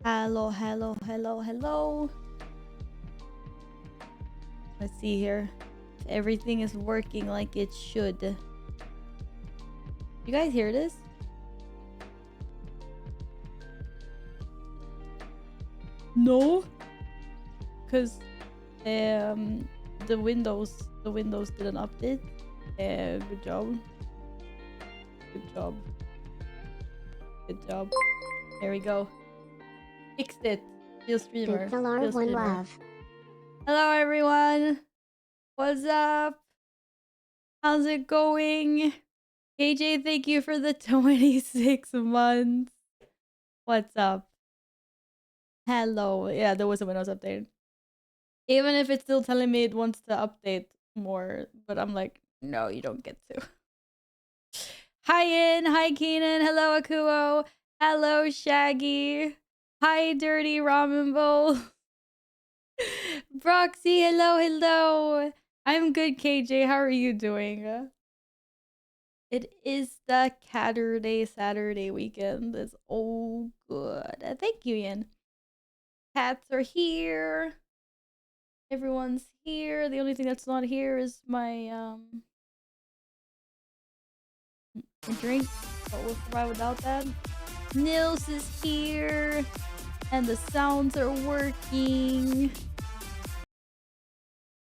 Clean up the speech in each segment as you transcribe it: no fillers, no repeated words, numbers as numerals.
Hello, hello, hello, hello. Let's see here. Everything is working like it should. You guys hear this? No? Because the Windows did an update. Good job. Good job. Good job. There we go. Fixed it. Real streamer. Real One streamer. love. Hello everyone. What's up? How's it going? KJ, thank you for the 26 months. What's up? Hello. Yeah, there was a Windows update. Even if it's still telling me it wants to update more, but I'm like, no, you don't get to. Hi, In. Hi, Keenan. Hello, Akuo. Hello, Shaggy. Hi, Dirty Ramen Bowl. Broxy, hello, hello. I'm good, KJ. How are you doing? It is the Saturday weekend. It's all good. Thank you, Ian. Cats are here. Everyone's here. The only thing that's not here is my drink, but we'll survive without that. Nils is here, and the sounds are working.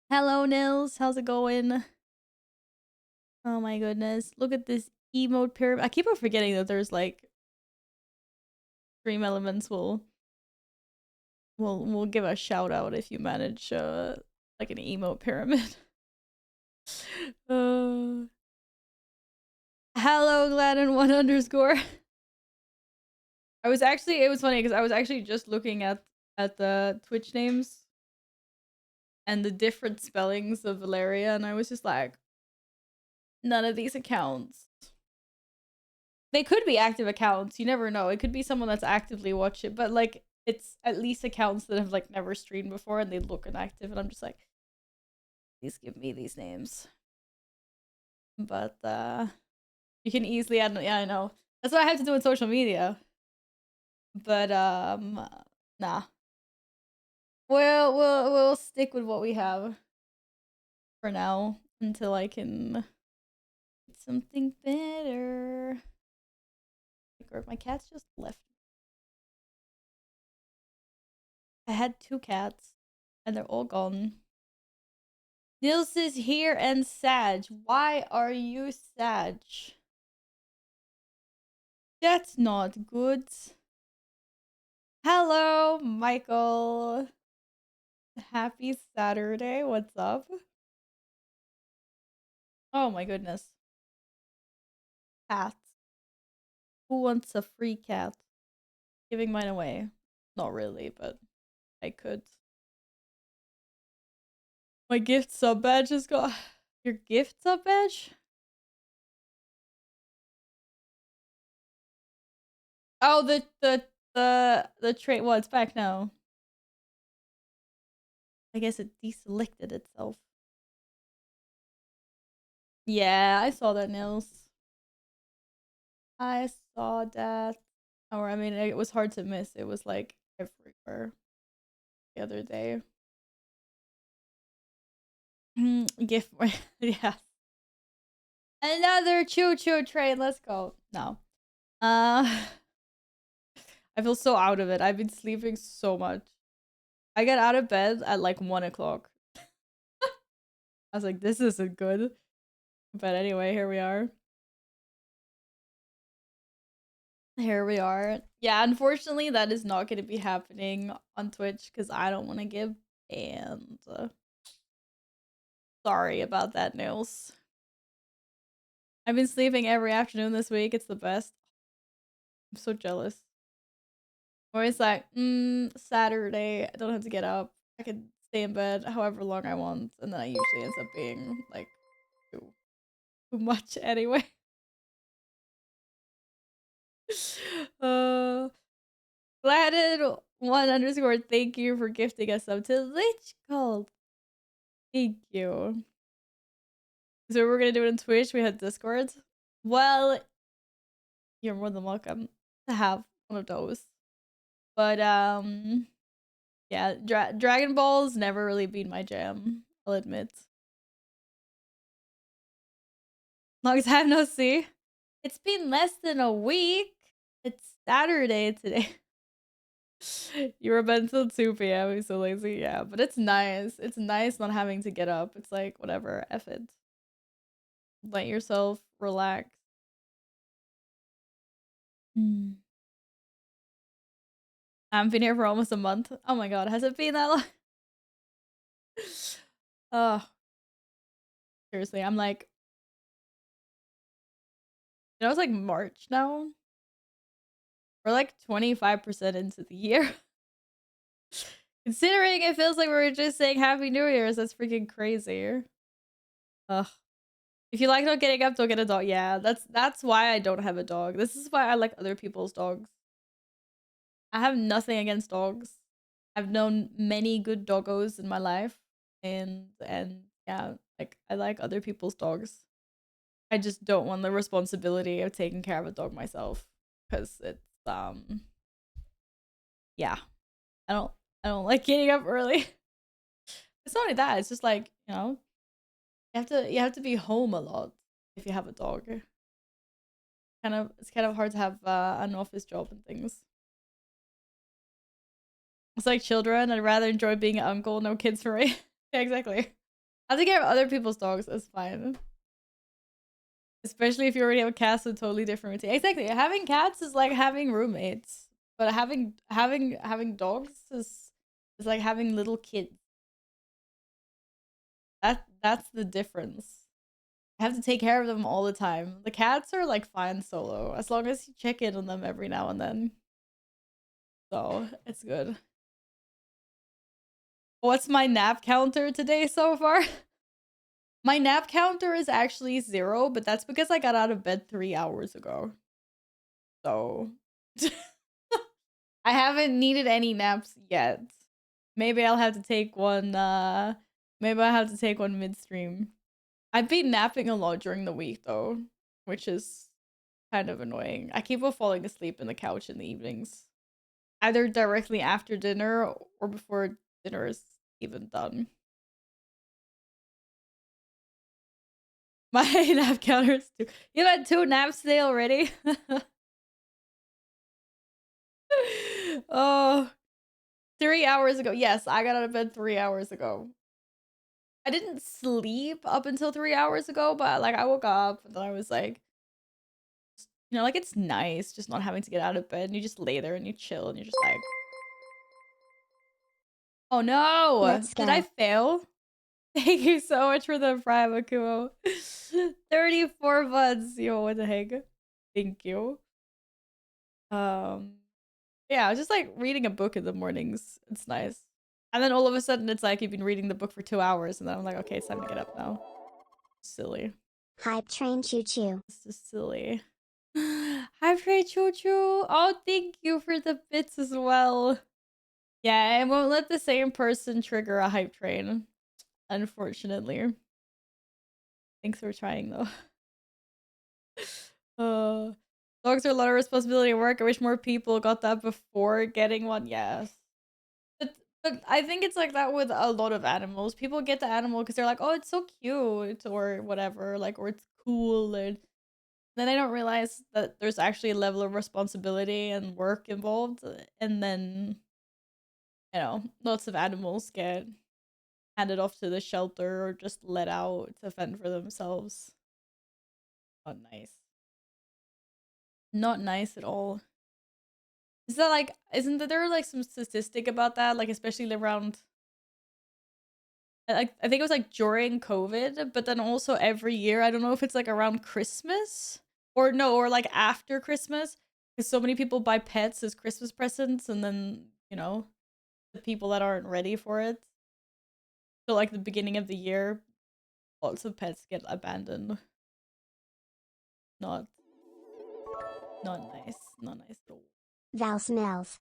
Hello, Nils. How's it going? Oh my goodness. Look at this emote pyramid. I keep on forgetting that there's like stream elements will we'll give a shout out if you manage like an emote pyramid. Hello, Gladden1 underscore. It was funny because I was actually just looking at the Twitch names and the different spellings of Valeria, and I was just like, none of these accounts. They could be active accounts. You never know. It could be someone that's actively watching, but like it's at least accounts that have like never streamed before and they look inactive, and I'm just like, please give me these names. But you can easily add. Yeah, I know. That's what I have to do in social media. But nah. We'll stick with what we have for now until I can get something better. Or my cats just left. I had 2 cats and they're all gone. Nils is here and Sag. Why are you Sag? That's not good. Hello, Michael. Happy Saturday. What's up? Oh my goodness. Cat. Who wants a free cat? Giving mine away. Not really, but I could. My gift sub badge has got. Your gift sub badge? Oh, the trait. Well, it's back now. I guess it deselected itself. Yeah, I saw that, Nils. I saw that. Or I mean, it was hard to miss. It was like everywhere the other day. Gift. Yeah. Another choo-choo train. Let's go. No. I feel so out of it. I've been sleeping so much. I got out of bed at like 1 o'clock. I was like, this isn't good. But anyway, here we are. Here we are. Yeah, unfortunately, that is not going to be happening on Twitch because I don't want to give banned. Sorry about that, Nils. I've been sleeping every afternoon this week. It's the best. I'm so jealous. Or it's like, Saturday, I don't have to get up. I can stay in bed however long I want, and then I usually ends up being like too much anyway. Gladden1 underscore, thank you for gifting us sub to Lich Gold. Thank you. So we're gonna do it on Twitch. We had Discord. Well, you're more than welcome to have one of those. But yeah, Dragon Ball's never really been my jam, I'll admit. Long time no see. It's been less than a week. It's Saturday today. You were bed until 2 p.m. I'm so lazy. Yeah, but it's nice. It's nice not having to get up. It's like, whatever, F it. Let yourself relax. I've been here for almost a month. Oh my god, has it been that long? Oh, seriously, I'm like, it's like March now. We're like 25% into the year. Considering it feels like we were just saying Happy New Year's, that's freaking crazy. Ugh. If you like not getting up, don't get a dog. Yeah, that's why I don't have a dog. This is why I like other people's dogs. I have nothing against dogs. I've known many good doggos in my life, and yeah, like I like other people's dogs. I just don't want the responsibility of taking care of a dog myself, because it's yeah, I don't like getting up early. It's not only that, it's just like, you have to be home a lot if you have a dog. It's kind of hard to have an office job and things. It's like children. I'd rather enjoy being an uncle, no kids for me. Yeah, exactly. I have to get other people's dogs. That's fine. Especially if you already have cats with totally different routine. Exactly. Having cats is like having roommates, but having dogs is like having little kids. That's the difference. I have to take care of them all the time. The cats are like fine solo as long as you check in on them every now and then. So it's good. What's my nap counter today so far? My nap counter is actually 0, but that's because I got out of bed 3 hours ago. So I haven't needed any naps yet. Maybe I'll have to take one maybe I'll have to take one midstream. I've been napping a lot during the week though, which is kind of annoying. I keep on falling asleep in the couch in the evenings. Either directly after dinner or before dinner is even done. My nap counter is 2. You've had 2 naps today already? Oh, 3 hours ago. Yes, I got out of bed 3 hours ago. I didn't sleep up until 3 hours ago, but like I woke up and then I was like, like it's nice just not having to get out of bed and you just lay there and you chill and you're just like, oh no, Let's did go. I fail? Thank you so much for the Prime Akumo. 34 buds. Yo, what the heck? Thank you. Yeah, I was just like reading a book in the mornings. It's nice. And then all of a sudden it's like you've been reading the book for 2 hours and then I'm like, okay, it's time to get up now. Silly. Hype train choo choo. It's just silly. Hype train choo choo. Oh, thank you for the bits as well. Yeah, I won't let the same person trigger a hype train. Unfortunately. Thanks for trying though. Dogs are a lot of responsibility at work. I wish more people got that before getting one. Yes. But I think it's like that with a lot of animals. People get the animal because they're like, oh, it's so cute or whatever, like, or it's cool. And then I don't realize that there's actually a level of responsibility and work involved. And then, lots of animals get handed off to the shelter or just let out to fend for themselves. Not nice. Not nice at all. Is that like, isn't there like some statistic about that? Like, especially around, I think it was like during COVID, but then also every year. I don't know if it's like around Christmas or no, or like after Christmas, because so many people buy pets as Christmas presents, and then the people that aren't ready for it. So like the beginning of the year, lots of pets get abandoned. Not, not nice. Not nice at all. Thou smells.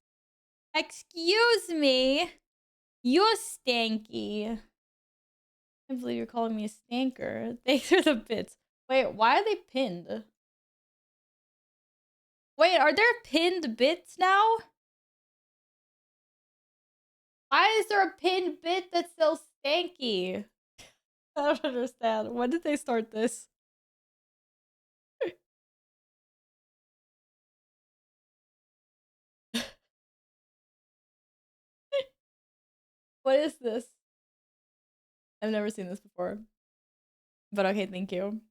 Excuse me. You're stanky. I can't believe you're calling me a stanker. Thanks for the bits. Wait, why are they pinned? Wait, are there pinned bits now? Why is there a pin bit that's so stanky? I don't understand. When did they start this? What is this? I've never seen this before. But okay, thank you.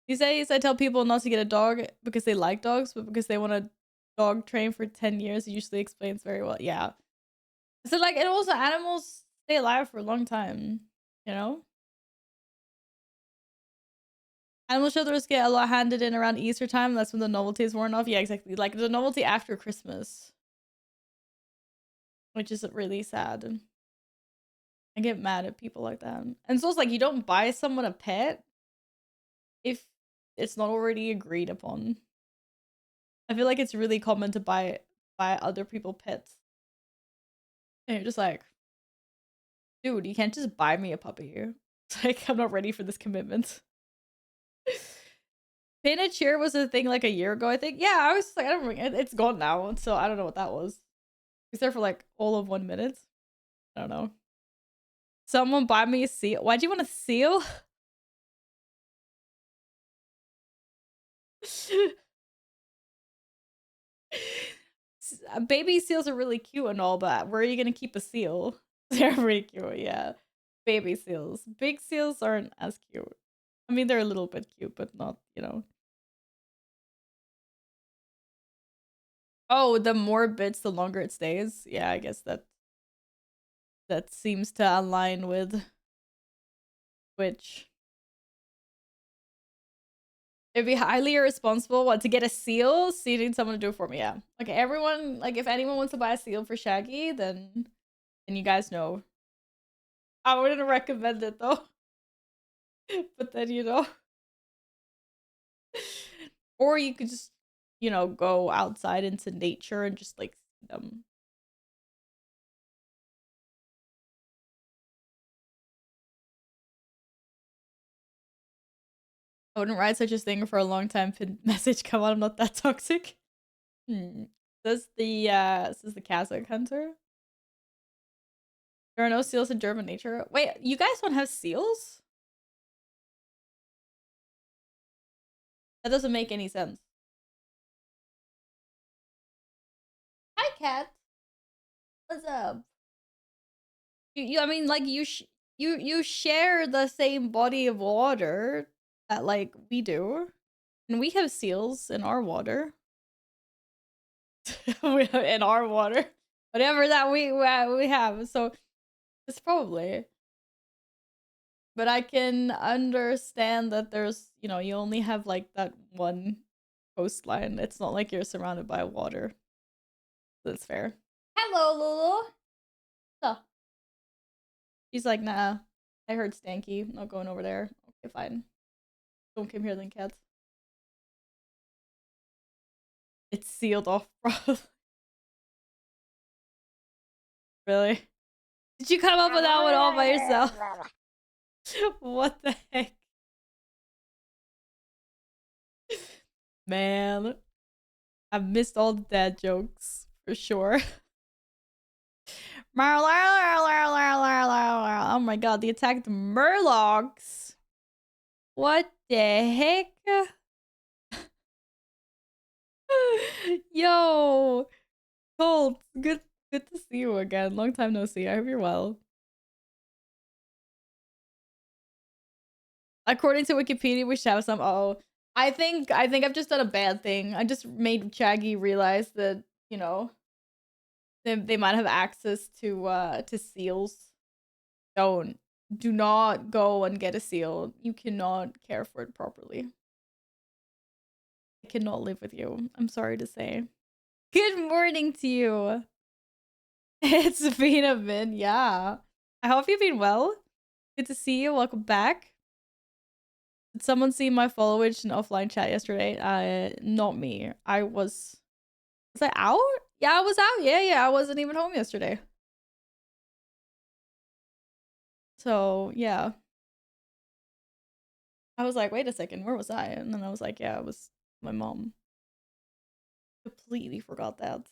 He says I tell people not to get a dog because they like dogs, but because they want to dog train for 10 years. It usually explains very well. Yeah. So like, and also animals stay alive for a long time, you know? Animal shelters get a lot handed in around Easter time. That's when the novelty is worn off. Yeah, exactly. Like the novelty after Christmas, which is really sad. I get mad at people like that. And so it's like you don't buy someone a pet if it's not already agreed upon. I feel like it's really common to buy other people pets. And you're just like, dude, you can't just buy me a puppy. It's like I'm not ready for this commitment. Pain and Cheer was a thing like a year ago, I think. Yeah, I was like, I don't it's gone now, so I don't know what that was. It's there for like all of 1 minute. I don't know. Someone buy me a seal. Why do you want a seal? Baby seals are really cute and all, but where are you gonna keep a seal? They're pretty cute, yeah. Baby seals. Big seals aren't as cute. I mean, they're a little bit cute, but not, you know. Oh, the more bits, the longer it stays. Yeah, I guess that seems to align with which. It'd be highly irresponsible to get a seal, so you need someone to do it for me. Yeah. Okay, everyone, like if anyone wants to buy a seal for Shaggy, then you guys know. I wouldn't recommend it though. But then you know. Or you could just, you know, go outside into nature and just like see them. I wouldn't write such a thing for a long time. Message come on, I'm not that toxic. Says the Kazakh hunter. There are no seals in German nature. Wait, you guys don't have seals? That doesn't make any sense. Hi, cat. What's up? I mean, like you share the same body of water that like we do, and we have seals in our water. In our water, whatever that we have. So it's probably. But I can understand that there's, you know, you only have like that one coastline. It's not like you're surrounded by water. That's fair. Hello, Lulu. So she's like, nah. I heard stanky. Not going over there. Okay, fine. Don't come here then, cats. It's sealed off, bro. Really? Did you come up with that one all by yourself? What the heck? Man, I've missed all the dad jokes for sure. Oh my god, the attacked Murlocs. What the heck? Yo, Colt, good to see you again. Long time no see. I hope you're well. According to Wikipedia, we should have some. Oh, I think I've just done a bad thing. I just made Shaggy realize that, you know, they might have access to seals. Do not go and get a seal. You cannot care for it properly. I cannot live with you. I'm sorry to say. Good morning to you. It's been a bit, yeah. I hope you've been well. Good to see you. Welcome back. Did someone see my followage in offline chat yesterday? Not me. Was I out? Yeah, I was out. Yeah, I wasn't even home yesterday. So yeah. I was like, wait a second, where was I? And then I was like, yeah, it was my mom. Completely forgot that.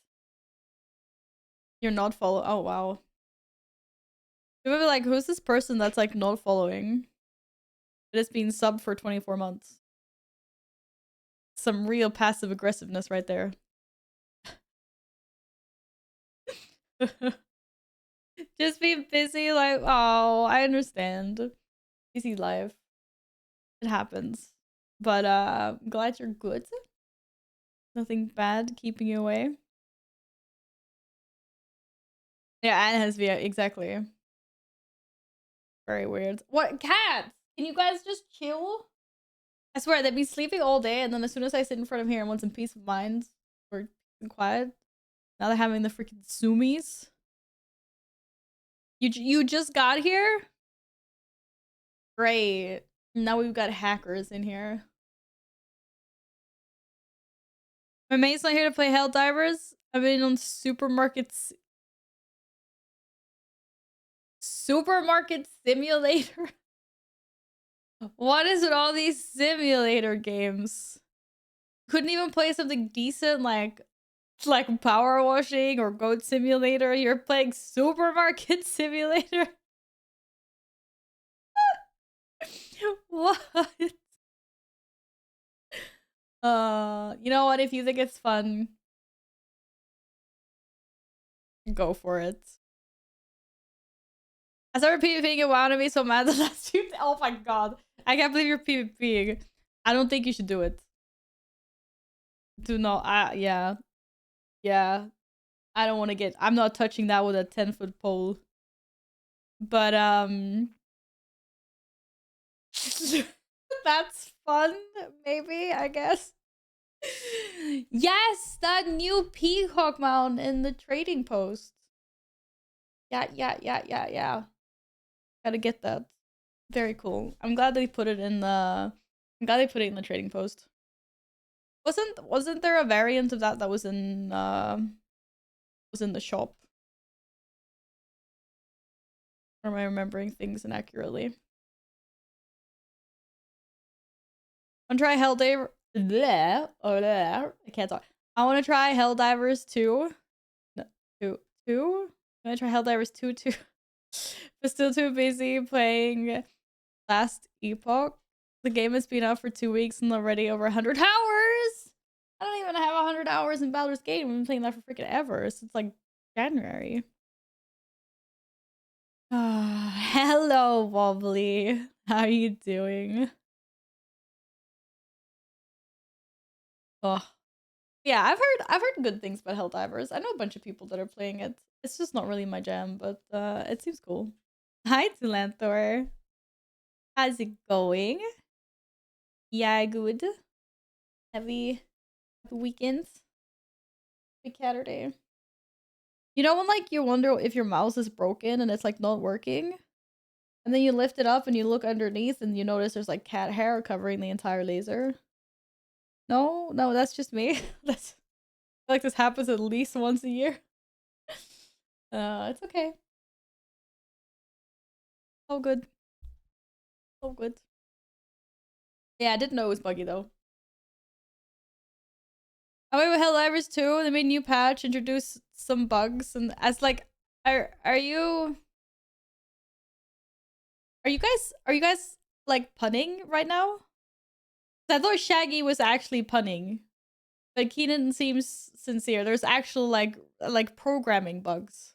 You're not follow. Oh wow. You would be like, who's this person that's like not following? It has been sub for 24 months. Some real passive aggressiveness right there. Just be busy, like, oh, I understand. Busy life. It happens. But I'm glad you're good. Nothing bad keeping you away. Yeah, and it has to be exactly. Very weird. What cats? Can you guys just chill? I swear they've been sleeping all day, and then as soon as I sit in front of here and want some peace of mind or peace and quiet, now they're having the freaking zoomies. You just got here? Great. Now we've got hackers in here. My mate's not here to play Helldivers. I've been on Supermarket Simulator. What is with all these simulator games? Couldn't even play something decent like Power Washing or Goat Simulator. You're playing Supermarket Simulator. What? You know what? If you think it's fun, go for it. I started PvPing and WoW to be so mad the last few. Oh my god. I can't believe you're PvPing. I don't think you should do it. Do not. Yeah. Yeah. I don't want to get. I'm not touching that with a 10-foot pole. But, that's fun, maybe, I guess. Yes, that new peacock mount in the trading post. Yeah. Gotta get that. Very cool. I'm glad they put it in the. I'm glad they put it in the trading post. Wasn't there a variant of that was in the shop? Or am I remembering things inaccurately? I'm gonna try Helldiver. I can't talk. I want to try Helldivers 2. No, 2. I'm gonna try Helldivers 2 too. But still too busy playing Last Epoch. The game has been out for 2 weeks and already over 100 hours. I don't even have 100 hours in Baldur's Gate. I've been playing that for freaking ever since like January. Hello, Wobbly. How are you doing? Oh, yeah, I've heard good things about Helldivers. I know a bunch of people that are playing it. It's just not really my jam, but it seems cool. Hi, Tulanthor. How's it going? Yeah, good. Happy weekend. Happy Saturday. You know when like you wonder if your mouse is broken and it's like not working? And then you lift it up and you look underneath and you notice there's like cat hair covering the entire laser. No, that's just me. That's like this happens at least once a year. It's okay. All good. All good. Yeah, I didn't know it was buggy though. I went with Helldivers 2. They made new patch, introduced some bugs, and as like, are you guys like punning right now? I thought Shaggy was actually punning, but Keenan seems sincere. There's actual like programming bugs.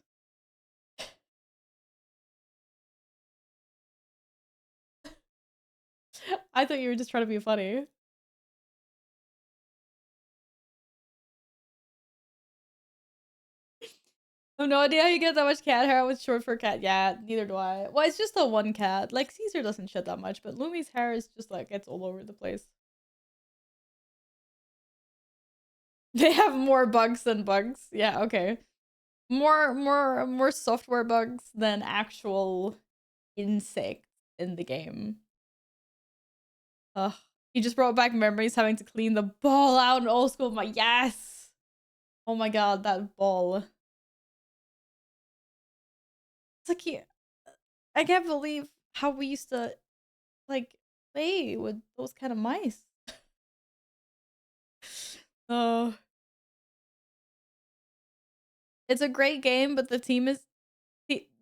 I thought you were just trying to be funny. I have no idea how you get that much cat hair. I was short for cat. Yeah, neither do I. Well, it's just the one cat. Like Caesar doesn't shed that much, but Lumi's hair is just like it's all over the place. They have more bugs than bugs. Yeah, okay. More software bugs than actual insects in the game. Ugh. He just brought back memories having to clean the ball out in old school. My yes. Oh my god, that ball. It's like I can't believe how we used to like play with those kind of mice. Oh. It's a great game, but the team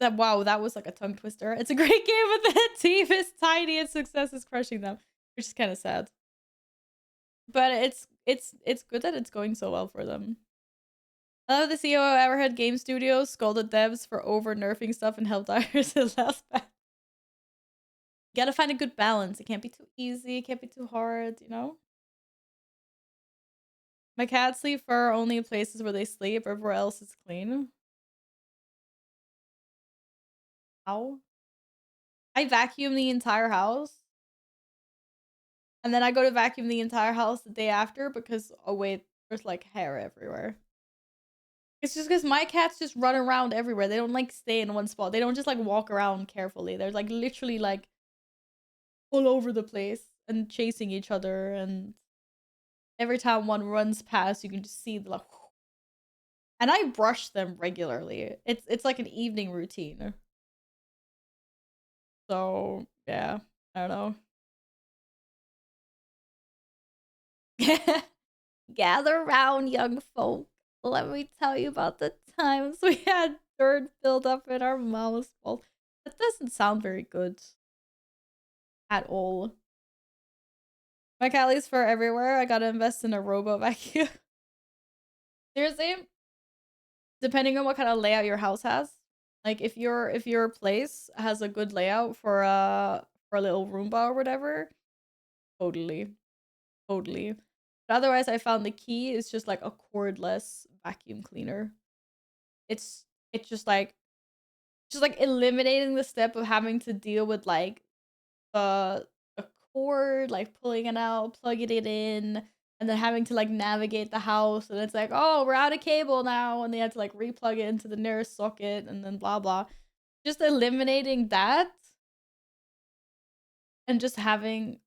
Wow, that was like a tongue twister. It's a great game, but the team is tiny and success is crushing them, which is kind of sad. But it's good that it's going so well for them. I love the CEO of Everhead Game Studios scolded devs for over nerfing stuff and helped others in last patch. You gotta find a good balance. It can't be too easy. It can't be too hard, you know? My cats sleep fur only in places where they sleep. Everywhere else is clean. How? I vacuum the entire house. And then I go to vacuum the entire house the day after because, oh wait, there's like hair everywhere. It's just because my cats just run around everywhere. They don't like stay in one spot. They don't just like walk around carefully. They're like literally like all over the place and chasing each other. And every time one runs past, you can just see the like. And I brush them regularly. It's like an evening routine. So yeah, I don't know. Gather round, young folk. Let me tell you about the times we had dirt build up in our mama's bowl. That doesn't sound very good at all. My cat leaves fur everywhere. I gotta invest in a robo vacuum. Seriously, depending on what kind of layout your house has, like if your place has a good layout for a little Roomba or whatever, totally, totally. But otherwise, I found the key is just like a cordless vacuum cleaner. It's just like eliminating the step of having to deal with like the cord, like pulling it out, plugging it in, and then having to like navigate the house. And it's like, oh, we're out of cable now, and they had to like replug it into the nearest socket, and then blah blah. Just eliminating that, and just having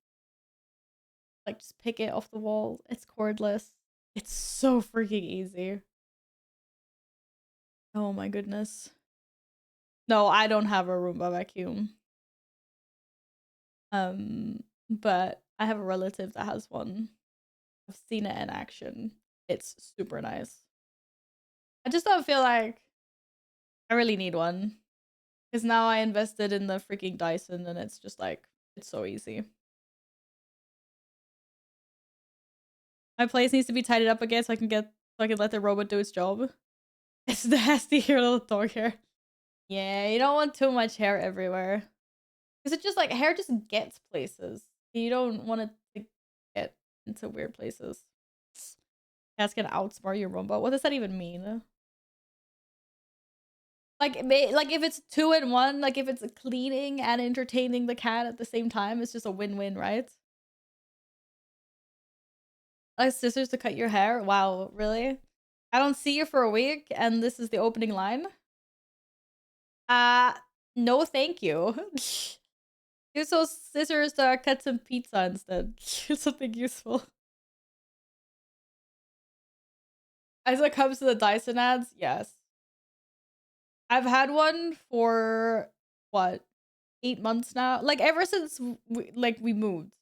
like just pick it off the wall. It's cordless. It's so freaking easy. Oh my goodness. No, I don't have a Roomba vacuum. But I have a relative that has one. I've seen it in action. It's super nice. I just don't feel like I really need one. Because now I invested in the freaking Dyson and it's just like, it's so easy. My place needs to be tidied up again so I can let the robot do its job. It's nasty here, little dog hair. Yeah, you don't want too much hair everywhere. Because it just like, hair just gets places. You don't want it to get into weird places. Cats can outsmart your robot. What does that even mean? Like if it's 2 in 1, like if it's cleaning and entertaining the cat at the same time, it's just a win-win, right? Like scissors to cut your hair? Wow, really? I don't see you for a week and this is the opening line? Uh, no thank you. Use those scissors to cut some pizza instead. Something useful. As it comes to the Dyson ads, yes. I've had one for what, 8 months now? Like ever since we moved.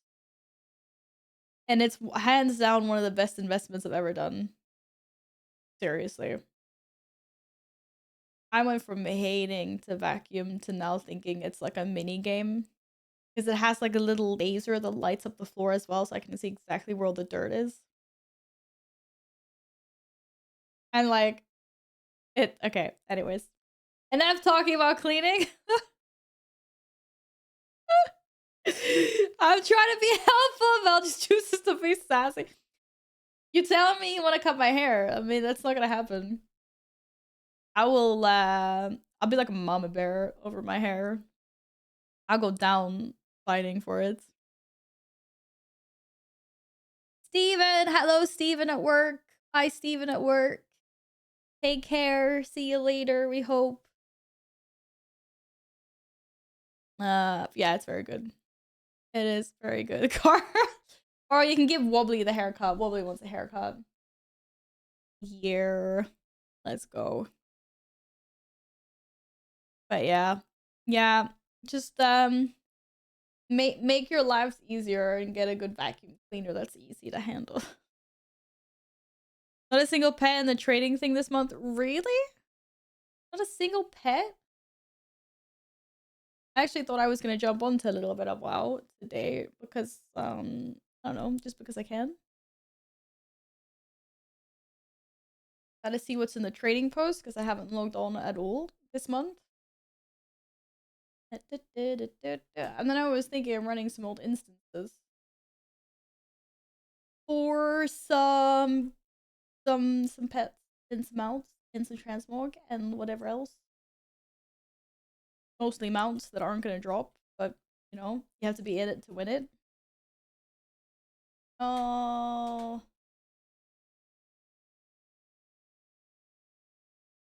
And it's hands down one of the best investments I've ever done. Seriously. I went from hating to vacuum to now thinking it's like a mini game. Because it has like a little laser that lights up the floor as well, so I can see exactly where all the dirt is. And like, okay, anyways. Enough talking about cleaning. I'm trying to be helpful, Mel just chooses to be sassy. You telling me you want to cut my hair? I mean, that's not gonna happen. I'll be like a mama bear over my hair. I'll go down fighting for it. Steven! Hello, Steven at work. Bye, Steven at work. Take care. See you later, we hope. Yeah, it's very good. It is very good. Carl. Or you can give Wobbly the haircut. Wobbly wants a haircut. Here. Let's go. But yeah. Yeah. Just make your lives easier and get a good vacuum cleaner that's easy to handle. Not a single pet in the trading thing this month. Really? Not a single pet? I actually thought I was gonna jump onto a little bit of WoW today because I don't know, just because I can. Gotta see what's in the trading post because I haven't logged on at all this month. And then I was thinking of running some old instances for some pets and some mounts and some transmog and whatever else. Mostly mounts that aren't gonna drop, but you know, you have to be in it to win it. Oh,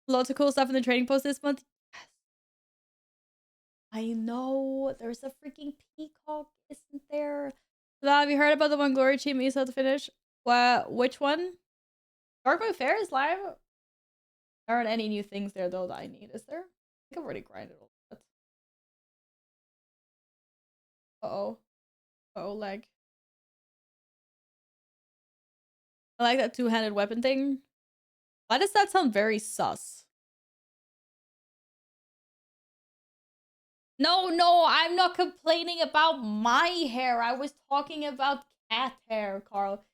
lots of cool stuff in the trading post this month. Yes. I know. There's a freaking peacock, isn't there? So have you heard about the one glory team you still have to finish? What? Which one? Dark Mode Fair is live. There aren't any new things there though that I need. Is there? I think I've already grinded all that. Uh-oh. Uh-oh, lag. I like that two-handed weapon thing. Why does that sound very sus? No, I'm not complaining about my hair. I was talking about cat hair, Carl.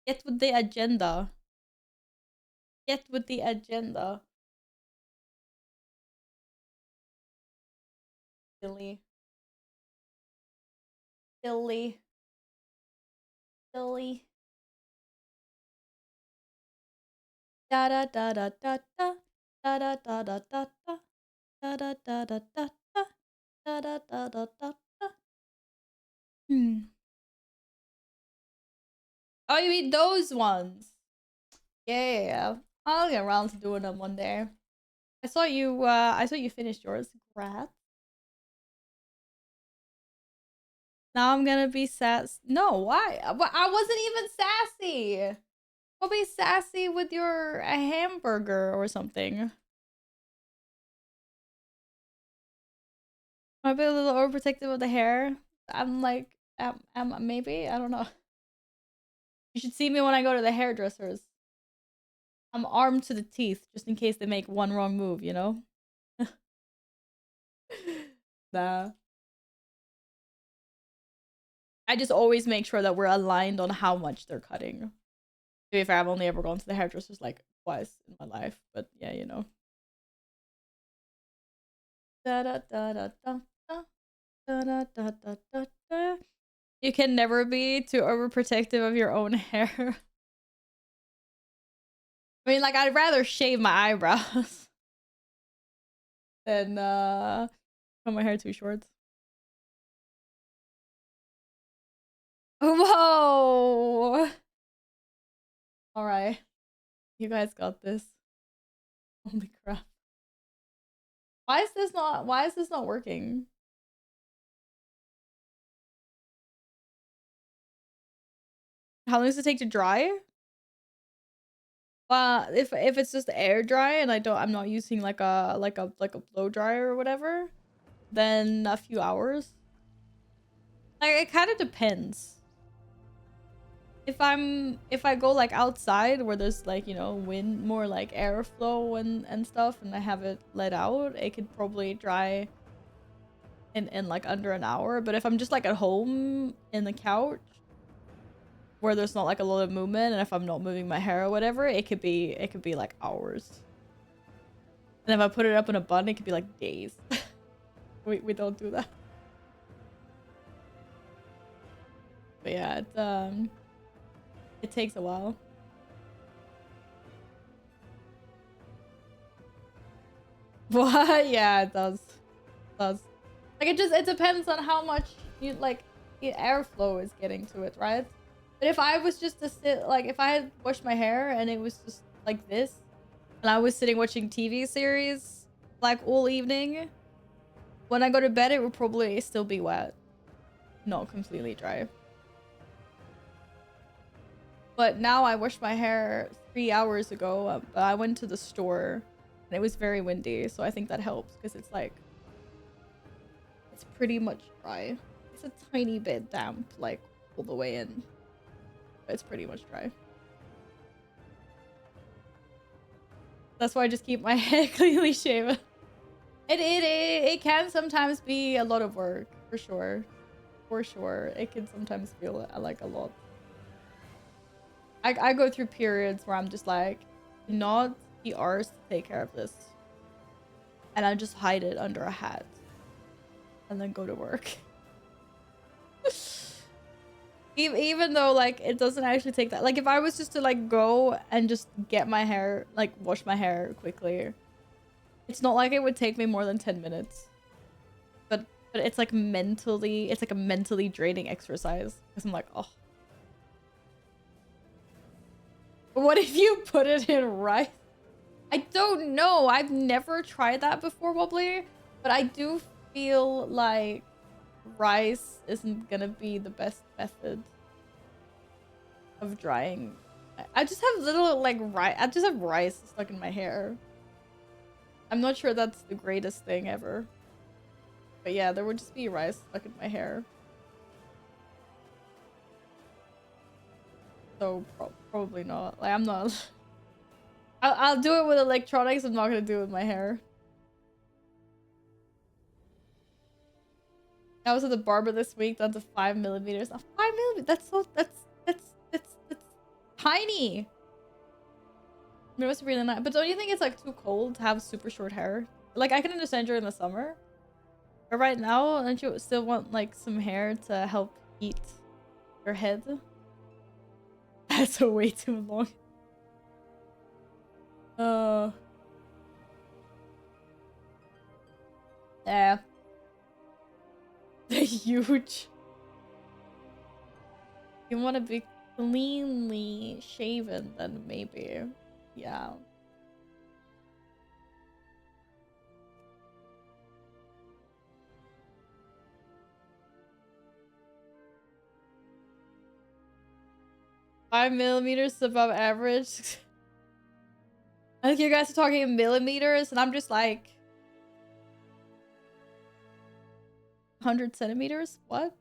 Get with the agenda. Get with the agenda. Silly. Silly. Silly. Da da da da da da. Da da da da da da. Da da da da da da. Da da da da da da. Oh, you mean those ones? Yeah. I'll get around to doing them one day. I saw you finished yours. Congrats. Now I'm gonna be sass. No, why? I wasn't even sassy. I'll be sassy with your hamburger or something. Might be a little overprotective of the hair. I'm like, maybe I don't know. You should see me when I go to the hairdressers. I'm armed to the teeth just in case they make one wrong move, you know? Nah. I just always make sure that we're aligned on how much they're cutting. To be fair, I've only ever gone to the hairdressers like twice in my life, but yeah, you know. Da da da da da da da da da da da. You can never be too overprotective of your own hair. I mean, like, I'd rather shave my eyebrows than cut my hair too short. Whoa! Alright. You guys got this. Holy crap. Why is this not working? How long does it take to dry? If it's just air dry and I'm not using like a blow dryer or whatever, then a few hours. Like it kind of depends. If I go like outside where there's like, you know, wind, more like airflow and stuff, and I have it let out, it could probably dry in like under an hour. But if I'm just like at home in the couch where there's not like a lot of movement, and if I'm not moving my hair or whatever, it could be like hours. And if I put it up in a bun, it could be like days. we don't do that. But yeah, it takes a while. What? Yeah, it does. It does. Like it depends on how much you like the airflow is getting to it, right? But if I was just to sit, like if I had washed my hair and it was just like this, and I was sitting watching TV series like all evening, when I go to bed, it would probably still be wet, not completely dry. But now I washed my hair 3 hours ago, but I went to the store and it was very windy, so I think that helps because it's like it's pretty much dry. It's a tiny bit damp, like all the way in, but it's pretty much dry. That's why I just keep my head cleanly shaven. It can sometimes be a lot of work, for sure. For sure. It can sometimes feel like a lot. I go through periods where I'm just like, not the arse to take care of this. And I just hide it under a hat. And then go to work. Even though, like, it doesn't actually take that. Like, if I was just to, like, go and just get my hair, like, wash my hair quickly, it's not like it would take me more than 10 minutes. But it's, like, mentally, it's, like, a mentally draining exercise. Because I'm like, oh. What if you put it in rice? I don't know. I've never tried that before, Wobbly. But I do feel like rice isn't gonna be the best method of drying. I just have little, like, rice. I just have rice stuck in my hair. I'm not sure that's the greatest thing ever. But yeah, there would just be rice stuck in my hair. So probably not. Like, I'm not. I'll do it with electronics. I'm not gonna do it with my hair. I was at the barber this week. Down to 5mm. 5mm. That's so. That's tiny. It was really nice. But don't you think it's like too cold to have super short hair? Like, I can understand during the summer. But right now, don't you still want like some hair to help heat your head? That's a way too long. Yeah. They're huge. You want to be cleanly shaven, then maybe. Yeah. Five millimeters above average. I think you guys are talking in millimeters, and I'm just like 100 centimeters? What?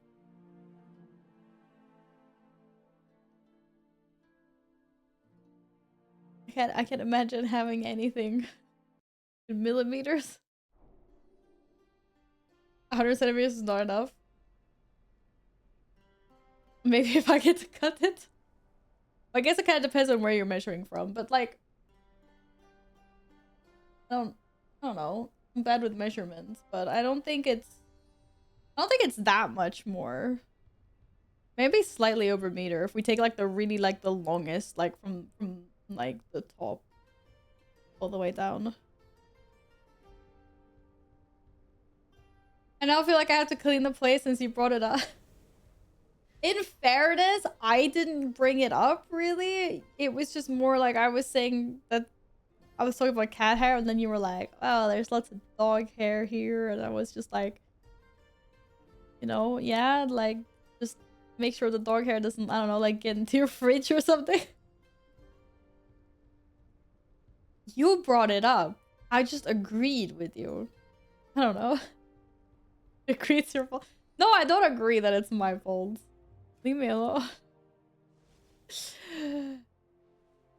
I can't imagine having anything in millimeters. 100 centimeters is not enough. Maybe if I get to cut it. I guess it kind of depends on where you're measuring from, but like, I don't know. I'm bad with measurements, but I don't think it's that much more. Maybe slightly over meter if we take like the really like the longest, like from like the top all the way down. I now feel like I have to clean the place since you brought it up. In fairness, I didn't bring it up really. It was just more like I was saying that I was talking about cat hair, and then you were like, "Oh, there's lots of dog hair here," and I was just like, you know, yeah, like just make sure the dog hair doesn't, I don't know, like get into your fridge or something. You brought it up. I just agreed with you. I don't know. Agree it's your fault. No, I don't agree that it's my fault. Leave me alone.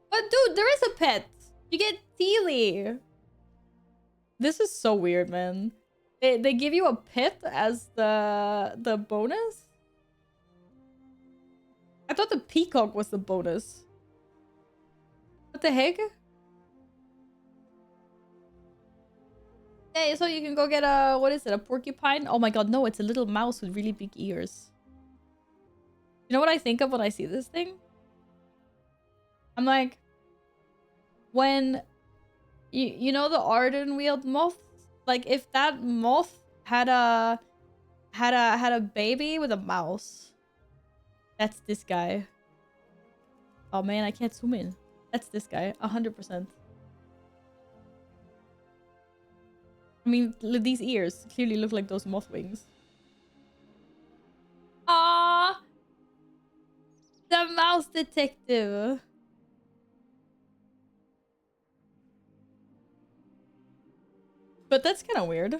But dude, there is a pet. You get Teely. This is so weird, man. They give you a pet as the bonus? I thought the peacock was the bonus. What the heck? Hey, so you can go get a, what is it, a porcupine? Oh my god, no, it's a little mouse with really big ears. You know what I think of when I see this thing? I'm like, when you know the Arden-wheeled moth? Like, if that moth had a baby with a mouse. That's this guy. Oh man, I can't zoom in. That's this guy, 100%. I mean, these ears clearly look like those moth wings. Ah, the mouse detective. But that's kind of weird.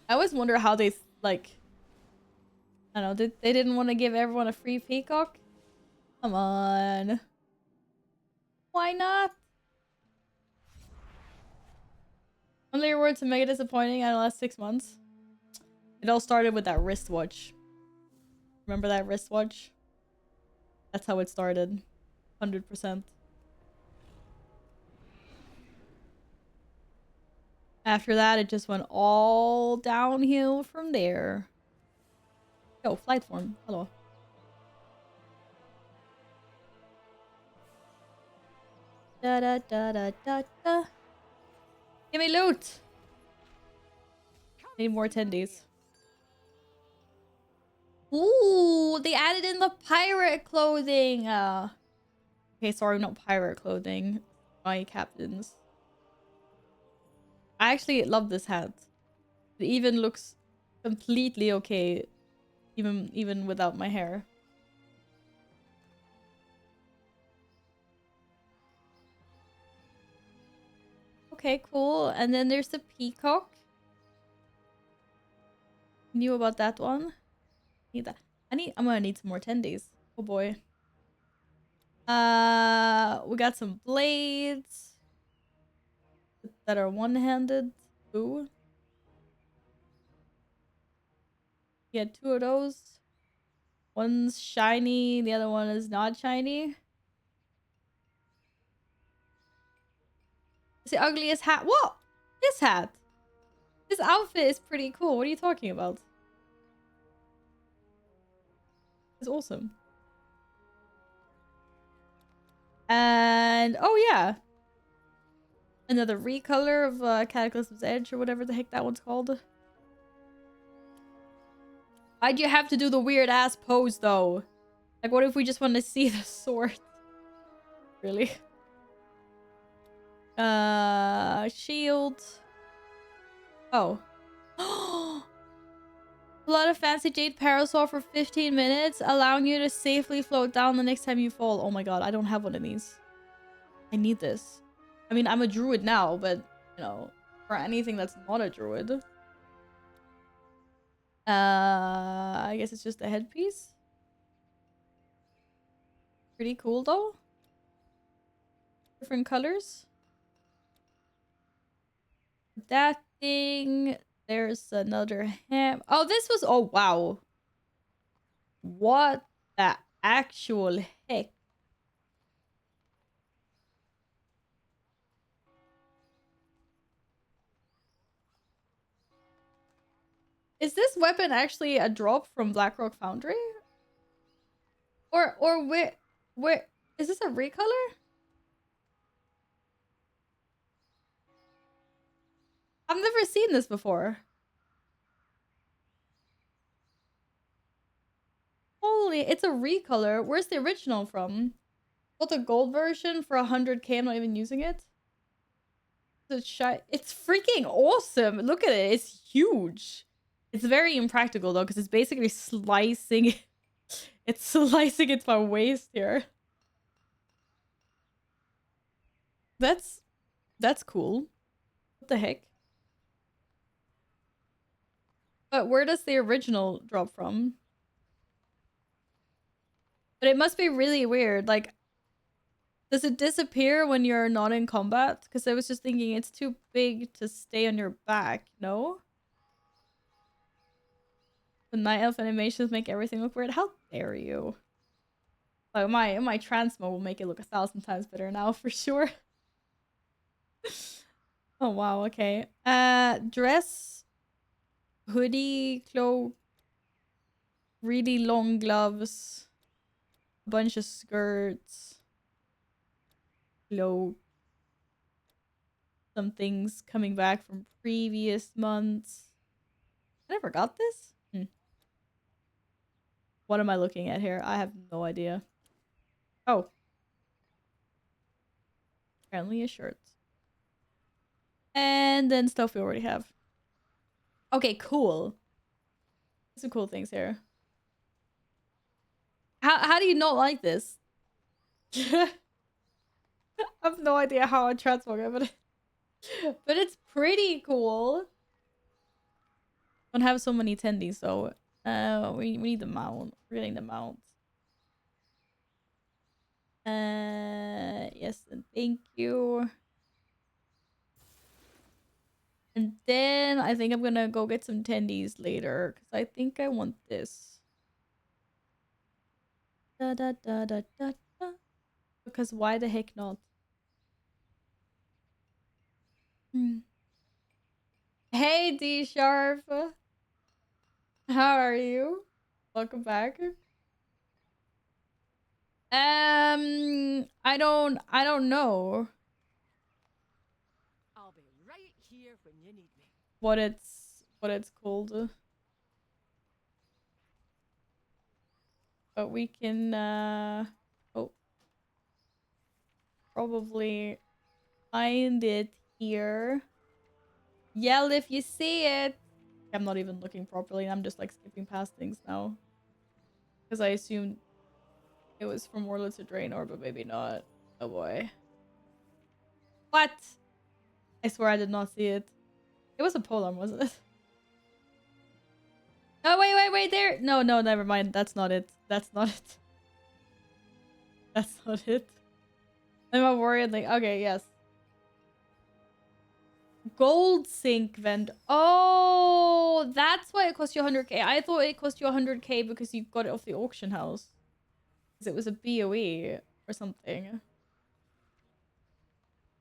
I always wonder how they, like, I don't know, they didn't want to give everyone a free peacock? Come on. Why not? Only words are mega disappointing in the last 6 months. It all started with that wristwatch. Remember that wristwatch? That's how it started. 100%. After that, it just went all downhill from there. Yo, flight form. Hello. Da da da da da da. Give me loot! Need more attendees. Ooh, they added in the pirate clothing. Okay, sorry, not pirate clothing. My captains. I actually love this hat. It even looks completely okay, even without my hair. Okay, cool. And then there's the peacock. Knew about that one. Need that. I'm gonna need some more attendees. Oh boy. We got some blades that are one-handed. Ooh. Yeah, 2 of those. One's shiny, the other one is not shiny. It's the ugliest hat. What? This hat. This outfit is pretty cool. What are you talking about? It's awesome. And oh yeah, another recolor of Cataclysm's Edge or whatever the heck that one's called. Why'd you have to do the weird ass pose though? Like, what if we just want to see the sword? Really? Shield. Oh. A lot of fancy jade parasol for 15 minutes, allowing you to safely float down the next time you fall. Oh my god, I don't have one of these. I need this. I mean, I'm a druid now, but, you know, for anything that's not a druid. I guess it's just a headpiece. Pretty cool, though. Different colors. That thing. There's another ham. Oh, this was... Oh, wow. What the actual heck? Is this weapon actually a drop from Blackrock Foundry? Or where is this a recolor? I've never seen this before. Holy, it's a recolor. Where's the original from? Got the gold version for 100k. I'm not even using it. It's freaking awesome. Look at it. It's huge. It's very impractical though, because it's basically slicing. It's slicing into my waist here. That's cool. What the heck? But where does the original drop from? But it must be really weird. Like, does it disappear when you're not in combat? Because I was just thinking it's too big to stay on your back. No? The night elf animations make everything look weird. How dare you? Like, my transmo will make it look 1,000 times better now for sure. Oh wow, okay. Dress, hoodie, cloak, really long gloves, a bunch of skirts, cloak, some things coming back from previous months. I never got this? What am I looking at here? I have no idea. Oh. Apparently a shirt. And then stuff we already have. Okay, cool. Some cool things here. How do you not like this? I have no idea how I transform it, but it's pretty cool. Don't have so many attendees though. We need the mount. We're getting the mount. Yes, and thank you. And then I think I'm gonna go get some tendies later because I think I want this. Da, da, da, da, da, da. Because why the heck not? Hmm. Hey D Sharp, how are you? Welcome back. I don't know I'll be right here when you need me. what it's called, but we can oh probably find it here. Yell if you see it. I'm not even looking properly. I'm just like skipping past things now because I assumed it was from Warlord to Draenor, but maybe not. Oh boy. What? I swear I did not see it. It was a polearm, wasn't it? Oh, wait, there. No, never mind. That's not it. That's not it. That's not it. I'm a warrior thing. Okay, yes. Gold sink vent. Oh, that's why it cost you 100k. I thought it cost you 100k because you got it off the auction house. Because it was a BOE or something.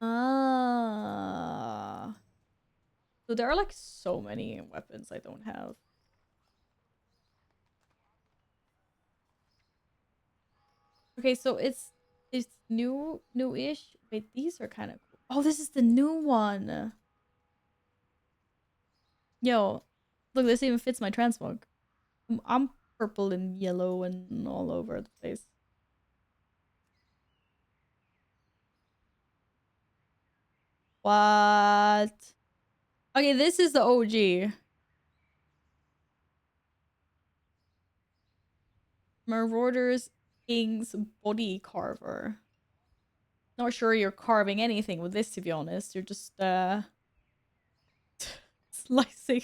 Ah. So there are like so many weapons I don't have. Okay, so it's new-ish. Wait, these are kind of cool. Oh, this is the new one. Yo, look, this even fits my transmog. I'm purple and yellow and all over the place. What? Okay, this is the OG. Marauder's King's Body Carver. Not sure you're carving anything with this, to be honest. You're just, slicing,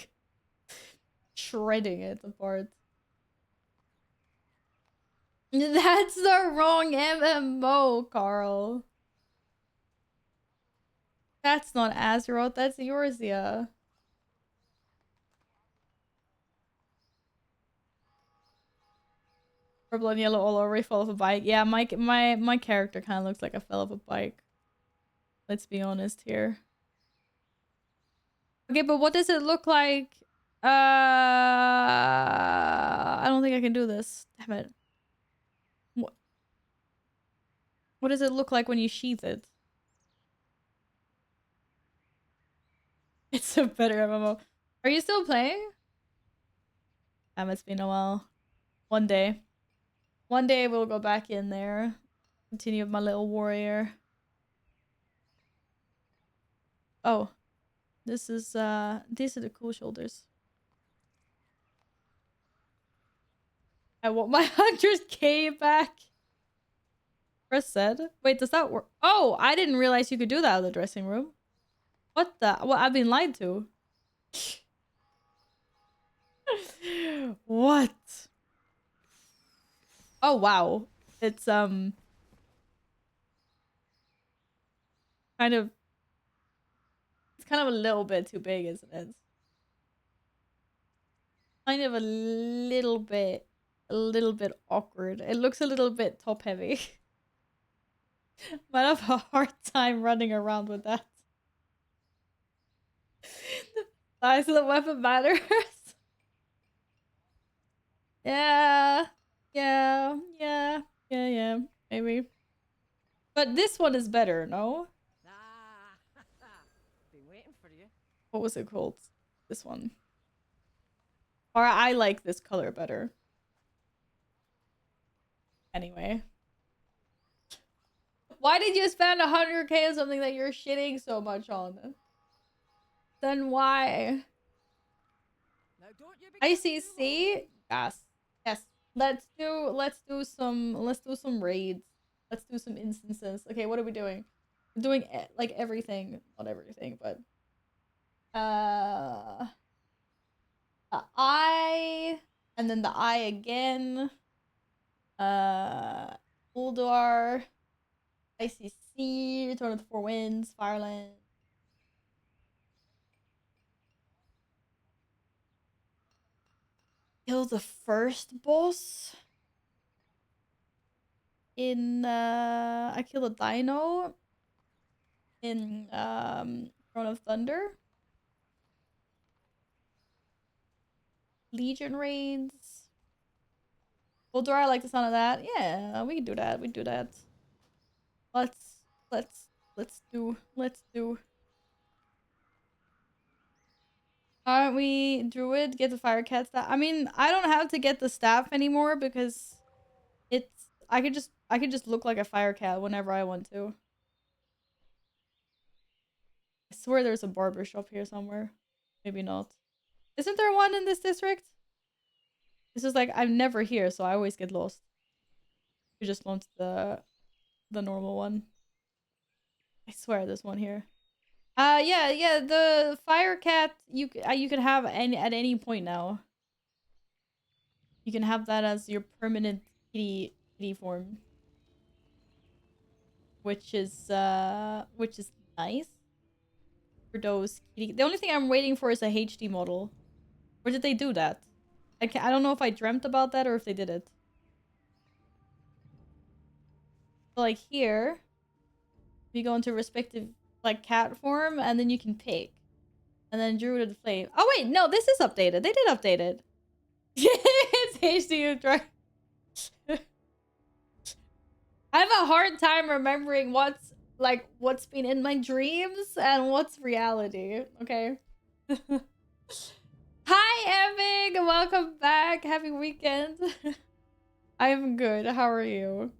shredding it apart. That's the wrong MMO, Carl. That's not Azeroth, that's Eorzea. Purple and yellow all over, he fell off a bike. Yeah, my character kind of looks like I fell off a bike. Let's be honest here. Okay, but what does it look like? I don't think I can do this. Damn it. What, what does it look like when you sheath it? It's a better MMO. Are you still playing? It's been a while. One day. One day we'll go back in there. Continue with my little warrior. Oh. These are the cool shoulders. I want my 100k back. Press said. Wait, does that work? Oh, I didn't realize you could do that out of the dressing room. What the? Well, I've been lied to. What? Oh wow. It's kind of it's kind of a little bit too big, isn't it? Kind of a little bit awkward. It looks a little bit top heavy. Might have a hard time running around with that. Size of the weapon matters. Yeah. Yeah. Yeah. Yeah, yeah. Maybe. But this one is better, no? Ah, been waiting for you. What was it called? This one. Or I like this color better. Anyway. Why did you spend 100k on something that you're shitting so much on? Then why? Now don't you be giving too ICC? Yes. Yes. Let's do some raids. Let's do some instances. Okay, what are we doing? We're doing like everything. Not everything, but the eye and then the eye again. Uh Uldar, ICC, Return of the Four Winds, Fireland. kill the first boss in I kill a dino in Throne of Thunder. Legion raids. Well, do I like the sound of that? Yeah, we can do that. We can do that. Let's let's do. Aren't we druid? Get the fire cat staff. I mean, I don't have to get the staff anymore because it's I could just look like a fire cat whenever I want to. I swear there's a barber shop here somewhere. Maybe not. Isn't there one in this district? This is like I'm never here, so I always get lost. We just launched the normal one. I swear there's one here. Yeah, the fire cat you can have at any point now. You can have that as your permanent kitty form, which is nice for those kitty. The only thing I'm waiting for is a HD model. Or did they do that? I don't know if I dreamt about that or if they did it. So like here, we go into respective like cat form, and then you can pick, and then Druid of the Flame. Oh wait, no, this is updated. They did update it. It's HD dry. I have a hard time remembering what's been in my dreams and what's reality. Okay. Hi, Evan. Welcome back. Happy weekend. I'm good. How are you?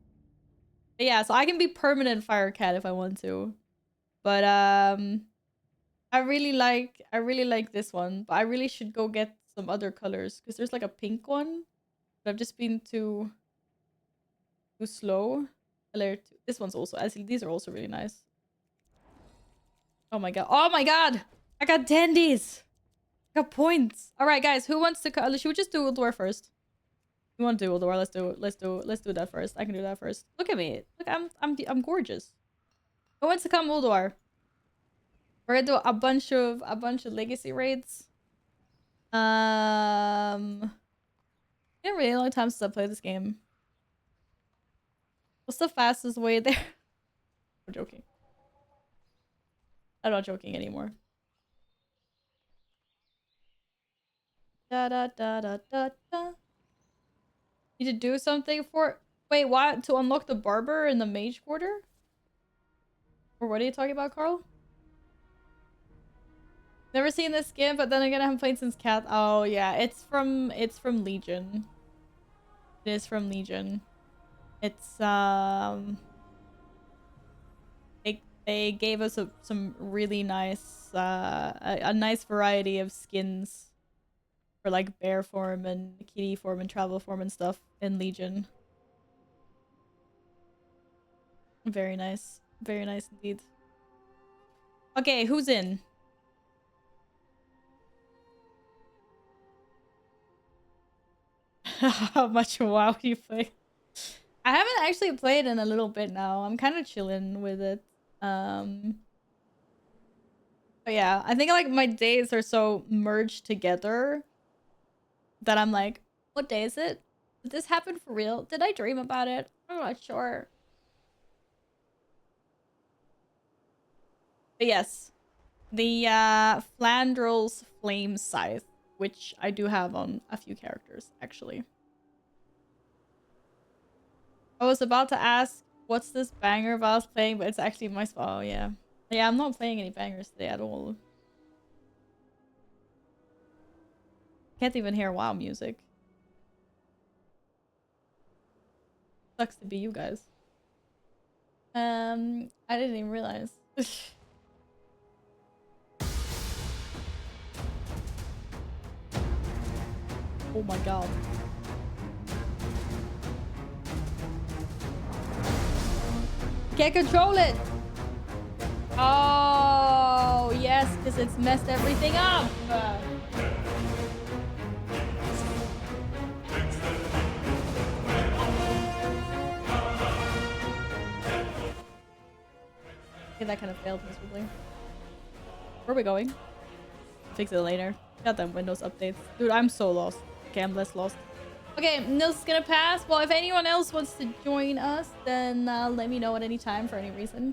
But yeah, so I can be permanent fire cat if I want to. But I really like this one, but I really should go get some other colors because there's like a pink one, but I've just been too slow. This one's also actually these are also really nice. Oh my god! Oh my god! I got dandies. I got points. All right, guys, who wants to? Should we just do Uldor first? We want to do Uldor. Let's do that first. I can do that first. Look at me. Look, I'm gorgeous. Who wants to come Uldor? We're gonna do a bunch of legacy raids. Been a really long time since I played this game. What's the fastest way there? I'm joking. I'm not joking anymore. Da da da da da da. Need to do something for. Wait, what? To unlock the barber in the mage quarter? Or what are you talking about, Carl? Never seen this skin, but then again, I haven't played since Cat. Oh yeah, it's from Legion. It is from Legion. It's they gave us some really nice a nice variety of skins for like bear form and kitty form and travel form and stuff in Legion. Very nice indeed. Okay, who's in? How much WoW do you play? I haven't actually played in a little bit now. I'm kind of chilling with it. But yeah, I think like my days are so merged together that I'm like, what day is it? Did this happen for real? Did I dream about it? I'm not sure. But yes, the Flandrel's Flame Scythe, which I do have on a few characters, actually. I was about to ask, what's this banger Val's playing, but it's actually my spot. Oh, yeah. Yeah, I'm not playing any bangers today at all. Can't even hear WoW music. Sucks to be you guys. I didn't even realize. Oh my god. Can't control it! Oh, yes, because it's messed everything up! Okay, that kind of failed miserably. Where are we going? Fix it later. Got them Windows updates. Dude, I'm so lost. Okay, I'm less lost. Okay, Nils is gonna pass. Well, if anyone else wants to join us, then let me know at any time for any reason.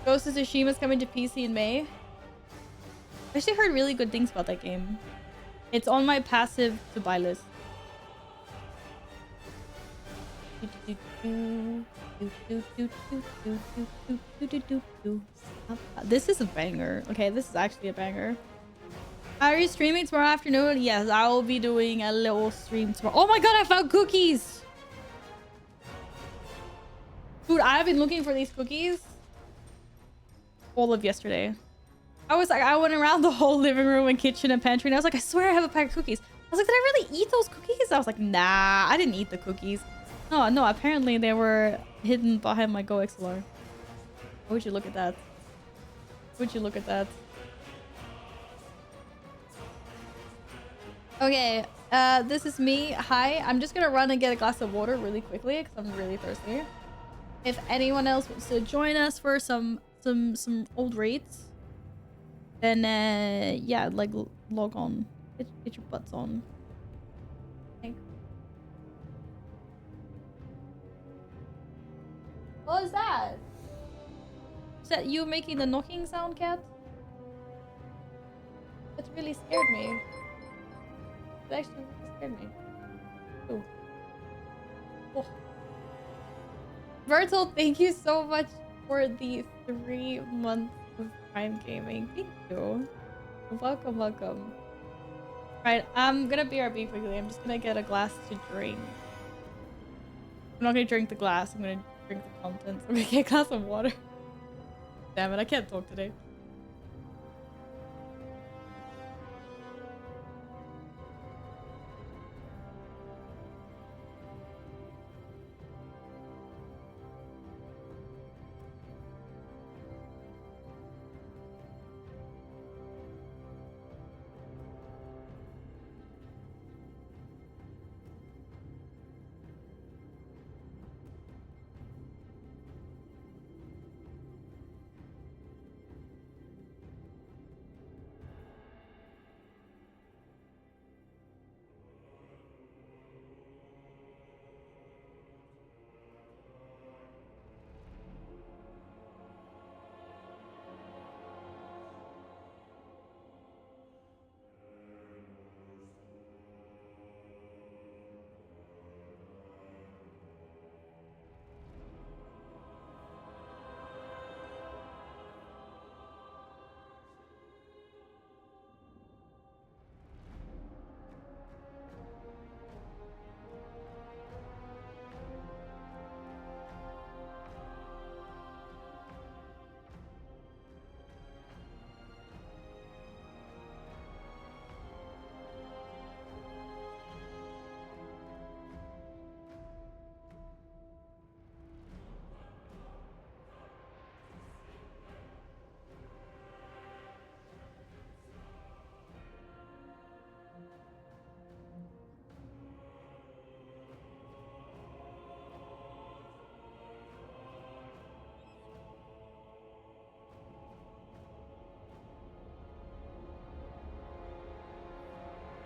Ghost of Tsushima is coming to PC in May. I actually heard really good things about that game. It's on my passive to buy list. This is a banger. Okay, this is actually a banger. Are you streaming tomorrow afternoon? Yes, I will be doing a little stream tomorrow. Oh my god, I found cookies! Dude, I've been looking for these cookies all of yesterday. I went around the whole living room and kitchen and pantry, and I was like, I swear I have a pack of cookies. I was like, did I really eat those cookies? I was like, nah, I didn't eat the cookies. No, apparently they were hidden behind my Go XLR. Would you look at that? Would you look at that? Okay, this is me. Hi, I'm just gonna run and get a glass of water really quickly because I'm really thirsty. If anyone else wants to join us for some old raids, then yeah, like log on, get your butts on. What was that? Is that you making the knocking sound, cat? That really scared me. It actually really scared me. Ooh. Oh. Bertolt, thank you so much for the 3 months of Prime Gaming. Thank you. Welcome, welcome. Right, I'm gonna BRB quickly. I'm just gonna get a glass to drink. I'm not gonna drink the glass. I'm gonna drink the contents. I'm gonna get a glass of water. Damn it, I can't talk today.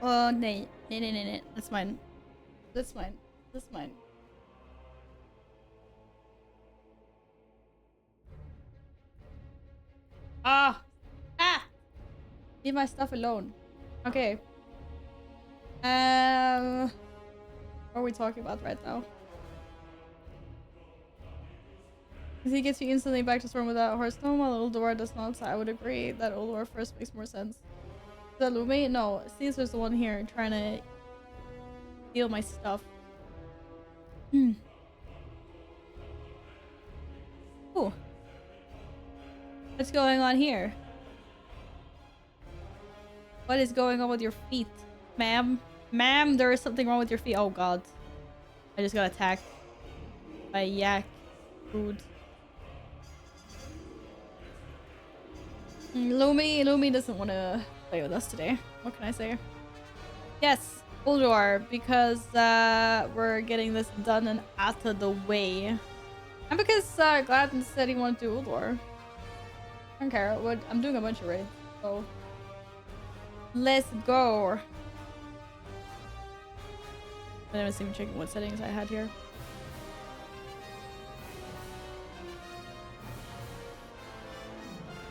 Oh, nee. Nee. That's mine. That's mine. That's mine. Ah! Ah! Leave my stuff alone. Okay. What are we talking about right now? Because he gets you instantly back to storm without Hearthstone, while Uldor does not. So I would agree that Uldor first makes more sense. Is that Lume? No, Caesar's the one here trying to steal my stuff. Hmm. Ooh. What's going on here? What is going on with your feet? Ma'am? Ma'am, there is something wrong with your feet. Oh god. I just got attacked by yak food. Lumi doesn't want to play with us today. What can I say? Yes, Uldor, because we're getting this done and out of the way. And because Gladden said he wanted to do Uldor. I don't care. I'm doing a bunch of raids, so let's go. I was even checking what settings I had here.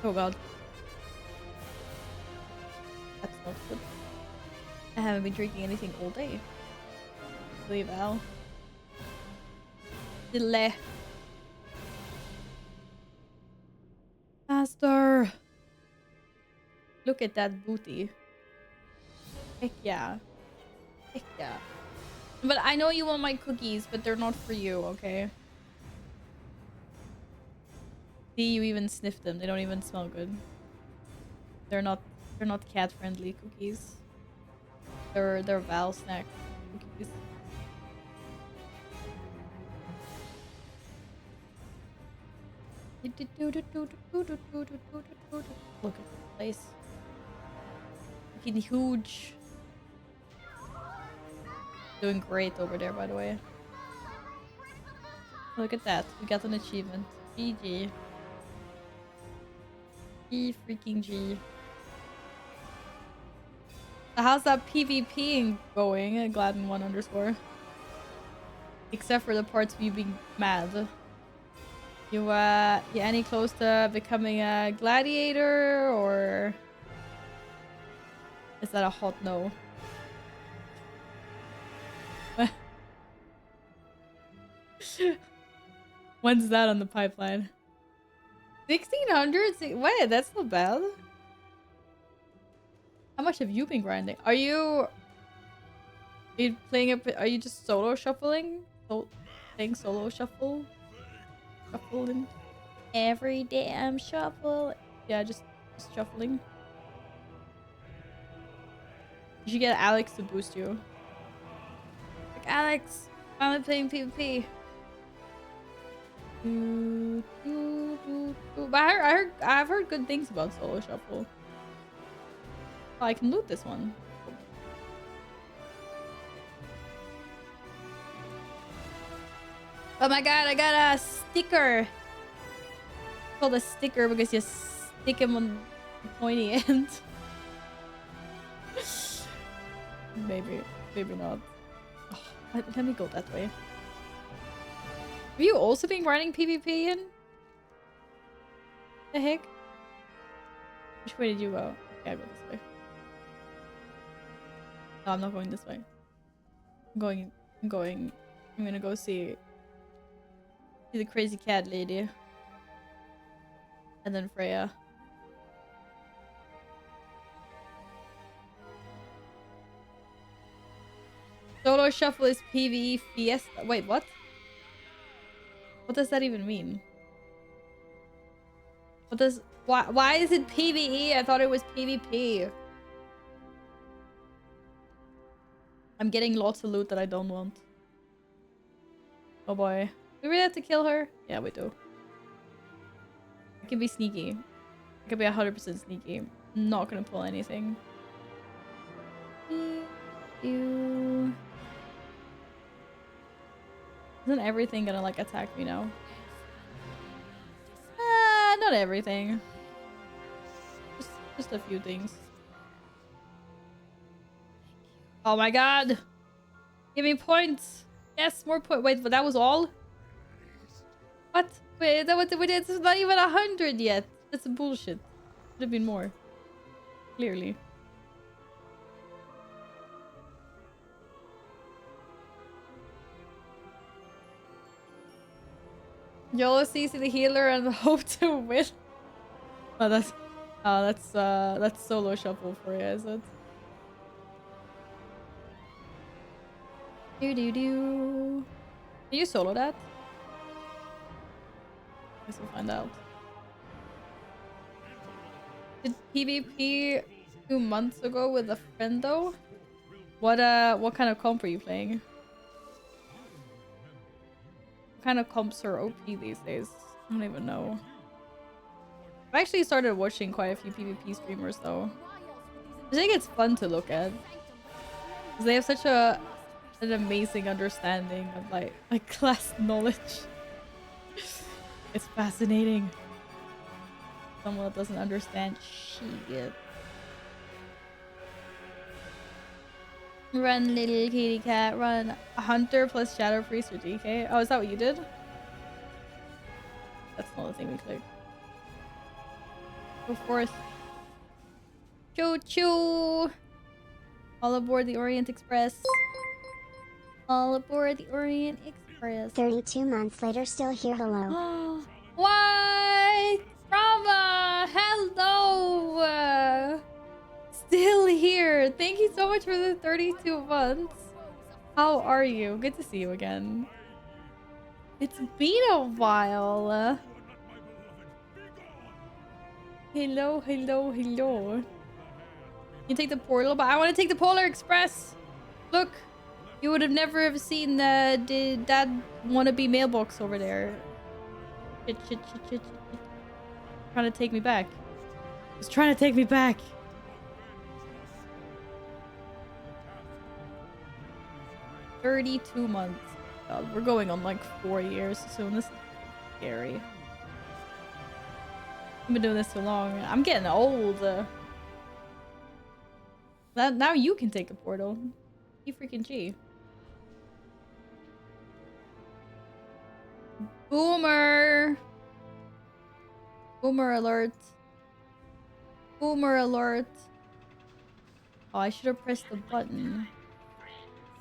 Oh god. That's not good. I haven't been drinking anything all day. Leave Al. Delay. Faster. Look at that booty. Heck yeah. Heck yeah. But I know you want my cookies, but they're not for you, okay? See, you even sniffed them. They don't even smell good. They're not cat friendly cookies. They're Val snack cookies. Look at this place. Looking huge. Doing great over there, by the way. Look at that. We got an achievement. GG. G freaking G. So how's that PvP going? Gladden1 underscore. Except for the parts of you being mad. You any close to becoming a gladiator, or is that a hot no? When's that on the pipeline? 1600? Wait, that's not bad. How much have you been grinding? Are you playing are you just solo shuffling? Playing solo shuffle? Shuffling? Every damn shuffle. Yeah, just shuffling. You should get Alex to boost you. Like, Alex, finally playing PvP. But I've heard good things about solo shuffle. Oh, I can loot this one. Oh my god, I got a sticker. It's called a sticker because you stick him on the pointy end. Maybe not. Oh, let me go that way. Have you also been grinding PvP in? The heck? Which way did you go? Okay, I go this way. No, I'm not going this way. I'm gonna go see the crazy cat lady. And then Freya. Solo shuffle is PvE fiesta. Wait, what? What does that even mean? Why is it PvE? I thought it was PvP. I'm getting lots of loot that I don't want. Oh boy. Do we really have to kill her? Yeah, we do. I can be sneaky. I can be 100% sneaky. I'm not gonna pull anything. Isn't everything gonna like attack me now? Not everything. Just a few things. Oh my god! Give me points! Yes, more points. Wait, but that was all? What? Wait, it's not even 100 yet. That's bullshit. Should have been more. Clearly. YOLO CC the healer and hope to win. Oh, that's solo shuffle for you, is it? Do. Can you solo that? Guess we'll find out. Did PvP 2 months ago with a friend though? What kind of comp are you playing? What kind of comps are OP these days? I don't even know. I've actually started watching quite a few PvP streamers though. I think it's fun to look at. Because they have such an amazing understanding of like class knowledge. It's fascinating. Someone that doesn't understand shit. Run, little kitty cat, run. Hunter plus Shadow Priest or DK. Oh, is that what you did? That's not the thing we clicked. Go forth. Choo choo! All aboard the Orient Express. All aboard the Orient Express. 32 months later, still here. Hello. What? Rama! Hello! Still here. Thank you so much for the 32 months. How are you? Good to see you again. It's been a while. Hello, hello, hello. You take the portal, but I want to take the Polar Express. Look, you would have never have seen that wannabe mailbox over there. Shit, shit, shit, shit, shit. Trying to take me back. It's trying to take me back. "32 months. God, we're going on like 4 years soon. This is scary. I've been doing this too long. I'm getting old. Now you can take a portal. You freaking G. Boomer! Boomer alert. Boomer alert. Oh, I should have pressed the button.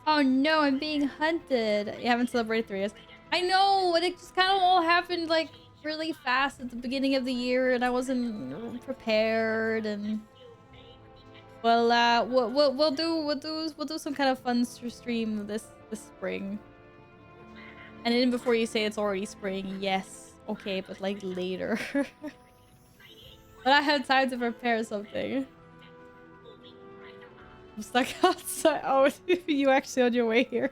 Oh no, I'm being hunted. You haven't celebrated 3 years. I know, but it just kind of all happened like really fast at the beginning of the year, and I wasn't prepared. And well, we'll do some kind of fun stream this spring. And then before you say it's already spring, yes, okay, but like later. But I had time to prepare something. I'm stuck outside. Oh, you actually on your way here?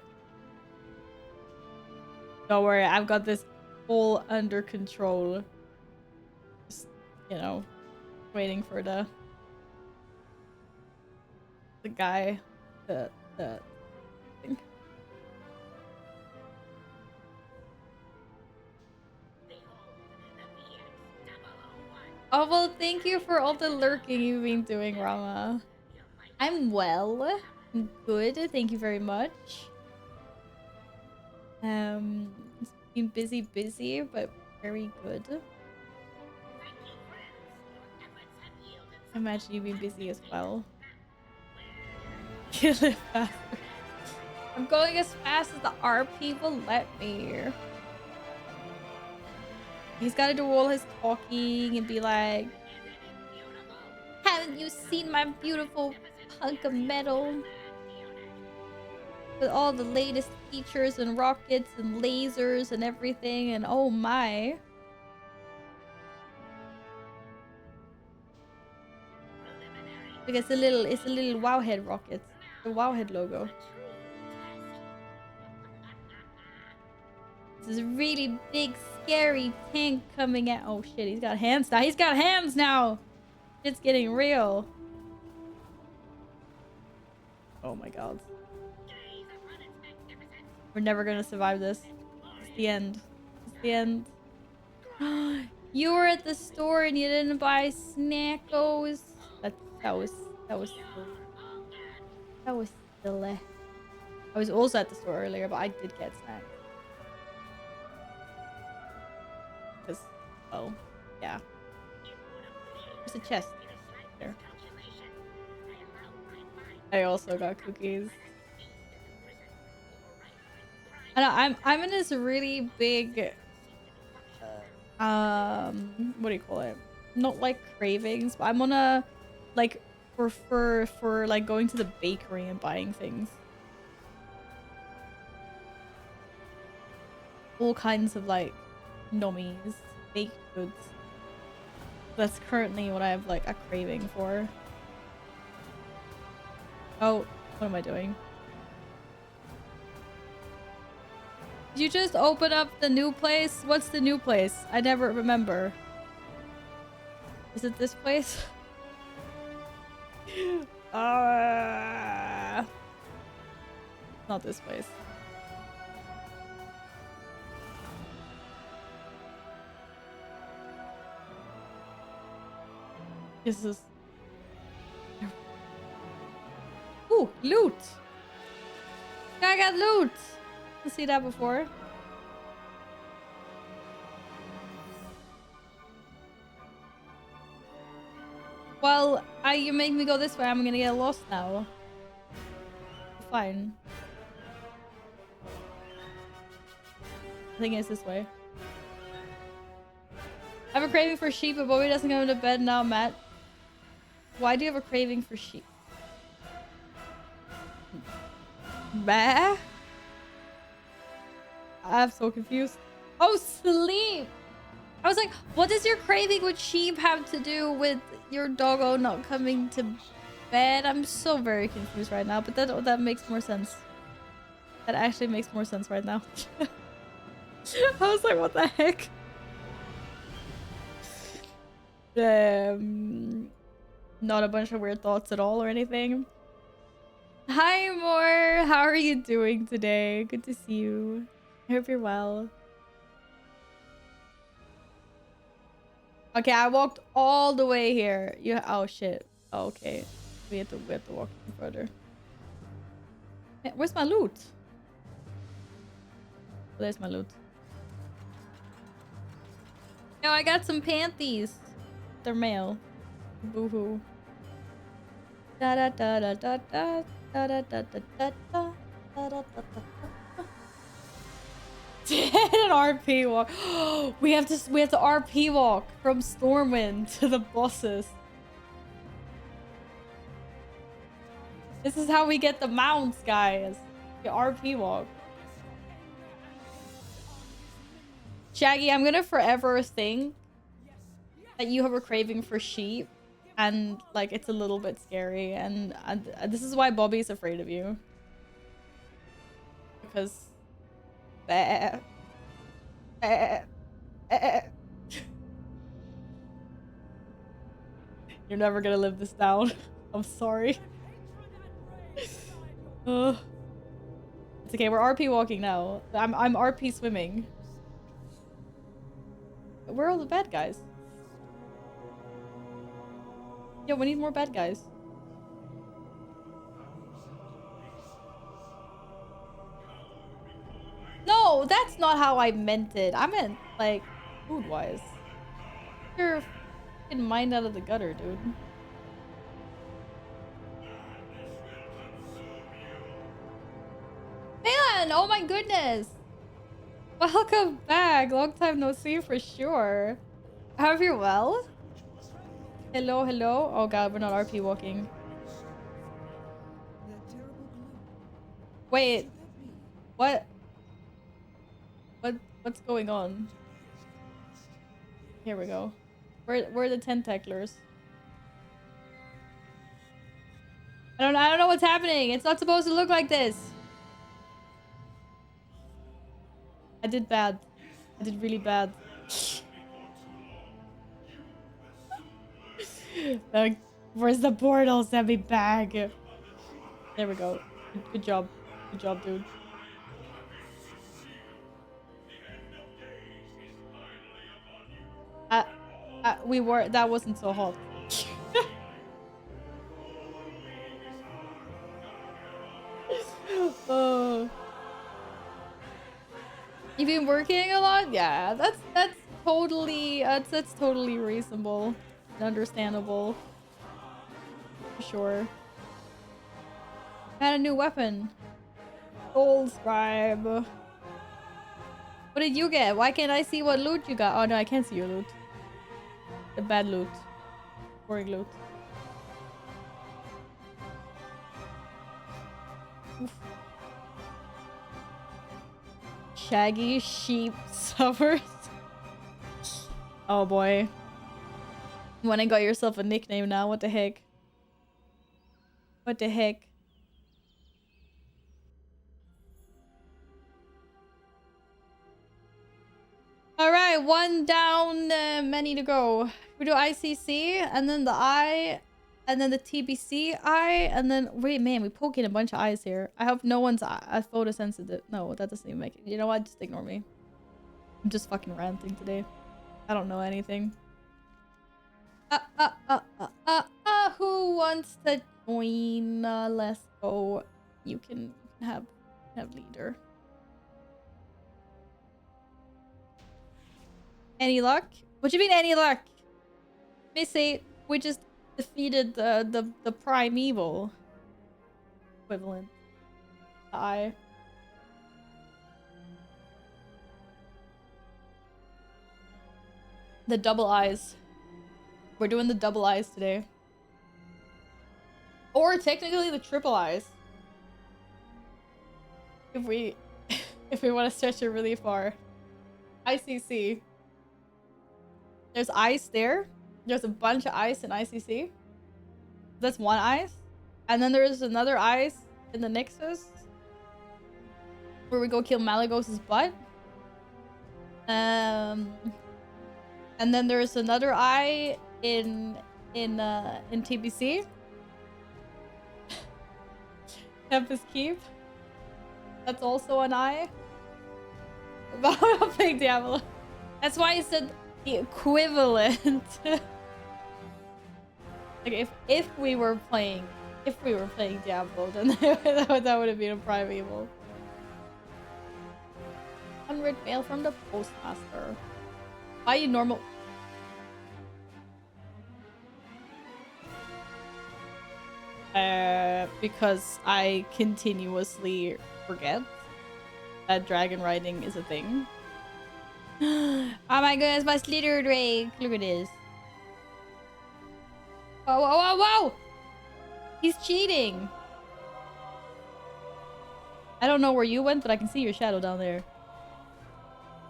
Don't worry, I've got this all under control. Just, you know, waiting for the guy. The thing. Oh, well, thank you for all the lurking you've been doing, Rama. I'm well. I'm good. Thank you very much. It's been busy, but very good. I imagine you've been busy as well. Kill it faster. I'm going as fast as the RP will let me. He's got to do all his talking and be like, "Haven't you seen my beautiful hunk of metal? With all the latest features and rockets and lasers and everything, and oh my." Look, it's a little Wowhead rocket. The Wowhead logo. This is a really big, scary tank coming out. Oh shit, he's got hands now. He's got hands now! It's getting real. Oh my god. We're never gonna survive this. It's the end. It's the end. You were at the store and you didn't buy snackos. That was silly. I was also at the store earlier, but I did get snacks. Because, oh, yeah. There's a chest there. I also got cookies. I know, I'm in this really big what do you call it? Not like cravings, but I'm on a like for like going to the bakery and buying things. All kinds of like nommies, baked goods. That's currently what I have like a craving for. Oh, what am I doing? Did you just open up the new place? What's the new place? I never remember. Is it this place? Not this place. This is... Ooh, loot! I got loot. Didn't see that before. Well, you make me go this way. I'm gonna get lost now. Fine. I think it's this way. I have a craving for sheep, but Bobby doesn't go to bed now, Matt. Why do you have a craving for sheep? Bah? I'm so confused. Oh, sleep! I was like, what does your craving with sheep have to do with your doggo not coming to bed? I'm so very confused right now, but that makes more sense. That actually makes more sense right now. I was like, what the heck? Not a bunch of weird thoughts at all or anything. Hi, Moore. How are you doing today? Good to see you. I hope you're well. Okay, I walked all the way here. Oh shit. Oh, okay. We have to walk even further. Hey, where's my loot? Oh, there's my loot. No, I got some panties. They're male. Boo-hoo. Da da da da da da da da da da da da da da da. An RP walk. We have to RP walk from Stormwind to the bosses. This is how we get the mounts, guys. The RP walk. Shaggy, I'm gonna forever think that you have a craving for sheep, and like it's a little bit scary, and this is why Bobby's afraid of you. Because you're never gonna live this down. I'm sorry. It's okay, we're RP walking now. I'm RP swimming. Where are all the bad guys? Yeah, we need more bad guys. No, that's not how I meant it. I meant, like, food-wise. Your fucking mind out of the gutter, dude. Man, oh my goodness. Welcome back. Long time no see for sure. I hope you're well. Hello, hello. Oh god, we're not RP walking. Wait. What? What's going on? Here we go. Where are the tentaclers? I don't know what's happening. It's not supposed to look like this. I did bad. I did really bad. Like, where's the portal? Send me back. There we go. Good job. Good job, dude. That wasn't so hot. Oh. You've been working a lot? Yeah, that's totally that's totally reasonable and understandable. For sure. Got a new weapon. Gold scribe. What did you get? Why can't I see what loot you got? Oh no, I can't see your loot. The bad loot. Boring loot. Oof. Shaggy sheep suffers. Oh boy. You wanna got yourself a nickname now? What the heck? What the heck? Alright, one down, many to go. We do ICC, and then the I, and then the TBC I, and then... Wait, man, we poking a bunch of eyes here. I hope no one's photosensitive. No, that doesn't even make it. You know what? Just ignore me. I'm just fucking ranting today. I don't know anything. Who wants to join? Let's go. You can have Have leader. Any luck? What do you mean any luck? They say we just defeated the primeval equivalent. The eye. The double eyes. We're doing the double eyes today. Or technically the triple eyes. If we if we want to stretch it really far. ICC. There's ice there. There's a bunch of ice in ICC. That's one ice. And then there's another ice in the Nexus. Where we go kill Malagos's butt. And then there's another eye in TBC. Tempest Keep. That's also an eye. About playing Diablo. That's why I said the equivalent. Like if we were playing Diablo, then that would have been a primeval. 100 mail from the postmaster. Why you normal? Because I continuously forget that dragon riding is a thing. Oh my goodness, my Slither Drake! Look at this. Whoa, whoa, whoa, whoa! He's cheating! I don't know where you went, but I can see your shadow down there.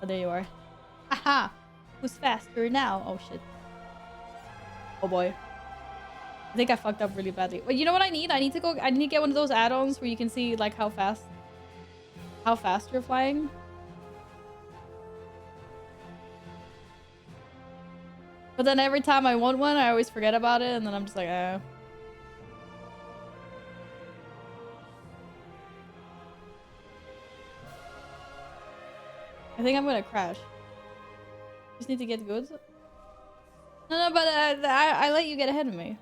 Oh, there you are. Haha! Who's faster now? Oh shit. Oh boy. I think I fucked up really badly. Well, you know what I need? I need to get one of those add-ons where you can see like how fast you're flying. But then every time I want one, I always forget about it, and then I'm just like, I think I'm gonna crash. Just need to get goods. No, but I let you get ahead of me.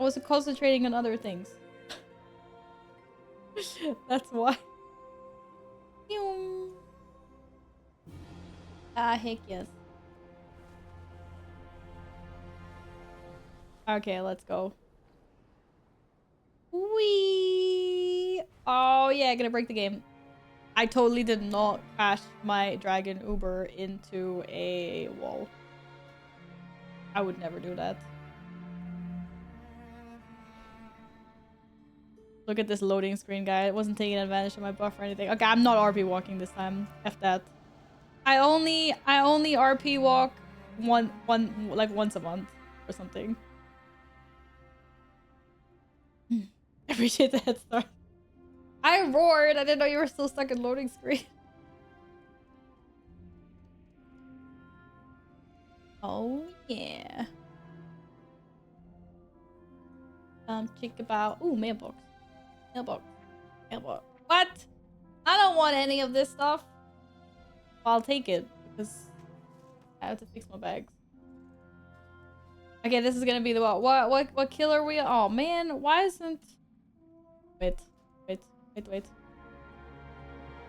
I was concentrating on other things. That's why. Ah, heck yes. Okay, let's go. Whee! Oh yeah, gonna break the game. I totally did not crash my dragon Uber into a wall. I would never do that. Look at this loading screen, guy. It wasn't taking advantage of my buff or anything. Okay, I'm not RP walking this time. F that. I only RP walk like once a month or something. I appreciate the head start. I roared. I didn't know you were still stuck in loading screen. Oh yeah. Check about. Ooh, mailbox. Mailbox. Mailbox. What? I don't want any of this stuff. Well, I'll take it because I have to fix my bags. Okay, this is gonna be the what kill are we? Oh man, why isn't? Wait.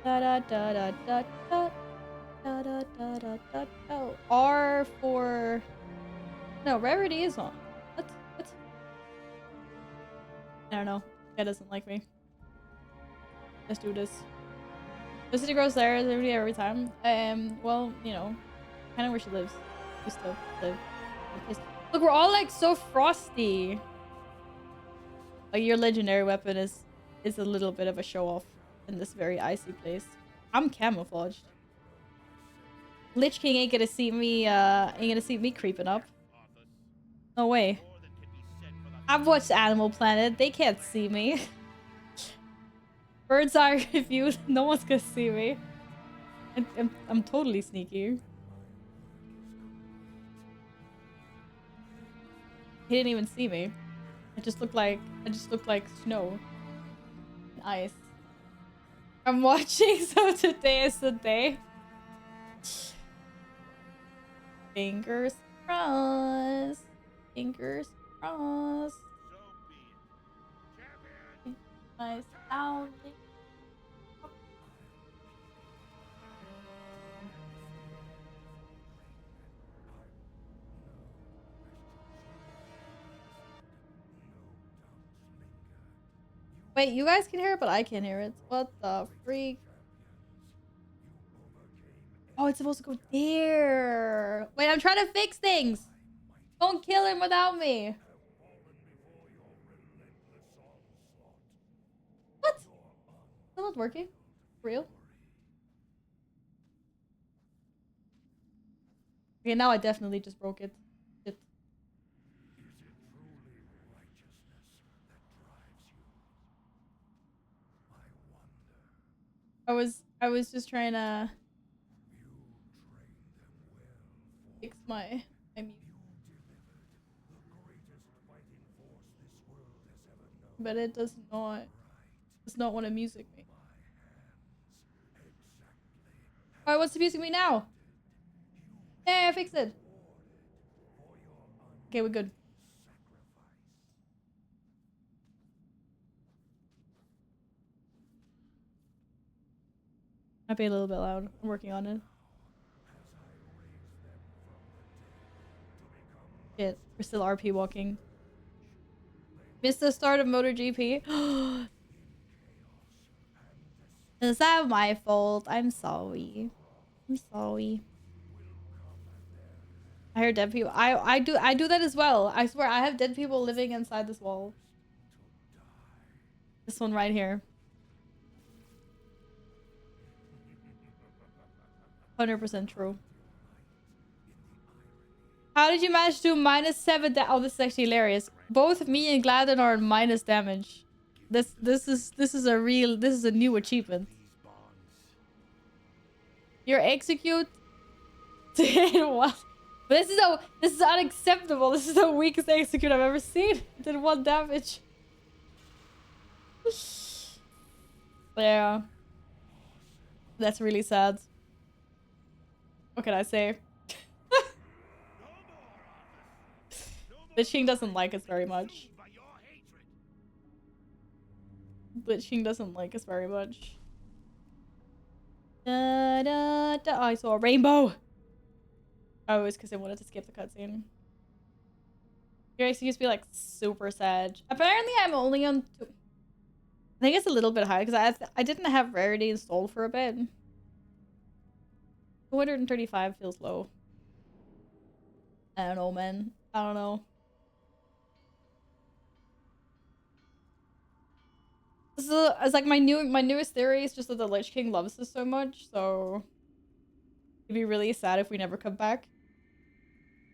Da da da da da da da da da da da. Oh, R for. No, rarity is on. What? I don't know. Guy doesn't like me. Let's do this. The city grows there every time. Well, you know, kind of where she lives. Used to live. Look, we're all like so frosty. Like your legendary weapon is a little bit of a show off in this very icy place. I'm camouflaged. Lich King ain't gonna see me creeping up. No way. I've watched Animal Planet. They can't see me. Bird's eye view. No one's gonna see me. I'm totally sneaky. He didn't even see me. I just look like snow and ice. I'm watching, so today is the day. Fingers crossed. Fingers crossed. My sounding Wait, you guys can hear it, but I can't hear it. What the freak? Oh, it's supposed to go there. Wait, I'm trying to fix things. Don't kill him without me. What? Still not working? For real? Okay, now I definitely just broke it. Shit. I was just trying to fix my mute. But it does not want to music me. Why what's the music me now? Yeah, I fixed it. Okay, we're good. Might be a little bit loud. I'm working on it. Shit, we're still RP walking. Missed the start of MotoGP. Is that my fault? I'm sorry. I'm sorry. I hear dead people. I do that as well. I swear I have dead people living inside this wall. This one right here. 100% true. How did you manage to do -7 oh, this is actually hilarious. Both me and Gladden are on minus damage. This is a new achievement. Your execute did what? But this is unacceptable. This is the weakest execute I've ever seen. It did 1 damage. Yeah. That's really sad. What can I say? Lich King doesn't like us very much. Lich King doesn't like us very much. Da, da, da. Oh, I saw a rainbow. Oh, it was because I wanted to skip the cutscene. Your ex used to be like super sad. Apparently, I'm only on. I think it's a little bit high because I didn't have rarity installed for a bit. 235 feels low. I don't know, man. I don't know. It's like my newest theory is just that the Lich King loves us so much, so it'd be really sad if we never come back.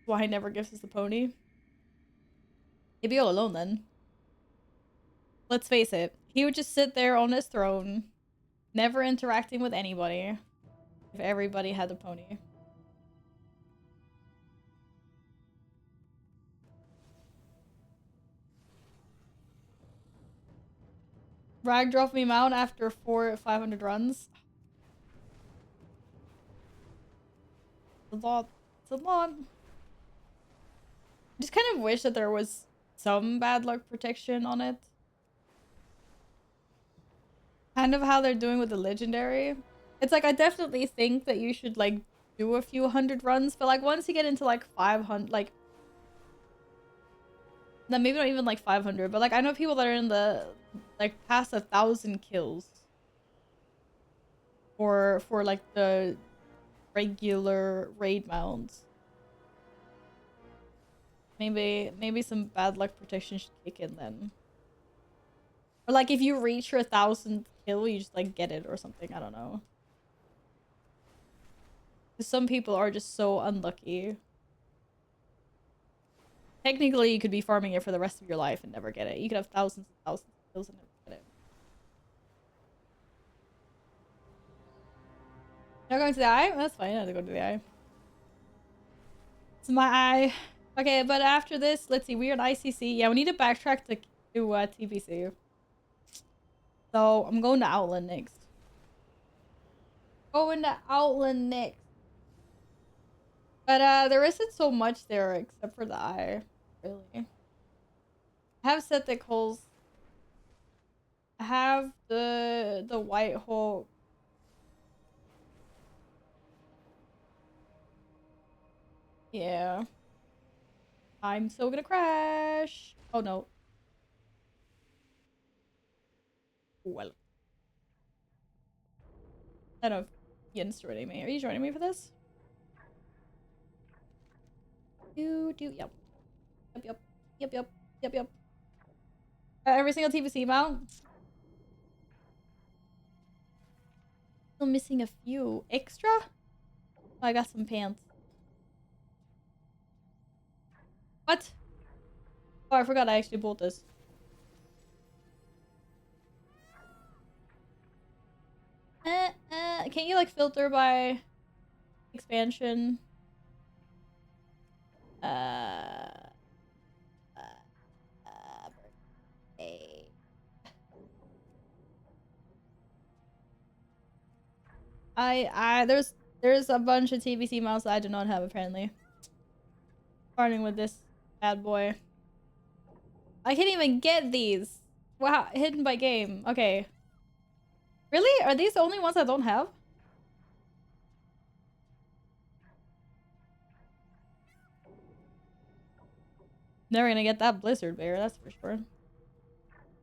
Why he never gives us the pony. He'd be all alone then. Let's face it, he would just sit there on his throne, never interacting with anybody, if everybody had a pony. Rag dropped me mount after 500 runs. It's a lot. It's a lot. I just kind of wish that there was some bad luck protection on it. Kind of how they're doing with the legendary. It's like I definitely think that you should like do a few hundred runs, but like once you get into like 500, like no, maybe not even like 500, but like I know people that are in the like past 1,000 kills for like the regular raid mounts. Maybe some bad luck protection should kick in then. Or like if you reach your 1,000th kill, you just like get it or something. I don't know. Because some people are just so unlucky. Technically, you could be farming it for the rest of your life and never get it. You could have thousands and thousands of kills and never get it. Not going to the eye? That's fine. I have to go to the eye. It's my eye. Okay, but after this, let's see. We're in ICC. Yeah, we need to backtrack to TBC. So I'm going to Outland next. Going to Outland next. But there isn't so much there except for the eye, really. I have septic holes. I have the White Hole. Yeah. I'm so gonna crash. Oh no. Well. I don't know if Yen's joining me. Are you joining me for this? Yep. Yep. Every single TVC mount. Still missing a few. Extra? Oh, I got some pants. What? Oh, I forgot I actually bought this. Can you like filter by expansion? Birthday. There's a bunch of TVC mounts I do not have apparently. Starting with this bad boy. I can't even get these. Wow, hidden by game. Okay. Really? Are these the only ones I don't have? Never gonna get that blizzard bear, that's for sure.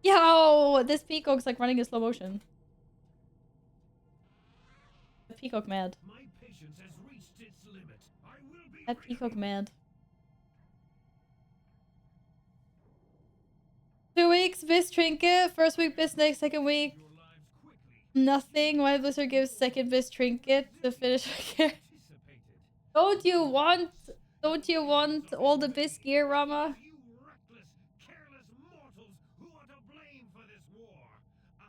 Yo, this peacock's like running in slow motion. The peacock mad. My patience has reached its limit. I will be That peacock mad. 2 weeks, Biz trinket. First week, Biz next. Second week, your lives quickly. nothing. Why Blizzard gives second Biz trinket to finish gear? Don't you want all the Biz gear, Rama? You reckless, careless mortals who are to blame for this war. I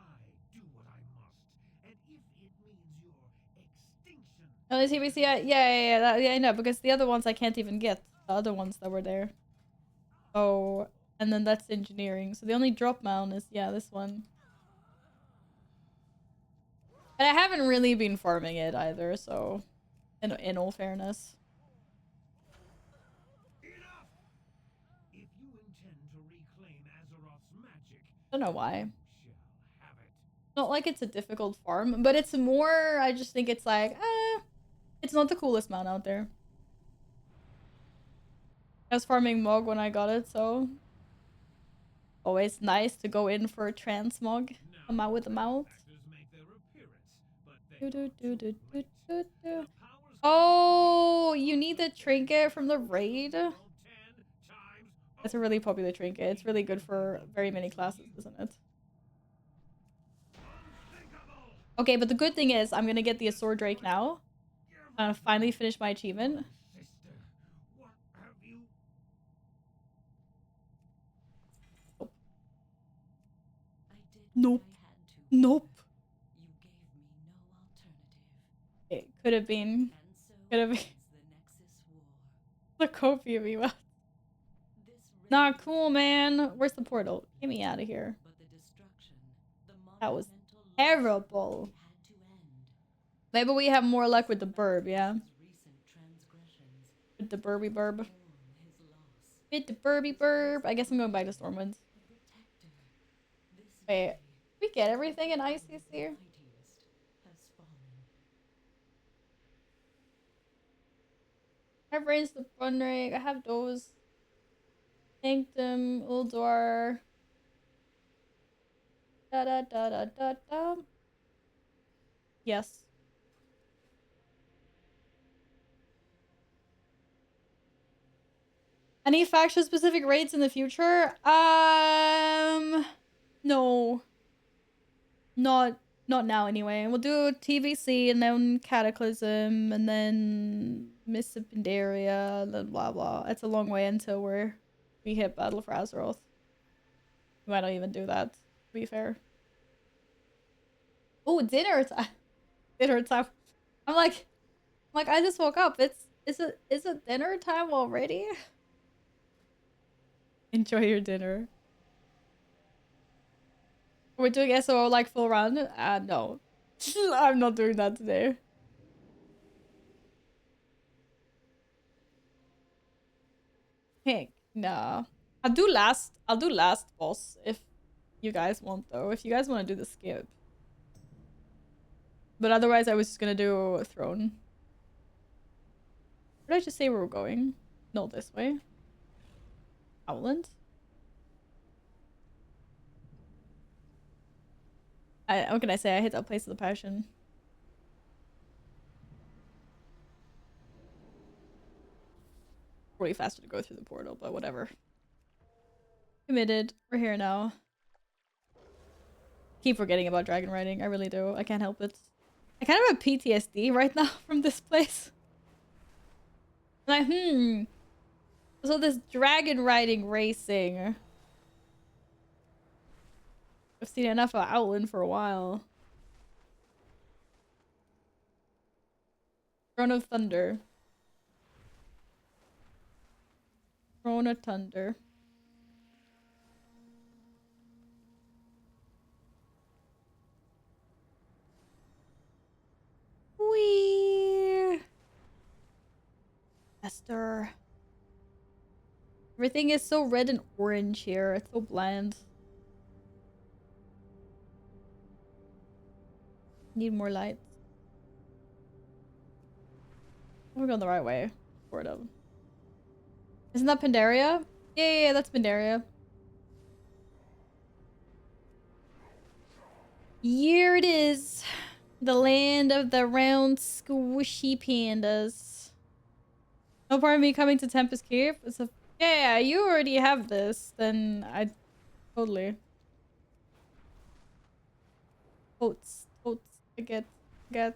do what I must, and if it means your extinction. Oh, the TBC, yeah, I know, because the other ones I can't even get. The other ones that were there. Oh, and then that's engineering. So the only drop mount is, yeah, this one. But I haven't really been farming it either, so in all fairness. Enough! If you intend to reclaim Azeroth's magic, Don't know why. you shall have it. Not like it's a difficult farm, but it's more, I just think it's like, it's not the coolest mount out there. I was farming Mog when I got it, so always nice to go in for a transmog. Come out with the mount. Oh, you need the trinket from the raid? That's a really popular trinket. It's really good for very many classes, isn't it? Okay, but the good thing is I'm gonna get the Azor Drake now. I'm gonna finally finish my achievement. Nope. Nope. It could have been. Could have been. The copy of you. Not cool, man. Where's the portal? Get me out of here. That was terrible. Maybe we have more luck with the burb, yeah? With the burby burb. With the burby burb. I guess I'm going back to Stormwoods. Wait, we get everything in ICC? I have Reigns the Brunrig. I have those. Sanctum, Uldor. Da. Yes. Any faction specific raids in the future? No. Not now anyway. We'll do TVC and then Cataclysm and then Mists of Pandaria and then blah blah. It's a long way until we hit Battle for Azeroth. We might not even do that, to be fair. Oh, dinner time. Dinner time. I'm like I just woke up. Is it dinner time already? Enjoy your dinner. We're doing SO like full run? No. I'm not doing that today. Heck, nah. I'll do last boss if you guys want though. If you guys want to do the skip. But otherwise I was just gonna do a throne. Where did I just say we were going? No, this way. Howland? What can I say? I hit that place of the passion. Really faster to go through the portal, but whatever. Committed. We're here now. Keep forgetting about dragon riding. I really do. I can't help it. I kind of have PTSD right now from this place. Like, so this dragon riding racing. I've seen enough of Outland for a while. Throne of Thunder. Throne of Thunder. Wee. Esther. Everything is so red and orange here. It's so bland. Need more lights. We're going the right way. Sort of. Isn't that Pandaria? Yeah, that's Pandaria. Here it is. The land of the round squishy pandas. No part of me coming to Tempest Cave. It's a yeah, you already have this. Then I totally. Totes. I get. Where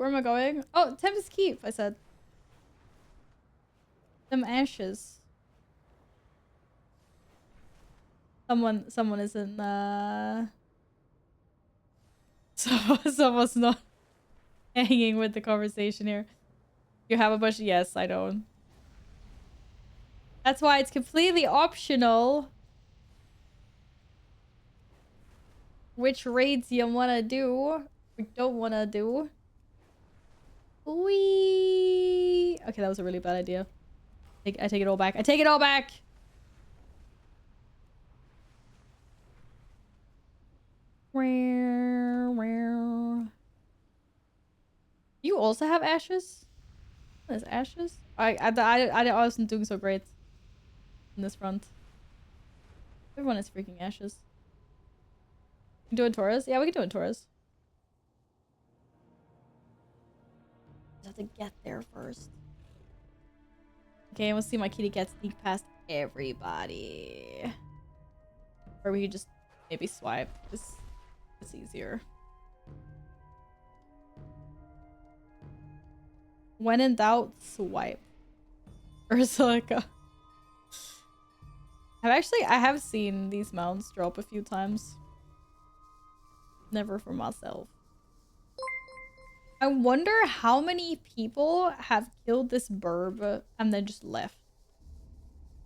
am I going? Oh, Tempest Keep, I said. Some ashes. Someone isn't someone's not hanging with the conversation here. You have a bunch of yes, I don't. That's why it's completely optional which raids you wanna do or don't wanna do. Wee. Okay, that was a really bad idea. I take it all back. I take it all back. You also have ashes? There's ashes? I wasn't doing so great in this front. Everyone is freaking ashes. You doing Taurus? Yeah, we can do it Taurus. Just have to get there first. Okay, let's see my kitty cat sneak past everybody. Or we could just maybe swipe. It's easier. When in doubt, swipe. Ursula. I have seen these mounts drop a few times. Never for myself. I wonder how many people have killed this burb and then just left.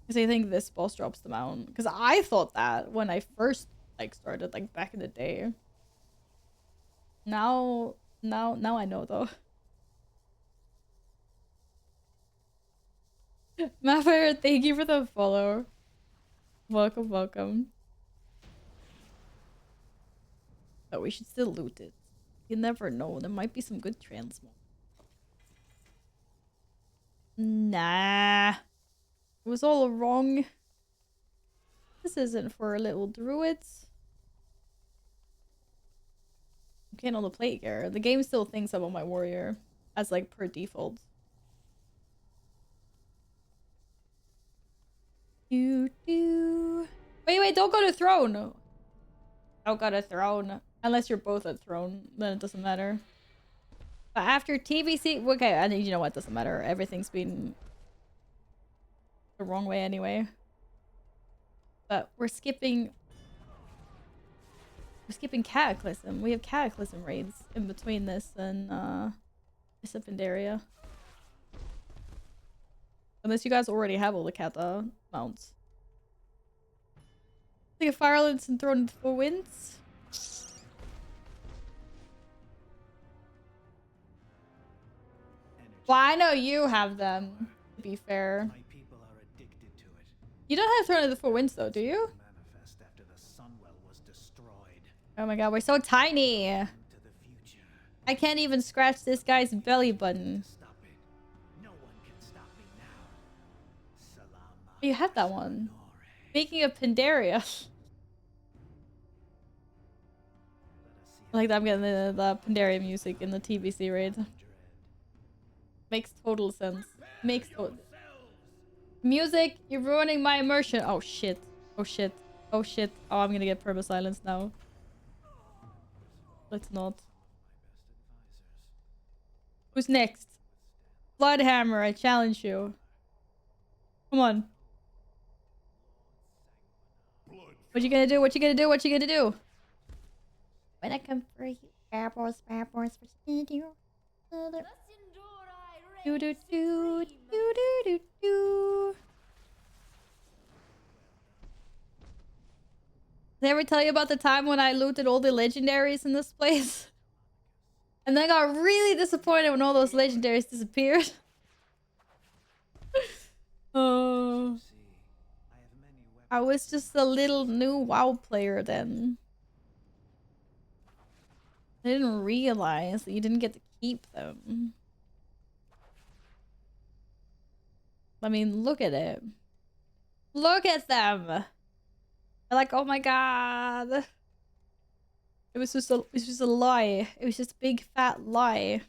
Because I think this boss drops the mount. Because I thought that when I first started back in the day. Now I know though. Maffair, thank you for the follow. Welcome. But we should still loot it. You never know. There might be some good transmog. Nah. It was all wrong. This isn't for little druids. Okay, on the plate here. The game still thinks I'm on my warrior. As per default. Wait, don't go to throne. Don't go to throne. Unless you're both at throne, then it doesn't matter. But after TVC, okay, and you know what? Doesn't matter. Everything's been the wrong way anyway. But we're skipping Cataclysm. We have Cataclysm raids in between this and Pandaria. Unless you guys already have all the kata mounts. Like a Firelance and Throne of the Four Winds. Well, I know you have them, to be fair. My people are addicted to it. You don't have Throne of the Four Winds though, do you? Manifest after the Sunwell was destroyed. Oh my god, we're so tiny. To the future. I can't even scratch this guy's belly button. Stop it. No one can stop me now. Salama. You have that one. Speaking of Pandaria. Like I'm getting the Pandaria music in the TBC raid. Makes total sense. Makes total music. You're ruining my immersion. Oh shit. Oh shit. Oh shit. Oh, I'm gonna get perma silence now. Let's not. Who's next? Bloodhammer. I challenge you. Come on. What you gonna do? What you gonna do? What you gonna do? When I come for you, bad boys, for you. Do do do do do do do. Did I ever tell you about the time when I looted all the legendaries in this place? And then got really disappointed when all those legendaries disappeared. Oh. I was just a little new WoW player then. I didn't realize that you didn't get to keep them. I mean, look at it. Look at them! They're like, oh my god. It was just a lie. It was just a big fat lie.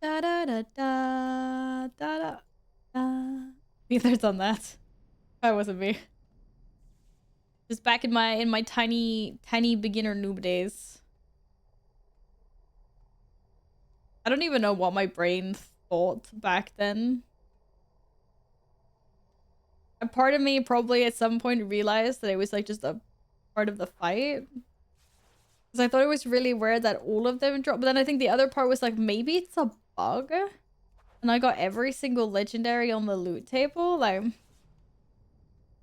Da da da da da da da. Neither done that. That wasn't me. Just back in my tiny beginner noob days. I don't even know what my brain thought back then. A part of me probably at some point realized that it was like just a part of the fight. Because I thought it was really weird that all of them dropped. But then I think the other part was like, maybe it's a bug. And I got every single legendary on the loot table. Like,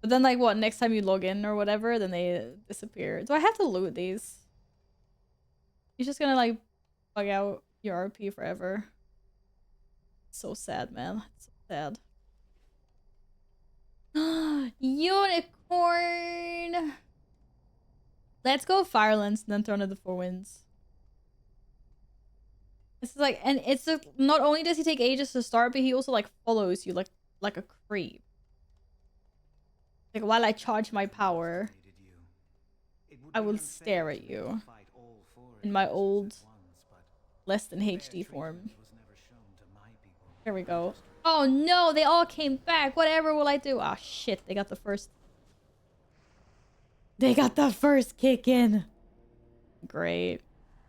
but then like what, next time you log in or whatever, then they disappear. Do I have to loot these? You're just gonna like bug out your RP forever. So sad, man. It's so sad. Unicorn! Let's go Firelands and then Throne of the Four Winds. This is like, and it's a, not only does he take ages to start, but he also like follows you like a creep. Like while I charge my power, I will stare at you in my old, less than HD form. Here we go. Oh no, they all came back. Whatever will I do? Ah, shit, they got the first. They got the first kick in. Great.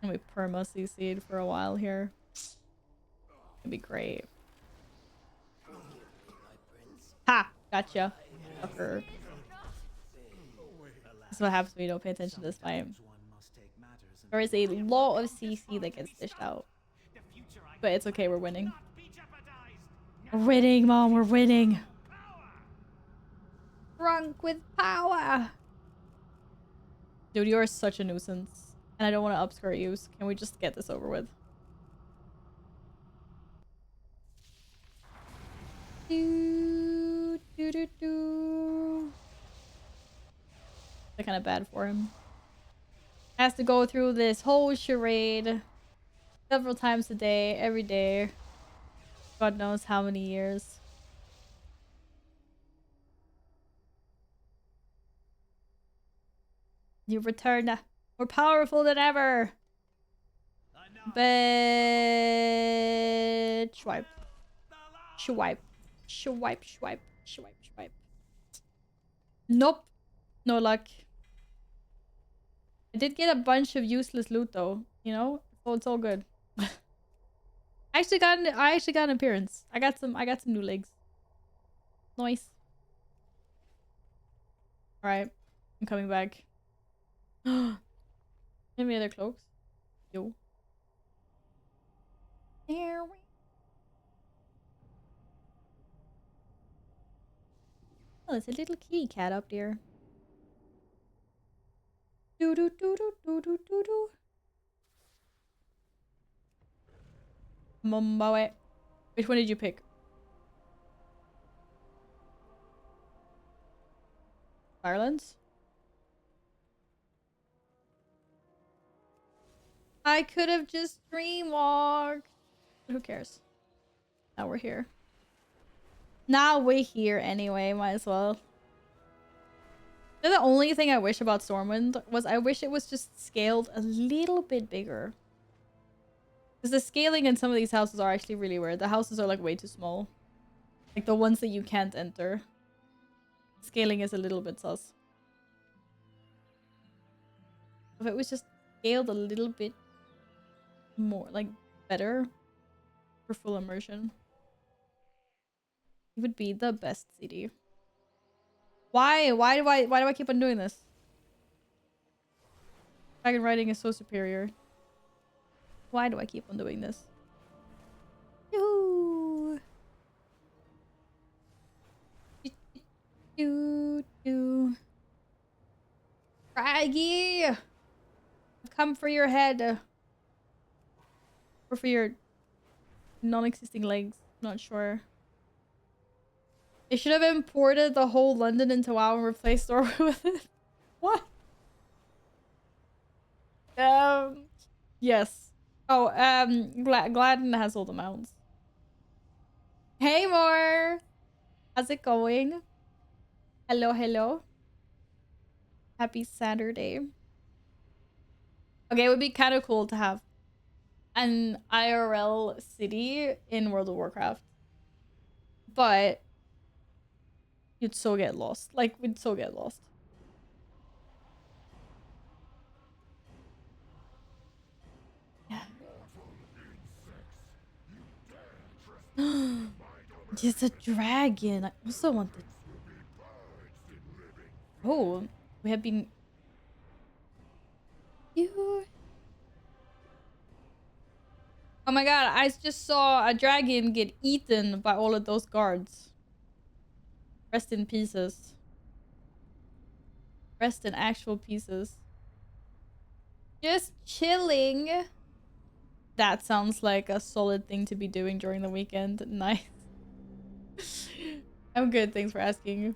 And we perma CC'd for a while here. It'd be great. Ha! Gotcha. Fucker. This is what happens when you don't pay attention to this fight. There is a lot of CC that gets dished out. But it's okay, we're winning. We're winning, Mom, we're winning. Drunk with power. Dude, you are such a nuisance. And I don't want to upskirt you, so can we just get this over with? They're kind of bad for him. Has to go through this whole charade several times a day, every day. God knows how many years. You return more powerful than ever. But swipe. Swipe. Swipe, swipe, swipe, swipe. Nope. No luck. I did get a bunch of useless loot though, you know? So it's all good. I actually got an appearance. I got some new legs. Nice. Alright. I'm coming back. Any other cloaks? Yo. There we Oh, there's a little kitty cat up there. Do do do do do do do do. Mumbawe. Which one did you pick? Ireland's? I could have just dreamwalked. Who cares? Now we're here. Now we're here anyway, might as well. The only thing I wish about Stormwind was I wish it was just scaled a little bit bigger. Because the scaling in some of these houses are actually really weird. The houses are like way too small. Like the ones that you can't enter. Scaling is a little bit sus. If it was just scaled a little bit more, like better for full immersion, it would be the best city. Why? Why do I keep on doing this? Dragon riding is so superior. Why do I keep on doing this? Yoo. Do. Craggy! I've come for your head. Or for your non-existing legs. Not sure. They should have imported the whole London into WoW and replaced Norway with it. What? Yes. Oh, Gladden has all the mounts. Hey, More! How's it going? Hello, hello. Happy Saturday. Okay, it would be kind of cool to have an IRL city in World of Warcraft. But you'd so get lost. Like, we'd so get lost. Yeah. It's a dragon. I also want the... Oh, we have been... You... Oh my god, I just saw a dragon get eaten by all of those guards. Rest in pieces. Rest in actual pieces. Just chilling. That sounds like a solid thing to be doing during the weekend. Nice. I'm good, thanks for asking.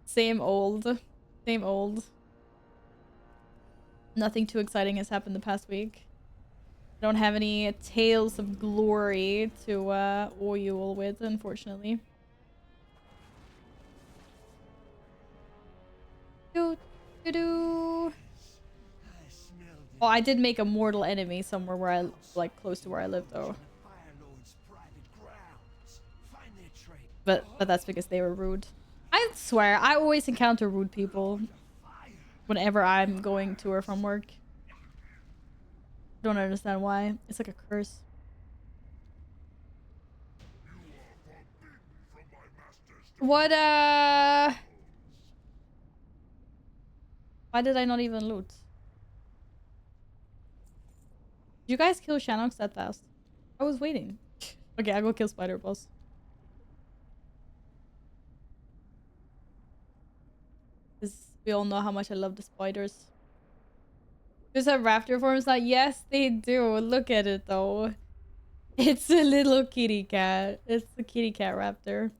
Same old. Same old. Nothing too exciting has happened the past week. I don't have any tales of glory to awe you all with, unfortunately. Do do do. Oh, I did make a mortal enemy somewhere where I like close to where I live though. But that's because they were rude. I swear, I always encounter rude people whenever I'm going to or from work. Don't understand why. It's like a curse. What why did I not even loot? Did you guys kill Shanox that fast? I was waiting. Okay, I'll go kill Spider Boss. Because we all know how much I love the spiders. Does have raptor forms now? Yes, they do. Look at it though. It's a little kitty cat. It's the kitty cat raptor.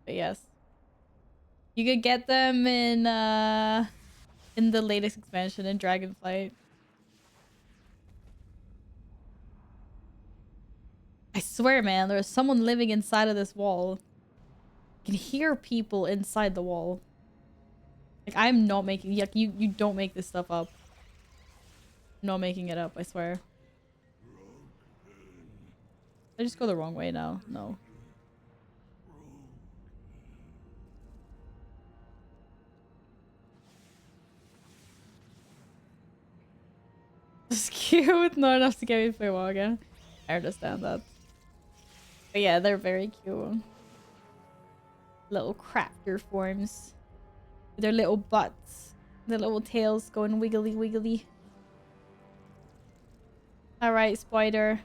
But yes. You could get them in the latest expansion in Dragonflight. I swear, man, there's someone living inside of this wall. I can hear people inside the wall. Like, I'm not making... Like, you don't make this stuff up. I'm not making it up, I swear. I just go the wrong way now. No. It's cute. Not enough to get me to play WoW again. I understand that. But yeah, they're very cute. Little crafter forms. With their little butts. Their little tails going wiggly wiggly. Alright, spider.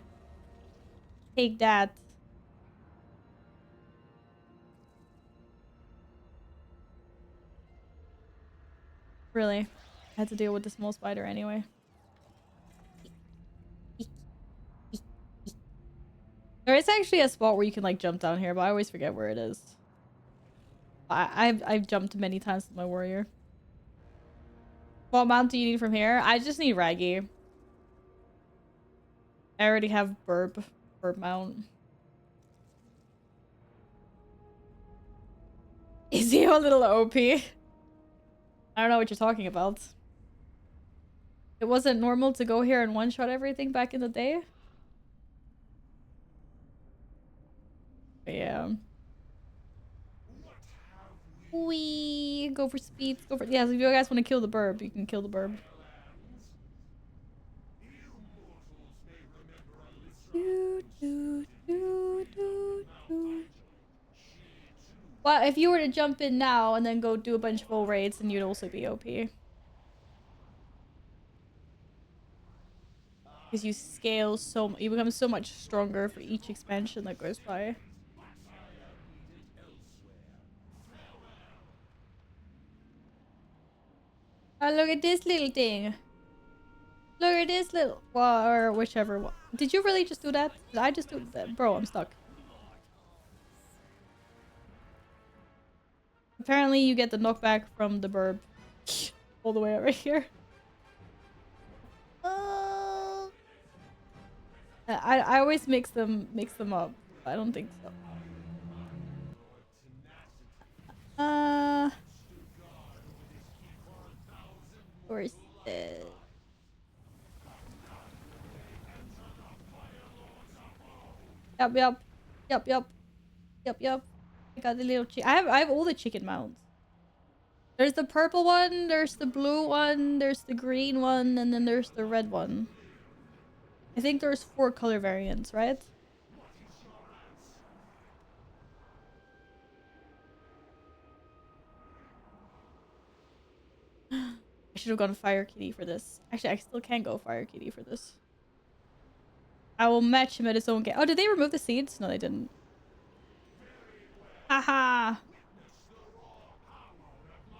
Take that. Really. I had to deal with the small spider anyway. There is actually a spot where you can like jump down here, but I always forget where it is. I've jumped many times with my warrior. What mount do you need from here? I just need Raggy. I already have Burb mount. Is he a little OP? I don't know what you're talking about. It wasn't normal to go here and one-shot everything back in the day? But yeah. Wee, go for speeds, go for— yeah, so if you guys want to kill the burb, you can kill the burb. Well, if you were to jump in now and then go do a bunch of full raids, then you'd also be OP. Because you scale so you become so much stronger for each expansion that goes by. Oh, look at this little thing. Look at this little— well, or whichever one. Did you really just do that? Did I just do that? Bro, I'm stuck. Apparently you get the knockback from the burb. All the way over here. I always mix them up. I don't think so. Where is it? Yup, yup. Yup, yup. Yup, yup. I got the little I have all the chicken mounts. There's the purple one, there's the blue one, there's the green one, and then there's the red one. I think there's 4 color variants, right? I should have gone Fire Kitty for this. Actually, I still can go Fire Kitty for this. I will match him at his own game. Oh, did they remove the seeds? No, they didn't. Haha!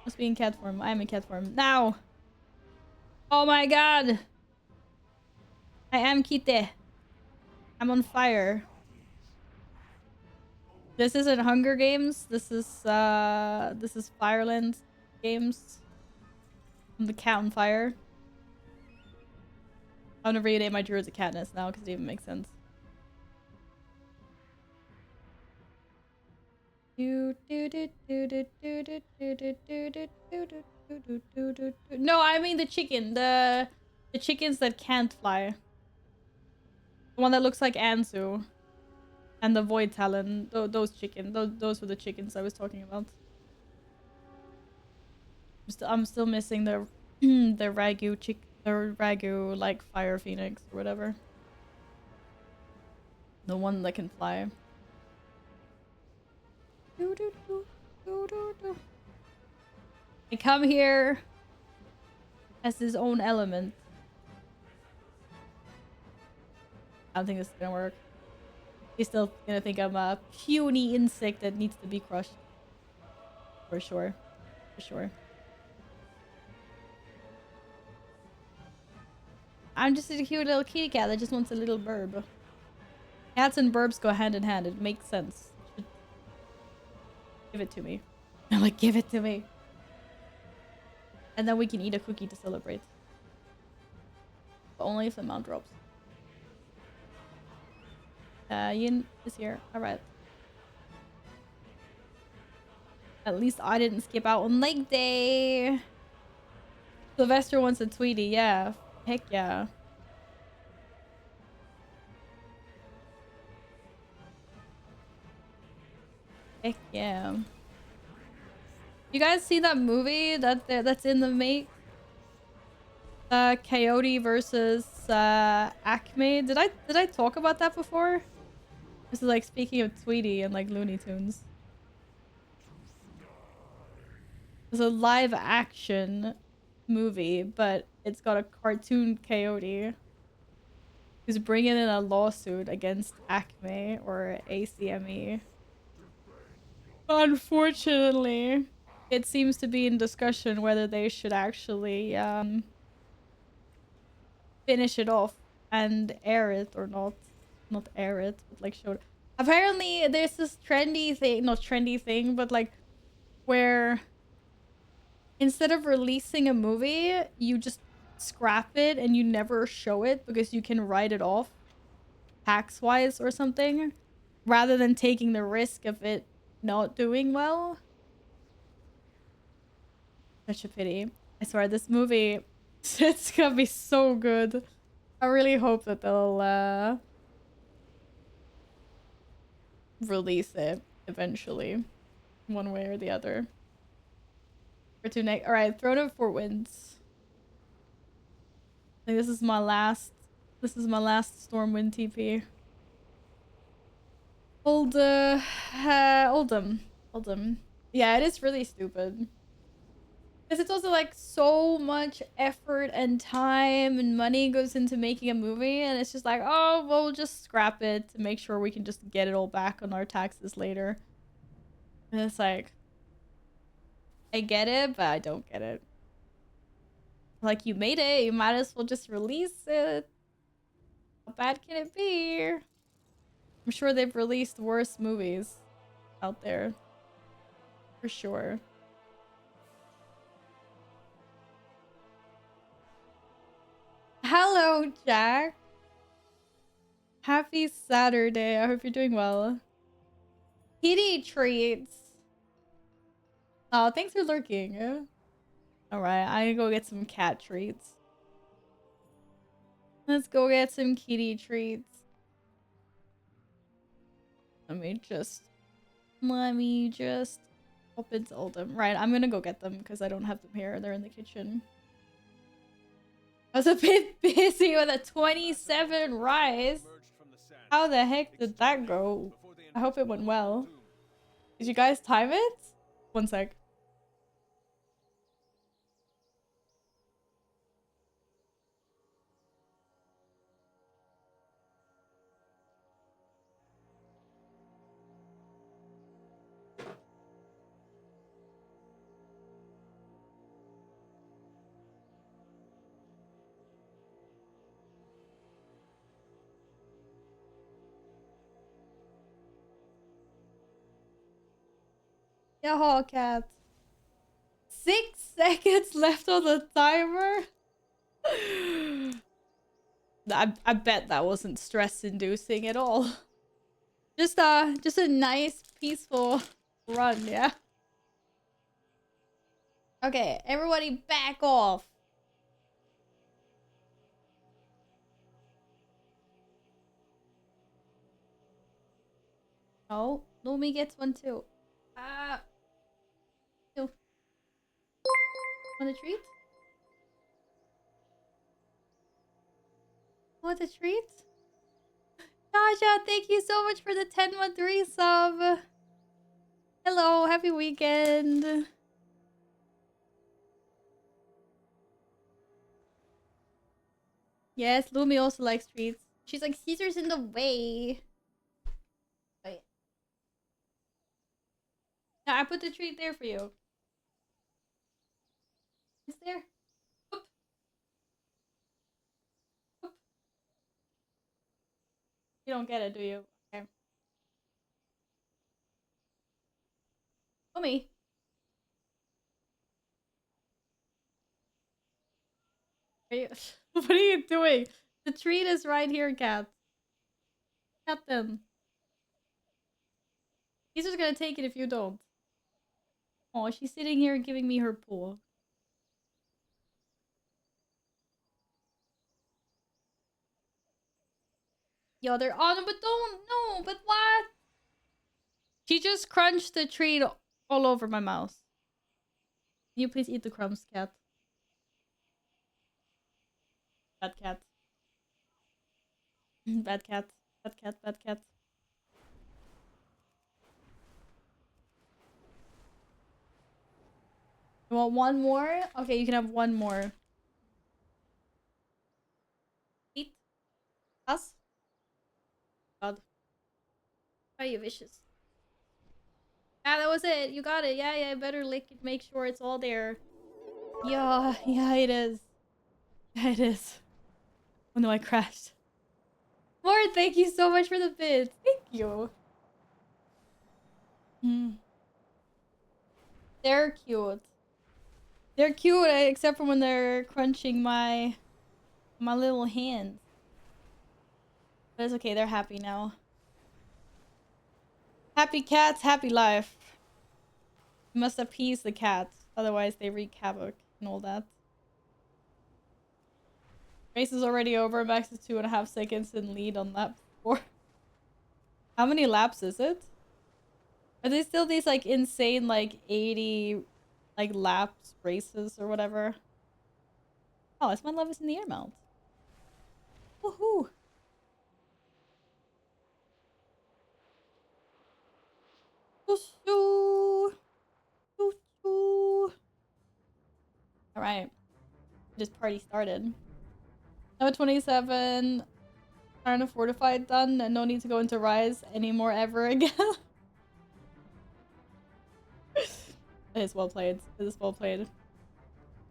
Must be in cat form. I am in cat form. Now! Oh my god! I am Kite. I'm on fire. This isn't Hunger Games. This is Fireland games. I'm the cat on fire. I'm gonna rename my druids a Katniss now because it even makes sense. No, I mean the chicken. The chickens that can't fly. The one that looks like Anzu. And the Void Talon. Those chickens. Those were the chickens I was talking about. I'm still missing the the Ragu like Fire Phoenix or whatever. The one that can fly. He come here as his own element. I don't think this is gonna work. He's still gonna think I'm a puny insect that needs to be crushed. For sure. For sure. I'm just a cute little kitty cat that just wants a little burb. Cats and burbs go hand in hand. It makes sense. Give it to me. I'm like, give it to me. And then we can eat a cookie to celebrate. But only if the mount drops. Yin is here. Alright. At least I didn't skip out on leg day. Sylvester wants a Tweety. Yeah. Heck yeah. Heck yeah. You guys see that movie that's in the make? Coyote versus Acme. Did I talk about that before? This is like speaking of Tweety and like Looney Tunes. It's a live action movie, but it's got a cartoon coyote who's bringing in a lawsuit against Acme or ACME. Unfortunately, it seems to be in discussion whether they should actually finish it off and air it or not. Not air it, but like show it. Apparently, there's this trendy thing, not trendy thing, but like where instead of releasing a movie, you just scrap it and you never show it because you can write it off tax-wise or something, rather than taking the risk of it not doing well. Such a pity. I swear, this movie, it's gonna be so good. I really hope that they'll release it eventually, one way or the other. For two next. All right, Throne of Four Winds. I think this is my last. This is my last Stormwind TP. Oldham. Oldham. Yeah, it is really stupid. Because it's also like so much effort and time and money goes into making a movie, and it's just like, oh, we'll just scrap it to make sure we can just get it all back on our taxes later. And it's like, I get it, but I don't get it. Like, you made it, you might as well just release it. How bad can it be? I'm sure they've released worse movies out there. For sure. Hello, Jack. Happy Saturday. I hope you're doing well. Kitty treats. Oh, thanks for lurking. Alright, I need to go get some cat treats. Let's go get some kitty treats. Let me just hop into Oldham. Right, I'm gonna go get them because I don't have them here. They're in the kitchen. I was a bit busy with a 27 rise. How the heck did that go? I hope it went well. Did you guys time it? One sec. Yeah, cat. 6 seconds left on the timer. I bet that wasn't stress inducing at all. Just a nice peaceful run, yeah. Okay, everybody back off. Oh, Lumi gets one too. Two. Want a treat? Want a treat? Tasha, thank you so much for the 1013 sub. Hello, happy weekend. Yes, Lumi also likes treats. She's like, Caesar's in the way. Wait. Yeah, I put the treat there for you. It's there. Oop. Oop. You don't get it, do you? Okay. Lumi. Are you... what are you doing? The treat is right here, cat. Captain. He's just gonna take it if you don't. Oh, she's sitting here giving me her paw. Yo, they're on, but don't. No, but what? She just crunched the treat all over my mouth. Can you please eat the crumbs, cat? Bad cat. Bad cat. Bad cat. Bad cat. You want one more? Okay, you can have one more. Eat. Us? God. Are you vicious? Yeah, that was it. You got it. Yeah, yeah. Better lick it. Make sure it's all there. Yeah, yeah, it is. Yeah, it is. Oh no, I crashed. More, thank you so much for the bits. Thank you. They're cute. They're cute, except for when they're crunching my little hands. But it's okay, they're happy now. Happy cats, happy life. You must appease the cats. Otherwise, they wreak havoc and all that. Race is already over. Max is 2.5 seconds in lead on lap 4. How many laps is it? Are they still these like insane like 80 like laps races or whatever? Oh, it's my love is in the air mount. Woohoo! All right, just party started. No 27. Iron of Fortified done, and no need to go into Rise anymore ever again. It is well played. It is well played.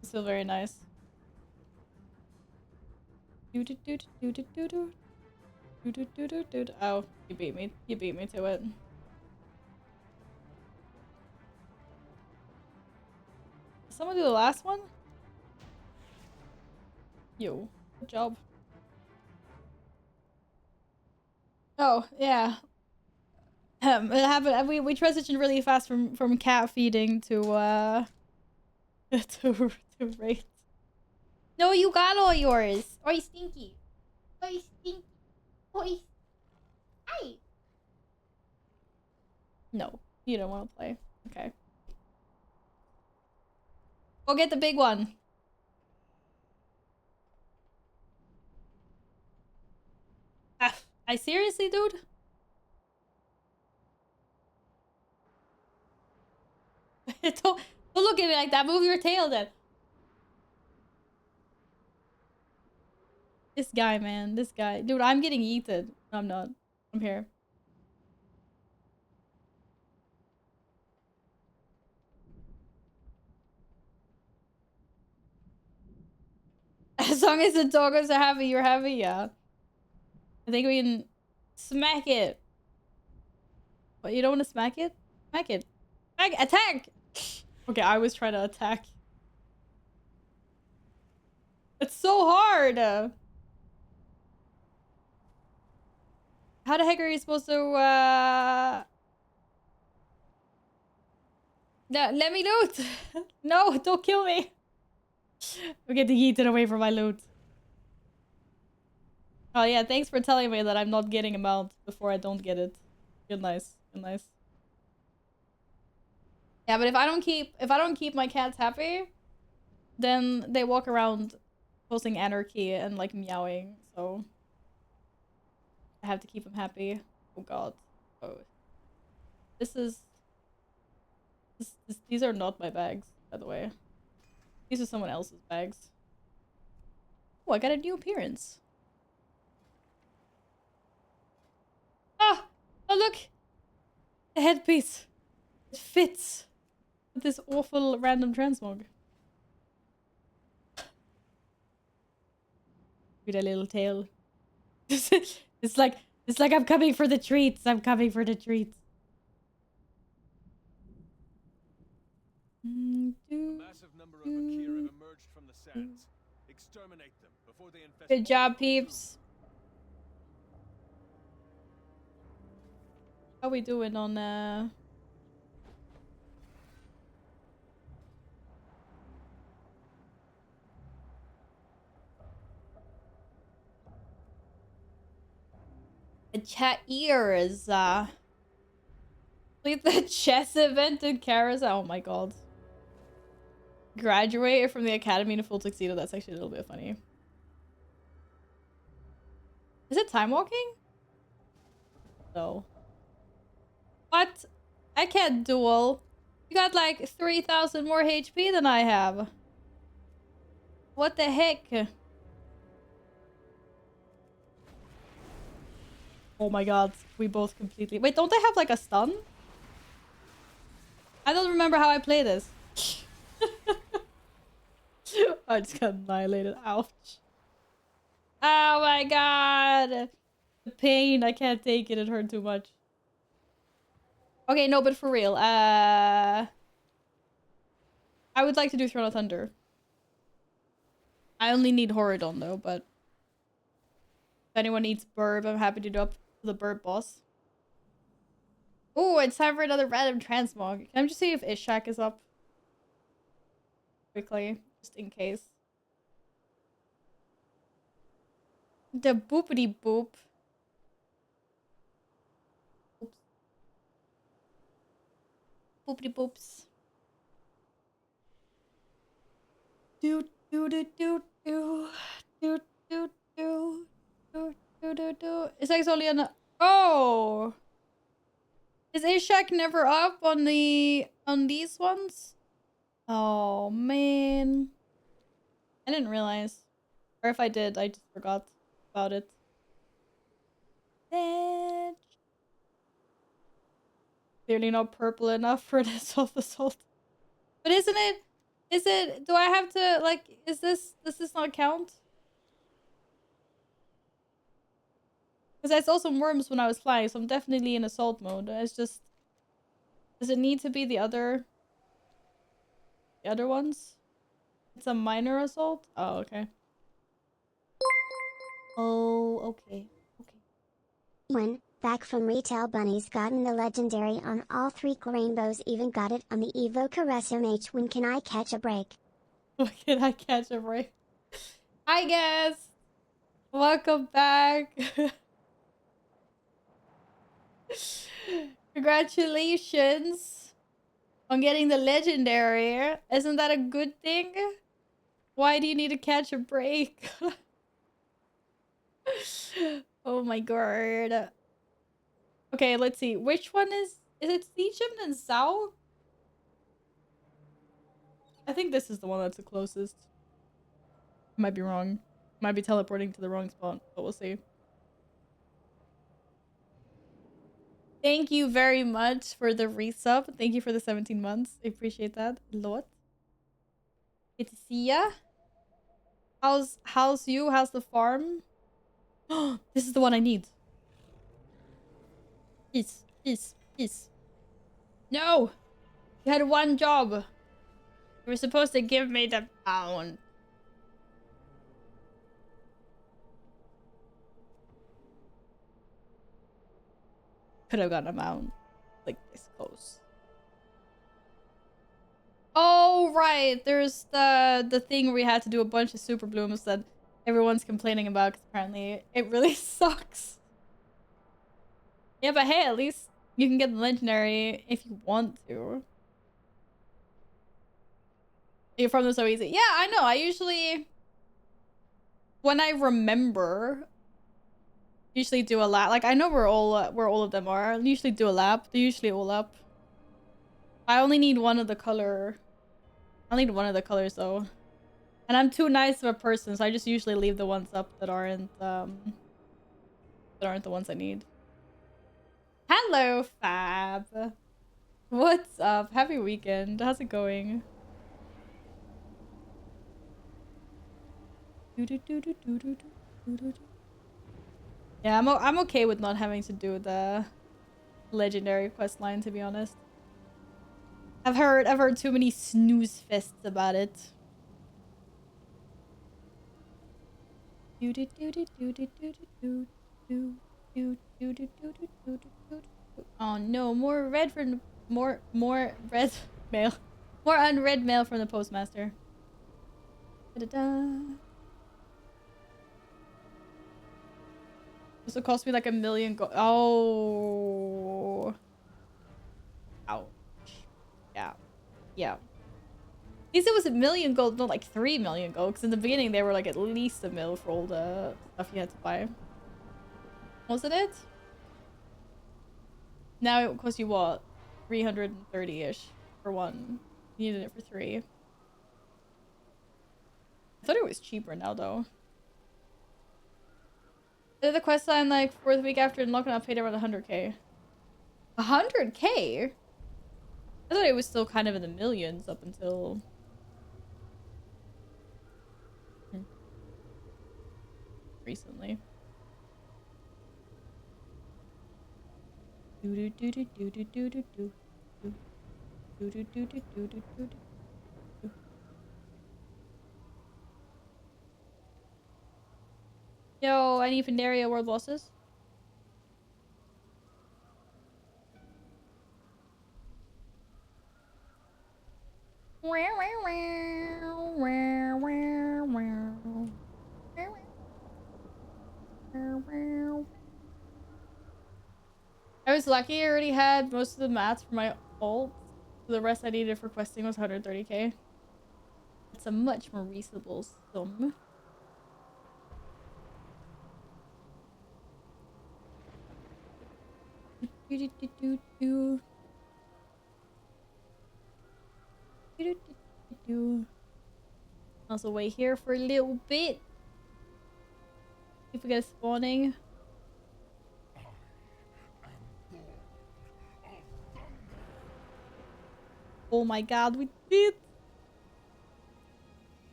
It's still very nice. Oh, you beat me. You beat me to it. Did someone do the last one? Yo, good job. Oh, yeah. It happened. We transitioned really fast from cat feeding to to raid. No, you got all yours. Oi, stinky. Oi, stinky. Oi. Hi. No, you don't want to play. Okay. Go get the big one. Ah, I seriously, dude? don't look at me like that. Move your tail then. This guy, man. This guy. Dude, I'm getting yeeted. I'm not. I'm here. As long as the doggos are happy, you're happy, yeah. I think we can smack it. What, you don't want to smack it? Smack it. Smack it. Attack! Okay, I was trying to attack. It's so hard! How the heck are you supposed to, No, let me loot! No, don't kill me! I'm getting yeeted away from my loot. Oh yeah, thanks for telling me that I'm not getting him out before I don't get it. Good nice. Good nice. Yeah, but if I don't keep my cats happy, then they walk around causing anarchy and like meowing, so I have to keep them happy. Oh god. Oh. These are not my bags, by the way. These are someone else's bags. Oh, I got a new appearance. Ah! Oh look! The headpiece. It fits with this awful random transmog. With a little tail. it's like I'm coming for the treats. I'm coming for the treats. A massive number of Akira have emerged from the sands. Exterminate them before they infest. Good job, peeps. How we doing on the chat ears? Leave the chess event in Carousel. Oh my god. Graduated from the academy in a full tuxedo. That's actually a little bit funny. Is it time walking? No. What? I can't duel. You got like 3,000 more HP than I have. What the heck? Oh my god. We both completely... Wait, don't they have like a stun? I don't remember how I play this. I just got annihilated. Ouch. Oh my god. The pain. I can't take it. It hurt too much. Okay, no, but for real. I would like to do Throne of Thunder. I only need Horadon though, but if anyone needs Burb, I'm happy to do up to the Burb boss. Oh, it's time for another random transmog. Can I just see if Ishak is up? quickly, just in case. The boopity boop. Oops. Boopity boops. Do do do do do do do do do do do do. It's like it's only on. Oh, is Ishak never up on these ones? Oh man, I didn't realize. Or if I did, I just forgot about it. Bitch. Clearly not purple enough for this assault. But isn't it? Is it? Do I have to like? Is this? Does this not count? Because I saw some worms when I was flying, so I'm definitely in assault mode. It's just, does it need to be the other ones? It's a minor assault? Oh, okay. Oh, okay. Okay. When, back from Retail Bunnies gotten the legendary on all 3 rainbows, even got it on the Evoker SMH. When can I catch a break? When can I catch a break? Hi, guys! Welcome back! Congratulations on getting the legendary. Isn't that a good thing? Why do you need to catch a break? Oh my god. Okay, let's see. Which one is it Siegem and Sao? I think this is the one that's the closest. Might be wrong. Might be teleporting to the wrong spot, but we'll see. Thank you very much for the resub. Thank you for the 17 months. I appreciate that a lot. Good to see ya. How's you? How's the farm? Oh, this is the one I need. Peace, peace, peace. No! You had one job. You were supposed to give me the pound. Could have gotten a mount. Like this close. Oh right, there's the thing where we had to do a bunch of super blooms that everyone's complaining about because apparently it really sucks. Yeah, but hey, at least you can get the legendary if you want to. You're from them so easy. Yeah, I know. I usually, when I remember, usually do a lap. Like I know where all of them are. I usually do a lap. They're usually all up. I only need one of the color. I need one of the colors though. And I'm too nice of a person, so I just usually leave the ones up that aren't the ones I need. Hello, Fab. What's up? Happy weekend. How's it going? Yeah, I'm okay with not having to do the legendary quest line, to be honest. I've heard too many snooze fests about it. Oh no, more red from more red mail. More unread mail from the postmaster. Da-da-da. This will cost me like 1,000,000 gold. Oh. Ouch. Yeah. Yeah. At least it was 1,000,000 gold, not like 3,000,000 gold. Because in the beginning, they were like at least 1,000,000 for all the stuff you had to buy. Wasn't it? Now it will cost you what? 330-ish for one. You needed it for 3. I thought it was cheaper now, though. Did the quest line like 4th week after unlocking, I paid around 100k. 100k? I thought it was still kind of in the millions up until recently. Yo, any Pandaria world bosses? was lucky. I already had most of the mats for my ult. The rest I needed for questing was 130k. It's a much more reasonable sum. Also wait here for a little bit. If we get a spawning. Oh my god, we did!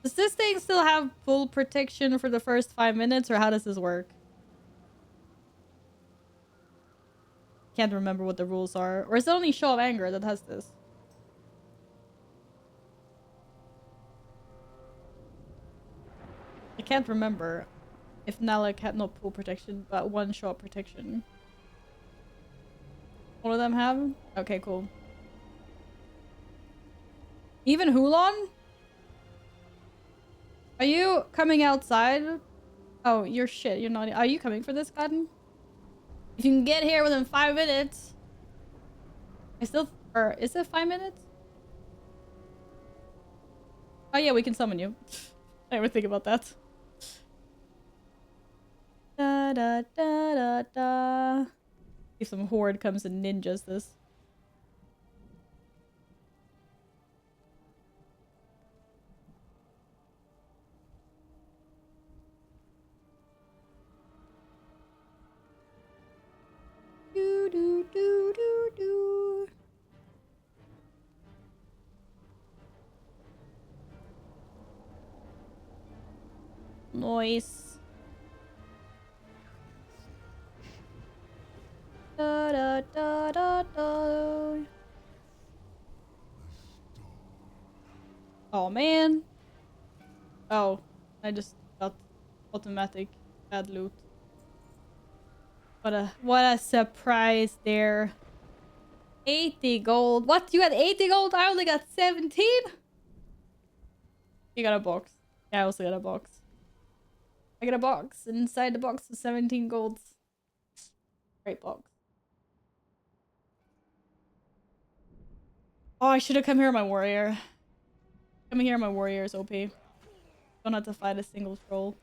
Does this thing still have full protection for the first 5 minutes, or how does this work? Can't remember what the rules are. Or is it only Show of Anger that has this? I can't remember if Nalek had not full protection, but one shot protection. All of them have? Okay, cool. Even Hulon? Are you coming outside? Oh, you're shit. You're not. Are you coming for this, Cotton? If you can get here within 5 minutes. I still. Or is it 5 minutes? Oh, yeah, we can summon you. I didn't even think about that. Da da da da da. If some horde comes and ninjas this. Do do do do do. Noise. Da da da da da. Oh man. Oh, I just got automatic bad loot. What a surprise there. 80 gold. What? You got 80 gold? I only got 17? You got a box. Yeah, I also got a box. I got a box. And inside the box is 17 golds. Great box. Oh, I should have come here on my warrior. Coming here on my warrior is OP. Don't have to fight a single troll.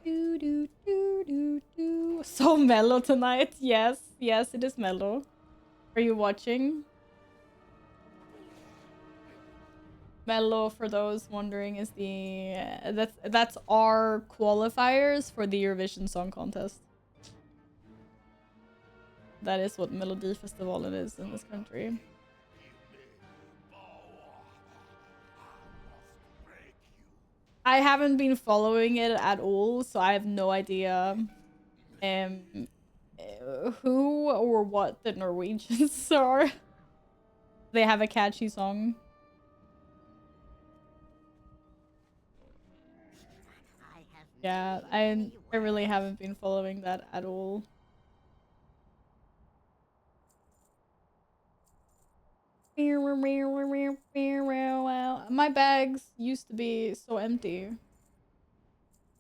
Do, do, do, do, do. So mellow tonight. Yes, yes, it is mellow. Are you watching? Mellow, for those wondering, is the that's our qualifiers for the Eurovision Song Contest. That is what Melody Festival is in this country. I haven't been following it at all, so I have no idea who or what the Norwegians are. They have a catchy song. Yeah, I really haven't been following that at all. My bags used to be so empty.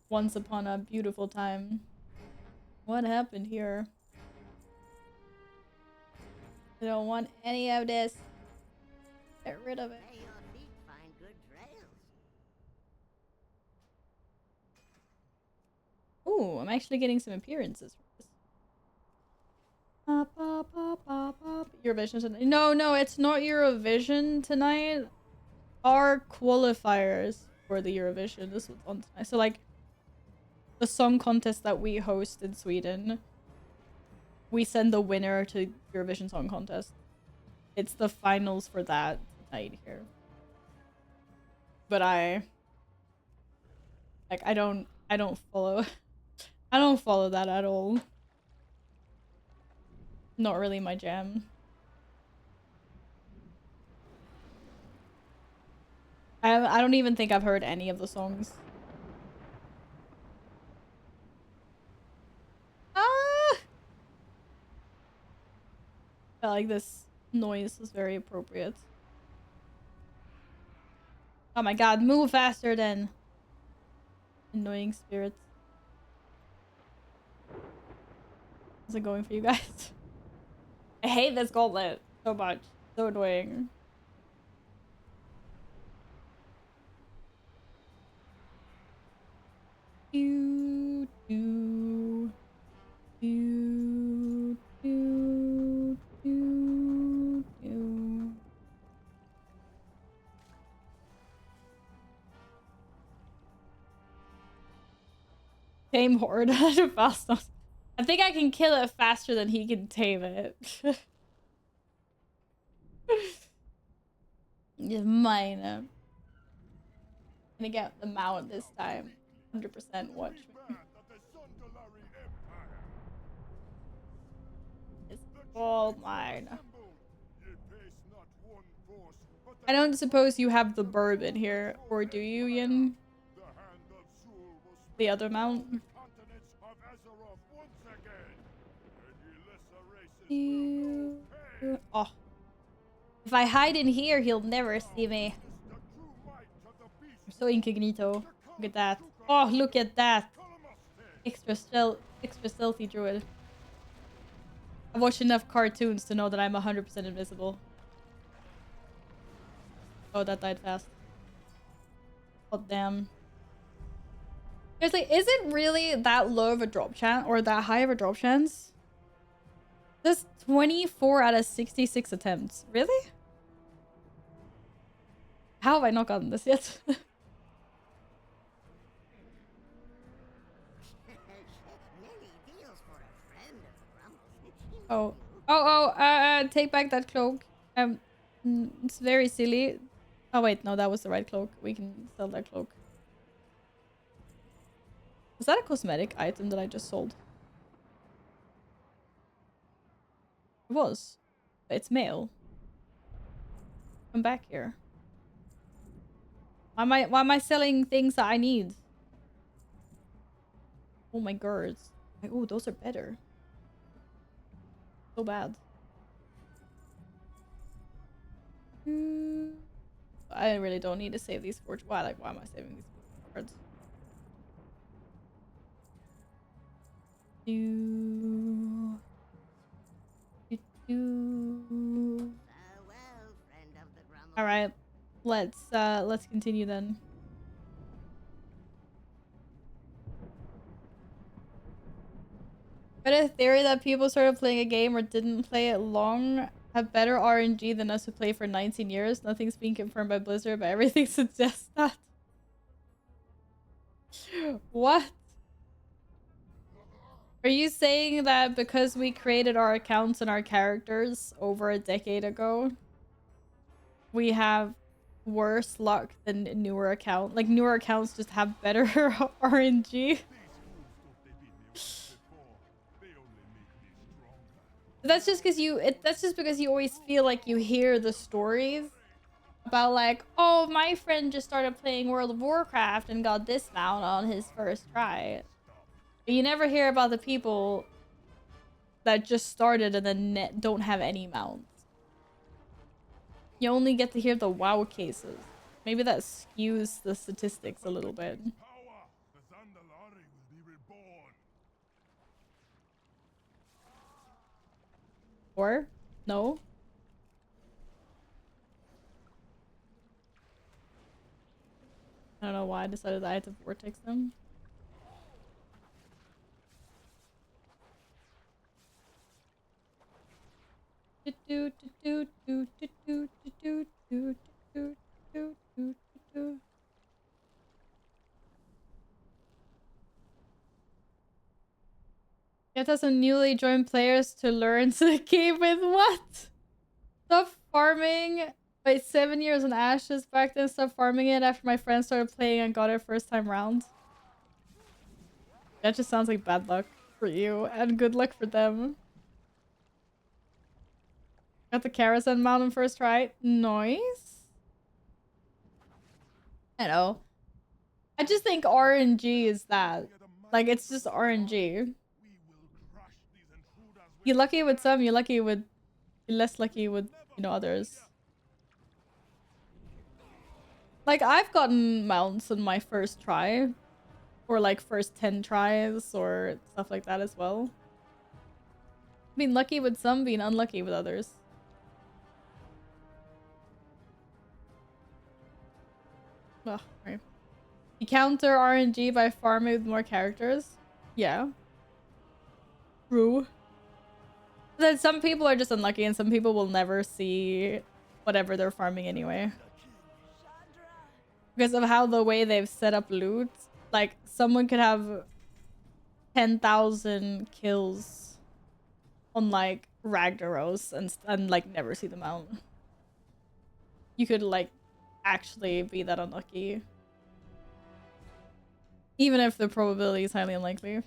Once upon a beautiful time. What happened here? I don't want any of this. Get rid of it. Ooh, I'm actually getting some appearances from this. Eurovision tonight. No, it's not Eurovision tonight. Our qualifiers for the Eurovision. This was on tonight. So like the song contest that we host in Sweden, we send the winner to Eurovision Song Contest. It's the finals for that tonight here. But I don't follow I don't follow that at all. Not really my jam. I don't even think I've heard any of the songs. Ah! I like this noise is very appropriate. Oh my god, move faster then. Annoying spirits. How's it going for you guys? I hate this gauntlet so much. So annoying. Do, do, do, do, do, do. Tame horde fast enough. I think I can kill it faster than he can tame it. Just mine. Gonna get the mount this time. 100% watch me. It's all mine. I don't suppose you have the bourbon here, or do you, Yin? The other mount? Oh. If I hide in here, he'll never see me. I'm so incognito. Look at that. Oh, look at that. Extra stealthy druid. I've watched enough cartoons to know that I'm 100% invisible. Oh, that died fast. Oh, damn. Seriously, is it really that low of a drop chance or that high of a drop chance? That's 24 out of 66 attempts. Really? How have I not gotten this yet? Oh. Take back that cloak. It's very silly. Oh wait, no, that was the right cloak. We can sell that cloak. Was that a cosmetic item that I just sold? It was. It's male. Come back here. Why am I selling things that I need? Oh my gourds. Oh, those are better. So bad. I really don't need to save these forge. Why am I saving these cards? All right, let's continue then. But a theory that people started playing a game or didn't play it long have better RNG than us who play for 19 years. Nothing's being confirmed by Blizzard, but everything suggests that. What? Are you saying that because we created our accounts and our characters over a decade ago, we have worse luck than newer accounts? Like, newer accounts just have better RNG? That's just because you always feel like you hear the stories about like, oh, my friend just started playing World of Warcraft and got this mount on his first try. But you never hear about the people that just started and then don't have any mounts. You only get to hear the WoW cases. Maybe that skews the statistics a little bit. Or no? I don't know why I decided that I had to vortex them. Get us some newly joined players to learn to game with what? Stop farming. Wait, 7 years on Ashes back then. Stop farming it after my friends started playing and got it first time round. That just sounds like bad luck for you and good luck for them. Got the Karazhan Mountain first try. Nice. I know. I just think RNG is that. Like, it's just RNG. You're lucky with some, you're less lucky with, you know, others. Like, I've gotten mounts on my first try. Or like first 10 tries or stuff like that as well. Being lucky with some, being unlucky with others. Ugh, right. You counter RNG by farming with more characters? Yeah. True. Then some people are just unlucky and some people will never see whatever they're farming anyway. Because of how the way they've set up loot. Like, someone could have 10,000 kills on, like, Ragnaros and, like, never see them out. You could, like, actually be that unlucky. Even if the probability is highly unlikely.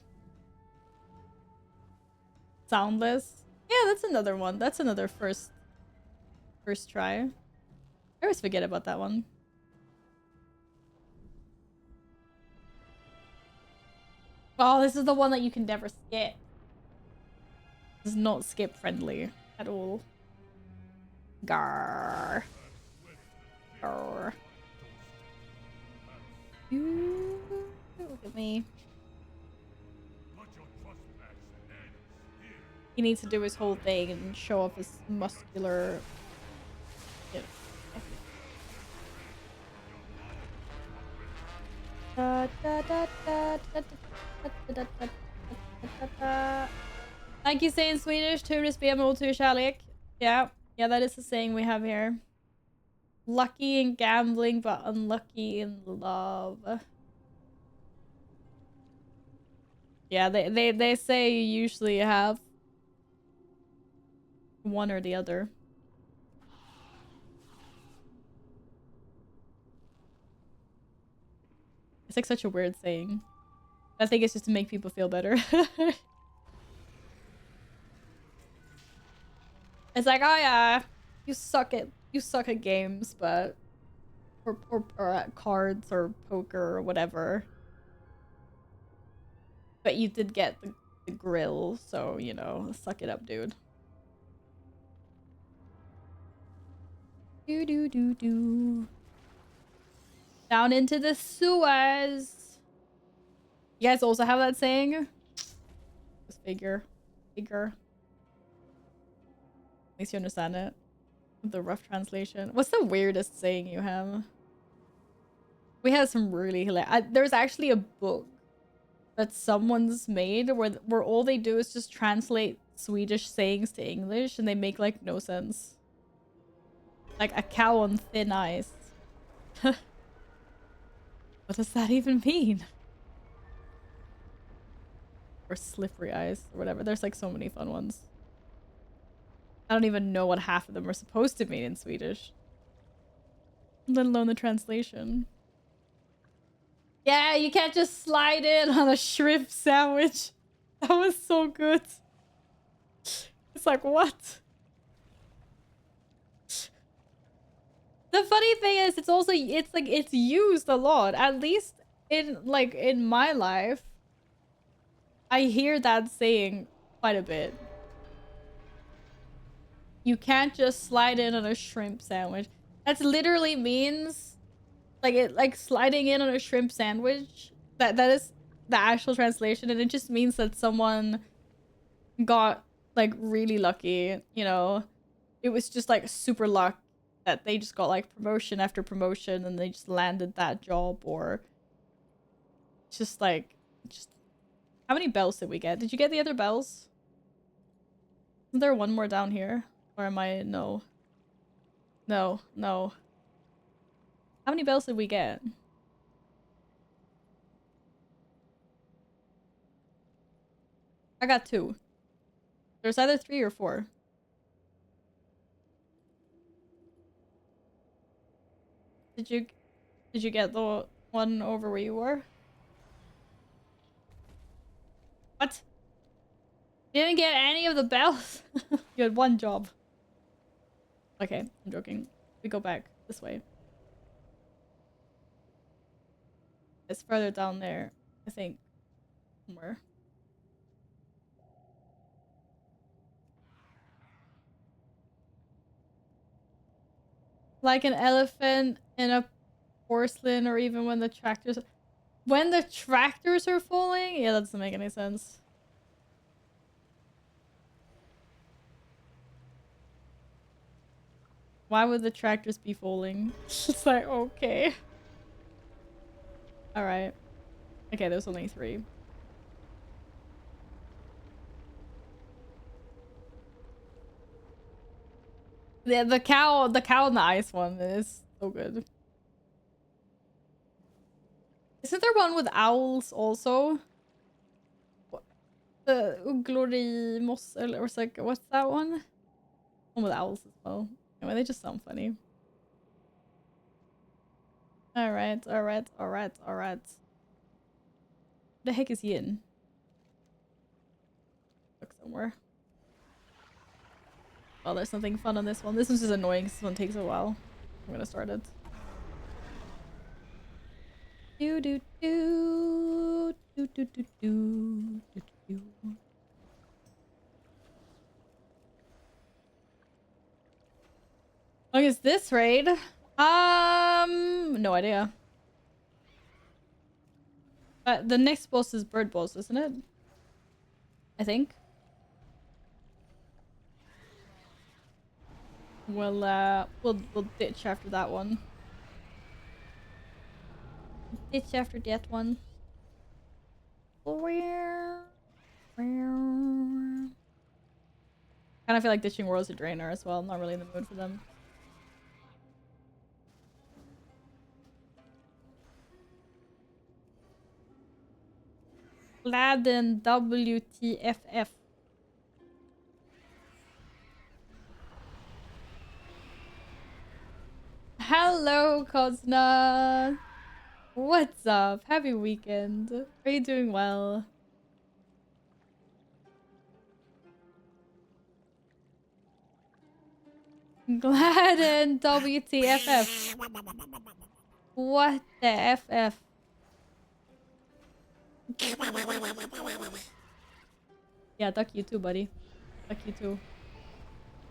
Soundless. Yeah, that's another one. That's another first try. I always forget about that one. Oh, this is the one that you can never skip. This is not skip friendly at all. Garr. Garr. Look at me. He needs to do his whole thing and show off his muscular... Thank you, saying Swedish. Turist BMO to kärlek. Yeah, that is the saying we have here. Lucky in gambling, but unlucky in love. Yeah, they say you usually have one or the other. It's like such a weird saying. I think it's just to make people feel better. It's like, oh yeah, you suck at games, but or at cards or poker or whatever. But you did get the grill, so you know, suck it up, dude. Do. Down into the sewers. You guys also have that saying? Just figure. At least you understand it. The rough translation. What's the weirdest saying you have? We have some really hilarious... there's actually a book that someone's made where all they do is just translate Swedish sayings to English and they make like no sense. Like a cow on thin ice. What does that even mean? Or slippery ice or whatever. There's like so many fun ones. I don't even know what half of them are supposed to mean in Swedish. Let alone the translation. Yeah, you can't just slide in on a shrimp sandwich. That was so good. It's like, what? The funny thing is, it's also, it's like, it's used a lot. At least in, like, in my life, I hear that saying quite a bit. You can't just slide in on a shrimp sandwich. That literally means, like sliding in on a shrimp sandwich. That is the actual translation, and it just means that someone got like really lucky. You know, it was just like super luck that they just got like promotion after promotion, and they just landed that job, or just like How many bells did we get? Did you get the other bells? Isn't there one more down here? Or am I... No. No. How many bells did we get? I got 2. There's either 3 or 4. Did you get the one over where you were? What? You didn't get any of the bells? You had 1 job. Okay, I'm joking. We go back this way. It's further down there, I think. Somewhere. Like an elephant in a porcelain, or even when the tractors... When the tractors are falling? Yeah, that doesn't make any sense. Why would the tractors be falling? It's like, okay. Alright. Okay, there's only 3. The cow in the ice one is so good. Isn't there one with owls also? The Glory Moss or it's like, what's that one? One with owls as well. Anyway, they just sound funny. Alright. Where the heck is he in? Look somewhere. Oh, there's something fun on this one. This one's just annoying. This one takes a while. I'm gonna start it. Do do do do do do do do do. How long is this raid? No idea. The next boss is bird boss, isn't it? I think. We'll ditch after that one. Ditch after that one. Kind of feel like ditching World's a drainer as well. I'm not really in the mood for them. Gladden WTFF. Hello, Kozna. What's up? Happy weekend. Are you doing well? Gladden WTFF. What the FF? Yeah, duck you too, buddy. Duck you too.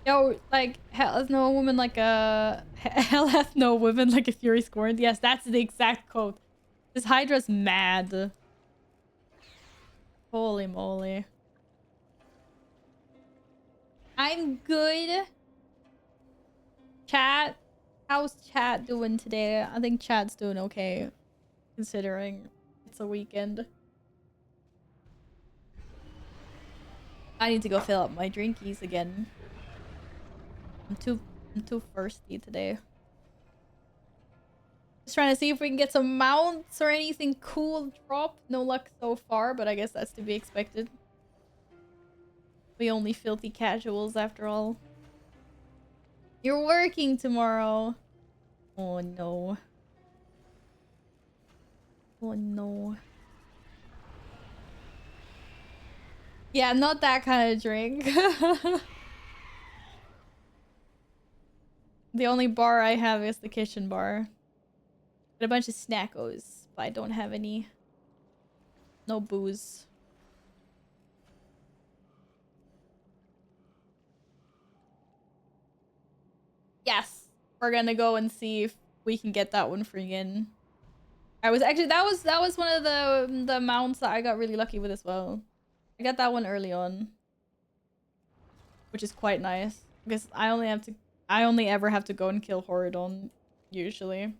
Yo, like, hell hath no woman like a... Hell hath no woman like a fury scorned. Yes, that's the exact quote. This Hydra's mad. Holy moly. I'm good. Chat. How's chat doing today? I think chat's doing okay. Considering it's a weekend. I need to go fill up my drinkies again. I'm too thirsty today. Just trying to see if we can get some mounts or anything cool drop. No luck so far, but I guess that's to be expected. We only filthy casuals after all. You're working tomorrow. Oh no. Oh no. Yeah, not that kind of drink. The only bar I have is the kitchen bar. Got a bunch of snackos, but I don't have any. No booze. Yes, we're gonna go and see if we can get that one freaking. I was actually that was one of the mounts that I got really lucky with as well. I got that one early on, which is quite nice because I only ever have to go and kill Horidon usually.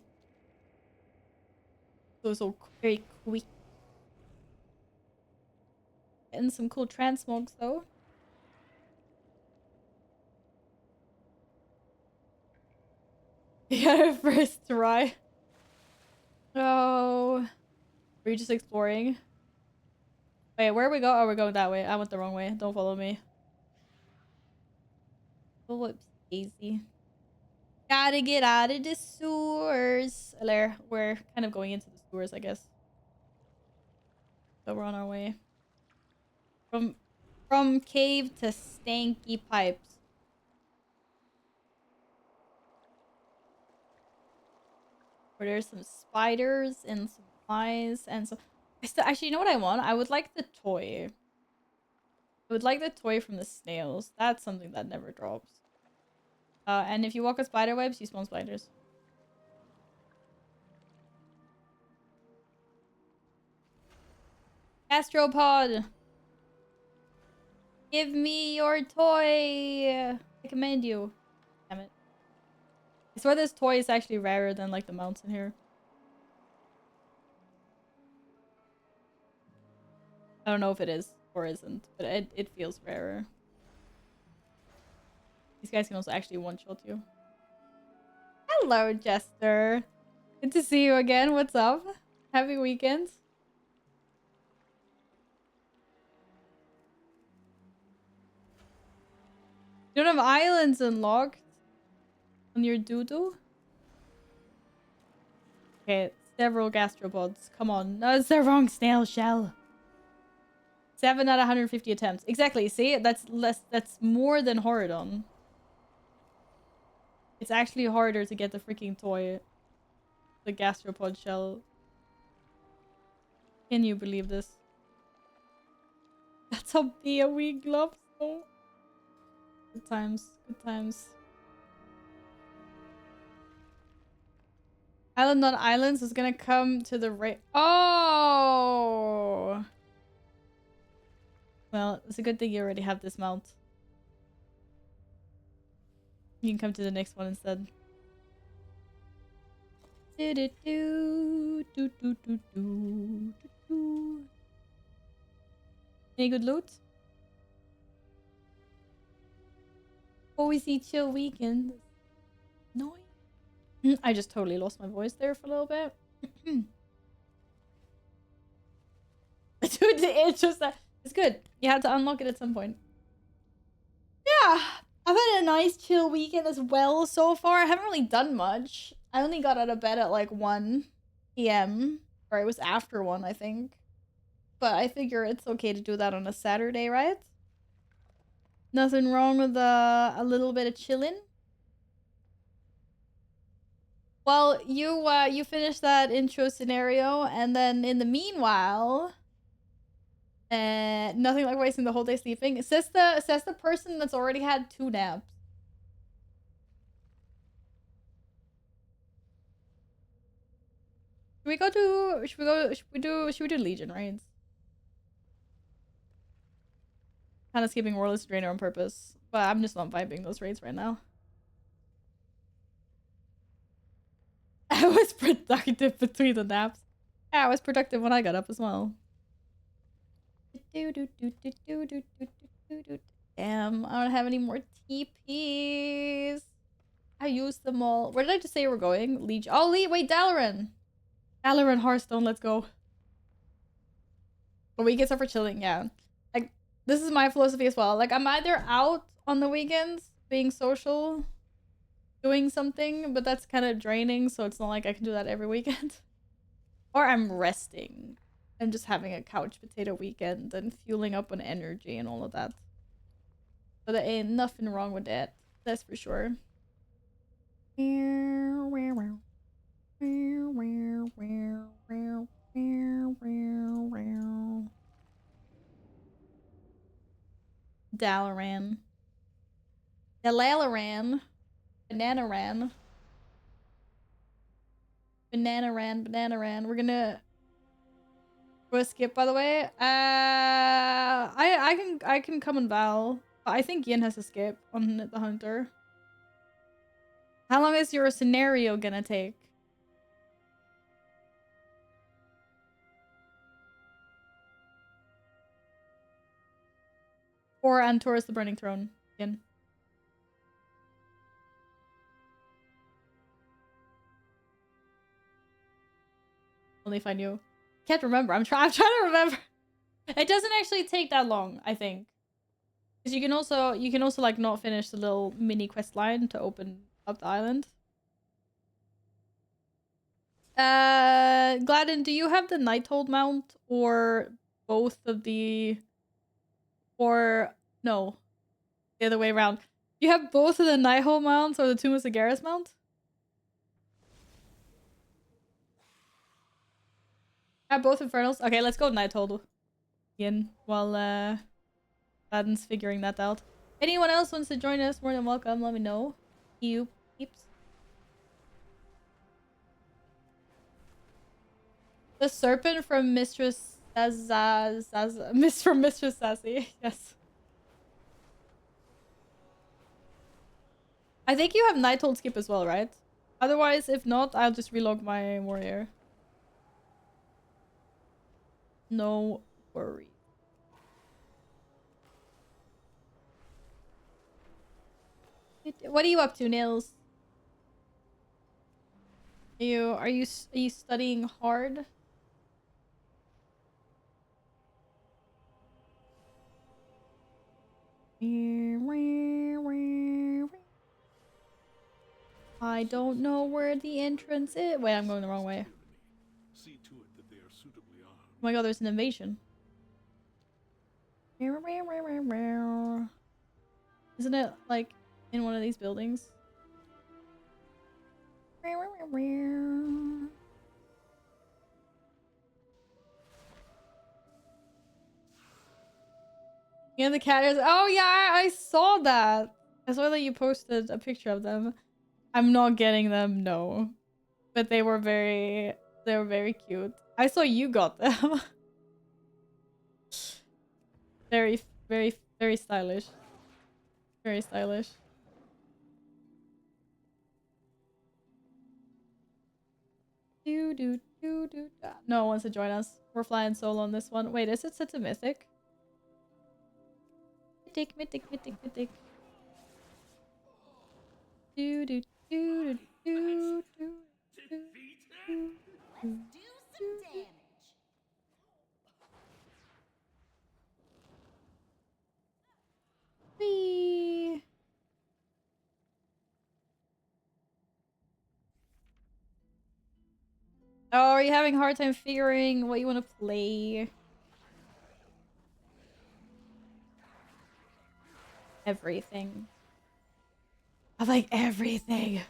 So it's all very quick. Getting some cool transmogs though. Yeah, first try. Oh, were you just exploring? Wait, where we go? Oh, we're going that way. I went the wrong way. Don't follow me. Oh, whoops, easy. Gotta get out of the sewers. We're kind of going into the sewers, I guess. So we're on our way. From cave to stanky pipes. Where there's some spiders and some flies and some... Actually, you know what I want? I would like the toy. I would like the toy from the snails. That's something that never drops. And if you walk on spider webs, you spawn spiders. Astropod! Give me your toy! I command you. Damn it. I swear this toy is actually rarer than like the mounts in here. I don't know if it is or isn't, but it feels rarer. These guys can also actually one-shot you. Hello, Jester. Good to see you again. What's up? Happy weekend. You don't have islands unlocked on your doodle? Okay, several gastropods. Come on. No, it's the wrong snail shell. 7 out of 150 attempts. Exactly. See? That's more than Horadon. It's actually harder to get the freaking toy. The gastropod shell. Can you believe this? That's a BOE gloves though. Good times. Good times. Island on Islands is gonna come to the right. Oh! Well, it's a good thing you already have this mount. You can come to the next one instead. Do do do do do do do do. Any good loot? Always eat chill weekend. No. I just totally lost my voice there for a little bit. Dude, it's just that it's good. You have to unlock it at some point. Yeah, I've had a nice chill weekend as well so far. I haven't really done much. I only got out of bed at like 1 p.m. Or it was after 1, I think. But I figure it's okay to do that on a Saturday, right? Nothing wrong with a little bit of chilling. Well, you finished that intro scenario, and then in the meanwhile, nothing like wasting the whole day sleeping. It says the person that's already had 2 naps. Should we do Legion raids? Kind of skipping Warless Drainer on purpose, but I'm just not vibing those raids right now. I was productive between the naps. Yeah, I was productive when I got up as well. Damn, I don't have any more TPs. I used them all. Where did I just say we're going? Legion. Oh, wait, Dalaran. Dalaran, Hearthstone, let's go. The weekends are for chilling, yeah. Like, this is my philosophy as well. Like, I'm either out on the weekends, being social, doing something, but that's kind of draining, so it's not like I can do that every weekend. Or I'm resting and just having a couch potato weekend and fueling up on energy and all of that. So there ain't nothing wrong with that. That's for sure. Dalaran. Dalalaran. Bananaran. Bananaran. We're gonna go skip, by the way. I can come and Val. I think Yin has a skip on the Hunter. How long is your scenario gonna take? Or Antorus the Burning Throne, Yin. Only if I knew. Can't remember. I'm trying to remember. It doesn't actually take that long, I think. Because you can also like not finish the little mini quest line to open up the island. Gladden, do you have the Nighthold mount or both of the, or no, the other way around? You have both of the Nighthold mounts or the Tomb of Sagaris mount? Have both Infernals? Okay, let's go Nighthold again while Gladden's figuring that out. Anyone else wants to join us, more than welcome. Let me know. You peeps. The serpent from Mistress Mistress Sassy. Yes. I think you have Nighthold skip as well, right? Otherwise, if not, I'll just relog my warrior. No worries. What are you up to, Nils? Are you studying hard? I don't know where the entrance is. Wait, I'm going the wrong way. See to it that they are suitably armed. Oh my god, there's an invasion. Isn't it like in one of these buildings? Yeah, the cat is. Oh yeah, I saw that. I saw that you posted a picture of them. I'm not getting them, no, but they were very cute. I saw you got them. Very, very stylish. Very stylish. No one wants to join us. We're flying solo on this one. Wait, is it set to mythic? Mythic. Do do do do do do do. Do some damage. Whee! Oh, are you having a hard time figuring what you want to play? Everything. I like everything.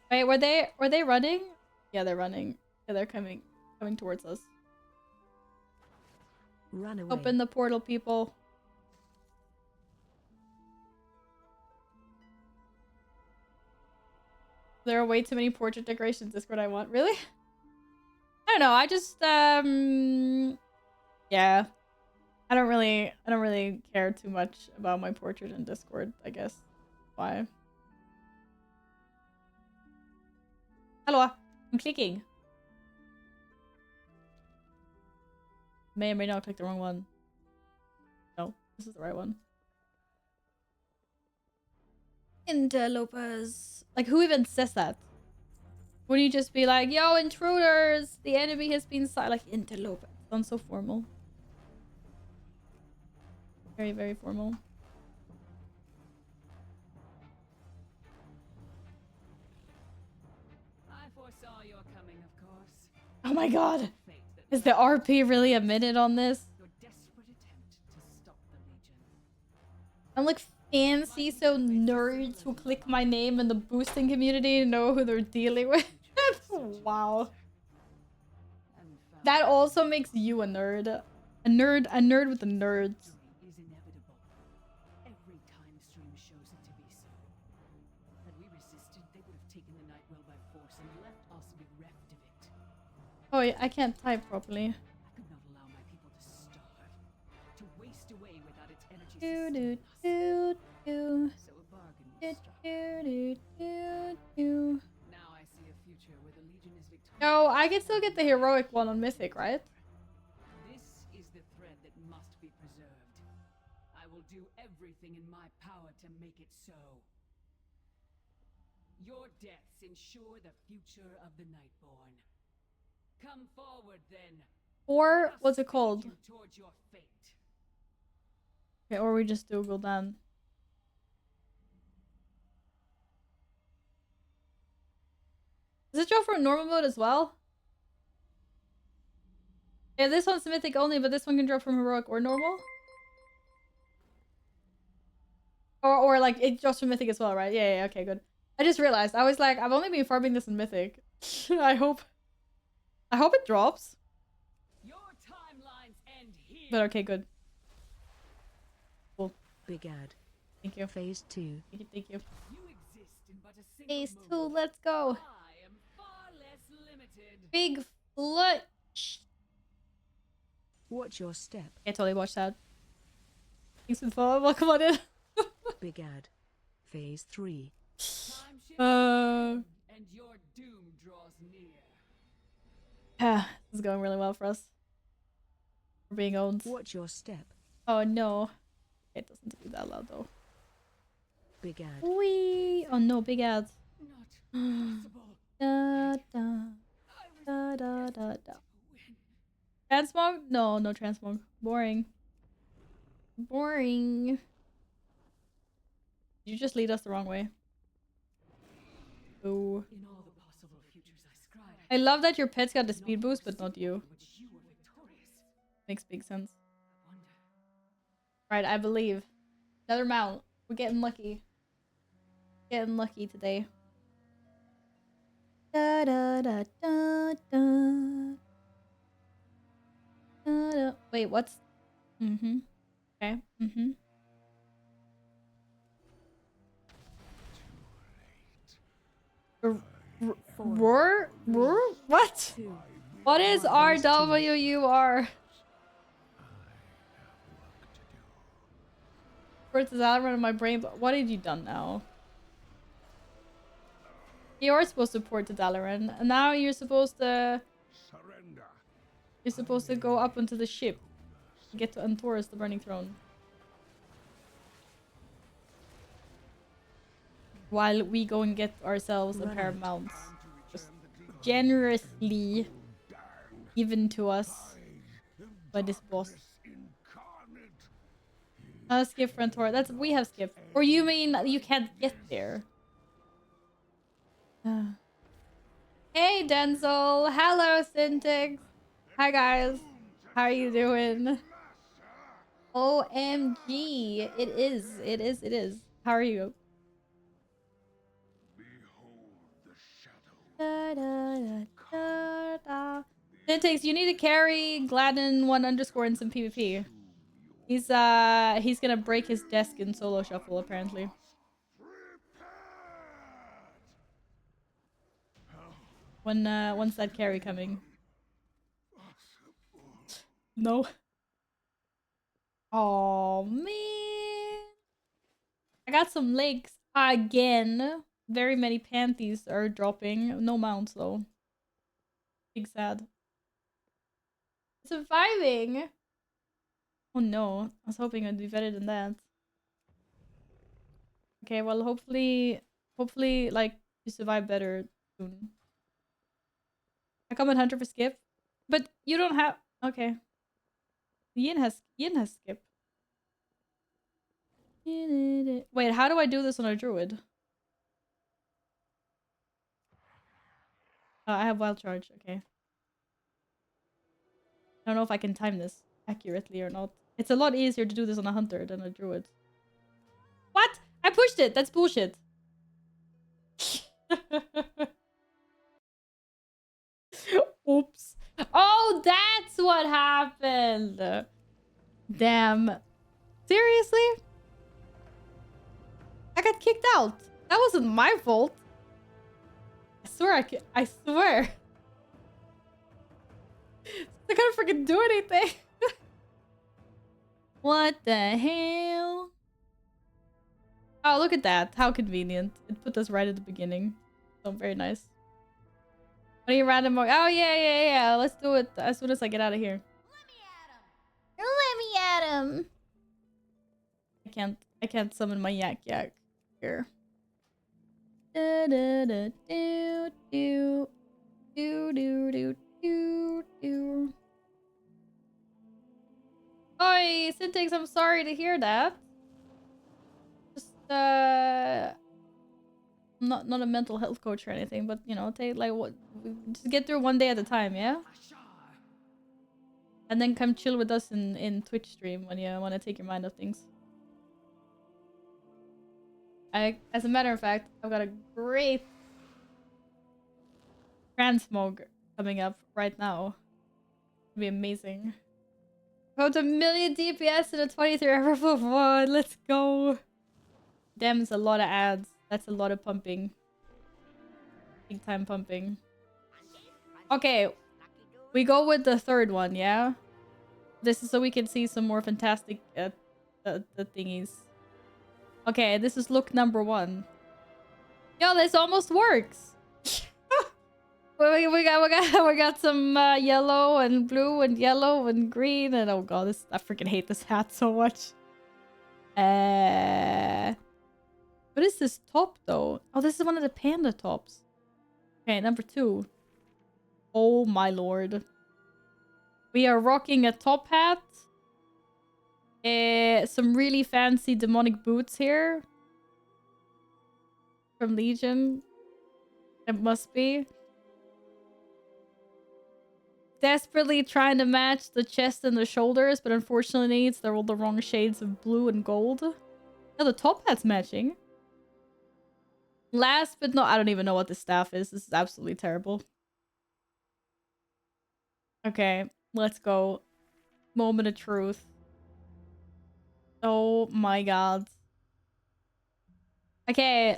Wait, were they running? Yeah, they're running. Yeah, they're coming towards us. Run away. Open the portal, people. There are way too many portrait decorations. Discord I want. Really? I don't know. I just yeah. I don't really care too much about my portrait in Discord, I guess. Why? Hello. I'm clicking. May or may not click the wrong one. No, this is the right one. Interlopers. Like, who even says that? Wouldn't you just be like, yo, intruders! The enemy has been like, interlopers. Sounds so formal. Very, very formal. I foresaw your coming, of course. Oh my god! Fate that Is the RP really a minute on this? your desperate attempt to stop the Legion. I'm like fancy, so nerds who click my name in the boosting community know who they're dealing with. Wow. And found That also makes you a nerd. A nerd with the nerds. victory is inevitable. Every time stream shows it to be so. Had we resisted, they would have taken the Nightwell by force and left us bereft of it. Oh, yeah, I can't type properly. I could not allow my people to starve, to waste away without its energy Do sustaining do us. do do So a bargain do was struck. do do do. Now I see a future where the Legion is victorious. No, I can still get the heroic one on Mythic, right? This is the thread that must be preserved. I will do everything in my power to make it so. Your deaths ensure the future of the Nightborn. Come forward, then. Or Must what's it lead called? you towards your fate. Okay, or we just do Gul'dan. Does it drop from normal mode as well? Yeah, this one's mythic only, but this one can drop from heroic or normal. Or like it drops from mythic as well, right? Yeah, okay, good. I just realized. I was like, I've only been farming this in mythic. I hope it drops. Your timelines end here. But okay, good. Cool. Big ad. Thank you. Phase 2. Thank you. You exist in but a single Phase 2, moment. let's go. I am far less limited. Big flood. Watch your step. I totally watched that. Thanks for the follow. Welcome on in. Big ad. Phase 3. Time Uh, And your doom draws near. this is going really well for us. We're being owned. Watch your step, Oh no. It doesn't do that loud though. big ad. Wee! Oh no, big ads. Not possible. Da da I was da da da destined da. to win. Transmog? No, no transmog. Boring. Boring. You just lead us the wrong way. Ooh. In all the possible futures I scried, I love that your pet's got the did not speed boost, but not foresee one you. in which you were victorious. Makes big sense. I wonder. Right, I believe. Another mount. We're getting lucky. Getting lucky today. Da da da da da. Da, da. Wait, what's... Mm-hmm. Okay. Mm-hmm. Roar? Roar? What? 2, What is RWUR? First is out in my brain, but what have you done now? You're supposed to port to Dalaran, and now you're supposed to... Surrender. You're supposed to go up onto the ship. And get to Antorus, the Burning Throne. While we go and get ourselves a pair of mounts. Just generously given to us by this boss. Skip for Antorus. That's... We have Skip. Or you mean you can't get there? Hey Denzel, hello Syntax. Hi guys, how are you doing? OMG, it is. How are you? Da, da, da, da, da. Syntax, you need to carry Gladden 1 underscore in some PvP. He's gonna break his desk in solo shuffle apparently. When's that carry coming? No. Oh man. I got some lakes again. Very many panties are dropping. No mounts though. Big sad. Surviving. Oh no. I was hoping I'd be better than that. Okay, well hopefully like you survive better soon. I come and Hunter for Skip. But you don't have... Okay. Yin has Skip. Wait, how do I do this on a druid? Oh, I have wild charge. Okay. I don't know if I can time this accurately or not. It's a lot easier to do this on a hunter than a druid. What? I pushed it. That's bullshit. Oops. Oh, that's what happened. Damn. Seriously? I got kicked out. That wasn't my fault. I swear I swear. I couldn't freaking do anything. What the hell? Oh, look at that. How convenient. It put us right at the beginning. So very nice. What are you random? Oh, yeah. Let's do it as soon as I get out of here. Let me at him. I can't summon my yak here. Da, da, da, do, do. Do, do, do, do, do. Oi, Syntax, I'm sorry to hear that. Just, not a mental health coach or anything, but, you know, take, like, what... Just get through one day at a time, yeah? And then come chill with us in Twitch stream when you want to take your mind off things. As a matter of fact, I've got a great transmog coming up right now. It'll be amazing. About 1,000,000 DPS in a 23 hour of 1. Let's go. Damn, it's a lot of ads. That's a lot of pumping. Big time pumping. Okay. We go with the third one, yeah? This is so we can see some more fantastic the thingies. Okay, this is look number 1. Yo, this almost works. we got some yellow and blue and yellow and green and oh god, I freaking hate this hat so much. What is this top though? Oh, this is one of the panda tops. Okay, number 2. Oh my lord. We are rocking a top hat. Some really fancy demonic boots here. From Legion. It must be. Desperately trying to match the chest and the shoulders, but unfortunately it's all the wrong shades of blue and gold. Oh, the top hat's matching. Last but not... I don't even know what this staff is. This is absolutely terrible. Okay, let's go. Moment of truth. Oh my god. Okay,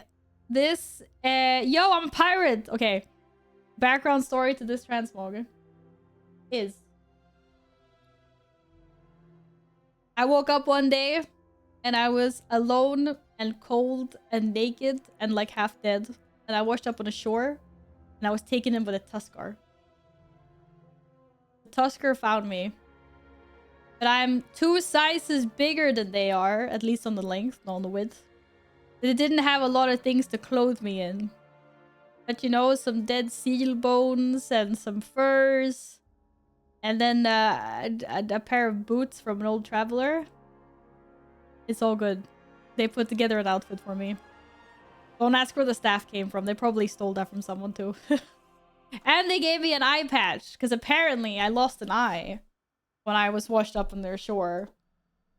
this... yo, I'm a pirate! Okay. Background story to this transmog is... I woke up one day and I was alone and cold and naked and like half dead. And I washed up on the shore and I was taken in with a Tuskar. The Tuskar found me. But I'm 2 sizes bigger than they are, at least on the length, not on the width. But it didn't have a lot of things to clothe me in. But you know, some dead seal bones and some furs. And then a pair of boots from an old traveler. It's all good. They put together an outfit for me. Don't ask where the staff came from. They probably stole that from someone too. And they gave me an eye patch. Because apparently I lost an eye when I was washed up on their shore.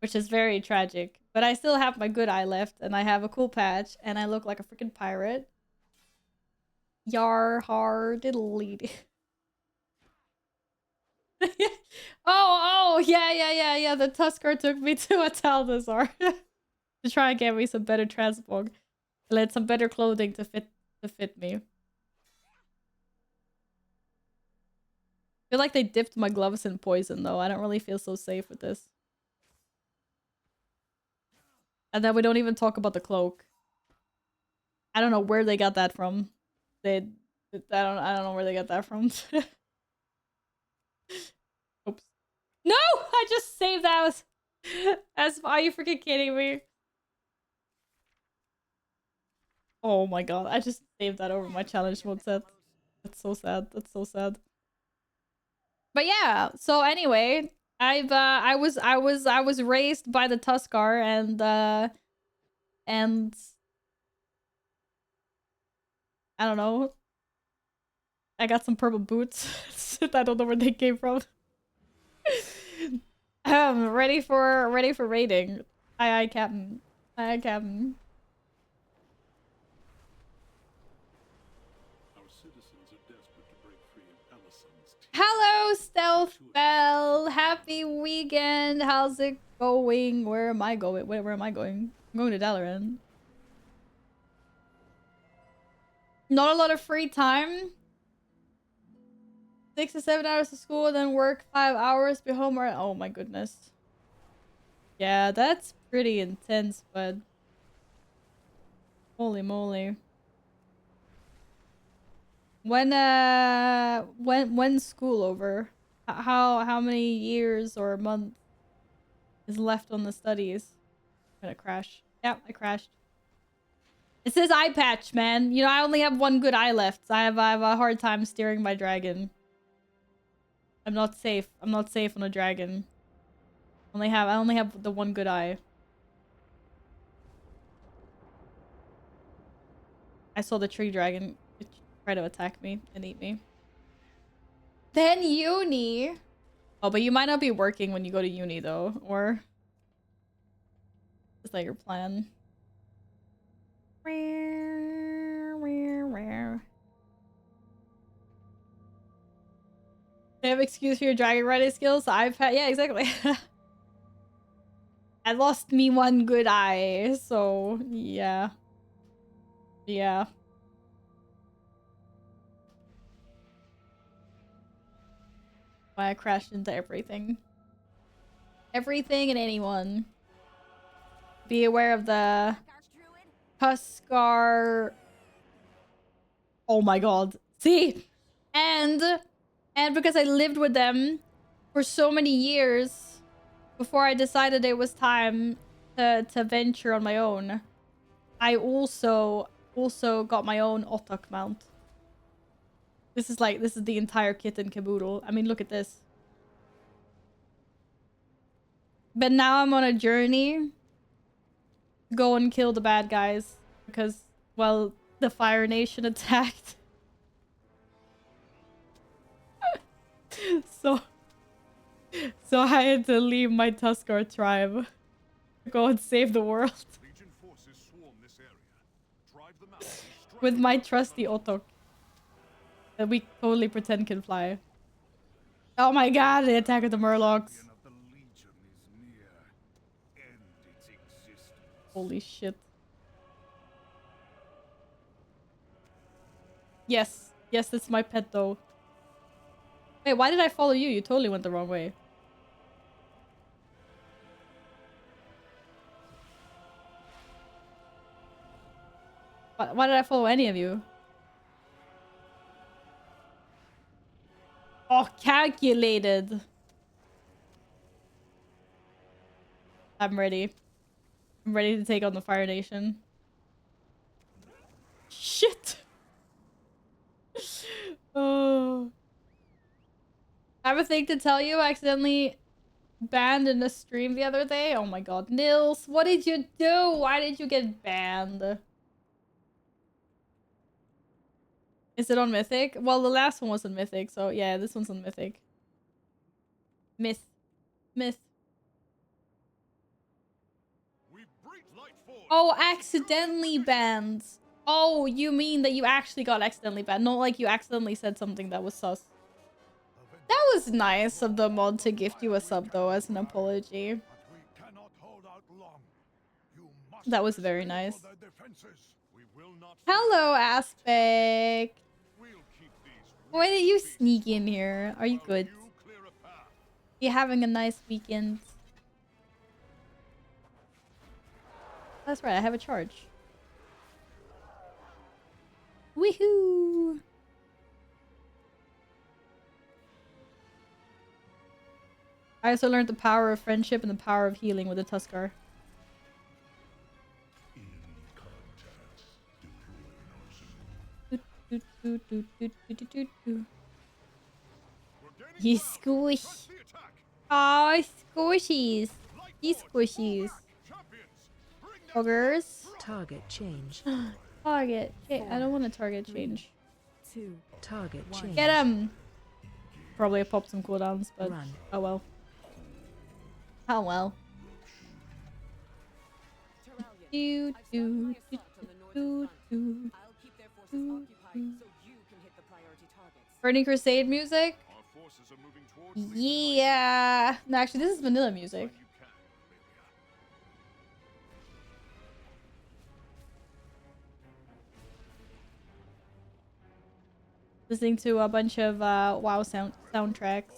Which is very tragic. But I still have my good eye left. And I have a cool patch. And I look like a freaking pirate. Yar har diddly. oh, yeah. The Tuskar took me to a Taldazar to try and get me some better transmog. Let some better clothing to fit me. I feel like they dipped my gloves in poison though. I don't really feel so safe with this. And then we don't even talk about the cloak. I don't know where they got that from. I don't know where they got that from. Oops. No! I just saved that. Are you freaking kidding me? Oh my god, I just saved that over my challenge mode set. That's so sad. That's so sad. But yeah, so anyway, I was raised by the Tuskar and I don't know. I got some purple boots. I don't know where they came from. Ready for raiding. Aye, Captain. Aye, Captain. Our citizens are desperate to break free of Ellison's teeth. Hello, Stealth Bell. Happy weekend. How's it going? Where am I going? Where am I going? I'm going to Dalaran. Not a lot of free time. 6 to 7 hours of school, then work 5 hours, be home or... Oh my goodness. Yeah, that's pretty intense, but... Holy moly. When's school over? How many years or months is left on the studies? I'm gonna crash. Yeah, I crashed. It says eye patch, man. You know, I only have one good eye left. I have a hard time steering my dragon. I'm not safe. I'm not safe on a dragon. I only have the one good eye. I saw the tree dragon try to attack me and eat me. Then uni. Oh, but you might not be working when you go to uni though, or is that your plan? They have excuse for your dragon riding skills. I've had, yeah, exactly. I lost me one good eye, so yeah. Yeah. Why I crashed into everything. Everything and anyone. Be aware of the Tuskar Oh my god. See? And because I lived with them for so many years before I decided it was time to venture on my own, I also got my own Ottock mount. This is the entire kit and caboodle. I mean, look at this. But now I'm on a journey to go and kill the bad guys because, well, the Fire Nation attacked. So I had to leave my Tuskar tribe to go and save the world Legion forces swarm this area. Drive them out. with my trusty Ottock that we totally pretend can fly. Oh my god, the attack of the Murlocs. Of the Legion is near. End its existence. Holy shit. Yes. Yes, that's my pet though. Wait, why did I follow you? You totally went the wrong way. Why did I follow any of you? Oh, calculated. I'm ready. I'm ready to take on the Fire Nation. Shit. Oh. I have a thing to tell you. I accidentally banned in a stream the other day. Oh my god. Nils, what did you do? Why did you get banned? Is it on Mythic? Well, the last one was on Mythic, so yeah, this one's on Mythic. Myth. Oh, accidentally banned. Oh, you mean that you actually got accidentally banned, not like you accidentally said something that was sus. That was nice of the mod to gift you a sub, though, as an apology. That was very nice. Hello, Aspect. Why did you sneak in here? Are you good? You having a nice weekend? That's right, I have a charge. Woohoo! I also learned the power of friendship and the power of healing with the Tuskar. You squish. Oh, squishies. These squishies. Ogres. Target change. Target. I don't want a target change. 2. Target change. Get him! Probably popped some cooldowns, but Run. oh well. Oh well. Do, do, do, do, do, do, do. Burning Crusade music? Yeah. No, actually, this is vanilla music. Listening to a bunch of WoW soundtracks.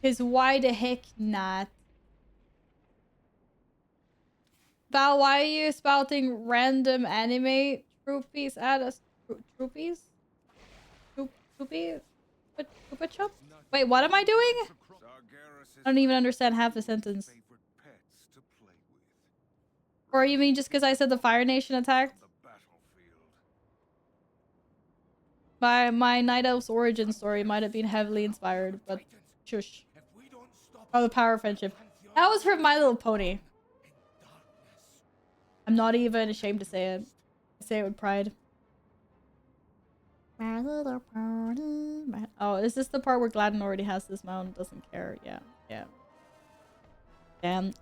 Because why the heck not? Val, why are you spouting random anime troupies at us? Troupies? Troupies? What shop? Wait, what am I doing? I don't even understand half the sentence. Or you mean just because I said the Fire Nation attacked? My Night Elf's origin story might have been heavily inspired, but shush. Oh, the power of friendship. That was from My Little Pony. I'm not even ashamed to say it. I say it with pride. My little pony. Oh, is this the part where Gladden already has this mount? Doesn't care. Yeah. Damn.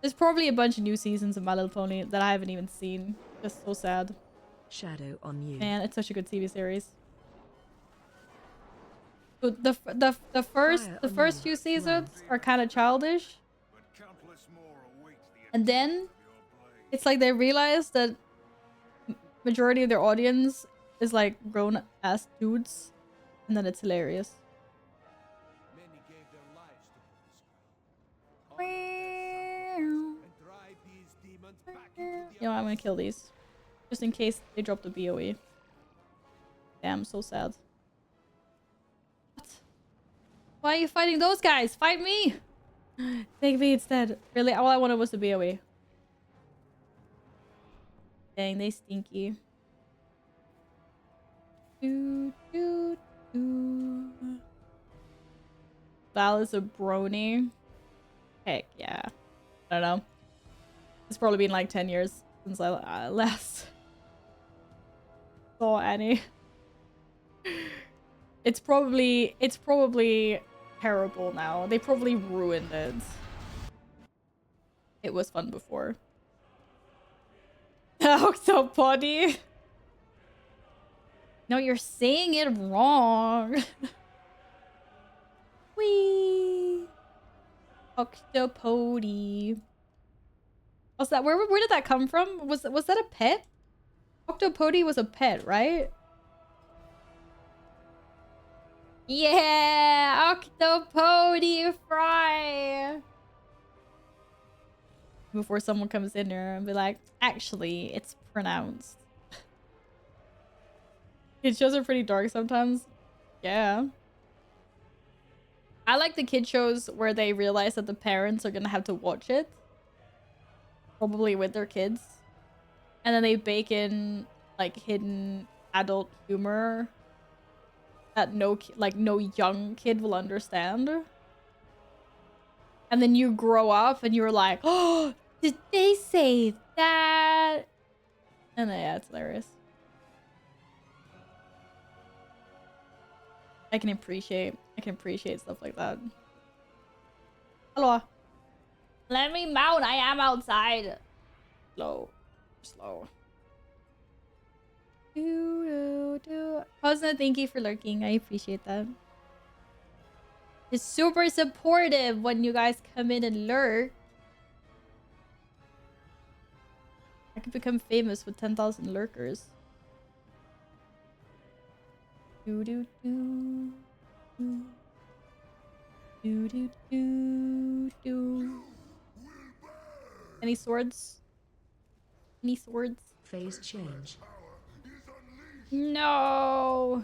There's probably a bunch of new seasons of My Little Pony that I haven't even seen. Just so sad. Shadow on you. Man, it's such a good TV series. The first few seasons are kind of childish, and then it's like they realize that majority of their audience is like grown ass dudes, and then it's hilarious. You know, I'm gonna kill these just in case they drop the BOE. Damn, so sad. What? Why are you fighting those guys? Fight me! Take me instead. Really, all I wanted was the BOE. Dang, they stinky. Do, do, do. Val is a brony. Heck yeah. I don't know. It's probably been like 10 years since I last saw Annie. It's probably terrible now. They probably ruined it. It was fun before. Octopody. No, you're saying it wrong. Wee. Octopody. What's that? Where did that come from? Was that a pet? Octopody was a pet, right? Yeah, Octopody fry. Before someone comes in there and be like, actually, it's pronounced. Kid shows are pretty dark sometimes. Yeah. I like the kid shows where they realize that the parents are gonna have to watch it. Probably with their kids. And then they bake in like hidden adult humor that no young kid will understand. And then you grow up and you're like, oh, did they say that? And then, yeah, it's hilarious. I can appreciate stuff like that. Hello. Let me mount. I am outside. Slow. Cosna, thank you for lurking. I appreciate that. It's super supportive when you guys come in and lurk. I could become famous with 10,000 lurkers. Do do do do do do do do. Any swords? Any swords? Phase change. No.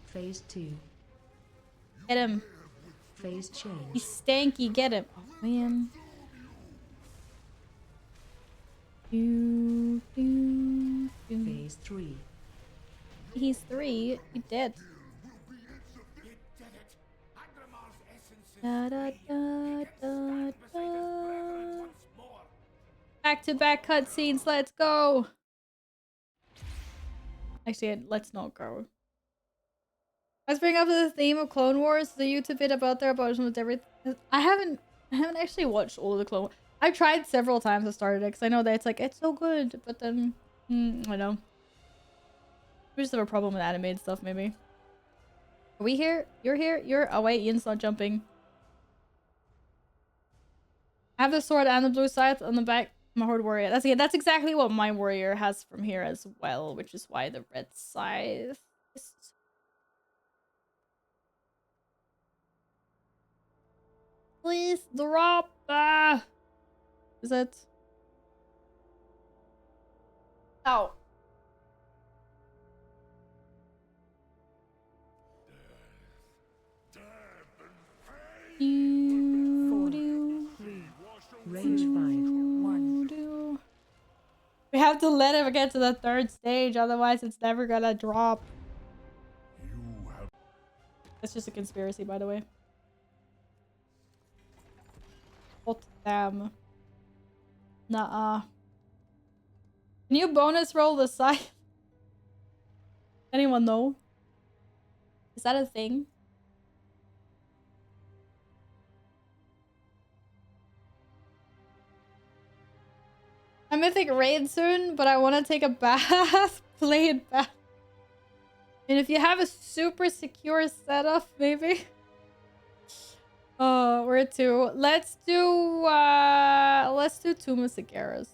Phase 2. Get him. Phase change. He's stanky. Get him. Oh man. Do, do, do. Phase 3. He's 3. He dead. Da, da, da, da, da. Back-to-back cutscenes. Let's go. Actually, let's not go. Let's bring up the theme of Clone Wars. The YouTube vid about their about with everything. I haven't actually watched all of the Clone Wars. I've tried several times to start it because I know that it's like it's so good, but then I know. We just have a problem with animated stuff, maybe. Are we here? You're here? Oh wait, Ian's not jumping. I have the sword and the blue scythe on the back. My horde warrior. That's exactly what my warrior has from here as well, which is why the red scythe is. Please drop. Is it? Oh. Range 5. 1. We have to let him get to the 3rd stage, otherwise it's never gonna drop. That's just a conspiracy, by the way. Hot damn. Nuh-uh. Can you bonus roll the scythe? Anyone know? Is that a thing? I'm mythic raid soon, but I want to take a bath. Play it back. And if you have a super secure setup, maybe. Oh, we're at 2. Let's do 2 Musikeras.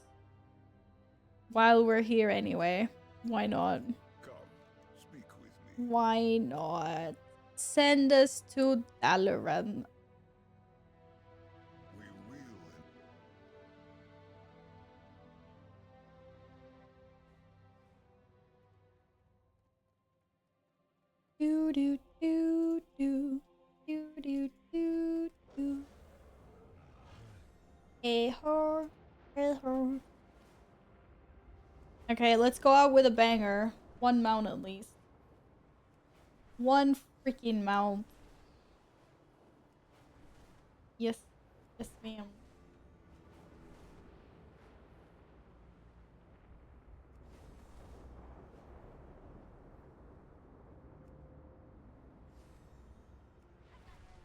While we're here anyway. Why not? Come, speak with me. Why not? Send us to Dalaran. We will. do do do do do do do. Hey ho, hey ho. Okay, let's go out with a banger. One mount at least. One freaking mount. Yes, yes, ma'am.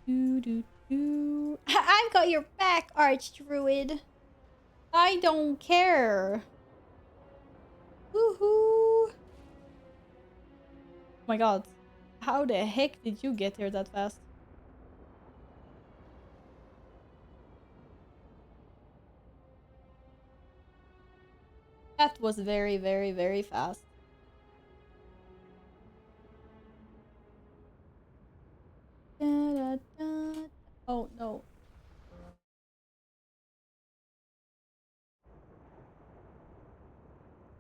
Do do do. I've got your back, Arch Druid. I don't care. Woohoo! Oh my god. How the heck did you get here that fast? That was very, very, very fast. Da, da, da. Oh no.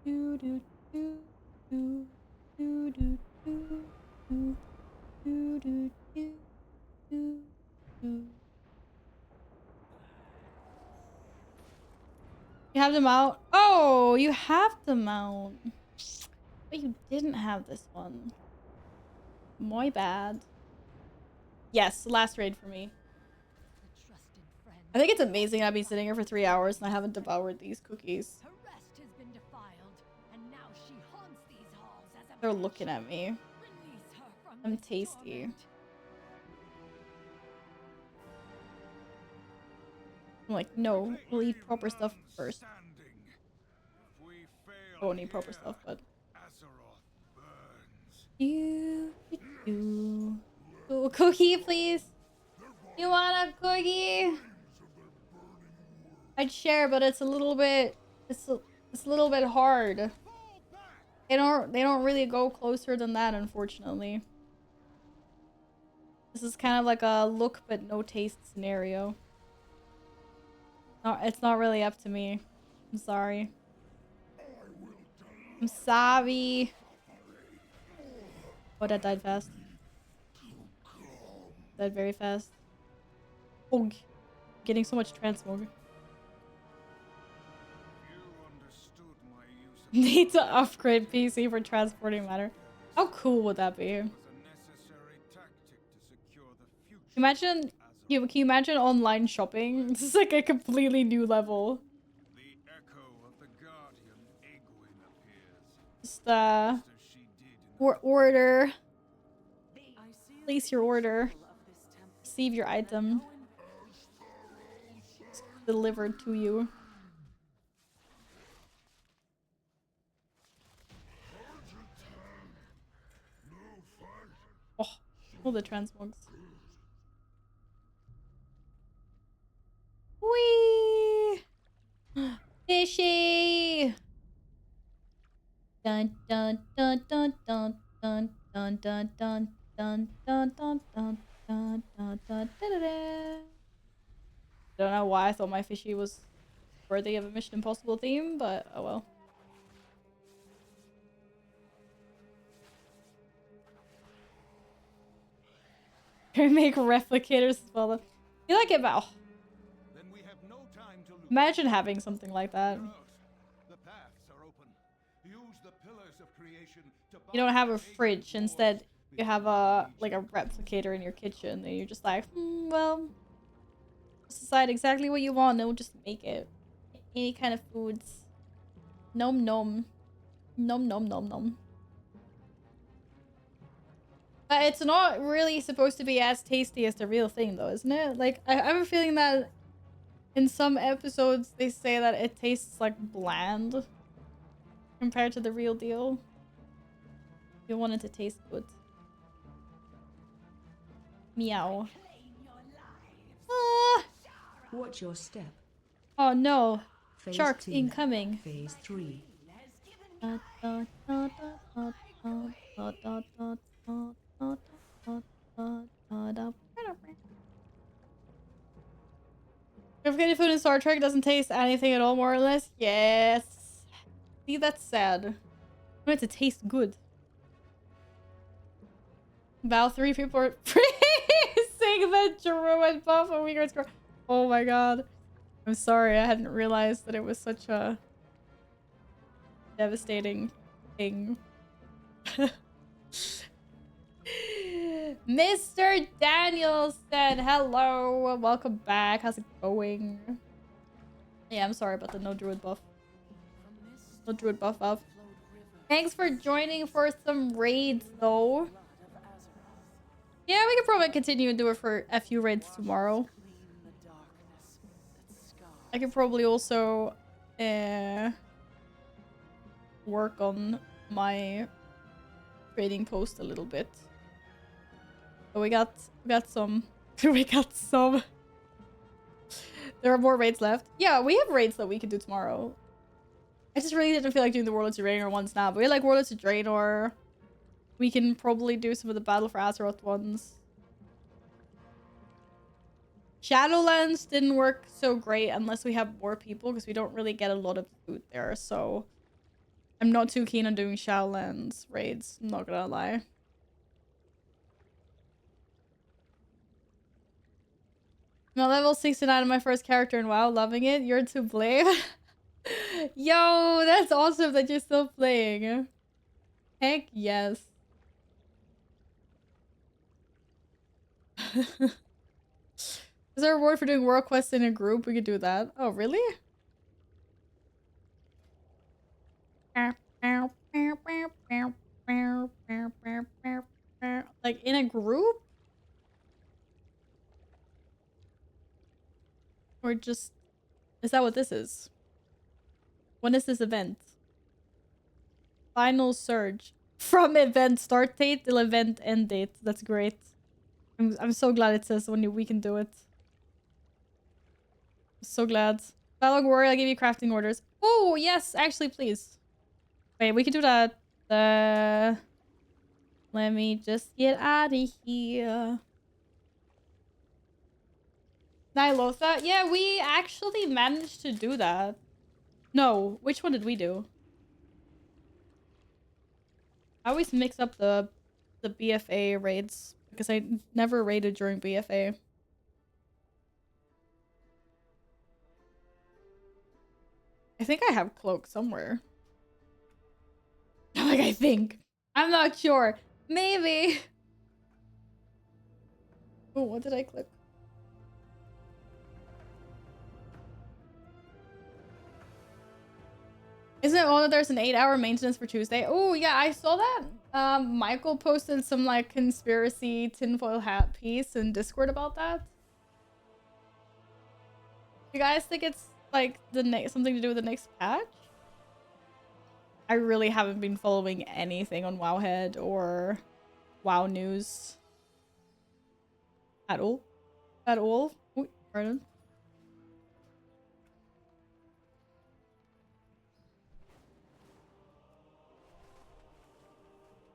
Do do do do do do do do do do do do do. You have them out? Oh, you have them out. But you didn't have this one. My bad. Yes, last raid for me. The trusted friend. I think it's amazing I've been sitting here for 3 hours and I haven't devoured these cookies. Her rest has been defiled, and now she haunts these halls as a They're bitch. looking at me. Release her from I'm this tasty. torment. I'm like, no, we'll eat proper stuff first. Don't eat proper stuff, but... You, Ooh, cookie, please. You want a cookie? I'd share, but it's a little bit, it's a little bit hard. They don't really go closer than that, unfortunately. This is kind of like a look but no taste scenario. No, it's not really up to me. I'm sorry. I'm sorry. Oh, that died fast. Died very fast. Oh, getting so much transmog. Need to upgrade PC for transporting matter. How cool would that be? Imagine, can you imagine online shopping? This is like a completely new level. Just order. Place your order. Receive your item. It's delivered to you. Oh, all the transmogs. Whee! Fishy! Dun dun dun dun dun dun dun dun dun dun dun dun dun dun dun dun da. Don't know why I thought my fishy was worthy of a Mission Impossible theme, but oh well. Can make replicators as well. You like it, Val? Imagine having something like that. You don't have a fridge. Instead, you have a replicator in your kitchen, and you're just like, well, decide exactly what you want, and we'll just make it. Any kind of foods. Nom nom, nom nom nom nom. But it's not really supposed to be as tasty as the real thing, though, isn't it? Like, I have a feeling that in some episodes they say that it tastes like bland compared to the real deal. You want it to taste good. Meow. Ah! Watch your step. Oh no. Phase Sharks 2. incoming. Phase 3. Replicated food in Star Trek doesn't taste anything at all, more or less. Yes. See, that's sad. I want it to taste good. About 3 people are praising the druid buff a week ago. Oh my god. I'm sorry, I hadn't realized that it was such a devastating thing. Mr. Daniel said hello. Welcome back. How's it going? Yeah, I'm sorry about the no druid buff. No druid buff up. Thanks for joining for some raids though. Yeah, we can probably continue and do it for a few raids tomorrow. I could probably also work on my trading post a little bit. So we got some. We got some. There are more raids left. Yeah, we have raids that we can do tomorrow. I just really didn't feel like doing the Warlords of Draenor ones now. But we like Warlords of Draenor. We can probably do some of the Battle for Azeroth ones. Shadowlands didn't work so great unless we have more people because we don't really get a lot of loot there. So I'm not too keen on doing Shadowlands raids. I'm not gonna lie. I'm at level 69 on my first character in WoW. Loving it. You're to blame. Yo, that's awesome that you're still playing. Heck yes. Is there a reward for doing world quests in a group? We could do that. Oh, really? Like in a group? Or just... Is that what this is? When is this event? Final surge. From event start date till event end date. That's great. I'm so glad it says when we can do it. I'm so glad. Dialogue warrior, I'll give you crafting orders. Oh, yes, actually, please. Wait, we can do that. Let me just get out of here. Nilotha? Yeah, we actually managed to do that. No, which one did we do? I always mix up the BFA raids because I never raided during BFA. I think I have cloak somewhere. Like, I think. I'm not sure. Maybe. Oh, what did I click? Isn't it all that there's an 8-hour maintenance for Tuesday? Oh, yeah, I saw that. Michael posted some, like, conspiracy tinfoil hat piece in Discord about that. You guys think it's, like, something to do with the next patch? I really haven't been following anything on Wowhead or WoW news. At all. At all. Ooh, pardon.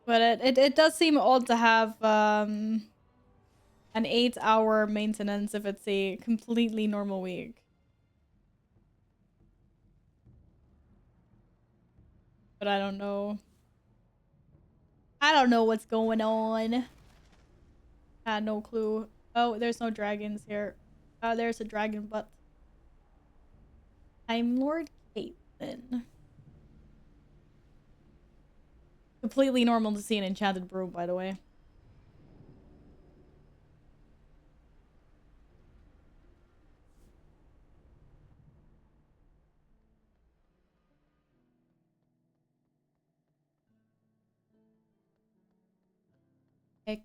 But it does seem odd to have an 8-hour maintenance if it's a completely normal week. But I don't know. I don't know what's going on. I had no clue. Oh, there's no dragons here. There's a dragon, but I'm Lord Caitlin. Completely normal to see an enchanted broom, by the way. Heck.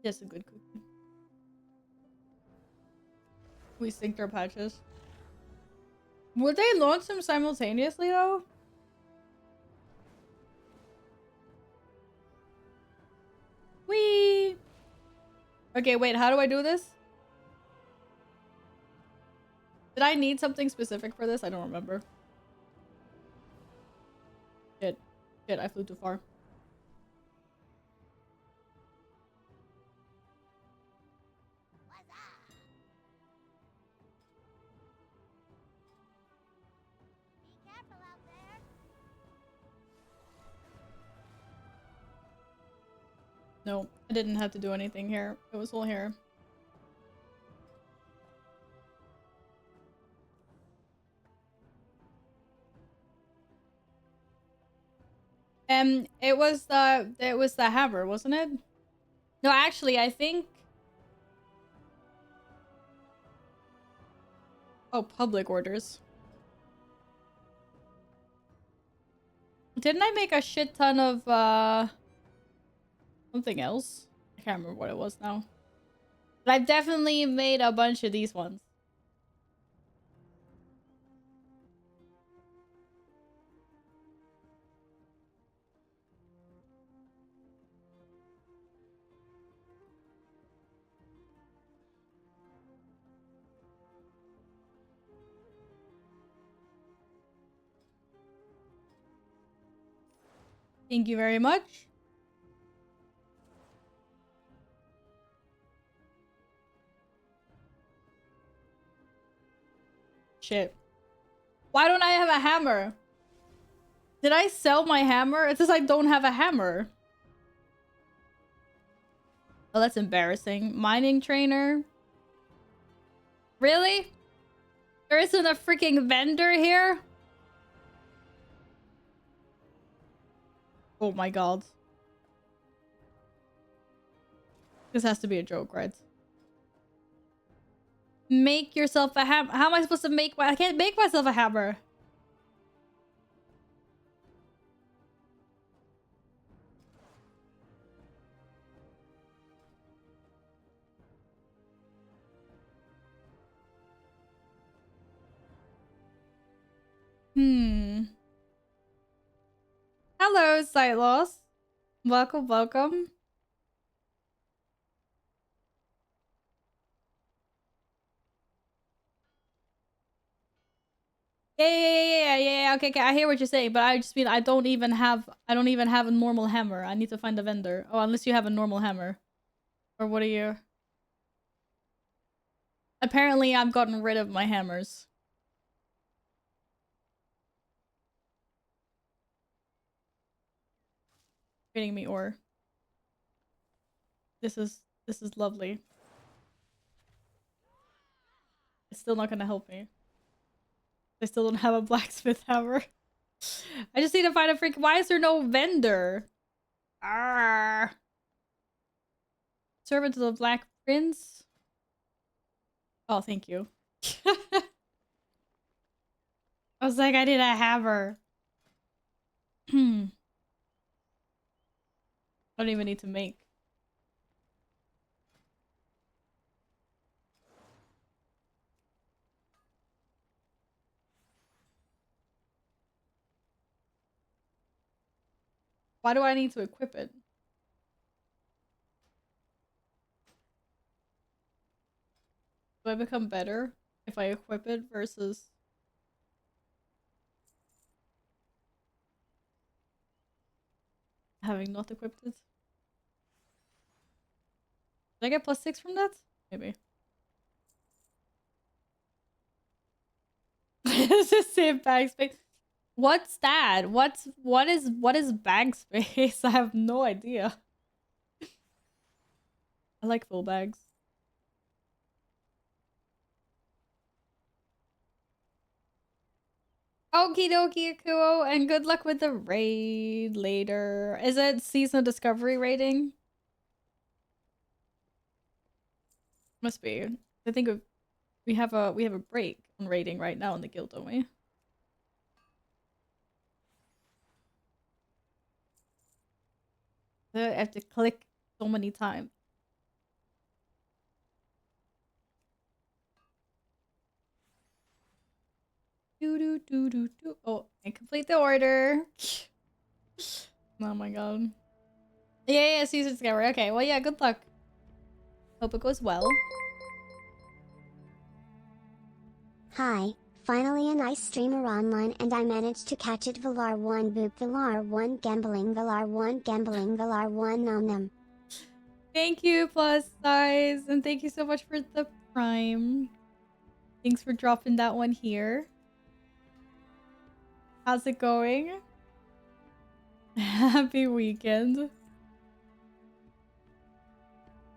Just a good cookie. We synced our patches. Would they launch them simultaneously, though? Whee! Okay, wait, how do I do this? Did I need something specific for this? I don't remember. Shit. Shit, I flew too far. No, I didn't have to do anything here. It was all here. It was the hammer, wasn't it? No, actually, I think. Oh, public orders. Didn't I make a shit ton of something else? I can't remember what it was now. But I've definitely made a bunch of these ones. Thank you very much. Shit. Why don't I have a hammer? Did I sell my hammer? It says I don't have a hammer. Oh, that's embarrassing. Mining trainer. Really? There isn't a freaking vendor here? Oh my god. This has to be a joke, right? Make yourself a hammer. How am I supposed to make I can't make myself a hammer. Hello, sight loss. Welcome, welcome. Yeah. Okay, I hear what you're saying, but I just mean I don't even have a normal hammer. I need to find a vendor. Oh, unless you have a normal hammer. Or what are you? Apparently, I've gotten rid of my hammers. Getting me ore. This is lovely. It's still not gonna help me. I still don't have a blacksmith hammer. I just need to find a freak. Why is there no vendor? Arrgh. Servant of the Black Prince. Oh, thank you. I was like, I need a hammer. I don't even need to make. Why do I need to equip it? Do I become better if I equip it versus having not equipped it? Did I get +6 from that? Maybe. It's the same bag space. What's that? What is bag space? I have no idea. I like full bags. Okie dokie, Akuo, and good luck with the raid later. Is it seasonal discovery raiding? Must be. I think we have a break on raiding right now in the guild, don't we? I have to click so many times. Oh, and complete the order. Oh my god. Yeah, season discovery. Okay, well, yeah, good luck. Hope it goes well. Hi, finally a nice streamer online and I managed to catch it. Valar 1 boop, Valar 1 gambling, Valar 1 gambling, Valar 1 nom nom. Thank you, plus size, and thank you so much for the prime. Thanks for dropping that one here. How's it going? Happy weekend.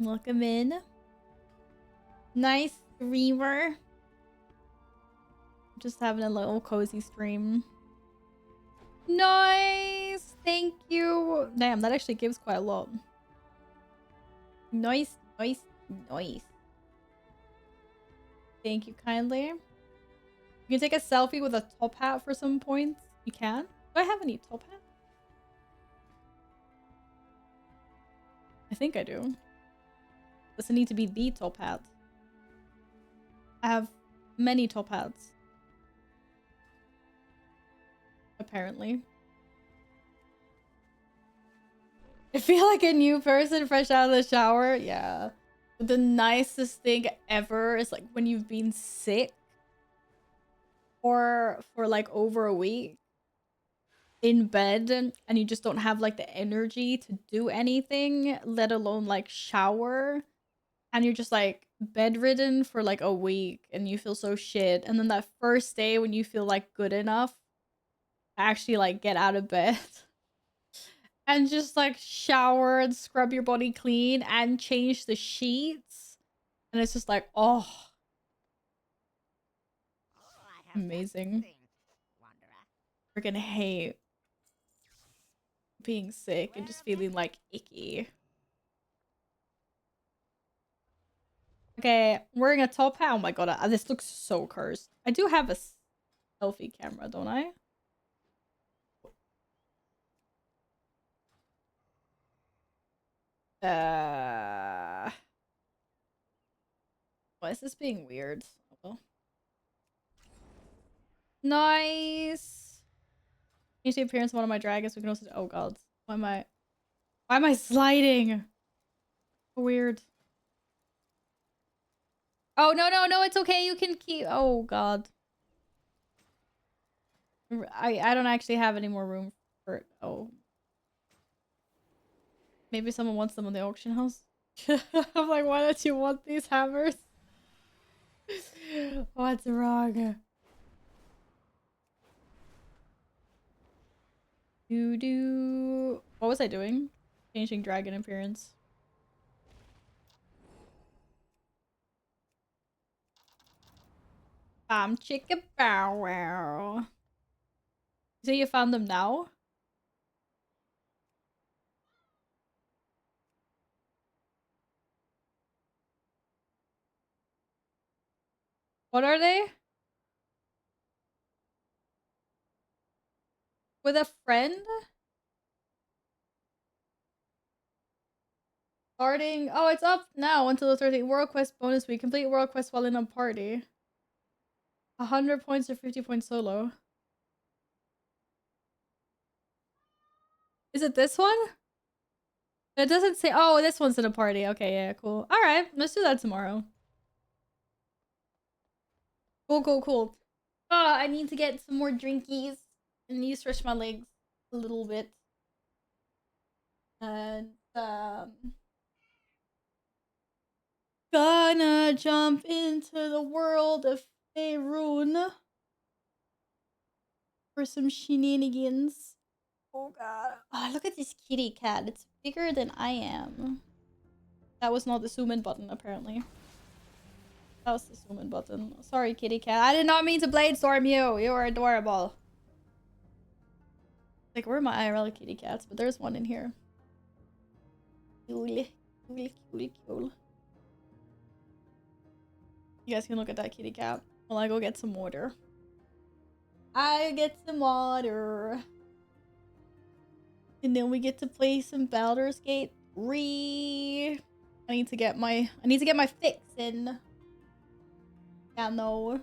Welcome in. Nice streamer. Just having a little cozy stream. Nice! Thank you! Damn, that actually gives quite a lot. Nice, nice, nice. Thank you kindly. You can take a selfie with a top hat for some points. You can? Do I have any top hats? I think I do. Doesn't need to be the top hat. I have many top hats. Apparently. I feel like a new person fresh out of the shower. Yeah. The nicest thing ever is like when you've been sick or for like over a week in bed and you just don't have like the energy to do anything, let alone like shower, and you're just like bedridden for like a week and you feel so shit, and then that first day when you feel like good enough to actually like get out of bed and just like shower and scrub your body clean and change the sheets, and it's just like, oh, amazing. Freaking hate being sick and just feeling like icky. Okay, wearing a top hat. Oh my god, this looks so cursed. I do have a selfie camera, don't I? Why is this being weird? Oh. Nice. Change the appearance of one of my dragons. We can also. Oh god, why am I sliding? Weird. Oh no, it's okay. You can keep. Oh god. I don't actually have any more room for it. Oh. Maybe someone wants them on the auction house. I'm like, why don't you want these hammers? What's wrong? What was I doing? Changing dragon appearance. Chicka bow wow. So you found them now? What are they? With a friend? Starting. Oh, it's up now until the 13th. World Quest bonus week. Complete World Quest while in a party. 100 points or 50 points solo. Is it this one? It doesn't say. Oh, this one's in a party. Okay, yeah, cool. All right, let's do that tomorrow. Cool. Oh, I need to get some more drinkies. I need to stretch my legs a little bit. And gonna jump into the world of Faerun for some shenanigans. Oh god. Oh, look at this kitty cat. It's bigger than I am. That was not the zoom in button, apparently. That was the zoom in button. Sorry, kitty cat. I did not mean to bladestorm you. You are adorable. Like, where are my IRL kitty cats? But there's one in here. Cool. You guys can look at that kitty cat while I go get some water. I get some water. And then we get to play some Baldur's Gate 3. I need to get my fix in. Yeah, no.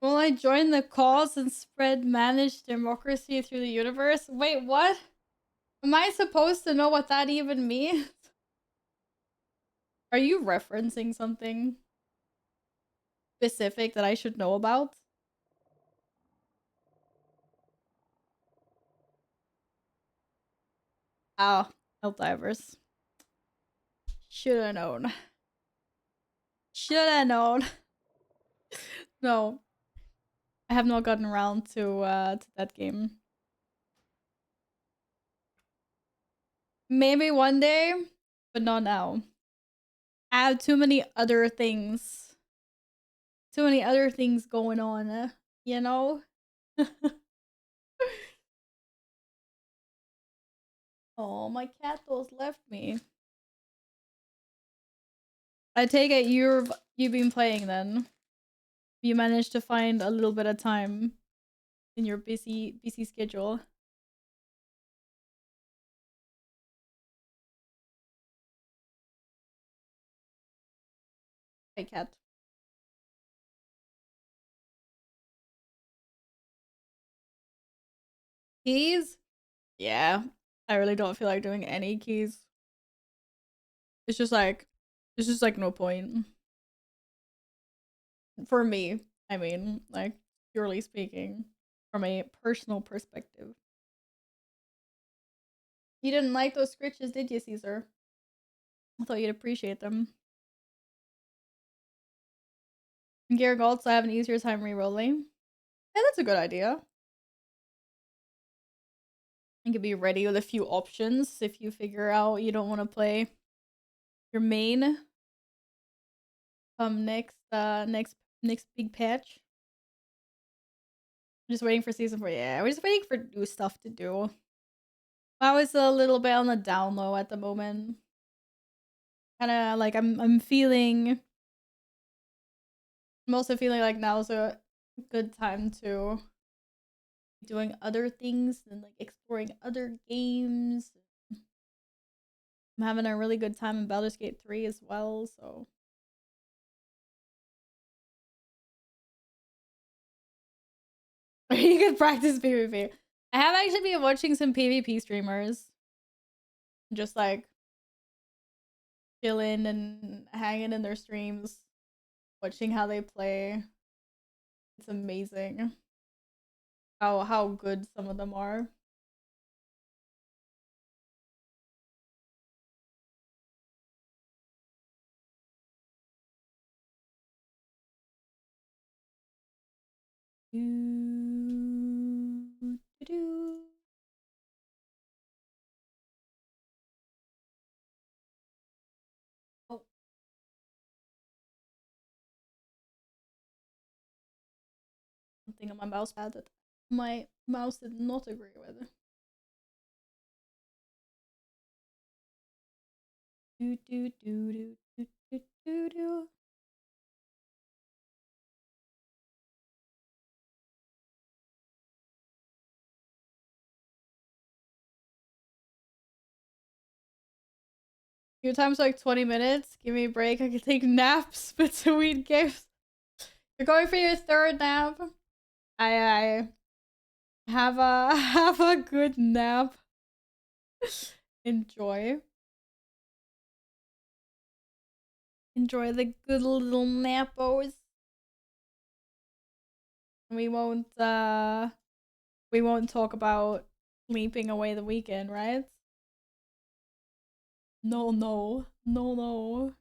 Will I join the cause and spread managed democracy through the universe? Wait, what? Am I supposed to know what that even means? Are you referencing something specific that I should know about? Oh, Helldivers. Shoulda known. Shoulda known. No. I have not gotten around to that game. Maybe one day, but not now. I have too many other things. Too many other things going on, you know? Oh, my cat dolls left me. I take it you've been playing then. You managed to find a little bit of time in your busy schedule. Hey cat. Keys? Yeah. I really don't feel like doing any keys. It's just like no point. For me, I mean, like purely speaking, from a personal perspective. You didn't like those scritches, did you, Caesar? I thought you'd appreciate them. Garagolds, I have an easier time rerolling. Yeah, that's a good idea. You could be ready with a few options if you figure out you don't want to play your main next big patch. I'm just waiting for season 4. Yeah, we're just waiting for new stuff to do. I was a little bit on the down low at the moment. Kind of like I'm also feeling like now's a good time to be doing other things and like exploring other games. I'm having a really good time in Baldur's Gate 3 as well, so you can practice PvP. I have actually been watching some PvP streamers. Just like chilling and hanging in their streams, watching how they play. It's amazing how good some of them are. Oh, something on my mouse pad that my mouse did not agree with. Do do do do do do do do. Your time's like 20 minutes. Give me a break. I can take naps between games. You're going for your third nap. I have a have a good nap. Enjoy. Enjoy the good little nappos. We won't talk about sleeping away the weekend, right? No, no. No, no.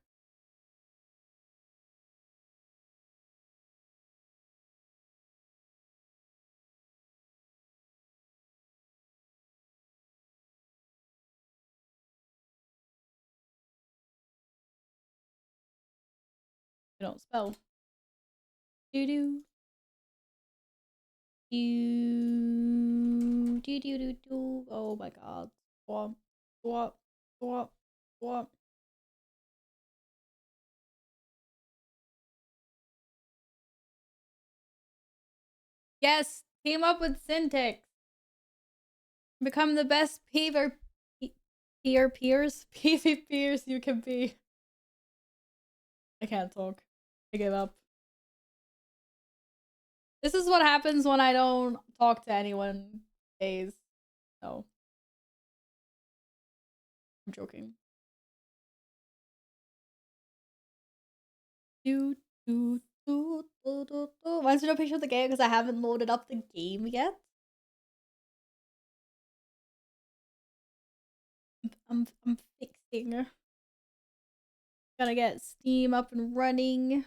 You don't spell. Do do. Do do do do do. Oh my god. Swap. Swap. Swap. Swap. Yes! Team up with Syntax. Become the best PvPers you can be. I can't talk. I give up. This is what happens when I don't talk to anyone days. No. I'm joking. Why is there no picture of the game? Because I haven't loaded up the game yet. I'm fixing. Gotta get Steam up and running.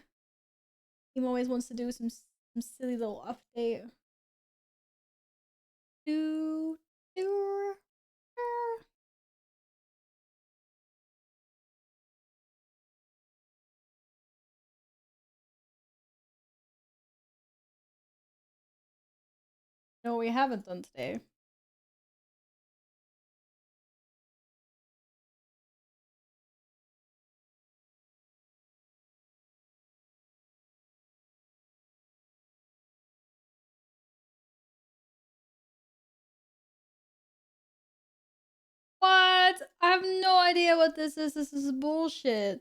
Steam always wants to do some silly little update. No, we haven't done today. What? I have no idea what this is. This is bullshit.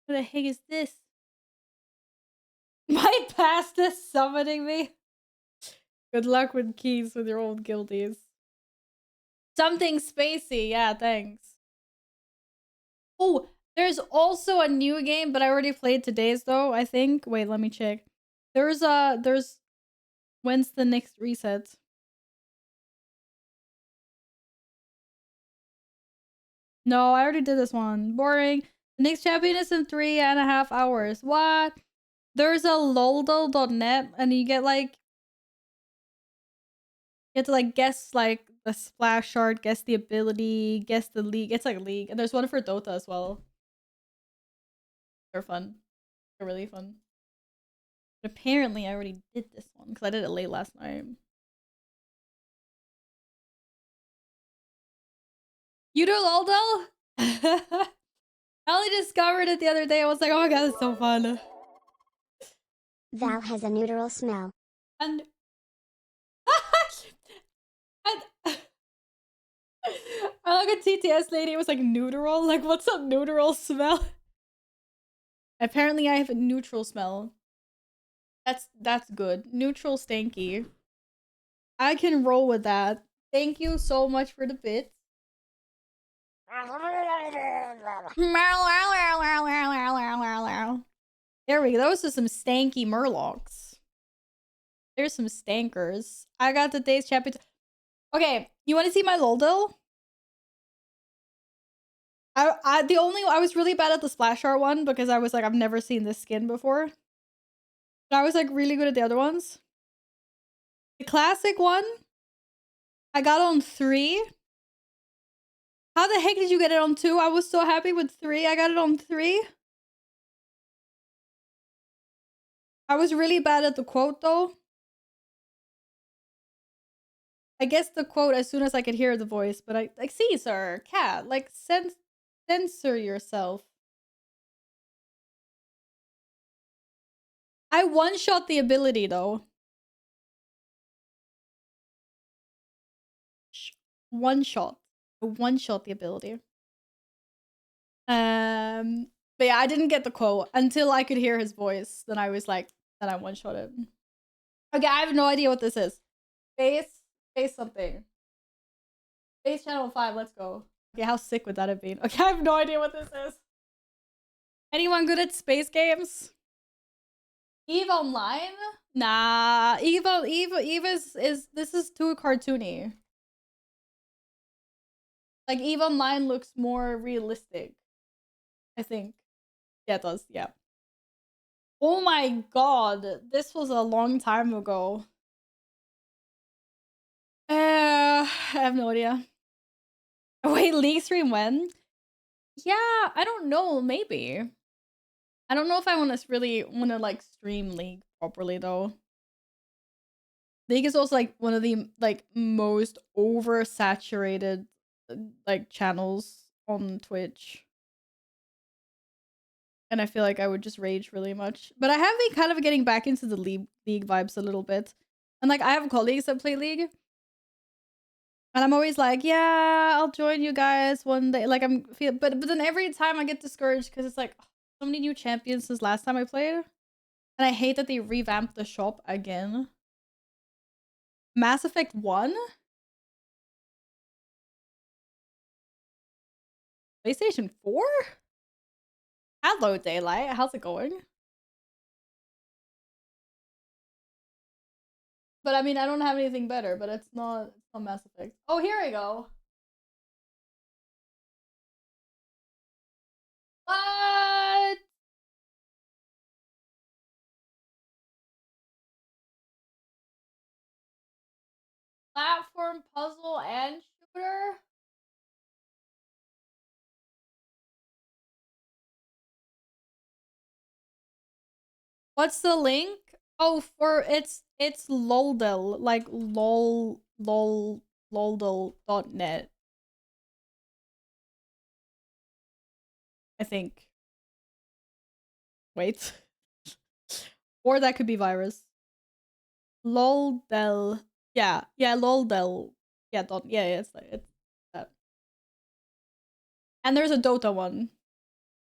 What the heck is this? My past is summoning me. Good luck with keys with your old guilties. Something spacey. Yeah, thanks. Oh, there's also a new game, but I already played today's though, I think. Wait, let me check. There's when's the next reset? No, I already did this one. Boring. The next champion is in 3.5 hours. What? There's a loldo.net and you get like you have to like guess like the splash shard, guess the ability, guess the league. It's like league. And there's one for Dota as well. They're fun. They're really fun. But apparently I already did this one because I did it late last night. You do Loldo? I only discovered it the other day. I was like, oh my god, it's so fun. Val has a neutral smell. And I look at TTS lady, it was like neutral. Like, what's a neutral smell? Apparently I have a neutral smell. That's good. Neutral stanky. I can roll with that. Thank you so much for the bits. There we go. Those are some stanky murlocs. There's some stankers. I got the day's champion. Okay, you want to see my Loldo? I was really bad at the splash art one because I was like, I've never seen this skin before. But I was like really good at the other ones. The classic one, I got on 3. How the heck did you get it on 2? I was so happy with 3. I got it on 3. I was really bad at the quote though. I guess the quote as soon as I could hear the voice, but I like Caesar, cat, like censor yourself. I one-shot the ability though. One-shot. I one-shot the ability. But yeah, I didn't get the quote until I could hear his voice. Then I was like, then I one-shot it. Okay, I have no idea what this is. Space something. Space Channel 5, let's go. Okay, how sick would that have been? Okay, I have no idea what this is. Anyone good at space games? EVE Online? Nah, EVE is this is too cartoony. Like EVE Online looks more realistic, I think. Yeah, it does, yeah. Oh my god, this was a long time ago. I have no idea. Wait, League stream when? Yeah, I don't know, maybe. I don't know if I want to really want to like stream League properly though. League is also like one of the like most oversaturated like channels on Twitch. And I feel like I would just rage really much. But I have been kind of getting back into the league vibes a little bit. And like I have colleagues that play League. And I'm always like, yeah, I'll join you guys one day. Like but then every time I get discouraged because it's like so many new champions since last time I played. And I hate that they revamped the shop again. Mass Effect 1? PlayStation 4? Hello, Daylight. How's it going? But I mean, I don't have anything better, but it's not Mass Effect. Oh, here we go. What? Platform, puzzle, and shooter? What's the link? Oh, for it's Loldel, like loldel.net. I think. Wait. Or that could be virus. Loldel. Yeah, Loldel. Yeah, it's that. And there's a Dota one.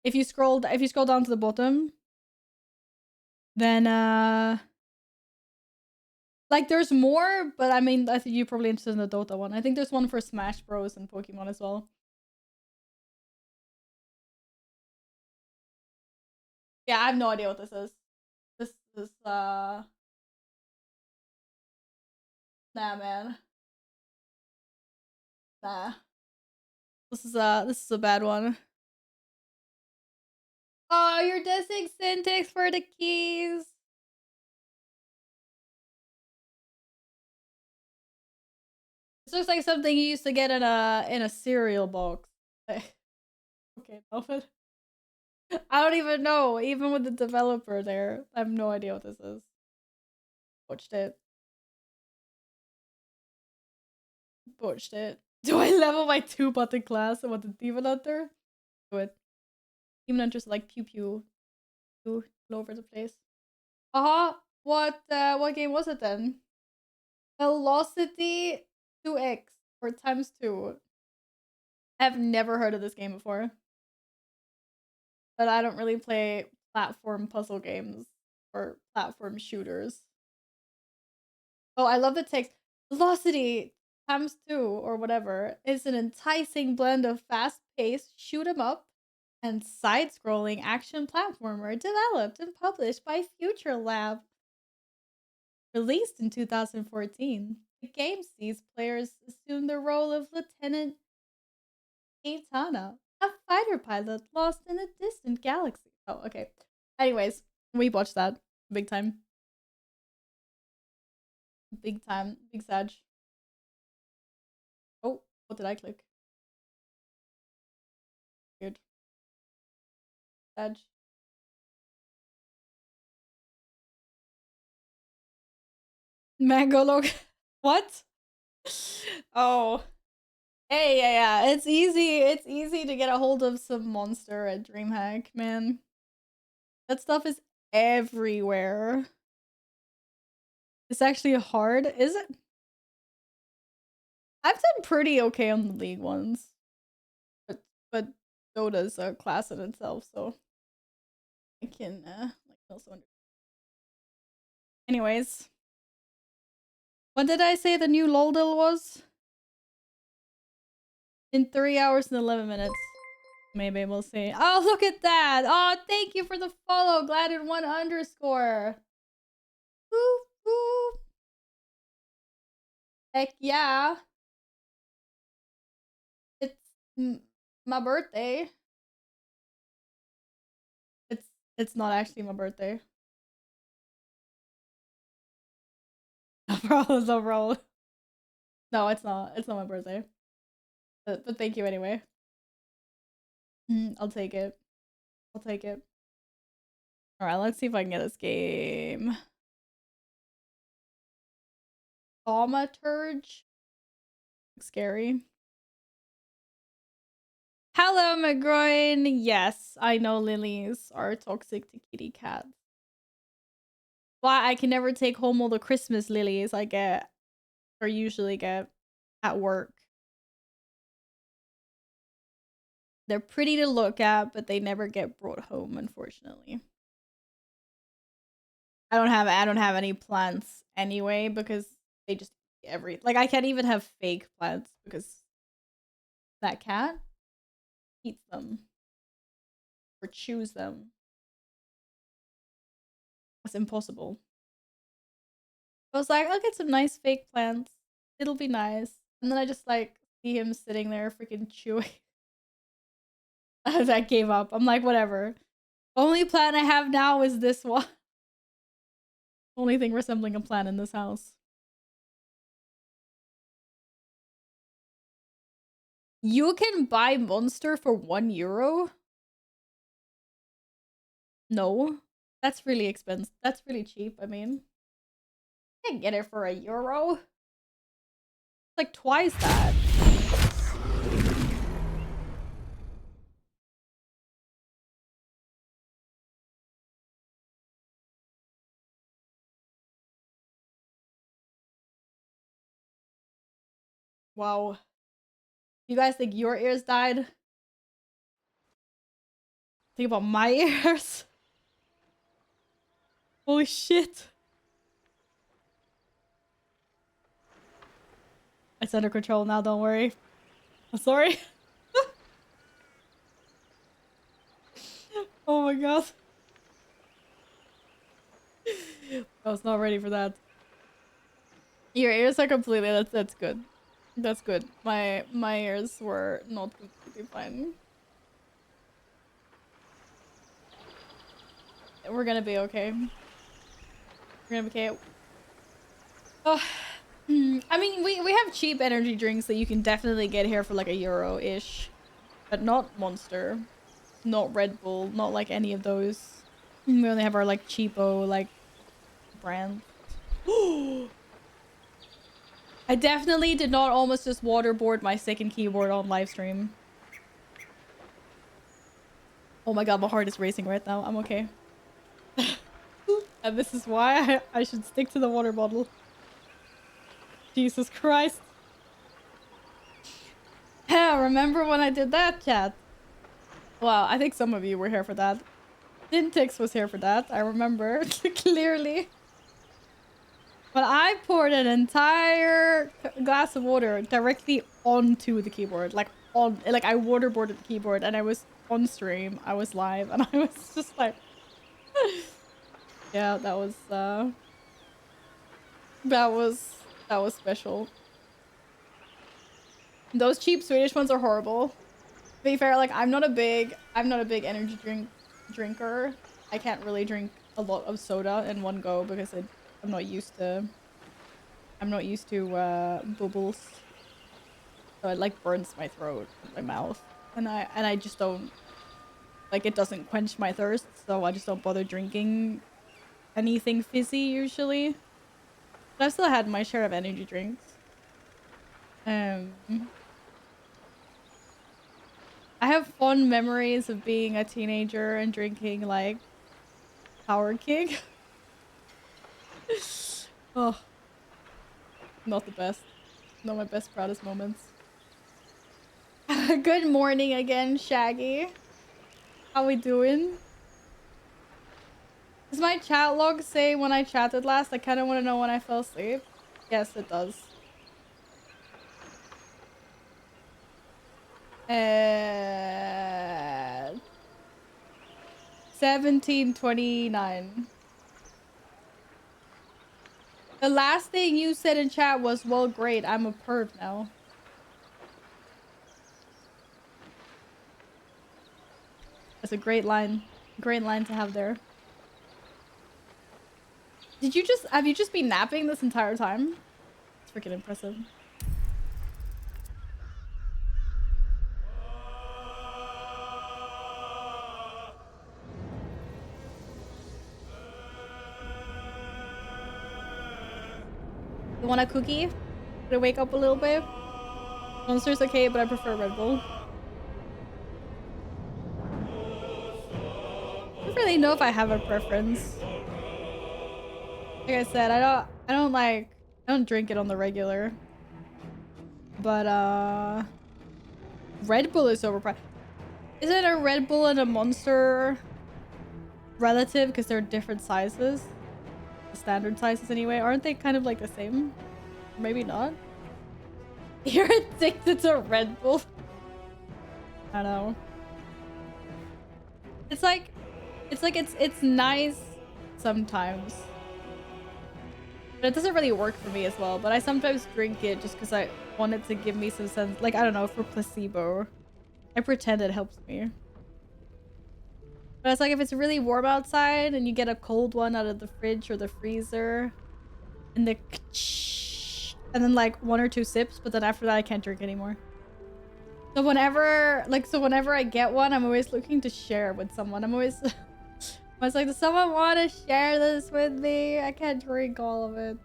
If you scroll down to the bottom, then like there's more, but I mean I think you're probably interested in the Dota one. I think there's one for Smash Bros and Pokemon as well. Yeah, I have no idea what this is. This is nah, man. Nah. This is a bad one. Oh, you're dissing syntax for the keys. This looks like something you used to get in a cereal box. Okay, Melvin. I don't even know, even with the developer there. I have no idea what this is. Watched it. Botched it. Do I level my 2-button class and what the Demon Hunter? Do it. Demon Hunter's like pew pew. All over the place. What game was it then? Velocity 2x or times 2. I've never heard of this game before. But I don't really play platform puzzle games or platform shooters. Oh, I love the text. Velocity times 2 or whatever is an enticing blend of fast-paced shoot 'em up and side-scrolling action platformer developed and published by Future Lab. Released in 2014, the game sees players assume the role of Lieutenant Katana, a fighter pilot lost in a distant galaxy. Oh, okay. Anyways, we watched that. Big time. Big time. Big Sag. Oh, what did I click? Weird. Sag. Mango log. What? Oh. Hey, yeah. It's easy to get a hold of some monster at DreamHack, man. That stuff is everywhere. It's actually hard, is it? I've done pretty okay on the League ones. But Dota's a class in itself, so I can like also understand. Anyways. When did I say the new Loldil was? In 3 hours and 11 minutes. Maybe we'll see. Oh, look at that. Oh, thank you for the follow. Glad in 1_. Woo, woo. Heck yeah. It's my birthday. It's not actually my birthday. No problem, no problem. No, it's not. It's not my birthday. But thank you anyway. I'll take it. I'll take it. Alright, let's see if I can get this game. thaumaturge. Scary. Hello, McGroin. Yes, I know lilies are toxic to kitty cats. Why I can never take home all the Christmas lilies I get or usually get at work. They're pretty to look at, but they never get brought home, unfortunately. I don't have any plants anyway because they just like I can't even have fake plants because that cat eats them or chews them. That's impossible. I was like, I'll get some nice fake plants. It'll be nice. And then I just like see him sitting there freaking chewing. I gave up. I'm like, whatever. Only plant I have now is this one. Only thing resembling a plant in this house. You can buy Monster for €1? No. That's really expensive. That's really cheap, I mean. I can't get it for €1. It's like twice that. Wow. You guys think your ears died? Think about my ears. Holy shit. It's under control now, don't worry. I'm sorry. Oh my god. I was not ready for that. Your ears are completely that's good. That's good. My ears were not completely fine. We're gonna be okay. We're gonna be okay. Oh, I mean, we have cheap energy drinks that you can definitely get here for like €1-ish. But not Monster. Not Red Bull. Not like any of those. We only have our like cheapo like brand. I definitely did not almost just waterboard my second keyboard on live stream. Oh my god, my heart is racing right now. I'm okay. And this is why I should stick to the water bottle. Jesus Christ. Yeah, remember when I did that, chat? Well, I think some of you were here for that. Dintix was here for that. I remember clearly. But I poured an entire glass of water directly onto the keyboard. Like I waterboarded the keyboard and I was on stream. I was live and I was just like yeah, that was special. Those cheap Swedish ones are horrible. To be fair, like I'm not a big energy drinker. I can't really drink a lot of soda in one go because I'm not used to bubbles. So it like burns my throat and my mouth. And I just don't like it doesn't quench my thirst, so I just don't bother drinking anything fizzy usually. But I've still had my share of energy drinks. I have fond memories of being a teenager and drinking like Power King. Oh, not the best. Not my best, proudest moments. Good morning again, Shaggy. How we doing? Does my chat log say when I chatted last? I kind of want to know when I fell asleep. Yes, it does. 17:29. The last thing you said in chat was, well, great, I'm a perv now. That's a great line. Great line to have there. Have you just been napping this entire time? It's freaking impressive. You want a cookie to wake up a little bit? Monster's okay, but I prefer Red Bull. I don't really know if I have a preference. Like I said, I don't drink it on the regular. But Red Bull is overpriced. Isn't a Red Bull and a Monster relative because they're different sizes? The standard sizes anyway. Aren't they kind of like the same? Maybe not. You're addicted to Red Bull. I don't know. It's nice sometimes. But it doesn't really work for me as well. But I sometimes drink it just because I want it to give me some sense. Like, I don't know, for placebo. I pretend it helps me. But it's like if it's really warm outside and you get a cold one out of the fridge or the freezer. And then like 1 or 2 sips. But then after that I can't drink anymore. So whenever I get one, I'm always looking to share with someone. I'm always like, does someone want to share this with me? I can't drink all of it.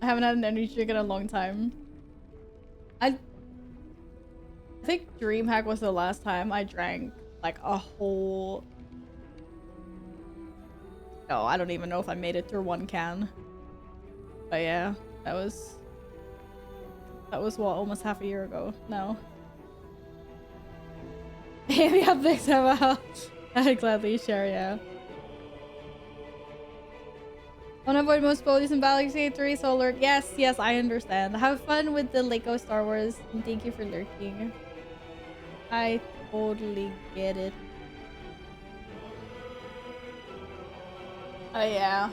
I haven't had an energy drink in a long time. I think DreamHack was the last time I drank like a whole... No, I don't even know if I made it through 1 can. But yeah, that was what, almost half a year ago now. Maybe up next time I'd gladly share, yeah. I want to avoid most spoilers in Galaxy 3, so lurk. Yes, I understand. Have fun with the Lego Star Wars, and thank you for lurking. I totally get it. Oh yeah.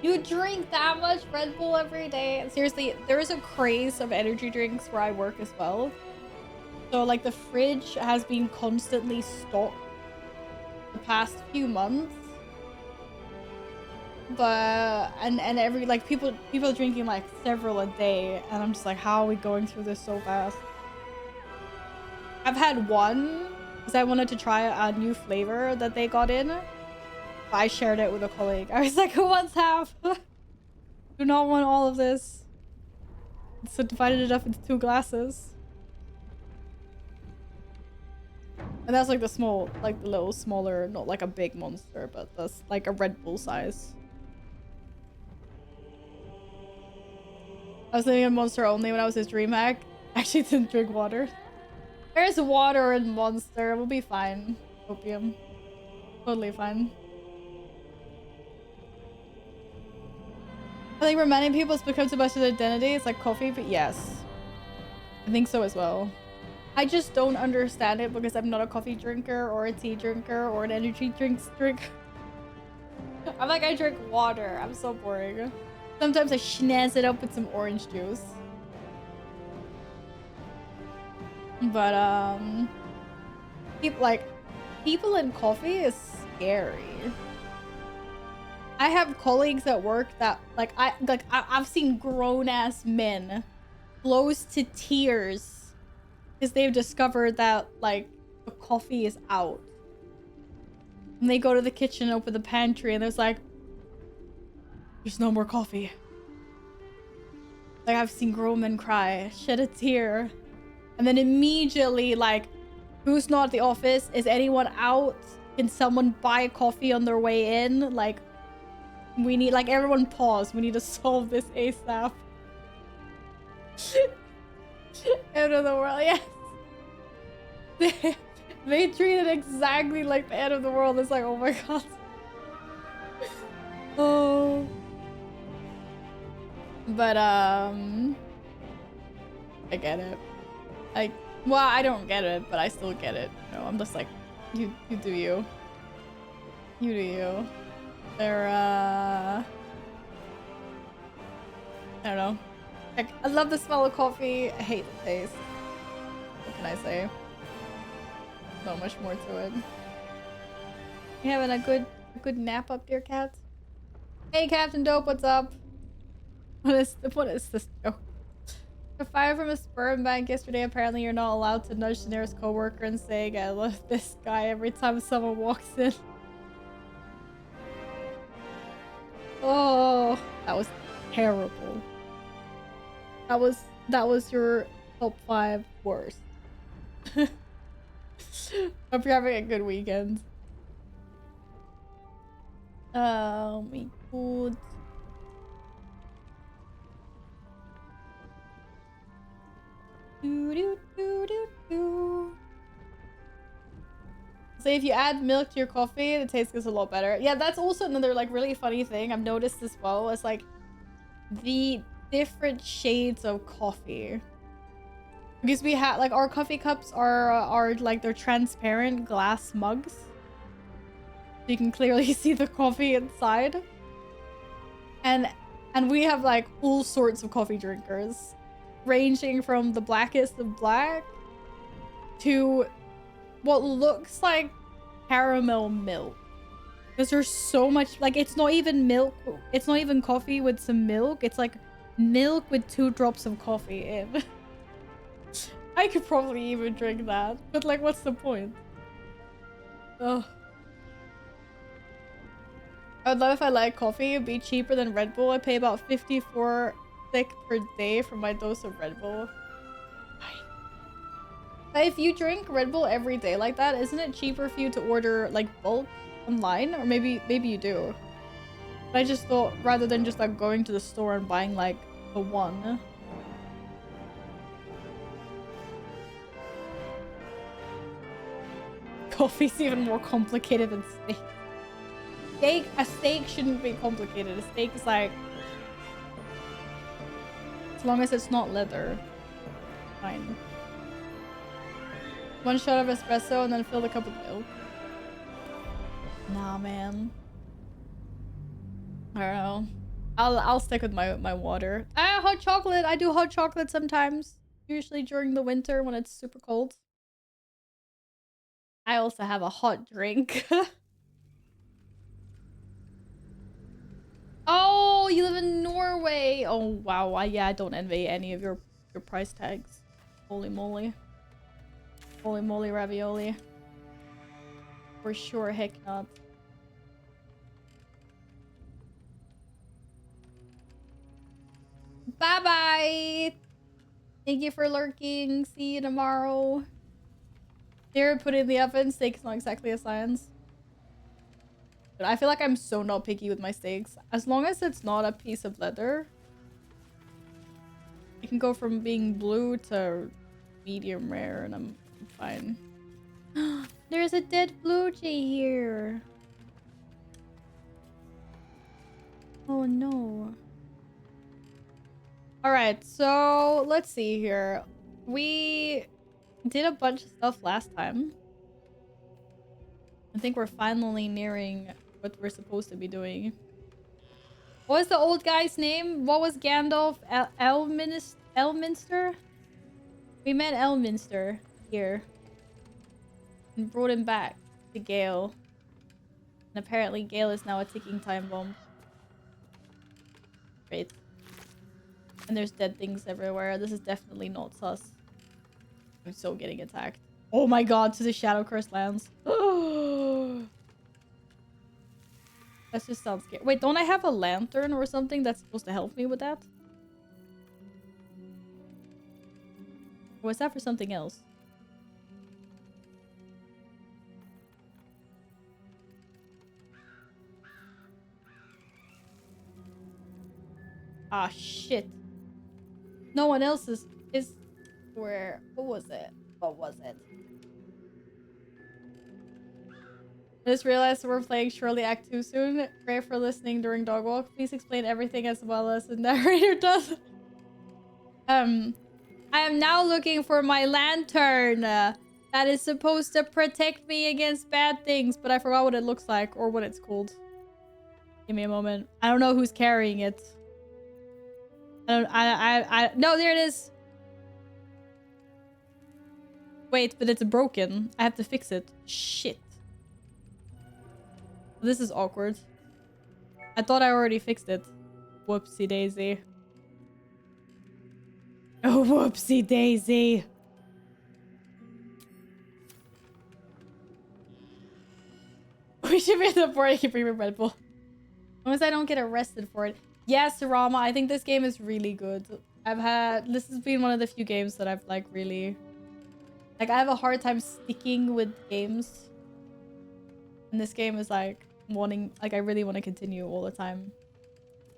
You drink that much Red Bull every day? Seriously, there is a craze of energy drinks where I work as well. So like the fridge has been constantly stocked the past few months. But and every like people are drinking like several a day, and I'm just like, how are we going through this so fast? I've had one because I wanted to try a new flavor that they got in. But I shared it with a colleague. I was like, who wants half? Do not want all of this. So divided it up into 2 glasses. And that's like the small, like the little smaller, not like a big monster, but that's like a Red Bull size. I was living in Monster only when I was his DreamHack. I actually didn't drink water. There's water in Monster. We'll be fine. Opium. Totally fine. I think reminding people it's become too much of their identity. It's like coffee, but yes. I think so as well. I just don't understand it because I'm not a coffee drinker or a tea drinker or an energy drinks drinker. I'm like, I drink water. I'm so boring. Sometimes I schnazz it up with some orange juice. But people in coffee is scary. I have colleagues at work that I've seen grown-ass men close to tears because they've discovered that like the coffee is out. And they go to the kitchen, open the pantry, and there's like, there's no more coffee. Like I've seen grown men cry, shed a tear, and then immediately like, who's not at the office? Is anyone out? Can someone buy coffee on their way in? Like, we need, like, everyone pause. We need to solve this ASAP. End of the world, yes. They treat it exactly like the end of the world. It's like, oh my god. Oh. But, I get it. Well, I don't get it, but I still get it. No, I'm just like, you do you. You do you. They're, I don't know. Like, I love the smell of coffee. I hate the taste. What can I say? Not much more to it. You having a good nap up there, cat? Hey, Captain Dope, what's up? What is this? Oh. A fire from a sperm bank yesterday. Apparently, you're not allowed to nudge the nearest coworker and say, "I love this guy" every time someone walks in. terrible. That was your top 5 worst. Hope you're having a good weekend. Oh my god. So if you add milk to your coffee, the taste gets a lot better. Yeah, that's also another like really funny thing I've noticed as well. It's like the different shades of coffee. Because we have like our coffee cups are like they're transparent glass mugs. So you can clearly see the coffee inside. And we have like all sorts of coffee drinkers, ranging from the blackest of black to what looks like caramel milk. Because there's so much, like, it's not even milk, it's not even coffee with some milk, it's like milk with 2 drops of coffee in. I could probably even drink that, but like, what's the point? Ugh. I'd love if I like coffee, it'd be cheaper than Red Bull. I pay about 54 SEK per day for my dose of Red Bull. If you drink Red Bull every day like that, isn't it cheaper for you to order like bulk online? Or maybe you do. But I just thought rather than just like going to the store and buying like the one. Coffee's even more complicated than steak. A steak shouldn't be complicated. A steak is like, as long as it's not leather, fine. 1 shot of espresso and then fill the cup with milk. Nah, man. I don't know. I'll stick with my water. Ah, hot chocolate. I do hot chocolate sometimes. Usually during the winter when it's super cold. I also have a hot drink. Oh, you live in Norway. Oh, wow. Yeah, I don't envy any of your price tags. Holy moly. Holy moly ravioli. For sure, heck not. Bye-bye! Thank you for lurking. See you tomorrow. Here, put it in the oven. Steak is not exactly a science. But I feel like I'm so not picky with my steaks. As long as it's not a piece of leather. It can go from being blue to medium rare and I'm fine. There's a dead blue jay here. Oh no. Alright, so let's see here. We did a bunch of stuff last time. I think we're finally nearing what we're supposed to be doing. What was the old guy's name? What was Gandalf? Elminster? We met Elminster here. And brought him back to Gale. And apparently Gale is now a ticking time bomb. Great. And there's dead things everywhere. This is definitely not sus. I'm so getting attacked. Oh my god, to the Shadow Curse lands. That just sounds scary. Wait, don't I have a lantern or something that's supposed to help me with that? Or was that for something else? Ah, shit. No one else is where... What was it? What was it? I just realized we're playing Shirley Act 2 soon. Great for listening during dog walk. Please explain everything as well as the narrator does. I am now looking for my lantern. That is supposed to protect me against bad things, but I forgot what it looks like or what it's called. Give me a moment. I don't know who's carrying it. No, there it is. Wait, but it's broken. I have to fix it. Shit. This is awkward. I thought I already fixed it. Whoopsie daisy. Oh, whoopsie daisy. We should be at the party. I can bring my Red Bull. As long as I don't get arrested for it. Yes, Rama, I think this game is really good. This has been one of the few games that I've like really, like I have a hard time sticking with games. And this game is like I really want to continue all the time.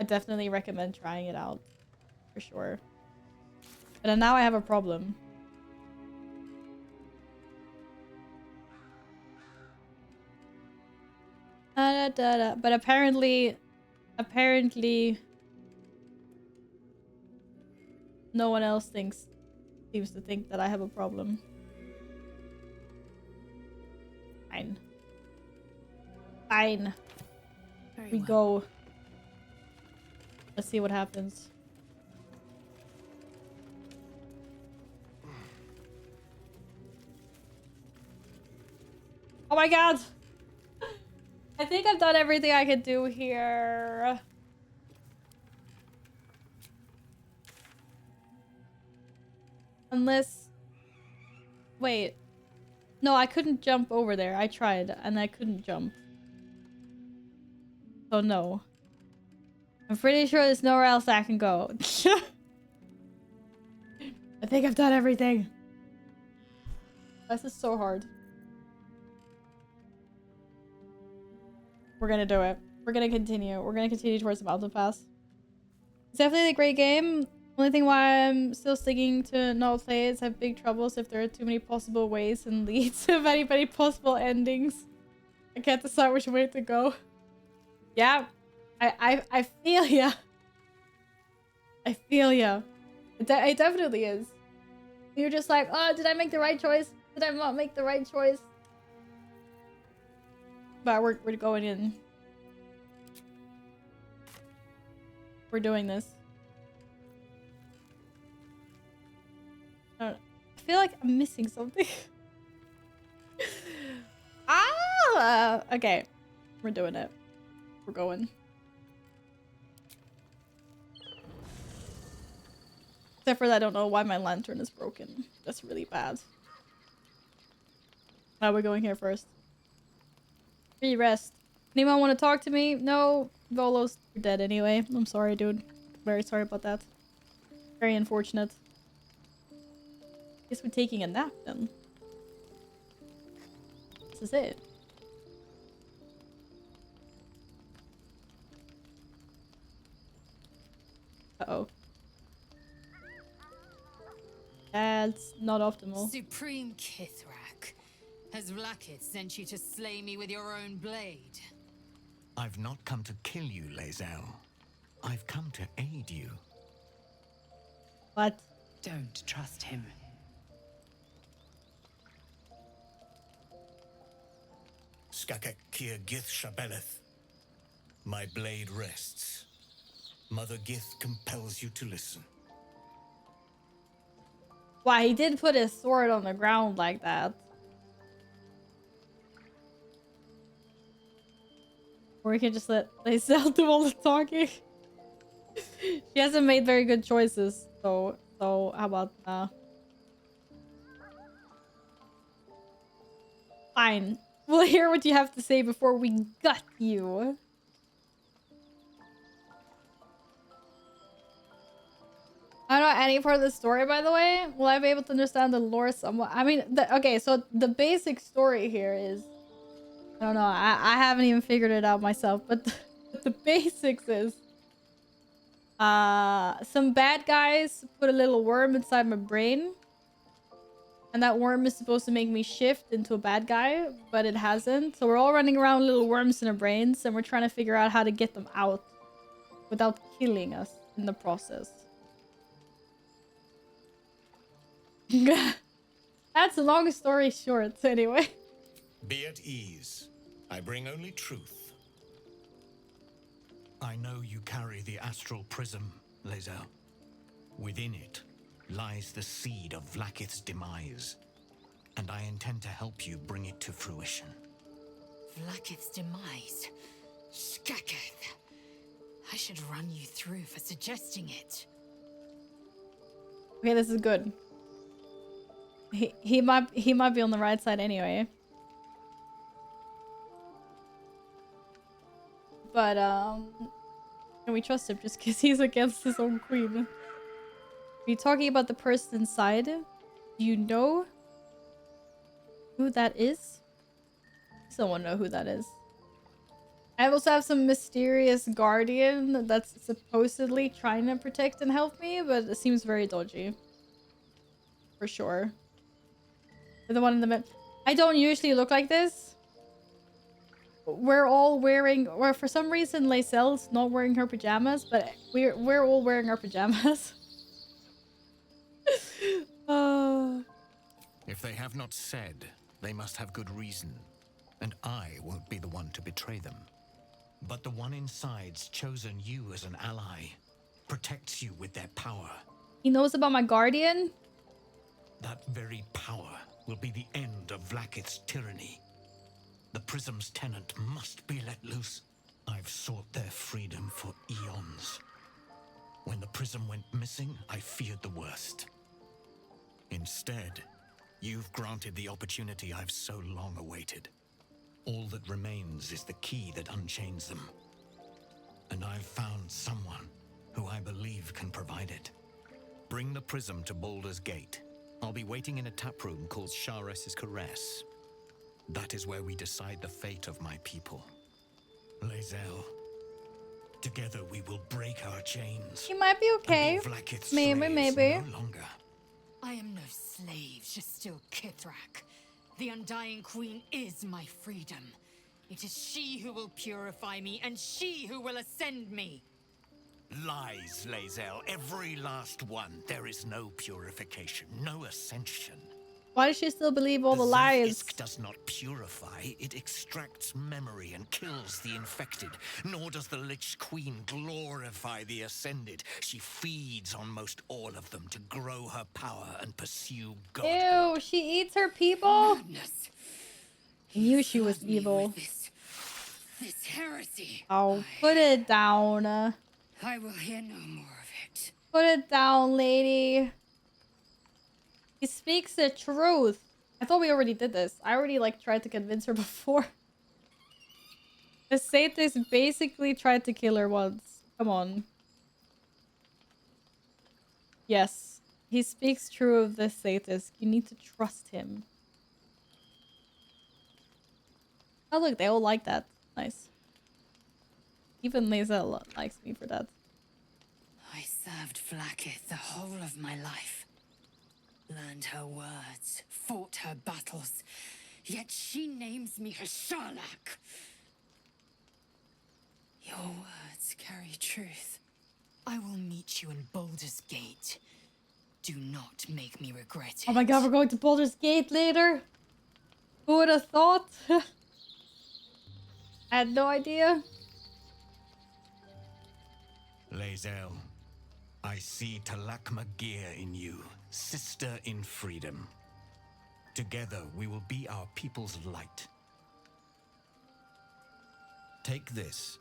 I definitely recommend trying it out for sure. But now I have a problem. But apparently no one else seems to think that I have a problem. Fine. Fine. Very We well. go. Let's see what happens. Oh my god! I think I've done everything I could do here. Unless... Wait. No, I couldn't jump over there. I tried, and I couldn't jump. So no. I'm pretty sure there's nowhere else I can go. I think I've done everything. This is so hard. We're gonna do it. We're gonna continue. We're gonna continue towards the mountain pass. It's definitely a great game. Only thing why I'm still sticking to not play is I have big troubles if there are too many possible ways and leads to many possible endings. I can't decide which way to go. Yeah, I feel ya. I feel ya. It definitely is. You're just like, oh, did I make the right choice? Did I not make the right choice? But we're going in. We're doing this. I feel like I'm missing something. Okay. We're doing it. We're going. Except for that, I don't know why my lantern is broken. That's really bad. Now we're going here first. Free rest. Anyone want to talk to me? No. Volo's dead anyway. I'm sorry, dude. Very sorry about that. Very unfortunate. Guess we're taking a nap then. This is it. Uh-oh. That's not optimal. Supreme Kithrak, has Vlakith sent you to slay me with your own blade? I've not come to kill you, Lae'zel. I've come to aid you. What? Don't trust him. Skakek Kier Gith Shabeleth. My blade rests. Mother Gith compels you to listen. Why, he did put his sword on the ground like that. Or we can just let Lae'zel do all the talking. She hasn't made very good choices, so how about Fine. We'll hear what you have to say before we gut you. I don't know any part of the story, by the way. Will I be able to understand the lore somewhat? I mean, okay, so the basic story here is... I don't know, I haven't even figured it out myself, but the basics is... some bad guys put a little worm inside my brain. And that worm is supposed to make me shift into a bad guy, but it hasn't. So we're all running around little worms in our brains, and we're trying to figure out how to get them out without killing us in the process. That's a long story short, anyway. Be at ease. I bring only truth. I know you carry the astral prism, Lae'zel. Within it lies the seed of Vlakith's demise, and I intend to help you bring it to fruition. Vlakith's demise? Skaketh. I should run you through for suggesting it. Okay, this is good. He might be on the right side anyway. But Can we trust him just because he's against his own queen? Are you talking about the person inside? Do you know who that is? Someone know who that is. I also have some mysterious guardian that's supposedly trying to protect and help me, but it seems very dodgy. For sure. The one in the middle. I don't usually look like this. We're all wearing, or for some reason Lae'zel's not wearing her pajamas, but we're all wearing our pajamas. Oh. If they have not said, they must have good reason, and I won't be the one to betray them. But the one inside's chosen you as an ally, protects you with their power. He knows about my guardian? That very power will be the end of Vlaakith's tyranny. The Prism's tenant must be let loose. I've sought their freedom for eons. When the Prism went missing, I feared the worst. Instead, you've granted the opportunity I've so long awaited. All that remains is the key that unchains them. And I've found someone who I believe can provide it. Bring the Prism to Baldur's Gate. I'll be waiting in a taproom called Shares's Caress. That is where we decide the fate of my people. Lae'zel, together we will break our chains. He might be okay. And be Vlaakith's Maybe, slaves maybe. no longer. I am no slave, just still Kithrak. The Undying Queen is my freedom. It is she who will purify me, and she who will ascend me. Lies, Lae'zel, every last one. There is no purification, no ascension. Why does she still believe all the lies? Isk does not purify, it extracts memory and kills the infected. Nor does the Lich Queen glorify the ascended. She feeds on most all of them to grow her power and pursue God. Ew, she eats her people? Madness. I knew she was Flood me evil. with this heresy. Oh, put it down. I will hear no more of it. Put it down, lady. He speaks the truth. I thought we already did this. I already like tried to convince her before. The Satanist basically tried to kill her once. Come on. Yes. He speaks true of the Satanist. You need to trust him. Oh look, they all like that. Nice. Even Lae'zel likes me for that. I served Vlaakith the whole of my life. Learned her words, fought her battles, yet she names me her Sharlak. Your words carry truth. I will meet you in Baldur's Gate. Do not make me regret it. Oh my god, we're going to Baldur's Gate later? Who would have thought? I had no idea. Lae'zel, I see Talak Magir in you, sister in freedom. Together we will be our people's light. Take this.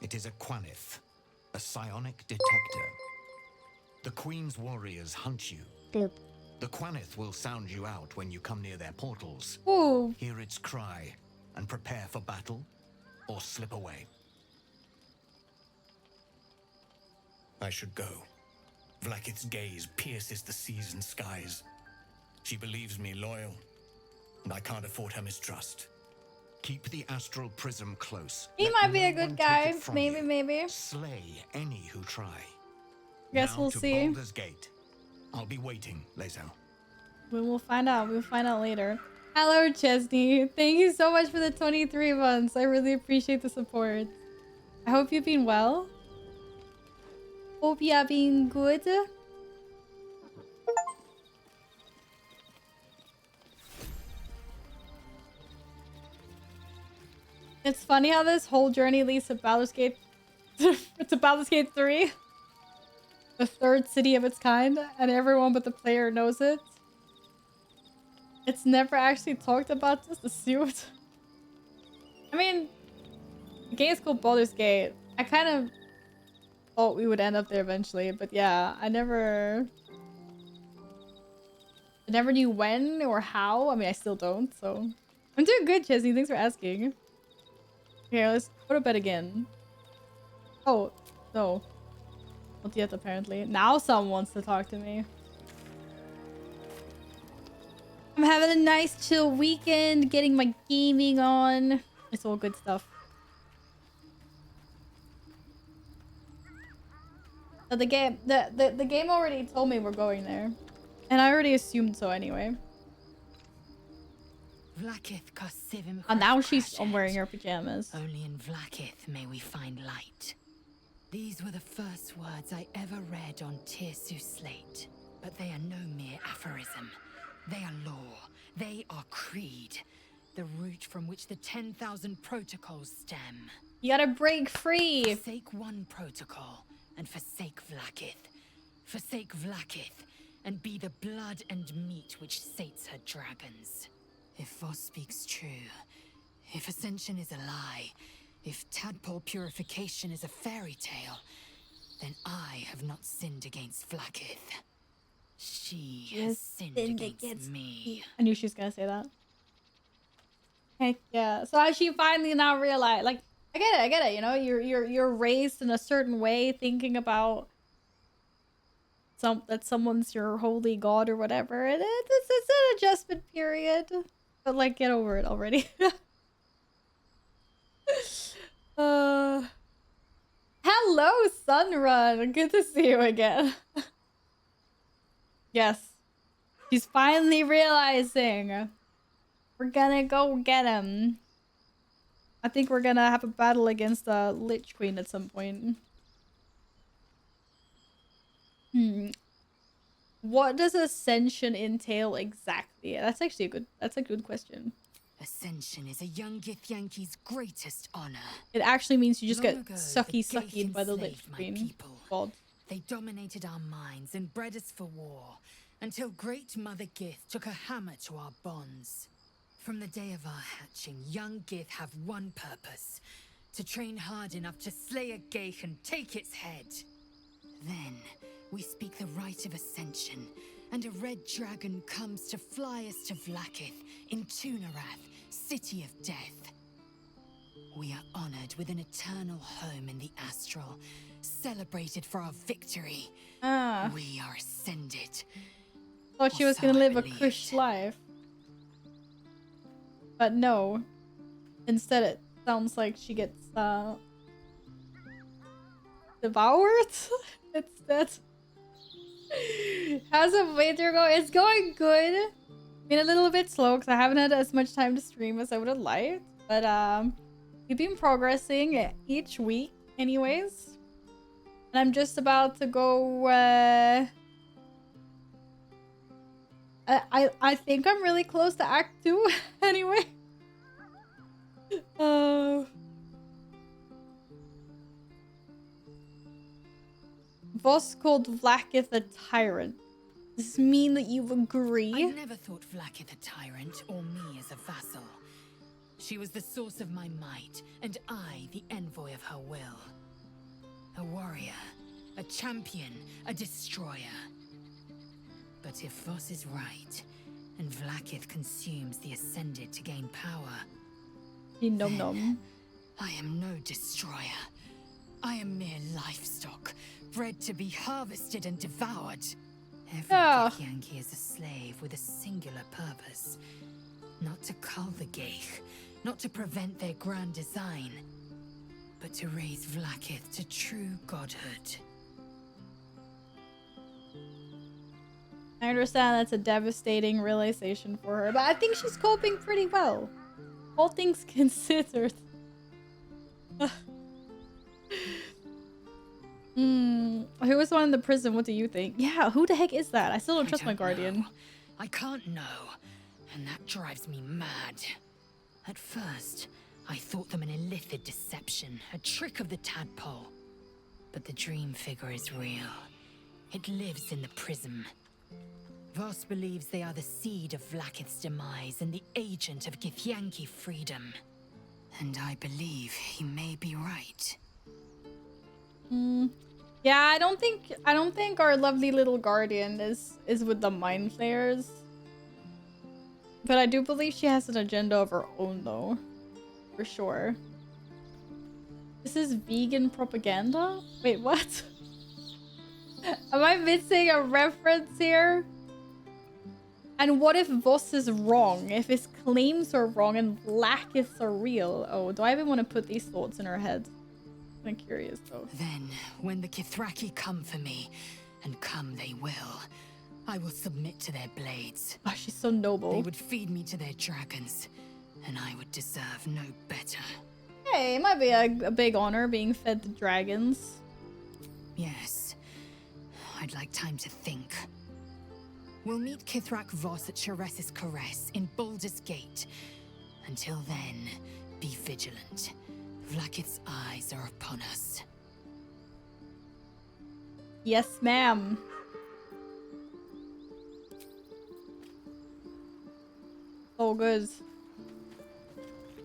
It is a Quanith, a psionic detector. The Queen's warriors hunt you. Boop. The Quanith will sound you out when you come near their portals. Ooh. Hear its cry and prepare for battle, or slip away. I should go. Vlaakith's gaze pierces the seas and skies. She believes me loyal, and I can't afford her mistrust. Keep the astral prism close. He Let might be no a good one take guy. it from Maybe, you. maybe. Slay any who try. Guess Now we'll to see. Baldur's Gate. I'll be waiting, Lae'zel. We will find out. We'll find out later. Hello, Chesney. Thank you so much for the 23 months. I really appreciate the support. I hope you've been well. Hope you have been good. It's funny how this whole journey leads to Baldur's Gate to Baldur's Gate 3. The third city of its kind, and everyone but the player knows it. It's never actually talked about, just assumed. I mean, the game's called Baldur's Gate. I kind of thought we would end up there eventually, but yeah, I never knew when or how. I mean, I still don't, so. I'm doing good, Chesney. Thanks for asking. Okay, let's go to bed again. Oh, No. Not yet, apparently. Now someone wants to talk to me. I'm having a nice chill weekend, getting my gaming on. It's all good stuff. But the game already told me we're going there. And I already assumed so anyway. And now she's wearing her pajamas. Only in Vlakith may we find light. These were the first words I ever read on Tirsu's slate. But they are no mere aphorism. They are law. They are creed. The root from which the 10,000 protocols stem. You gotta break free! Forsake one protocol, and forsake Vlakith. Forsake Vlakith, and be the blood and meat which sates her dragons. If Voss speaks true, if Ascension is a lie, if tadpole purification is a fairy tale, then I have not sinned against Vlakith. She has sinned against me. I knew she was gonna say that. Heck yeah. So she finally now realized, like, I get it, you know, you're raised in a certain way, thinking about that someone's your holy god or whatever. And it's an adjustment period. But like, get over it already. Hello, Sunrun. Good to see you again. Yes. She's finally realizing we're gonna go get him. I think we're gonna have a battle against the Lich Queen at some point. What does Ascension entail exactly? That's actually a good question. Ascension is a young Githyanki's greatest honor. It actually means you just Long get ago, sucky by the Lich enslaved my Queen. people. God. They dominated our minds and bred us for war, until Great Mother Gith took a hammer to our bonds. From the day of our hatching, young Gith have one purpose: to train hard enough to slay a Geich and take its head. Then, we speak the rite of Ascension, and a red dragon comes to fly us to Vlakith in Tunarath, City of Death. We are honored with an eternal home in the Astral, celebrated for our victory. We are ascended. Thought she was gonna live a cush life. But no. Instead it sounds like she gets devoured instead. How's the playthrough going? It's going good. Been a little bit slow because I haven't had as much time to stream as I would have liked. But we've been progressing each week anyways. And I'm just about to go I think I'm really close to Act 2 anyway. Voss called Vlakith a tyrant. Does this mean that you agree? I never thought Vlakith a tyrant, or me as a vassal. She was the source of my might, and I the envoy of her will. A warrior, a champion, a destroyer. But if Voss is right, and Vlakith consumes the Ascended to gain power, Nom. I am no destroyer. I am mere livestock, bred to be harvested and devoured. Every Githyanki is a slave with a singular purpose. Not to cull the Geich, not to prevent their grand design, but to raise Vlakith to true godhood. I understand that's a devastating realization for her, but I think she's coping pretty well. All things considered. Who was the one in the prison? What do you think? Yeah, who the heck is that? I still don't trust my guardian. Know. I can't know, and that drives me mad. At first, I thought them an illithid deception, a trick of the tadpole. But the dream figure is real. It lives in the prism. Voss believes they are the seed of Vlakith's demise and the agent of Githyanki freedom. And I believe he may be right. Yeah, I don't think our lovely little guardian is with the mind flayers. But I do believe she has an agenda of her own though. For sure. This is vegan propaganda? Wait, what? Am I missing a reference here? And what if Voss is wrong? If his claims are wrong and Blackiths are real? Oh, do I even want to put these thoughts in her head? I'm curious though. Then, when the Kithraki come for me, and come they will, I will submit to their blades. Oh, she's so noble. They would feed me to their dragons, and I would deserve no better. Hey, it might be a big honor being fed to dragons. Yes. I'd like time to think. We'll meet Kithrak Voss at Chares's Caress in Baldur's Gate. Until then, be vigilant. Vlakith's eyes are upon us. Yes, ma'am. Oh, good.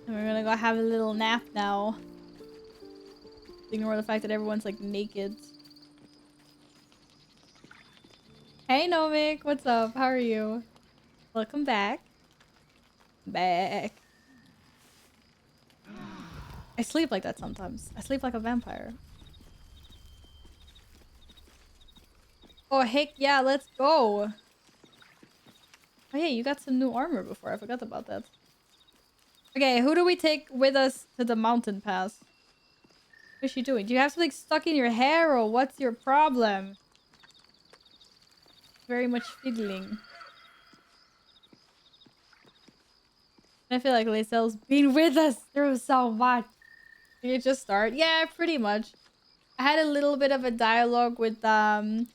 And we're gonna go have a little nap now. Ignore the fact that everyone's like naked. Hey Novik, what's up? How are you? Welcome back. Back. I sleep like that sometimes. I sleep like a vampire. Oh heck yeah, let's go. Oh yeah, you got some new armor before. I forgot about that. Okay, who do we take with us to the mountain pass? What is she doing? Do you have something stuck in your hair or what's your problem? Very much fiddling. I feel like Lae'zel's been with us through so much. Did you just start? Yeah, pretty much. I had a little bit of a dialogue with a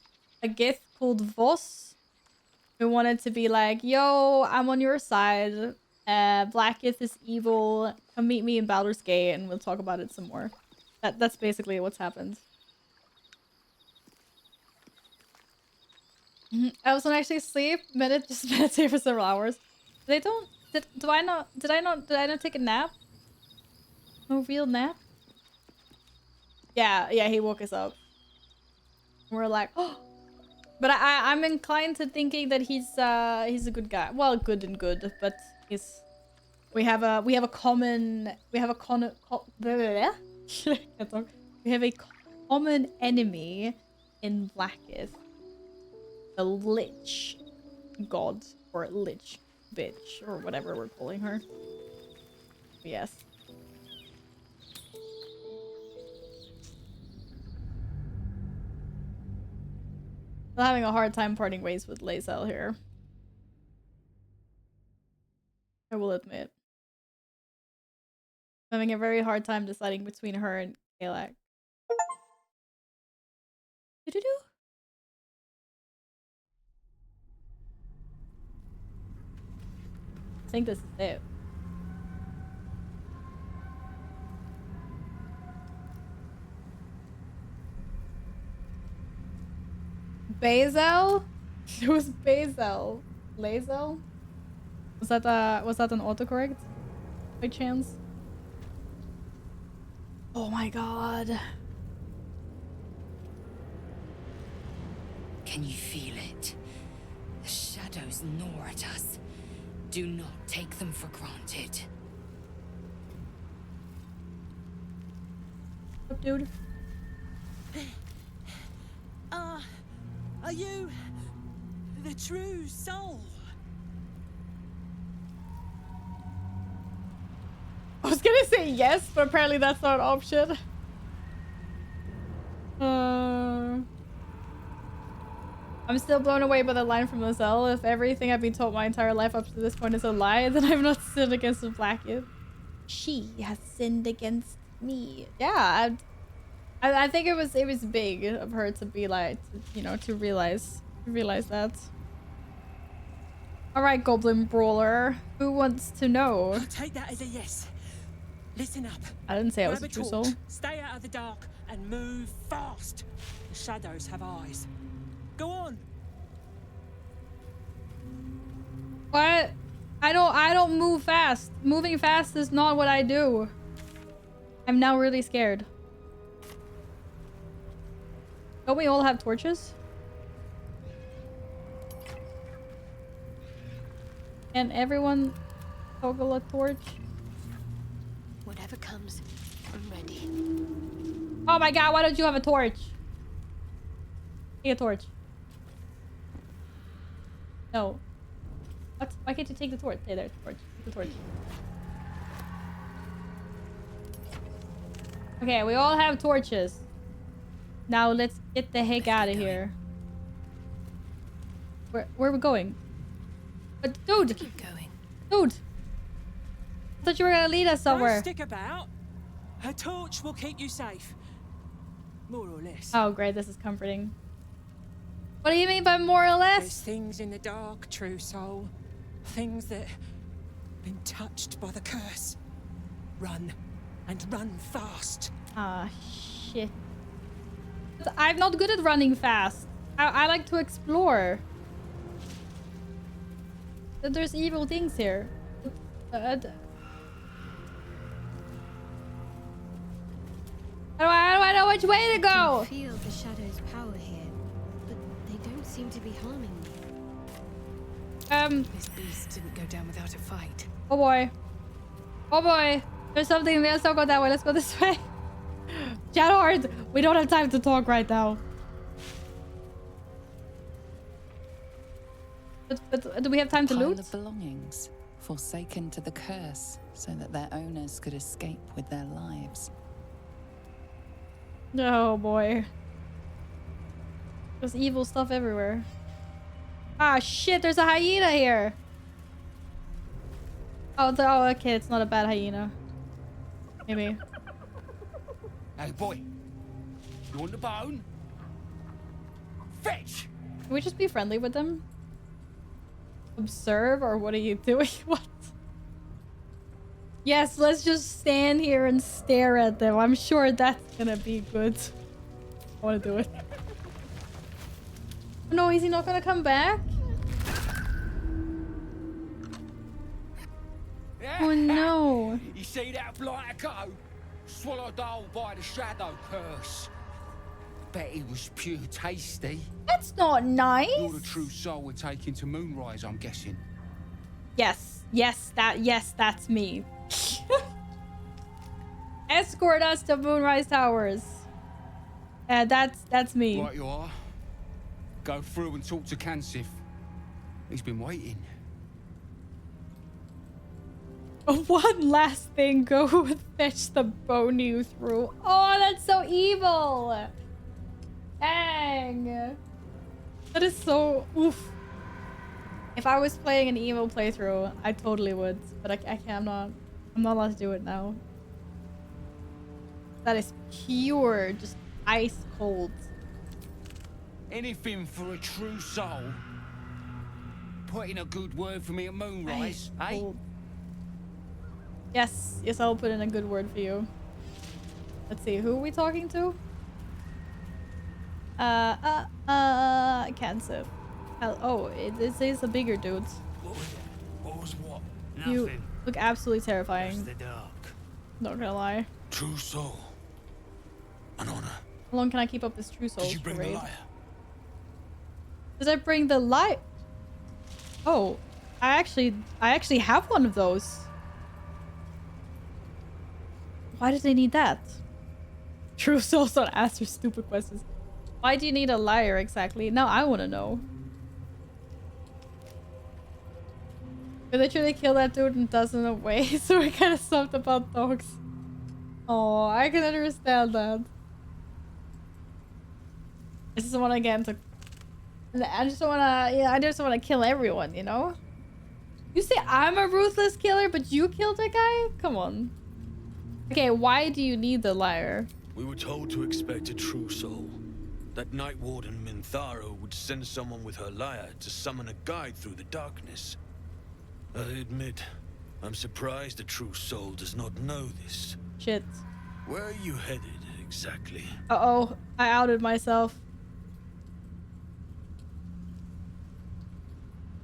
Gith called Voss, who wanted to be like, yo, I'm on your side. Blackith is evil. Come meet me in Baldur's Gate and we'll talk about it some more. That's basically what's happened. I wasn't actually asleep. Just meditate for several hours. Did I not take a nap? No real nap? Yeah, he woke us up. And we're like, oh. But I'm inclined to thinking that he's a good guy. Well, good and good, but we have a common enemy in Blackith. The Lich God or Lich bitch or whatever we're calling her. Yes. I'm having a hard time parting ways with Lae'zel here. I will admit. I'm having a very hard time deciding between her and Kalak. Do-do-do. I think this is it. Bazel? Who's Bazel? Lae'zel? Was that an autocorrect? By chance? Oh my god. Can you feel it? The shadows gnaw at us. Do not take them for granted. What's up, dude? Are you the true soul? I was gonna say yes, but apparently that's not an option. I'm still blown away by the line from Lae'zel. If everything I've been told my entire life up to this point is a lie, then I've not sinned against the Blackith. She has sinned against me. Yeah, I think it was big of her to be like, to realize that. All right, Goblin Brawler, who wants to know? I'll take that as a yes. Listen up. I didn't say I was Grab a true torch, soul. Stay out of the dark and move fast. The shadows have eyes. Go on. What? I don't move fast. Moving fast is not what I do. I'm now really scared. Don't we all have torches? Can everyone toggle a torch? Whatever comes, I'm ready. Oh my god, why don't you have a torch? Take a torch. No. What? Why can't you take the torch? Hey there, torch. Take the torch. Okay, we all have torches. Now let's get the heck out of here. Where are we going? But dude! Keep going. Dude! I thought you were gonna lead us somewhere. Don't stick about. Her torch will keep you safe. More or less. Oh great, this is comforting. What do you mean by more or There's less? things in the dark, true soul. Things that been touched by the curse. Run, and run fast. Ah, shit. But I'm not good at running fast. I like to explore. There's evil things here. I don't know which way to go. I can feel the shadow's power here, but they don't seem to be harming me. This beast didn't go down without a fight. Oh boy. Oh boy. There's something. Let's not go that way. Let's go this way. Shadowheart, we don't have time to talk right now. But do we have time to Pile loot? of belongings, forsaken to the curse, so that their owners could escape with their lives. Oh boy. There's evil stuff everywhere. Ah shit, there's a hyena here. Oh, okay, it's not a bad hyena. Maybe. Hey boy, you want the bone? Fetch! Can we just be friendly with them? Observe, or what are you doing? What? Yes, let's just stand here and stare at them. I'm sure that's gonna be good. I wanna do it. Oh, no, is he not gonna come back? Oh no. You see that blighter go? Swallowed whole by the shadow curse. Bet he was pure tasty. That's not nice. You're the true soul we're taking to Moonrise, I'm guessing. Yes, that's me. Escort us to Moonrise Towers. That's me. Right you are. Go through and talk to Kansif. He's been waiting. One last thing, go fetch the bone you threw. Oh, that's so evil. Dang. That is so oof. If I was playing an evil playthrough, I totally would, but I can't. I'm not allowed to do it now. That is pure, just ice cold. Anything for a true soul. Put in a good word for me at Moonrise, Ice eh? cold. Yes, I'll put in a good word for you. Let's see, who are we talking to? Kansif. Oh, it is a bigger dude. What was what? You look absolutely terrifying. the dark. Not gonna lie. True soul. An honor. How long can I keep up this true soul Did you bring the parade? lyre? Did I bring the light? Oh, I actually have one of those. Why did they need that? True souls don't answer stupid questions. Why do you need a lyre exactly? Now I want to know. We literally kill that dude in dozens of ways, so we're kind of stumped about dogs. Oh, I can understand that. I just want to get into... I just want to... Yeah, I just want to kill everyone, you know? You say I'm a ruthless killer, but you killed a guy? Come on. Okay, why do you need the lyre? We were told to expect a true soul. That Night Warden Minthara would send someone with her lyre to summon a guide through the darkness. I admit, I'm surprised a true soul does not know this. Shit. Where are you headed, exactly? Uh-oh, I outed myself.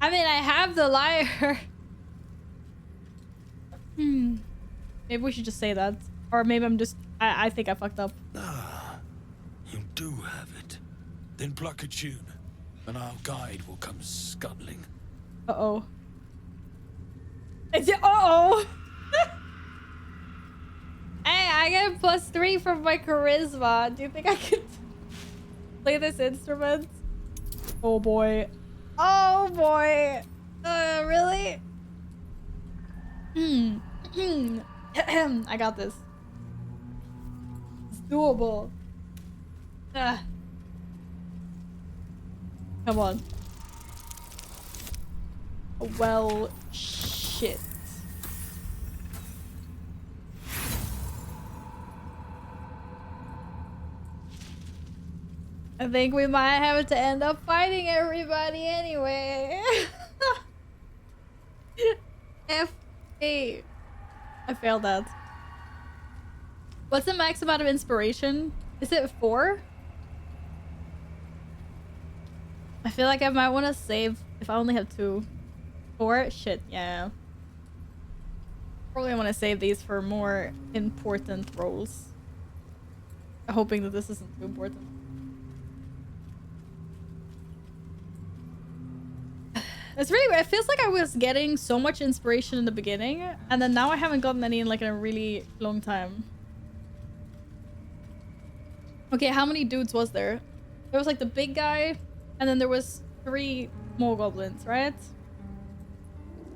I mean, I have the lyre. Maybe we should just say that. Or maybe I'm just... I think I fucked up. Ah, you do have it. Then pluck a tune, and our guide will come scuttling. Uh-oh. Uh-oh! Hey, I get +3 from my charisma. Do you think I could play this instrument? Oh boy. Oh boy. Really? I got this. It's doable. Ugh. Come on. Well, shit. I think we might have to end up fighting everybody anyway. F8. I failed that. What's the max amount of inspiration? Is it 4? I feel like I might want to save if I only have 2. 4? Shit, yeah. Probably want to save these for more important roles. Hoping that this isn't too important. It's really weird. It feels like I was getting so much inspiration in the beginning, and then now I haven't gotten any in like a really long time. Okay, how many dudes was there? There was like the big guy, and then there was 3 more goblins, right?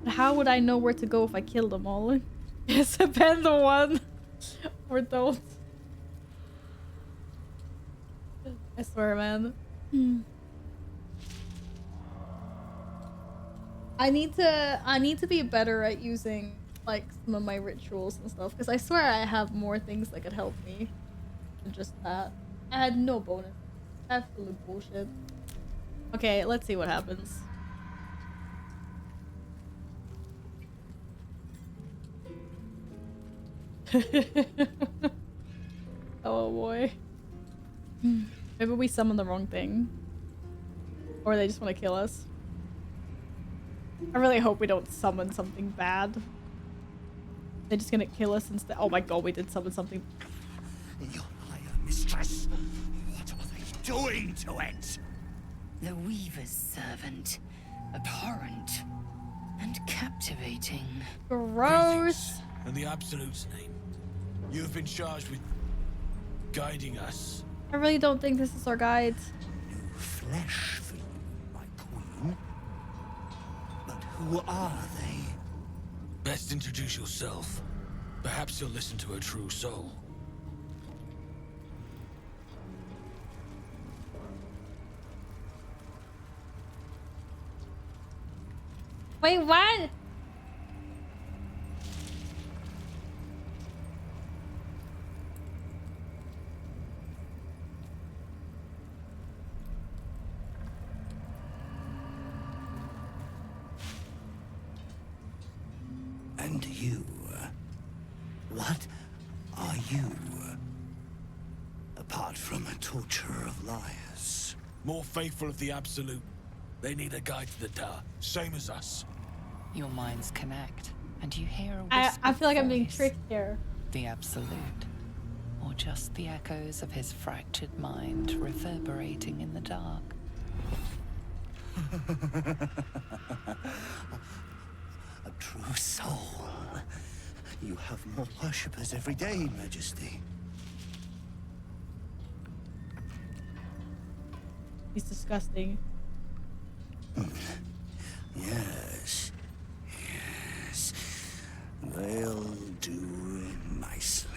But how would I know where to go if I killed them all? Yes, append the one. Or don't. I swear, man. I need to be better at using like some of my rituals and stuff, because I swear I have more things that could help me than just that. I had no bonus. Absolute bullshit. Okay, let's see what happens. Oh boy. Maybe we summoned the wrong thing. Or they just want to kill us. I really hope we don't summon something bad. They're just gonna kill us instead. Oh my god, we did summon something. Your higher mistress, what are they doing to it? The Weaver's servant. Abhorrent. And captivating. Gross. In the Absolute's name, you have been charged with guiding us. I really don't think this is our guide. New flesh for you, my queen. But who are they? Best introduce yourself. Perhaps you'll listen to a true soul. Wait, what? And you, what are you? Apart from a torturer of liars. More faithful of the Absolute. They need a guide to the tower, same as us. Your minds connect, and you hear a I whispered feel like I'm being voice. tricked here. The Absolute. Or just the echoes of his fractured mind reverberating in the dark. A true soul. You have more worshippers every day, Majesty. He's disgusting. Yes. Yes. They'll do nicely.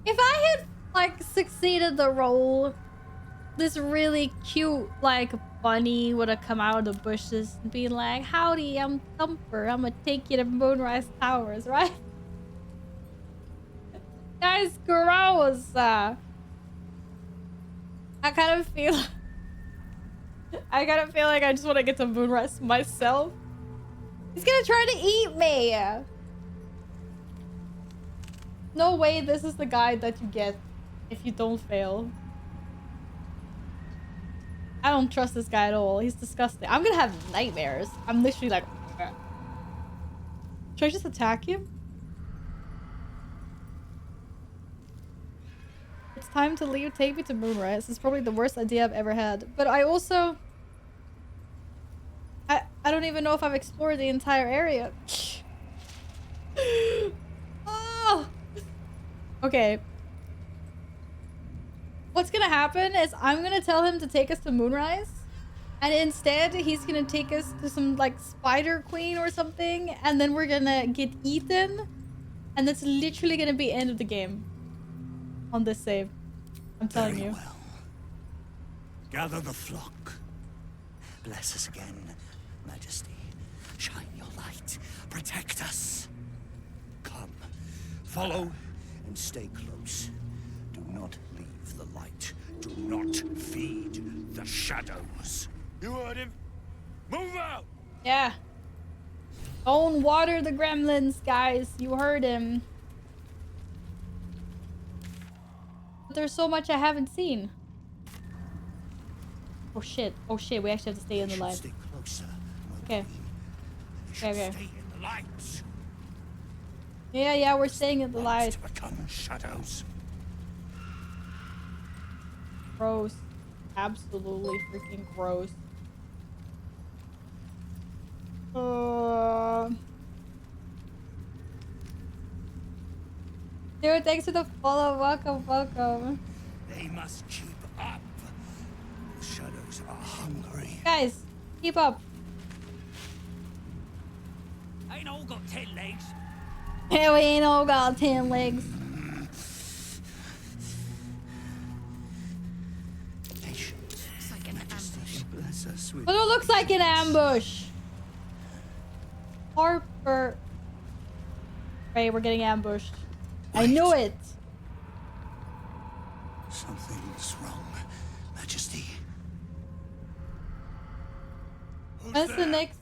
If I had like succeeded the role, this really cute like bunny would have come out of the bushes and be like, "Howdy, I'm Thumper. I'm gonna take you to Moonrise Towers," right? Guys, gross. I kind of feel like I just want to get to Moonrise myself. He's gonna try to eat me. No way this is the guide that you get if you don't fail. I don't trust this guy at all. He's disgusting. I'm gonna have nightmares. I'm literally like... Should I just attack him? It's time to leave. Take me to Moonrise. It's probably the worst idea I've ever had. But I also... I don't even know if I've explored the entire area. Oh! Okay. What's gonna happen is I'm gonna tell him to take us to Moonrise. And instead, he's gonna take us to some, like, Spider Queen or something. And then we're gonna get eaten. And that's literally gonna be end of the game. On this save. I'm telling you. Well. Gather the flock. Bless us again, Majesty. Shine your light. Protect us. Come. Follow and stay close. Do not leave the light. Do not feed the shadows. You heard him? Move out! Yeah. Don't water the gremlins, guys. You heard him. But there's so much I haven't seen. Oh shit. Oh shit, we actually have to stay in the light. Stay closer. Okay. Okay. Stay in the light. Yeah, we're staying in the light. To become shadows. Gross. Absolutely freaking gross. Dude, thanks for the follow. Welcome. They must keep up. The shadows are hungry. Guys, keep up. Ain't all got 10 legs. Yeah, we ain't all got 10 legs. Looks like an ambush. Bless us with... But it looks like an ambush. Harper. Right, we're getting ambushed. Wait. I knew it. Something's wrong, Majesty. What's the next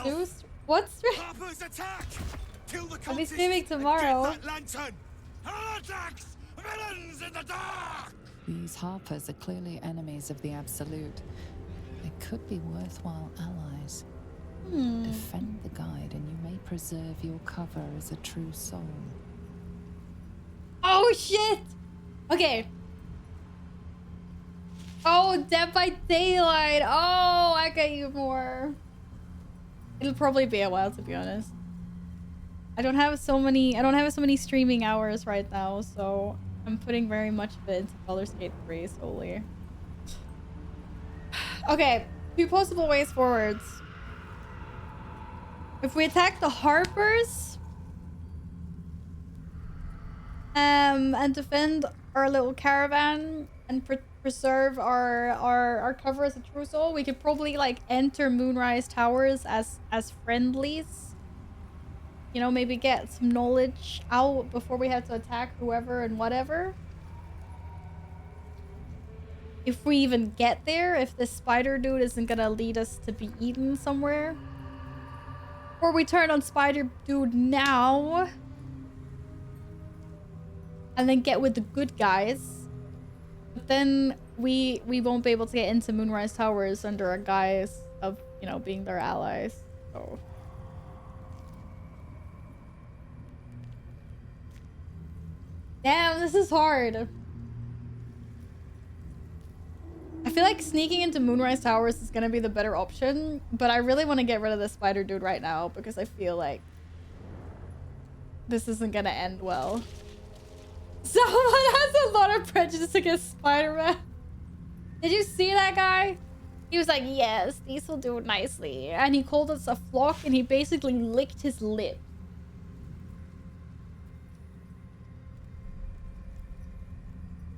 juice? What's Harper's attack! Kill the I'll be cultists streaming and tomorrow. get that lantern! Heretics! Villains in the dark! These Harpers are clearly enemies of the Absolute. They could be worthwhile allies. Defend the guide and you may preserve your cover as a true soul. Oh shit! Okay. Oh, Dead by Daylight. Oh, I got you more. It'll probably be a while, to be honest. I don't have so many streaming hours right now, so I'm putting very much of it into Baldur's Gate 3 solely. Okay, 2 possible ways forwards. If we attack the Harpers and defend our little caravan and preserve our cover as a true soul, we could probably like enter Moonrise Towers as friendlies. You know, maybe get some knowledge out before we have to attack whoever and whatever. If we even get there, if this spider dude isn't gonna lead us to be eaten somewhere. Or we turn on Spider Dude now. And then get with the good guys. But then we won't be able to get into Moonrise Towers under a guise of, you know, being their allies. So... Damn, this is hard. I feel like sneaking into Moonrise Towers is gonna be the better option, but I really want to get rid of the spider dude right now because I feel like this isn't gonna end well. Someone has a lot of prejudice against Spider-Man. Did you see that guy? He was like, yes, these will do nicely. And he called us a flock and he basically licked his lip.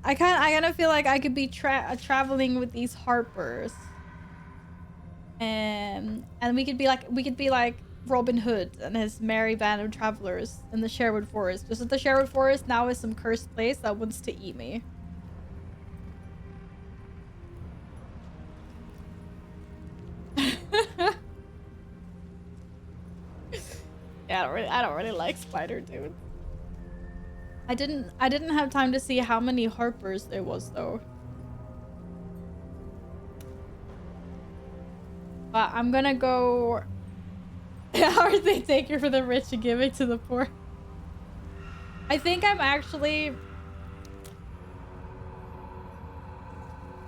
I kind of feel like I could be traveling with these Harpers, and we could be like Robin Hood and his merry band of travelers in the Sherwood Forest. Just that the Sherwood Forest now is some cursed place that wants to eat me. Yeah, I don't really like spider dude. I didn't have time to see how many Harpers there was though. But I'm gonna go. How are they taking for the rich and giving to the poor? I think I'm actually.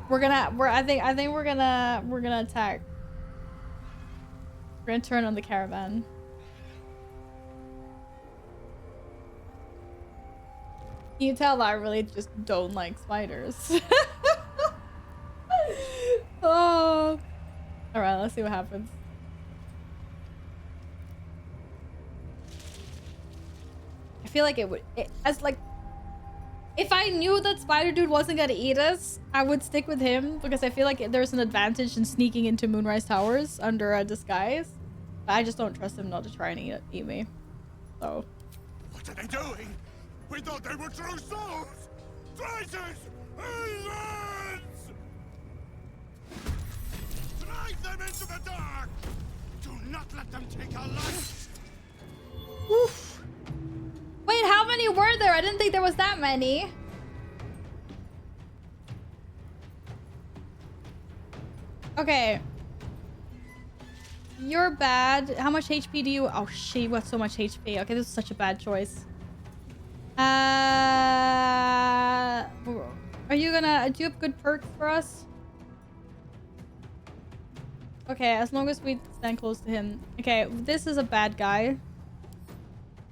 I think we're gonna attack. We're gonna turn on the caravan. Can you tell that I really just don't like spiders? Oh. Alright, let's see what happens. I feel like as like, if I knew that Spider Dude wasn't gonna eat us, I would stick with him because I feel like there's an advantage in sneaking into Moonrise Towers under a disguise. But I just don't trust him not to try and eat me. So. What are they doing? We thought they were true souls! Traitors! Heathens! Drive them into the dark! Do not let them take our life! Oof. Wait, how many were there? I didn't think there was that many. Okay. You're bad. How much HP do you... Oh, shit, you got so much HP. Okay, this is such a bad choice. Are you gonna... Do you have good perks for us? Okay, as long as we stand close to him. Okay, this is a bad guy.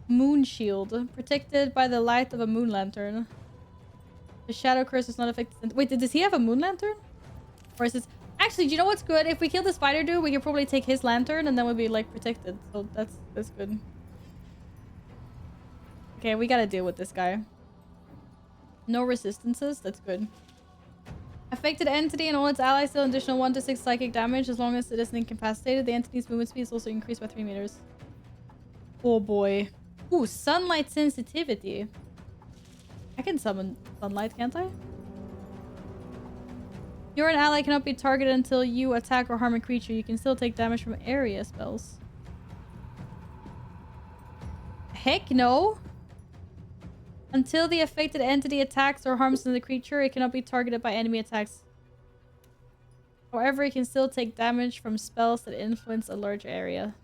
Moon shield. Protected by the light of a moon lantern. The shadow curse is not affected. Wait, does he have a moon lantern? Or is this... Actually, do you know what's good? If we kill the spider dude, we can probably take his lantern and then we'll be like protected. So that's good. Okay, we gotta deal with this guy. No resistances. That's good. Affected entity and all its allies deal an additional 1 to 6 psychic damage as long as it isn't incapacitated. The entity's movement speed is also increased by 3 meters. Oh boy. Ooh, sunlight sensitivity. I can summon sunlight, can't I? You're an ally cannot be targeted until you attack or harm a creature. You can still take damage from area spells. Heck no. Until the affected entity attacks or harms the creature, it cannot be targeted by enemy attacks. However, it can still take damage from spells that influence a large area.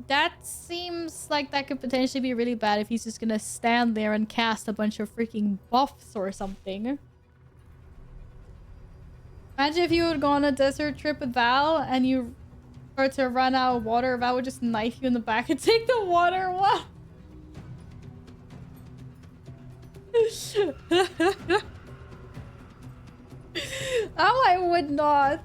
That seems like that could potentially be really bad if he's just gonna stand there and cast a bunch of freaking buffs or something. Imagine if you would go on a desert trip with Val and you start to run out of water. Val would just knife you in the back and take the water. What? Oh, I would not.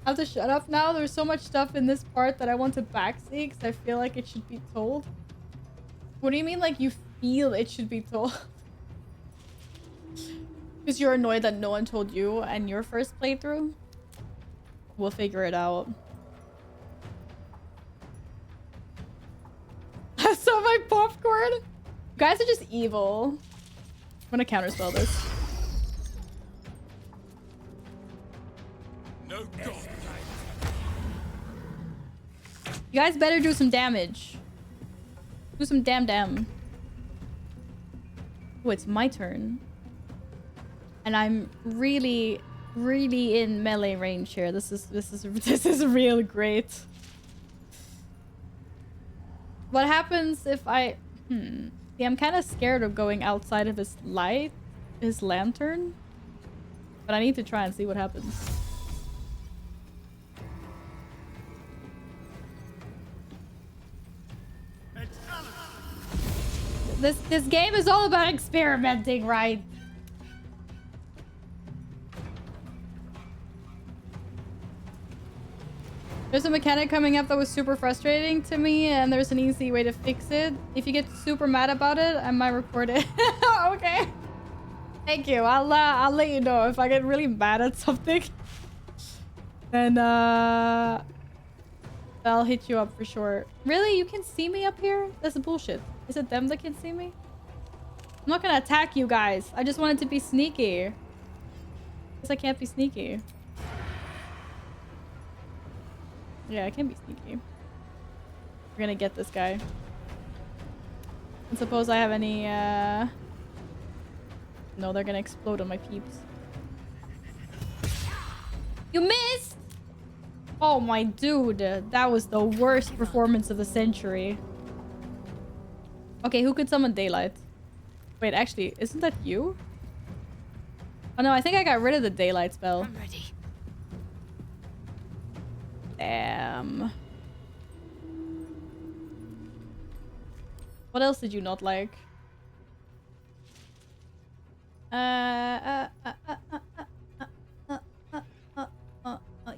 I have to shut up now. There's so much stuff in this part that I want to backseat because I feel like it should be told. What do you mean like you feel it should be told? Because you're annoyed that no one told you and your first playthrough? We'll figure it out. I saw my popcorn. You guys are just evil. I'm gonna counterspell this. No God. You guys better do some damage. Do some damn. Oh, it's my turn. And I'm really in melee range here. This is real great. What happens if I... See, I'm kind of scared of going outside of his light, his lantern. But I need to try and see what happens. This game is all about experimenting, right? There's a mechanic coming up that was super frustrating to me, and there's an easy way to fix it. If you get super mad about it, I might report it. Okay. Thank you. I'll let you know if I get really mad at something. Then I'll hit you up for sure. Really? You can see me up here? That's bullshit. Is it them that can see me? I'm not gonna attack you guys. I just wanted to be sneaky. Guess I can't be sneaky. Yeah, I can be sneaky. We're gonna get this guy. And suppose I have any, No, they're gonna explode on my peeps. You missed! Oh my dude, that was the worst performance of the century. Okay, who could summon daylight? Wait, actually, isn't that you? Oh no, I think I got rid of the daylight spell. I'm ready. What else did you not like?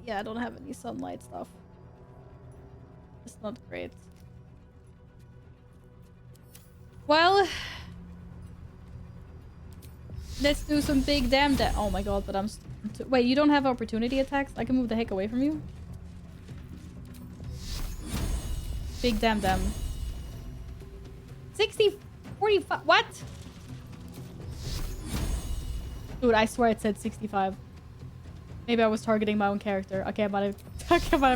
Yeah, I don't have any sunlight stuff. It's not great. Well, let's do some big damn oh my god, but I'm... Wait, you don't have opportunity attacks? I can move the heck away from you? Big damn. 60, 45, what? Dude, I swear it said 65. Maybe I was targeting my own character. Okay, I might have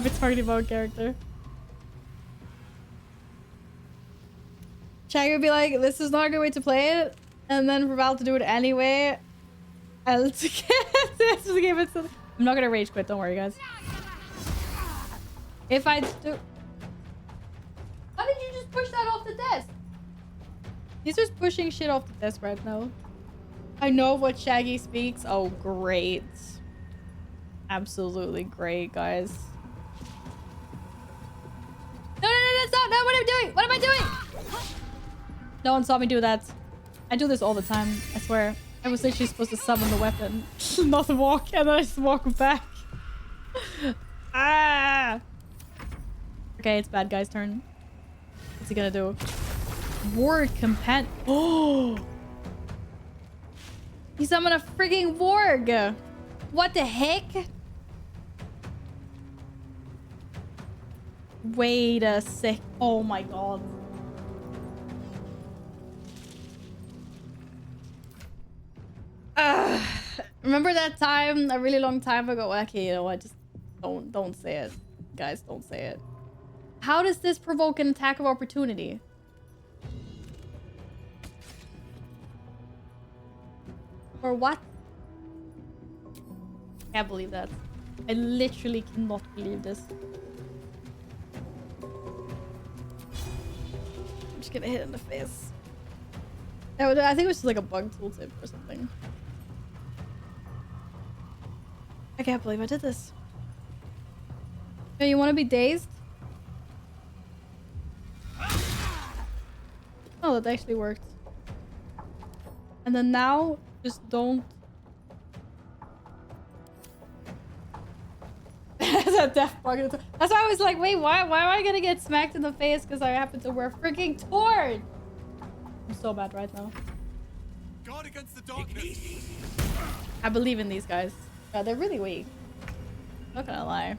been targeting my own character. Shaggy would be like, this is not a good way to play it. And then for Val to do it anyway. And to give it to... I'm not gonna rage quit, don't worry, guys. If I do... How did you just push that off the desk? He's just pushing shit off the desk right now. I know what Shaggy speaks. Oh, great. Absolutely great, guys. No, that's not what I'm doing. What am I doing? No one saw me do that. I do this all the time, I swear. I was literally supposed to summon the weapon, not walk, and then I just walk back. Ah! Okay, it's bad guy's turn. What's he gonna do? Ward companion. Oh! He summoned a freaking warg! What the heck? Wait a sec. Oh my god. Remember that time a really long time ago? Okay, you know what? Just don't say it. Guys, don't say it. How does this provoke an attack of opportunity? Or what? Can't believe that. I literally cannot believe this. I'm just gonna hit it in the face. I think it was just like a bug tooltip or something. I can't believe I did this. Hey, you want to be dazed? Oh, that actually worked. And then now, just don't... That's a death bug. That's why I was like, wait, why am I gonna get smacked in the face because I happen to wear a freaking torch? I'm so bad right now. Guard against the darkness. I believe in these guys. Yeah, they're really weak. Not gonna lie.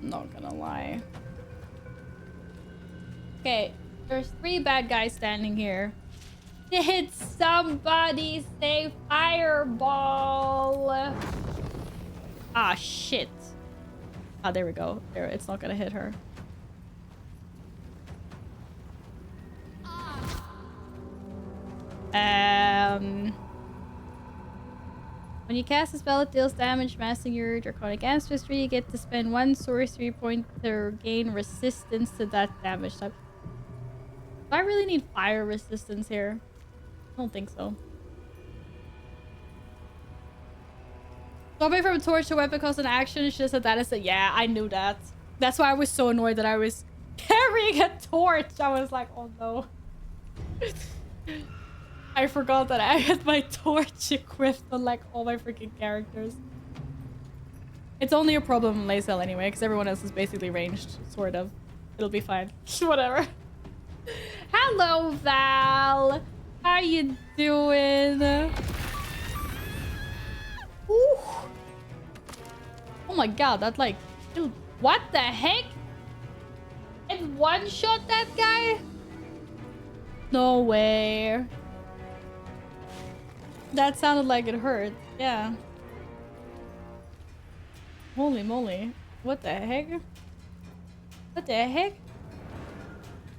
Not gonna lie. Okay, there's 3 bad guys standing here. Did somebody say fireball? Ah, shit. Ah, there we go. There, it's not gonna hit her. When you cast a spell, it deals damage matching your draconic ancestry. You get to spend 1 sorcery point to gain resistance to that damage type. Do I really need fire resistance here? I don't think so. Swapping from a torch to weapon costs an action. It's just that is a... Yeah, I knew that. That's why I was so annoyed that I was carrying a torch. I was like, oh no. I forgot that I had my torch equipped on like all my freaking characters. It's only a problem in Lae'zel anyway, because everyone else is basically ranged, sort of. It'll be fine. Whatever. Hello, Val. How you doing? Ooh. Oh my god, that like... Dude, what the heck? It one-shot that guy? No way. That sounded like it hurt. Yeah. Holy moly. What the heck? What the heck?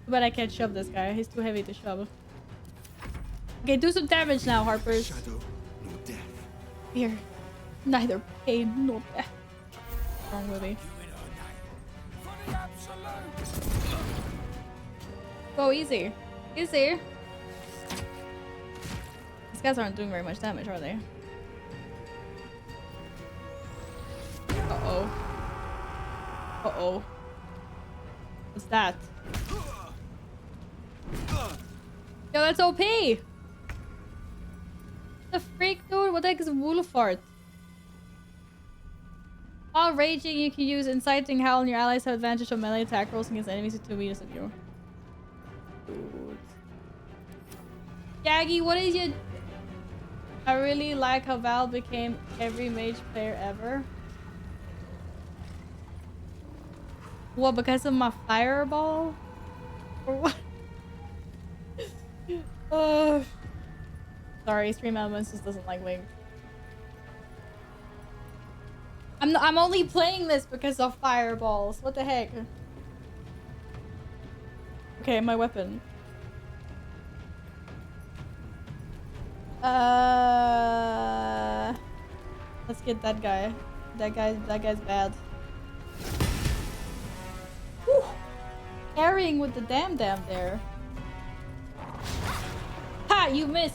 But I can't shove this guy. He's too heavy to shove. Okay, do some damage now, Harpers. Shadow, no death. Here. Neither pain nor death. Wrong movie. Go easy. Easy. These guys aren't doing very much damage, are they? Uh-oh. Uh-oh. What's that? Yo, that's OP! The freak, dude? What the heck is Wolfart? While raging, you can use Inciting Howl, and your allies have advantage on melee attack rolls against enemies with 2 meters of you. Dude. Jaggy, what is your... I really like how Val became every mage player ever. What, because of my fireball? Or what? Sorry, Stream Elements just doesn't like Link. I'm only playing this because of fireballs. What the heck? Okay, my weapon. Let's get that guy. That guy's bad. Whew. Carrying with the damn there. Ha! You missed.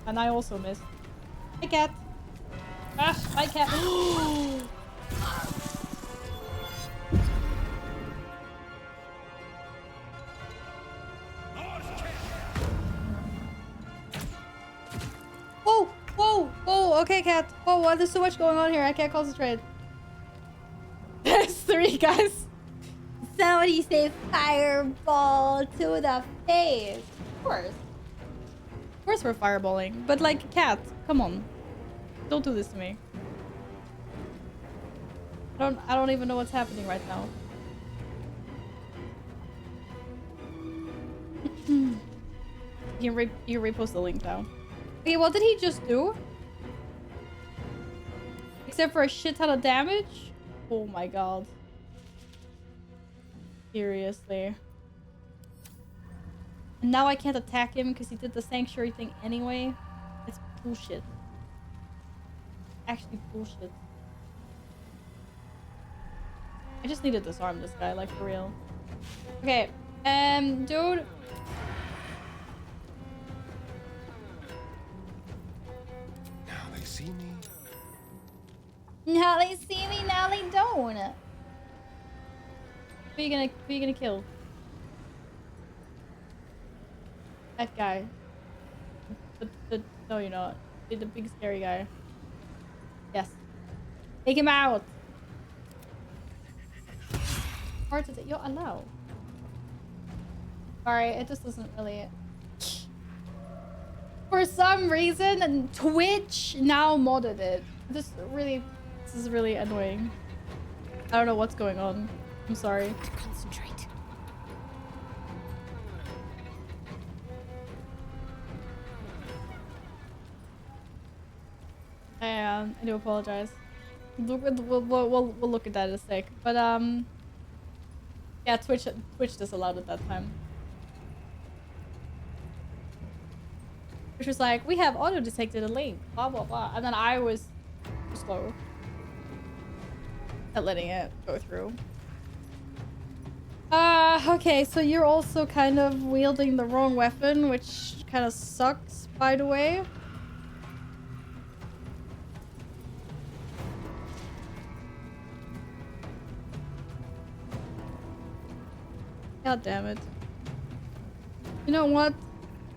And I also missed. Hi, cat. Ah, hi, cat. Whoa! Whoa! Whoa! Okay, cat. Whoa! There's so much going on here. I can't concentrate. There's 3 guys. Somebody say fireball to the face. Of course. Of course we're fireballing. But like, cat, come on. Don't do this to me. I don't even know what's happening right now. You repost the link now. Okay, what did he just do? Except for a shit ton of damage? Oh my god. Seriously. And now I can't attack him because he did the sanctuary thing anyway. It's bullshit. Actually bullshit. I just need to disarm this guy, like, for real. Okay, dude. Now they see me. Now they see me, now they don't. Who are you gonna kill? That guy. No, you're not. The big scary guy. Yes. Take him out. Hard to take. Yo, allow. Sorry, it just doesn't really. For some reason, Twitch now modded it. This is really annoying. I don't know what's going on. I'm sorry. Concentrate. I do apologize. We'll look at that in a sec. But yeah, Twitch disallowed it that time. Which was like, we have auto detected a link, blah blah blah, and then I was slow at letting it go through. Okay, so you're also kind of wielding the wrong weapon, which kind of sucks, by the way. God damn it. You know what?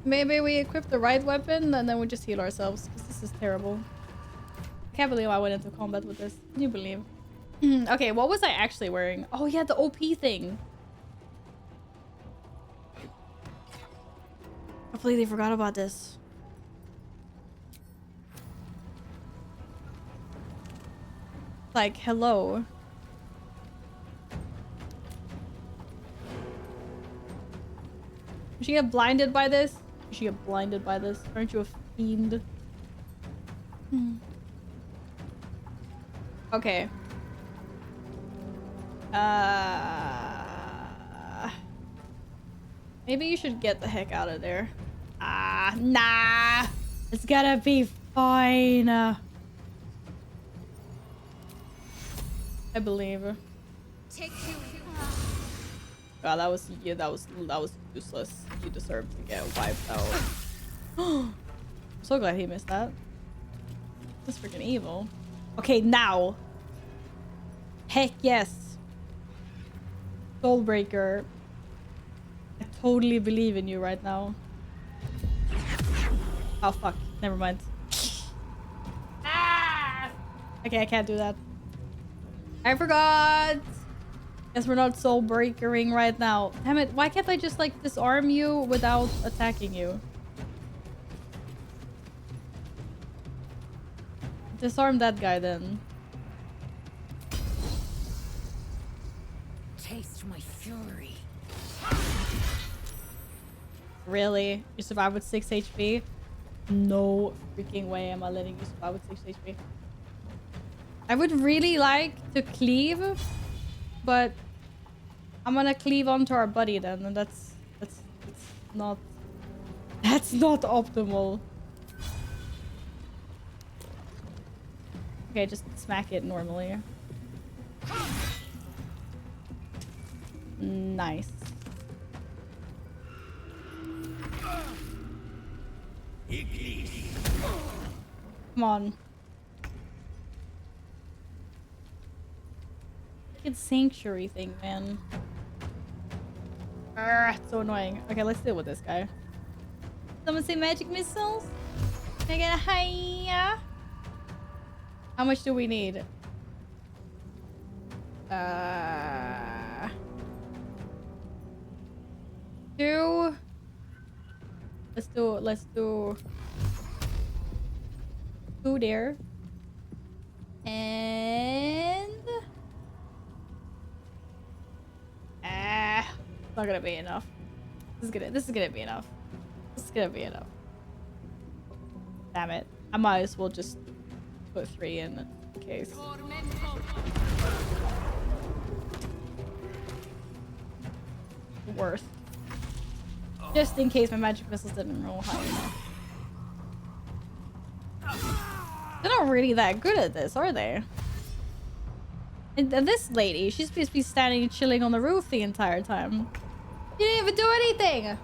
Maybe we equip the right weapon and then we just heal ourselves, because this is terrible. I can't believe I went into combat with this. Can you believe? Okay, what was I actually wearing? Oh yeah, the OP thing. I completely forgot about this. Like, hello. Did you get blinded by this? You should get blinded by this. Aren't you a fiend? Okay. Maybe you should get the heck out of there. Nah. It's gonna be fine. I believe. Take two. Wow, that was useless. You deserve to get wiped out. I'm so glad he missed that. That's freaking evil. Okay, now. Heck yes. Soulbreaker. I totally believe in you right now. Oh fuck. Never mind. Ah! Okay, I can't do that. I forgot. Guess we're not soul breakering right now. Damn it. Why can't I just like disarm you without attacking you? Disarm that guy then. Taste my fury. Really? You survive with 6 HP? No freaking way am I letting you survive with 6 HP. I would really like to cleave, but I'm gonna cleave onto our buddy then, and that's not optimal. Okay, just smack it normally. Nice. Come on. Freaking sanctuary thing, man. Arrgh, it's so annoying. Okay, let's deal with this guy. Someone say magic missiles? Can I get a hiya? How much do we need? 2. Let's do 2 there. And it's not gonna be enough. This is gonna be enough. This is gonna be enough. Damn it. I might as well just put 3 in case. Worth. Just in case my magic missiles didn't roll high enough. They're not really that good at this, are they? And this lady, she's supposed to be standing chilling on the roof the entire time. She didn't even do anything!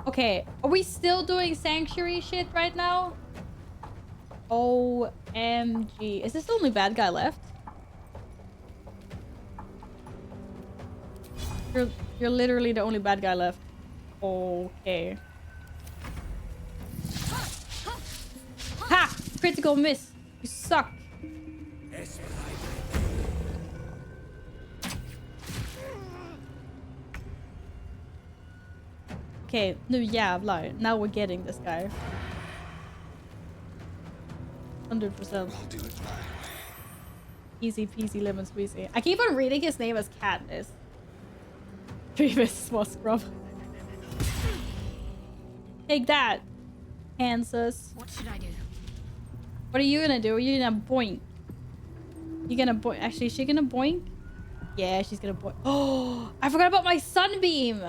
Okay, are we still doing sanctuary shit right now? OMG. Is this the only bad guy left? You're literally the only bad guy left. Okay. Ha! Critical miss. You suck. Okay, nu jävlar. Now we're getting this guy. 100%. Easy peasy lemon squeezy. I keep on reading his name as Katniss. Previous small scrub. Take that, Kansas. What should I do? What are you gonna do? You're gonna boink. You're gonna boink. Actually, is she gonna boink? Yeah, she's gonna boink. Oh, I forgot about my sunbeam.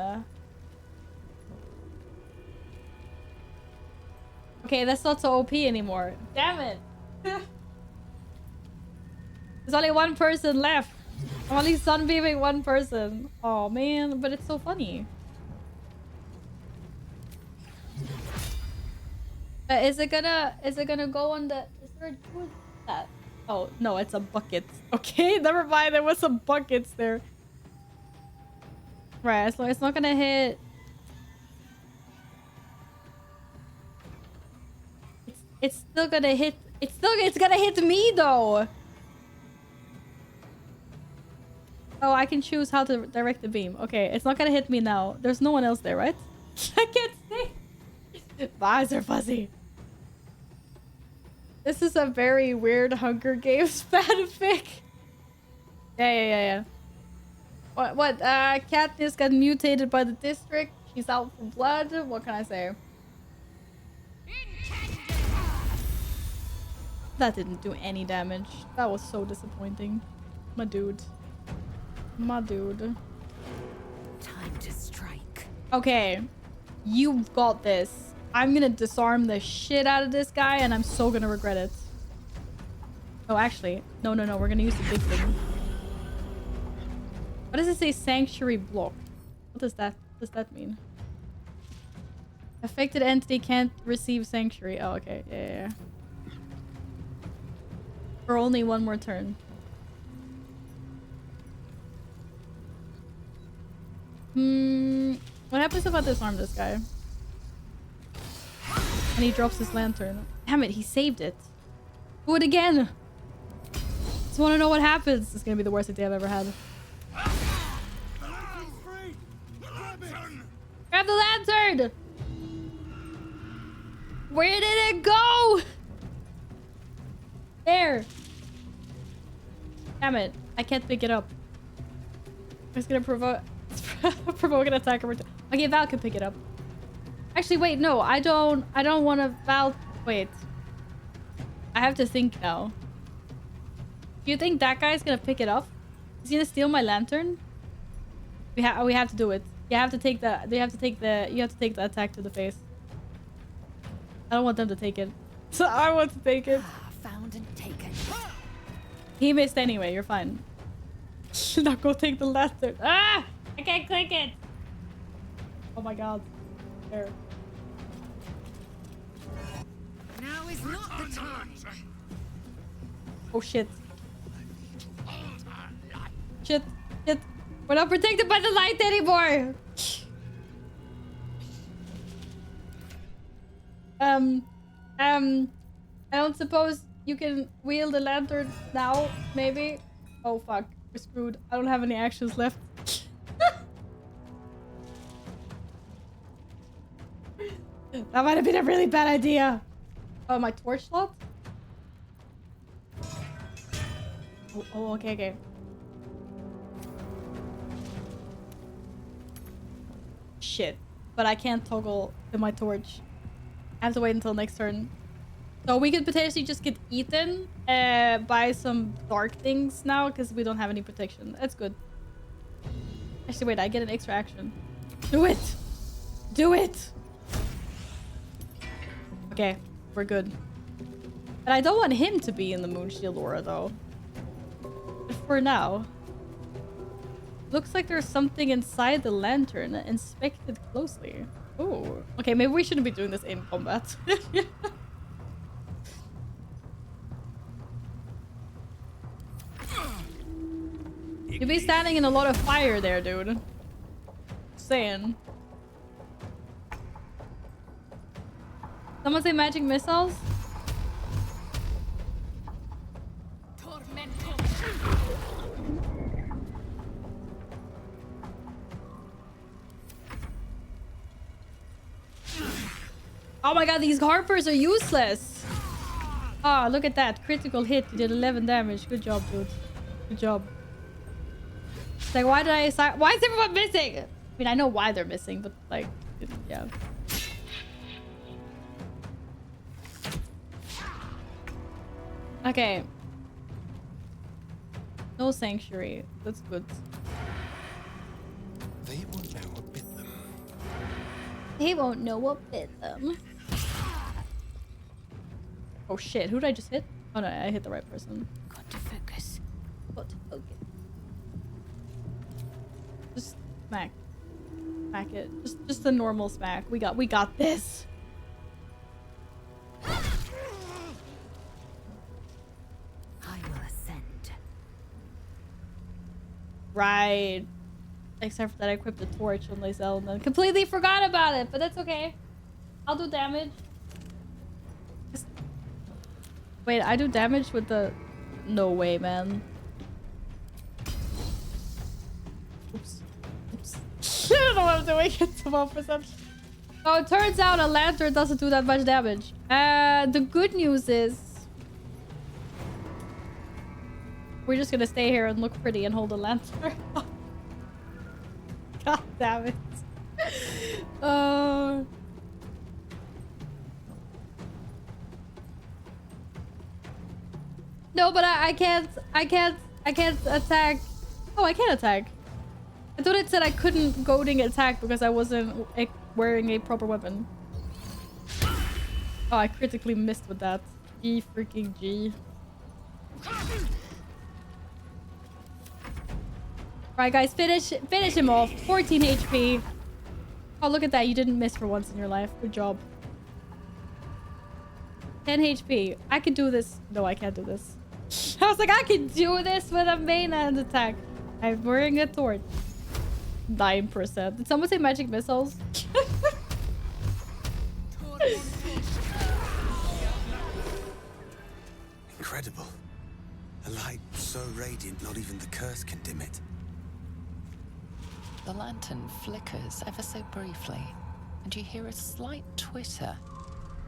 Okay, that's not so OP anymore. Damn it. There's only one person left. I'm only sunbeaming one person. Oh man, but it's so funny. Is it gonna go on the... Is there a... What is that? Oh, no, it's a bucket. Okay, never mind. There was some buckets there. Right, so it's not gonna hit... It's still gonna hit... It's gonna hit me, though! Oh, I can choose how to direct the beam. Okay, it's not gonna hit me now. There's no one else there, right? I can't see. My eyes are fuzzy. This is a very weird Hunger Games fanfic. Yeah. What? Katniss got mutated by the district. She's out for blood. What can I say? That didn't do any damage. That was so disappointing. My dude. My dude. Time to strike. Okay. You've got this. I'm gonna disarm the shit out of this guy and I'm so gonna regret it. Oh, actually. No. We're gonna use the big thing. What does it say? Sanctuary block. What does that mean? Affected entity can't receive sanctuary. Oh, okay. Yeah. For only one more turn. What happens if I disarm this guy? And he drops his lantern. Damn it, he saved it. Do it again. Just want to know what happens. It's gonna be the worst idea I've ever had. Grab the lantern! Where did it go? There. Damn it. I can't pick it up. It's gonna provoke an attack. Okay, Val can pick it up. Actually, wait, no. I don't want to Val. Wait. I have to think now. Do you think that guy's gonna pick it up? Is he gonna steal my lantern? We have to do it. You have to take the attack to the face. I don't want them to take it. So I want to take it. Found and taken. He missed anyway, you're fine. Now go take the lantern. Ah! I can't click it! Oh my god. There. Now is not the time. Oh shit. Shit. Shit. We're not protected by the light anymore! I don't suppose you can wield a lantern now, maybe? Oh fuck, we're screwed. I don't have any actions left. That might have been a really bad idea. Oh, my torch slot? Oh, okay. Shit. But I can't toggle my torch. I have to wait until next turn. So we could potentially just get eaten by some dark things now because we don't have any protection. That's good. Actually, wait, I get an extra action. Do it! Do it! Okay, we're good. But I don't want him to be in the Moonshield aura though. But for now. Looks like there's something inside the lantern. Inspect it closely. Oh, okay, maybe we shouldn't be doing this in combat. You'd be standing in a lot of fire there, dude. Just saying. Someone say magic missiles? Oh my god, these harpers are useless. Oh, look at that. Critical hit. You did 11 damage. Good job, dude. Good job. It's like, why is everyone missing? I mean, I know why they're missing, but like, yeah. Okay. No sanctuary. That's good. They won't know what bit them. They won't know what bit them. Oh shit, who did I just hit? Oh no, I hit the right person. Got to focus. Got to focus. Just smack. Smack it. Just a normal smack. We got this. I will ascend. Right. Except for that I equipped the torch on Lysel and then completely forgot about it, but that's okay. I'll do damage. Wait, I do damage with the... No way, man. Oops. I don't know what I'm doing. It's 12%. Oh, it turns out a lantern doesn't do that much damage. The good news is... we're just gonna stay here and look pretty and hold a lantern. God damn it. No, but I can't attack. Oh, I can attack. I thought it said I couldn't goading attack because I wasn't wearing a proper weapon. Oh, I critically missed with that. G freaking G. Alright guys, finish him off. 14 HP. Oh, look at that. You didn't miss for once in your life. Good job. 10 HP. I could do this. No, I can't do this. I was like, I can do this with a main hand attack. I'm wearing a torch. 9%. Did someone say magic missiles? Incredible. A light so radiant, not even the curse can dim it. The lantern flickers ever so briefly, and you hear a slight twitter.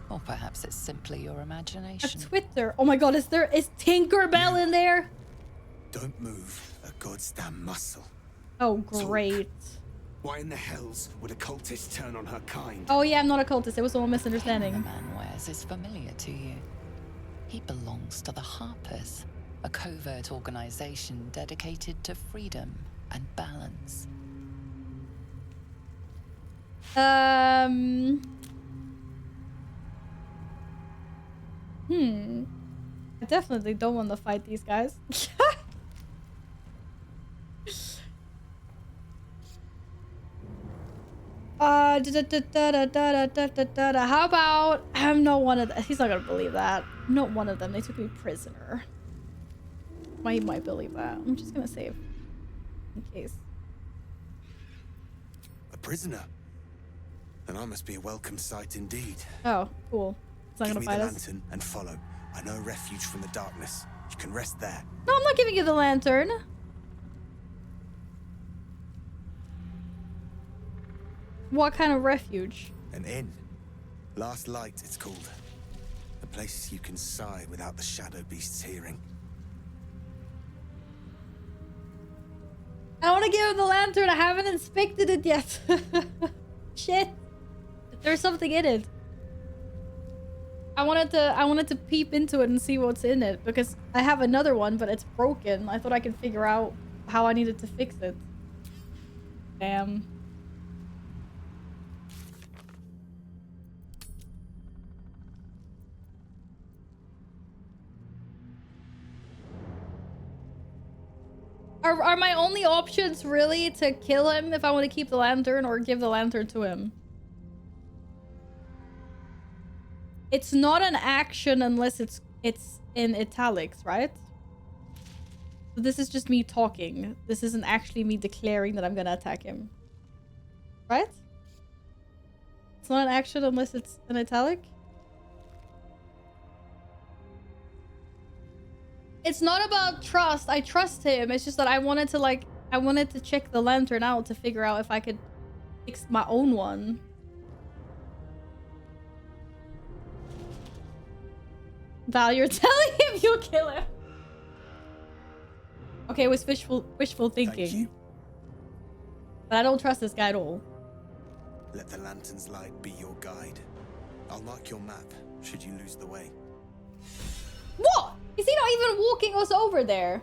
Or perhaps it's simply your A imagination. Twitter. Oh my god, is Tinkerbell in there? Don't move a god's damn muscle. Oh, great. Why in the hells would a cultist turn on her kind? Oh yeah, I'm not a cultist. It was all a The misunderstanding. man wears is familiar to you. He belongs to the Harpers, a covert organization dedicated to freedom and balance. I definitely don't want to fight these guys. How about I'm not one of them. He's not gonna believe that. I'm not one of them. They took me prisoner. Why he might believe that. I'm just gonna save in case. A prisoner? Then I must be a welcome sight indeed. Oh, cool. It's not Give gonna me fight the us. lantern and follow. I know refuge from the darkness. You can rest there. No, I'm not giving you the lantern. What kind of refuge? An inn. Last Light, it's called. A place you can sigh without the shadow beasts hearing. I don't want to give him the lantern. I haven't inspected it yet. Shit. There's something in it. I wanted to peep into it and see what's in it because I have another one, but it's broken. I thought I could figure out how I needed to fix it. Damn. Are my only options really to kill him if I want to keep the lantern or give the lantern to him? It's not an action unless it's in italics, right? So this is just me talking. This isn't actually me declaring that I'm gonna attack him. Right? It's not an action unless it's an italic? It's not about trust. I trust him. It's just that I wanted to check the lantern out to figure out if I could fix my own one. Val, you're telling him you'll kill him. Okay, it was wishful thinking. But I don't trust this guy at all. Let the lantern's light be your guide. I'll mark your map should you lose the way. What? Is he not even walking us over there?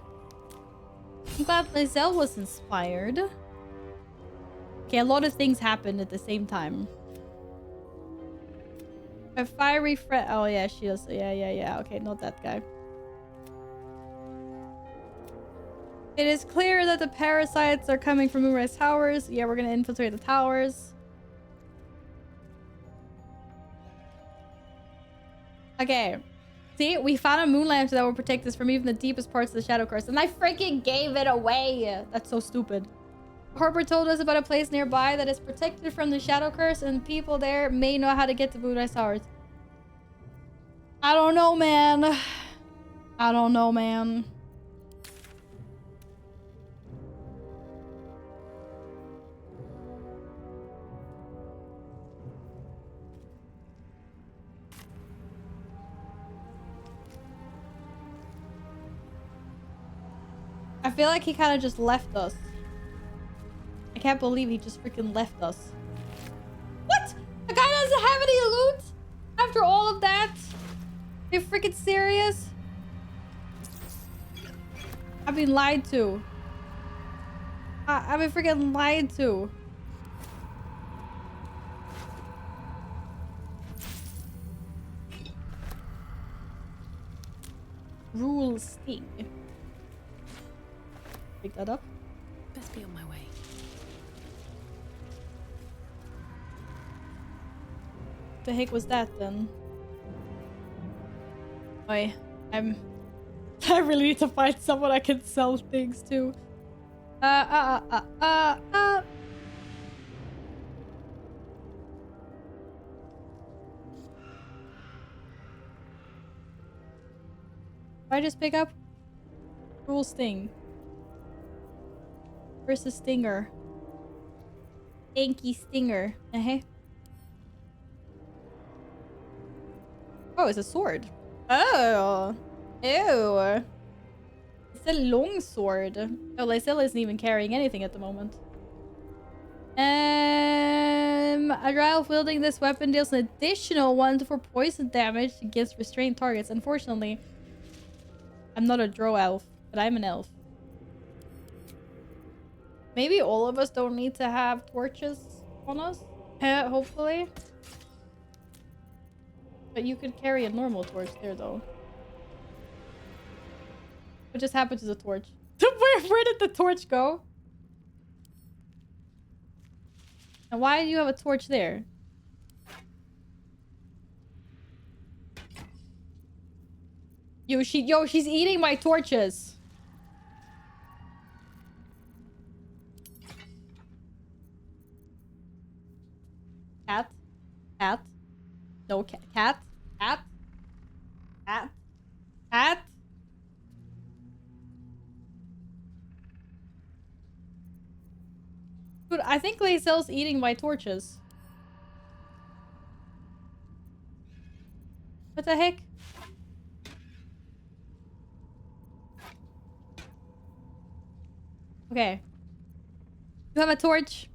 I'm glad Lizelle was inspired. Okay, a lot of things happened at the same time. A fiery friend. Oh yeah, she does. Yeah. Okay, not that guy. It is clear that the parasites are coming from Moonrise Towers. Yeah, we're gonna infiltrate the towers. Okay. See, we found a moon lantern that will protect us from even the deepest parts of the Shadow Curse. And I freaking gave it away. That's so stupid. Harper told us about a place nearby that is protected from the Shadow Curse, and people there may know how to get to Moonrise Towers. I don't know, man. I don't know, man. I feel like he kind of just left us. I can't believe he just freaking left us. What? The guy doesn't have any loot? After all of that? Are you freaking serious? I've been lied to. I've been freaking lied to. Rule sting. Pick that up. Best be on my way. The heck was that then? I really need to find someone I can sell things to. I just pick up Cruel Sting. Where's the stinger? Stinky stinger. Uh-huh. Oh, it's a sword. Oh. Ew. It's a long sword. Oh, Lysel isn't even carrying anything at the moment. A dry elf wielding this weapon deals an additional 1 for poison damage against restrained targets. Unfortunately, I'm not a drow elf, but I'm an elf. Maybe all of us don't need to have torches on us. Hopefully. But you could carry a normal torch there, though. What just happened to the torch? Where did the torch go? And why do you have a torch there? Yo, she's eating my torches. Cat. Cat. No, cat. Cat. Cat. Cat. Cat. Dude, I think Laysel's eating my torches. What the heck? Okay. You have a torch.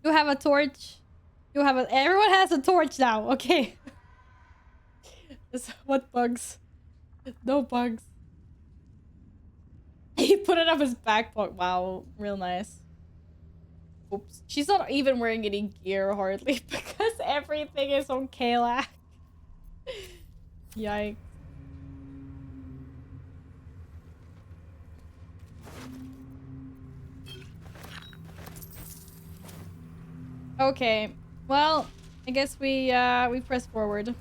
You have a torch. You have a... Everyone has a torch now. Okay. What bugs? No bugs. He put it up his back pocket. Wow. Real nice. Oops. She's not even wearing any gear hardly because everything is on Kayla. Yikes. Okay. Well, I guess we press forward.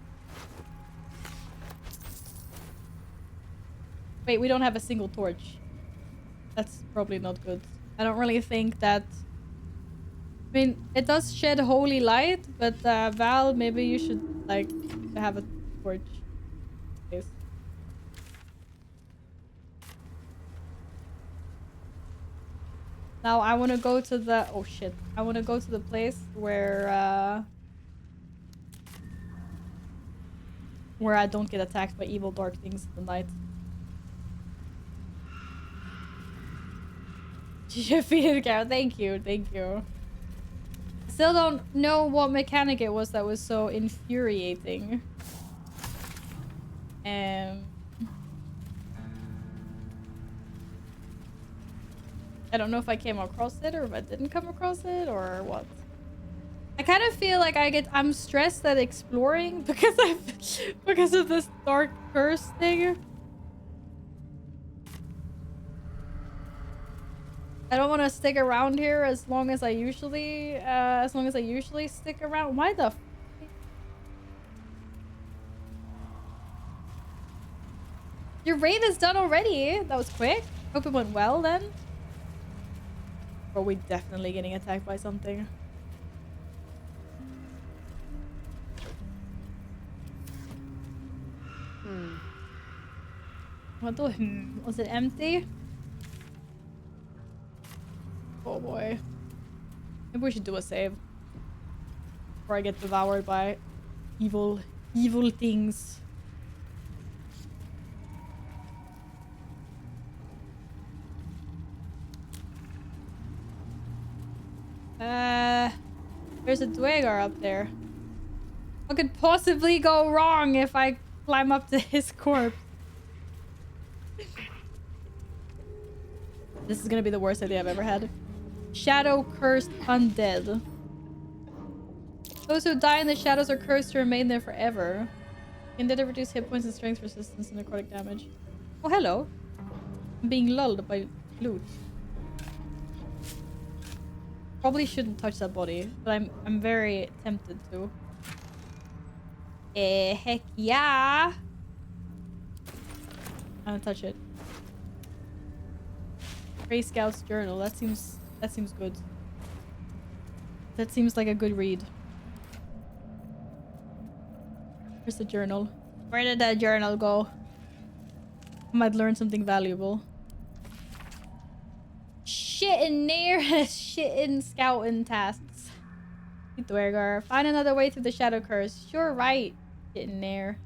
Wait, we don't have a single torch. That's probably not good. I don't really think that... I mean, it does shed holy light, but Val, maybe you should, like, have a torch. Please. Now I want to go to the... Oh, shit. I want to go to the place where I don't get attacked by evil dark things in the night. Defeated cow. Thank you. Thank you. Still don't know what mechanic it was that was so infuriating. I don't know if I came across it or if I didn't come across it or what. I kind of feel like I'm stressed at exploring because of this dark curse thing. I don't want to stick around here as long as I usually stick around. Why the f... Your raid is done already? That was quick. Hope it went well then. Or are we definitely getting attacked by something? What the... Was it empty? Oh boy. Maybe we should do a save. Before I get devoured by evil things. There's a Dwegar up there. What could possibly go wrong if I climb up to his corpse? This is gonna be the worst idea I've ever had. Shadow cursed undead. Those who die in the shadows are cursed to remain there forever. Undead reduce hit points and strength resistance and necrotic damage. Oh, hello. I'm being lulled by loot. Probably shouldn't touch that body, but I'm very tempted to. Heck yeah! I'm gonna touch it. Grey Scout's journal. That seems good. That seems like a good read. Where's the journal? Where did that journal go? I might learn something valuable. Shit in near, shit in scouting tasks. Dwergar, find another way through the shadow curse. Sure right. Shit in there.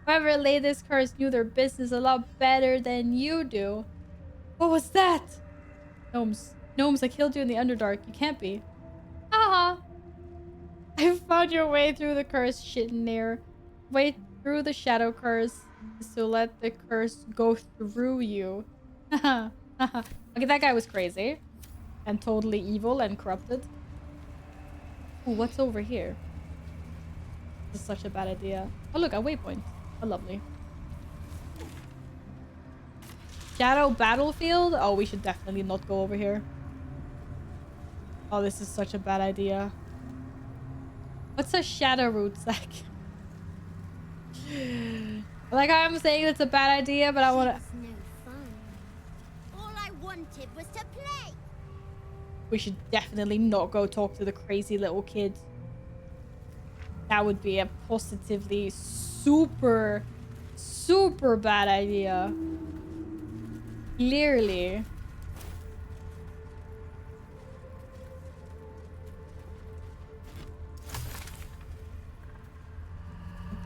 Whoever laid this curse knew their business a lot better than you do. What was that? Gnomes. Gnomes, I killed you in the Underdark. You can't be. Haha. I found your way through the curse, shit in there. Way through the shadow curse. So let the curse go through you. Haha. Haha. Okay, that guy was crazy. And totally evil and corrupted. Ooh, what's over here? This is such a bad idea. Oh, look, a waypoint. Oh, lovely. Shadow Battlefield? Oh, we should definitely not go over here. Oh, this is such a bad idea. What's a shadow root sack? Like I'm saying it's a bad idea, but I want to... No fun. All I wanted was to play. We should definitely not go talk to the crazy little kid. That would be a positively super, super bad idea. Clearly.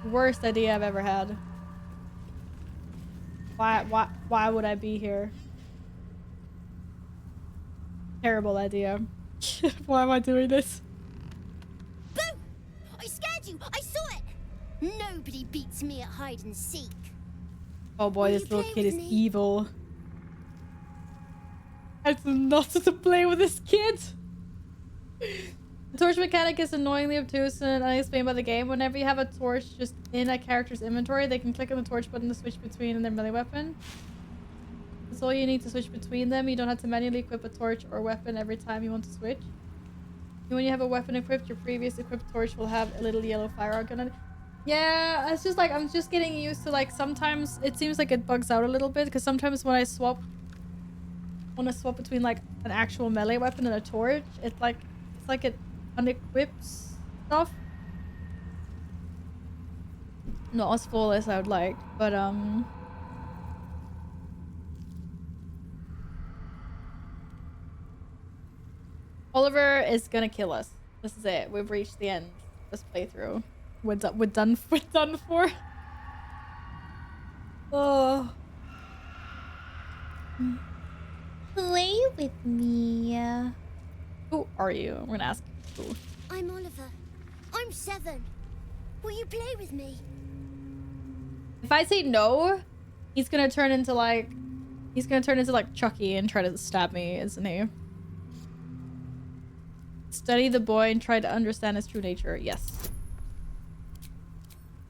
Worst idea I've ever had. Why would I be here? Terrible idea. Why am I doing this? Boo! I scared you. I saw it. Nobody beats me at hide and seek. Oh boy, this little kid is evil. I do not to play with this kid. The torch mechanic is annoyingly obtuse and unexplained by the game. Whenever you have a torch just in a character's inventory, they can click on the torch button to switch between their melee weapon. That's all you need to switch between them. You don't have to manually equip a torch or weapon every time you want to switch. When you have a weapon equipped, your previous equipped torch will have a little yellow fire arc on it. Yeah, it's just like I'm just getting used to like sometimes it seems like it bugs out a little bit because sometimes when I want to swap between like an actual melee weapon and a torch, it's like it unequips stuff. Not as full as I would like, but Oliver is gonna kill us. This is it. We've reached the end. This playthrough. We're done for. Oh. Play with me. Who are you? I'm gonna ask you. I'm Oliver. I'm 7. Will you play with me? If I say no, he's gonna turn into like Chucky and try to stab me, isn't he? Study the boy and try to understand his true nature. Yes.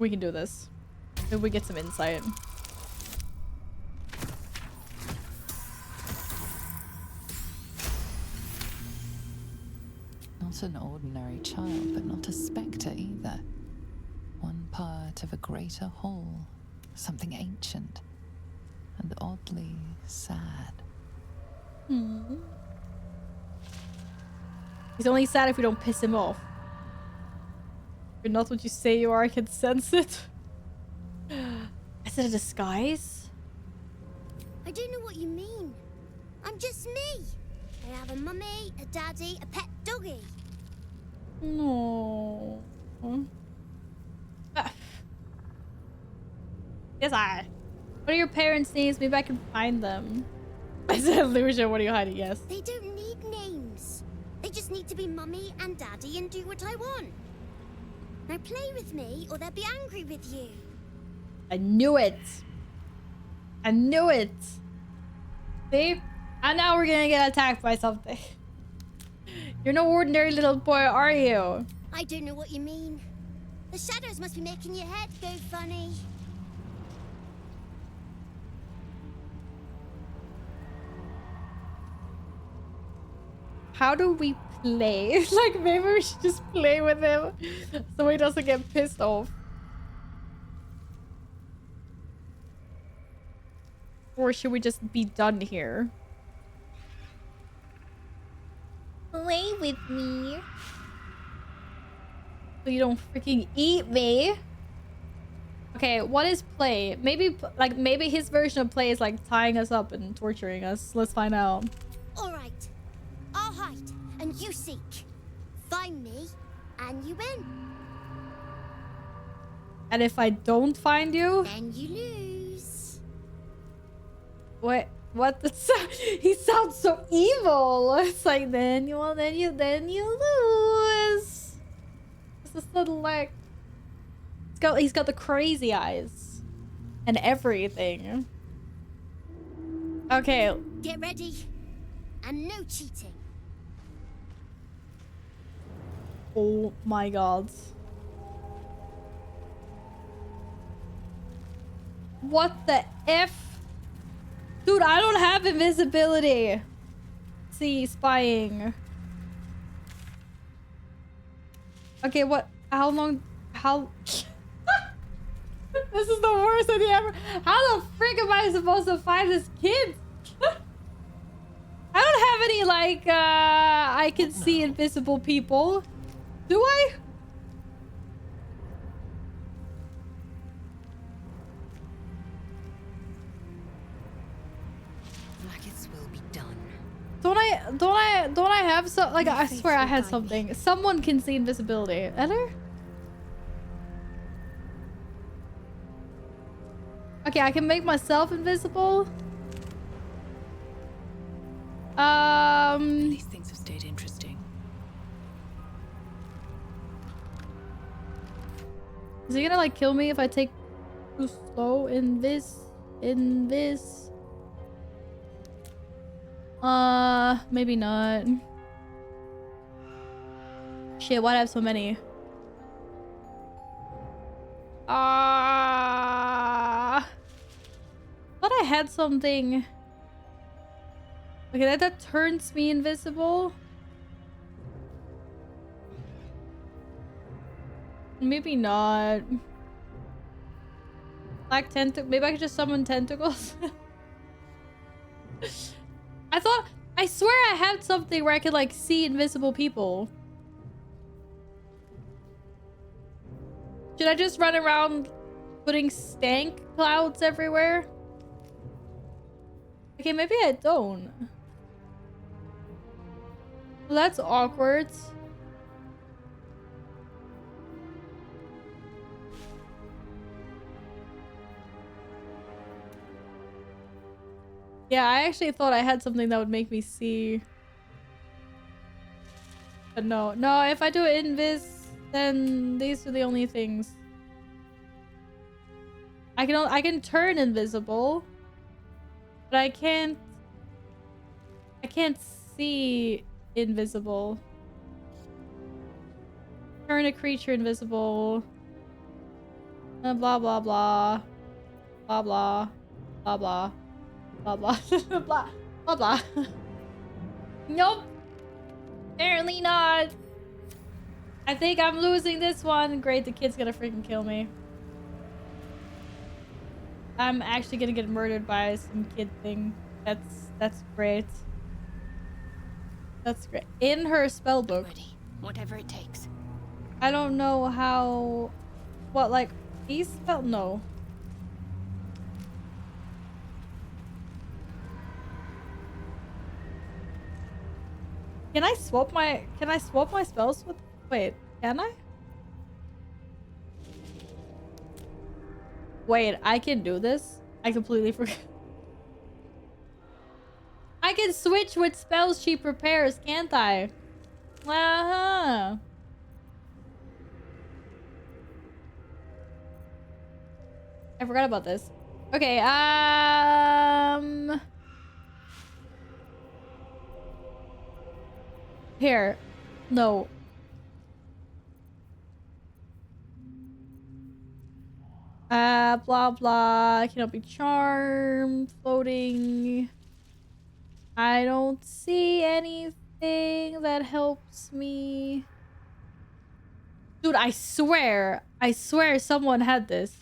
We can do this. Maybe we get some insight. Not an ordinary child, but not a spectre either. One part of a greater whole. Something ancient. And oddly sad. He's only sad if we don't piss him off. You're not what you say you are, I can sense it. Is it a disguise? I don't know what you mean. I'm just me. I have a mummy, a daddy, a pet doggy. No. Yes, what are your parents' names? Maybe I can find them. I said, Lucia, what are you hiding? Yes. They don't need names. They just need to be mummy and daddy and do what I want. Now play with me or they'll be angry with you. I knew it. I knew it. See? And now we're gonna get attacked by something. You're no ordinary little boy, are you? I don't know what you mean. The shadows must be making your head go funny. How do we play? Like, maybe we should just play with him so he doesn't get pissed off. Or should we just be done here? Play with me. So you don't freaking eat me. Okay, what is play? Maybe like maybe his version of play is like tying us up and torturing us. Let's find out. All right. I'll hide, and you seek. Find me, and you win. And if I don't find you, Then you lose. what? What? He sounds so evil. It's like then you lose. This little like. He's got the crazy eyes and everything. Okay. Get ready, and no cheating. Oh my god. What the F? Dude, I don't have invisibility. See, spying. Okay, what? How long? How? This is the worst idea ever. How the frick am I supposed to find this kid? I don't have any, like, I can see invisible people. Do I? Blackets will be done. Don't I have so, like, I swear I had something. Someone can see invisibility. Eder? Okay, I can make myself invisible. These things have stayed interesting. Is he gonna like kill me if I take too slow in this? Maybe not. Shit, why'd I have so many? Thought I had something. Okay, that turns me invisible. Maybe not. Black tentacle. Maybe I could just summon tentacles. I swear I had something where I could like see invisible people. Should I just run around putting stank clouds everywhere? Okay, maybe I don't. Well, that's awkward. Yeah, I actually thought I had something that would make me see. But no. No, if I do invis, then these are the only things. I can turn invisible. But I can't see invisible. Turn a creature invisible. Blah blah blah. Blah blah. Blah blah. Blah blah. Blah blah blah. Nope. Apparently not. I think I'm losing this one. Great, the kid's gonna freaking kill me. I'm actually gonna get murdered by some kid thing. That's great. That's great. In her spell book. Ready, whatever it takes. I don't know how. What, like he spell? No. Can I swap my spells with? Wait, can I? Wait, I can do this? I completely forgot. I can switch with spells she prepares, can't I? Uh-huh. I forgot about this. Okay, here. No. Blah blah. Cannot be charmed. Floating. I don't see anything that helps me. Dude, I swear someone had this.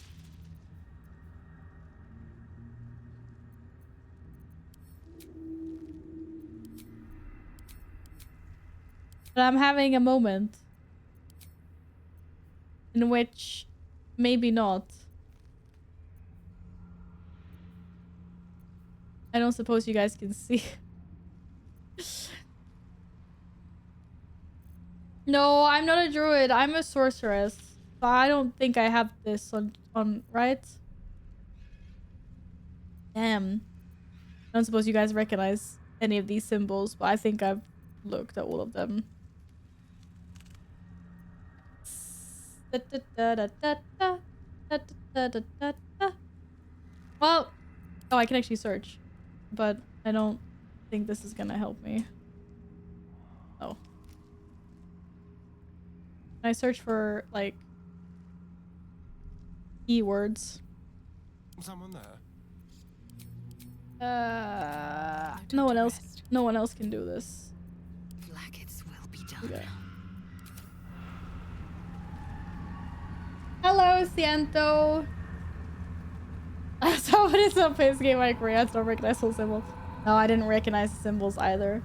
But I'm having a moment in which maybe not. I don't suppose you guys can see. No, I'm not a druid. I'm a sorceress. So I don't think I have this on right? Damn. I don't suppose you guys recognize any of these symbols, but I think I've looked at all of them. Well, oh, I can actually search, but I don't think this is gonna help me. Oh. I search for, like, keywords. Someone there? No one else can do this. Blackets will be done. Okay. Hello, Ciento. Somebody's on face game like I don't recognize those symbols. No, I didn't recognize the symbols either.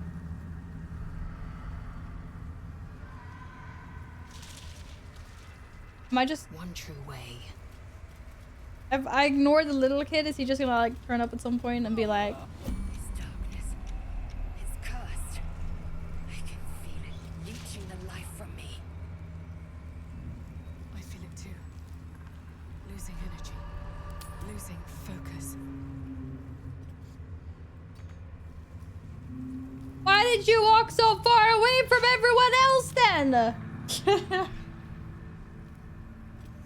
Am I just one true way? If I ignore the little kid, is he just gonna like turn up at some point and be like, This darkness is cursed. I can feel it leeching the life from me. I feel it too. Losing energy. Losing focus. why did you walk so far away from everyone else then?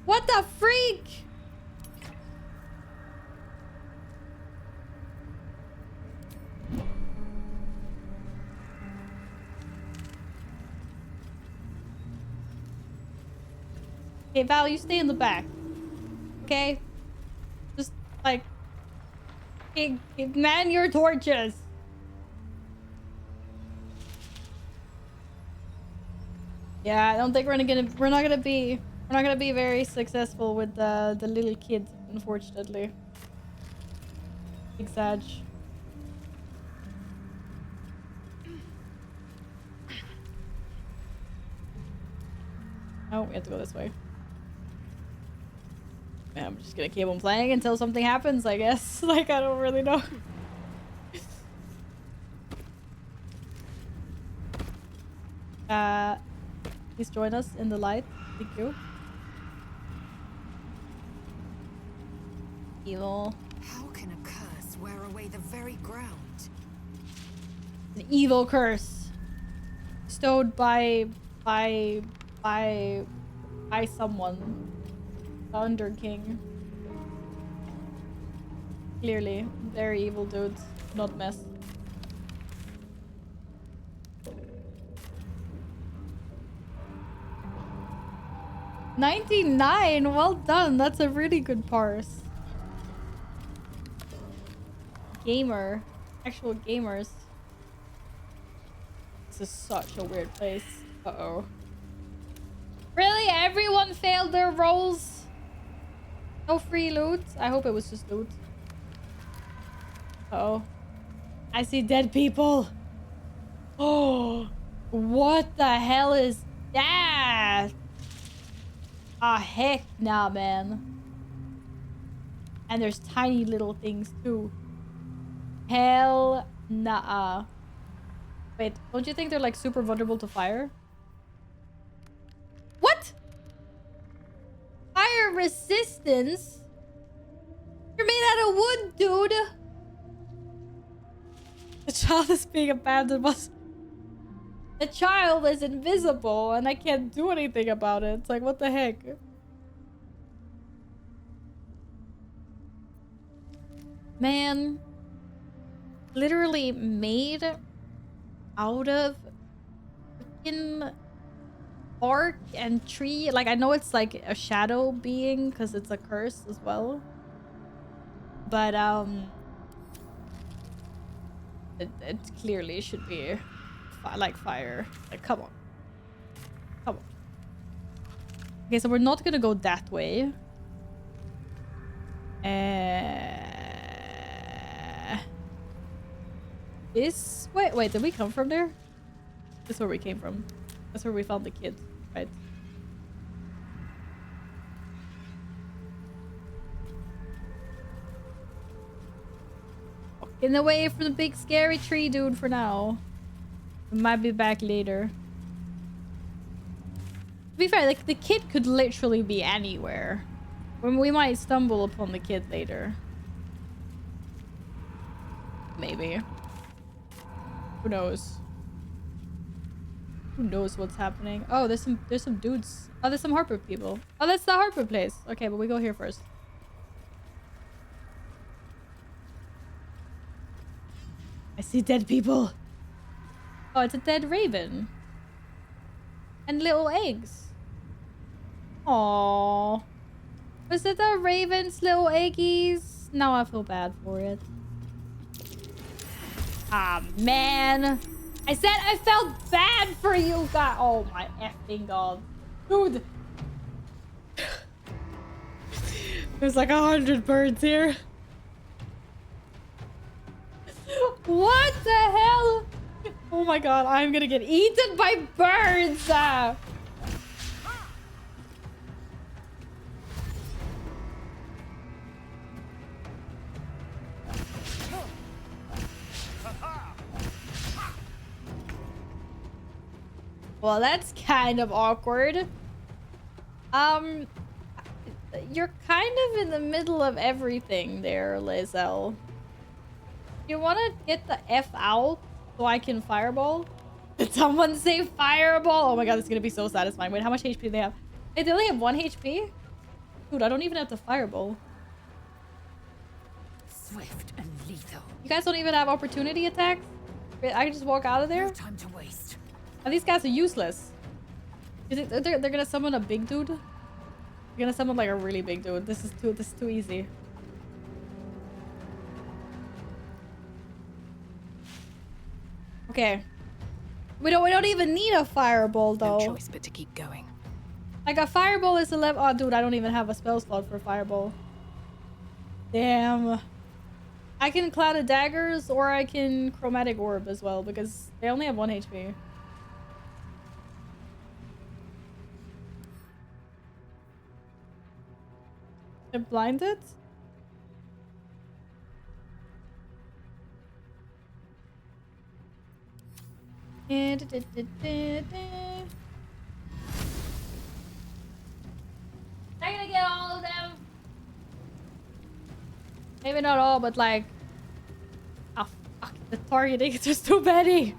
What the freak? Okay, Val, you stay in the back. Okay? Just, like... man your torches! Yeah, I don't think we're not gonna be very successful with the little kid, unfortunately. Big Sag. Oh, we have to go this way. Yeah, I'm just gonna keep on playing until something happens, I guess. Like, I don't really know. Please join us in the light. Thank you. Evil. How can a curse wear away the very ground? An evil curse. Bestowed by someone. The Under King. Clearly. Very evil dudes. Not mess. $99. Well done. That's a really good parse. Gamer. Actual gamers. This is such a weird place. Uh-oh. Really? Everyone failed their rolls? No free loot? I hope it was just loot. Uh-oh. I see dead people. Oh, what the hell is that? Ah, heck nah, man. And there's tiny little things too. Hell nah. Wait, don't you think they're like super vulnerable to fire? What? Fire resistance? You're made out of wood, dude. The child is being abandoned. The child is invisible and I can't do anything about it. It's like, what the heck? Man. Literally made out of freaking bark and tree. Like, I know it's like a shadow being because it's a curse as well. But, it clearly should be like fire. Like, come on. Come on. Okay, so we're not gonna go that way. Wait, did we come from there? That's where we came from. That's where we found the kid, right? Fuck. Getting away from the big scary tree dude for now. We might be back later. To be fair, like the kid could literally be anywhere. We might stumble upon the kid later. Maybe. Who knows? Who knows what's happening? Oh, there's some dudes. Oh, there's some Harper people. Oh, that's the Harper place. Okay, but we go here first. I see dead people. Oh, it's a dead raven. And little eggs. Aww. Was it the raven's little eggies? Now I feel bad for it. Ah, man. I said I felt bad for you guys. Oh my effing god. Dude. There's like 100 birds here. What the hell? Oh my god, I'm gonna get eaten by birds. Well, that's kind of awkward. You're kind of in the middle of everything there, Lizelle. You want to get the F out so I can fireball? Did someone say fireball? Oh my god, this is going to be so satisfying. Wait, how much HP do they have? Hey, they only have 1 HP? Dude, I don't even have to fireball. Swift and lethal. You guys don't even have opportunity attacks? I can just walk out of there? No time to waste. Oh, these guys are useless. Is it, they're gonna summon a big dude? They're gonna summon like a really big dude. This is too easy. Okay. We don't even need a fireball though. No choice but to keep going. Like a fireball is a level. Oh, dude, I don't even have a spell slot for fireball. Damn. I can Cloud of Daggers or I can Chromatic Orb as well because they only have 1 HP. They're blinded? I'm gonna get all of them. Maybe not all, but like... Oh, fuck. The targeting is just too many.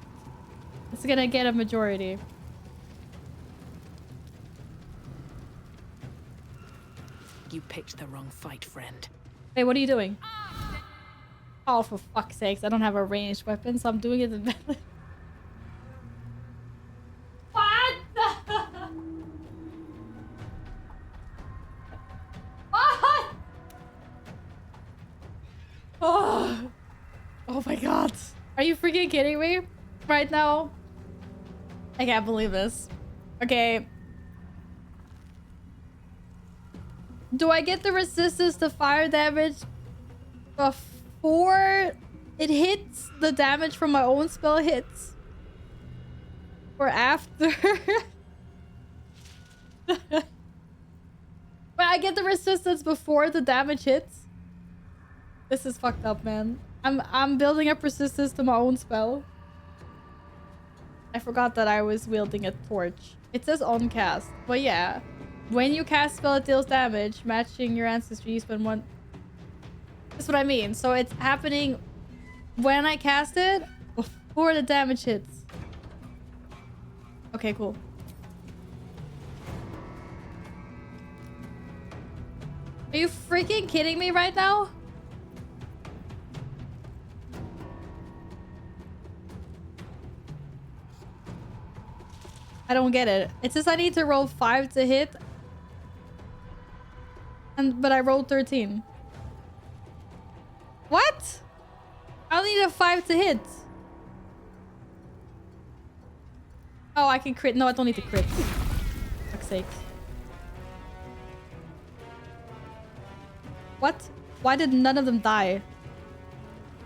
It's gonna get a majority. You picked the wrong fight, friend. Hey, what are you doing? Oh, for fuck's sakes. I don't have a ranged weapon, so I'm doing it in melee. What the... What? Oh. Oh my god. Are you freaking kidding me? Right now? I can't believe this. Okay. Do I get the resistance to fire damage before it hits the damage from my own spell hits? Or after? But I get the resistance before the damage hits? This is fucked up, man. I'm building up resistance to my own spell. I forgot that I was wielding a torch. It says on cast, but yeah. When you cast spell, it deals damage, matching your ancestry. You spend 1. That's what I mean. So it's happening when I cast it, before the damage hits. Okay, cool. Are you freaking kidding me right now? I don't get it. It says I need to roll 5 to hit. But I rolled 13. What? I need a 5 to hit. Oh, I can crit. No, I don't need to crit. For fuck's sake. What? Why did none of them die?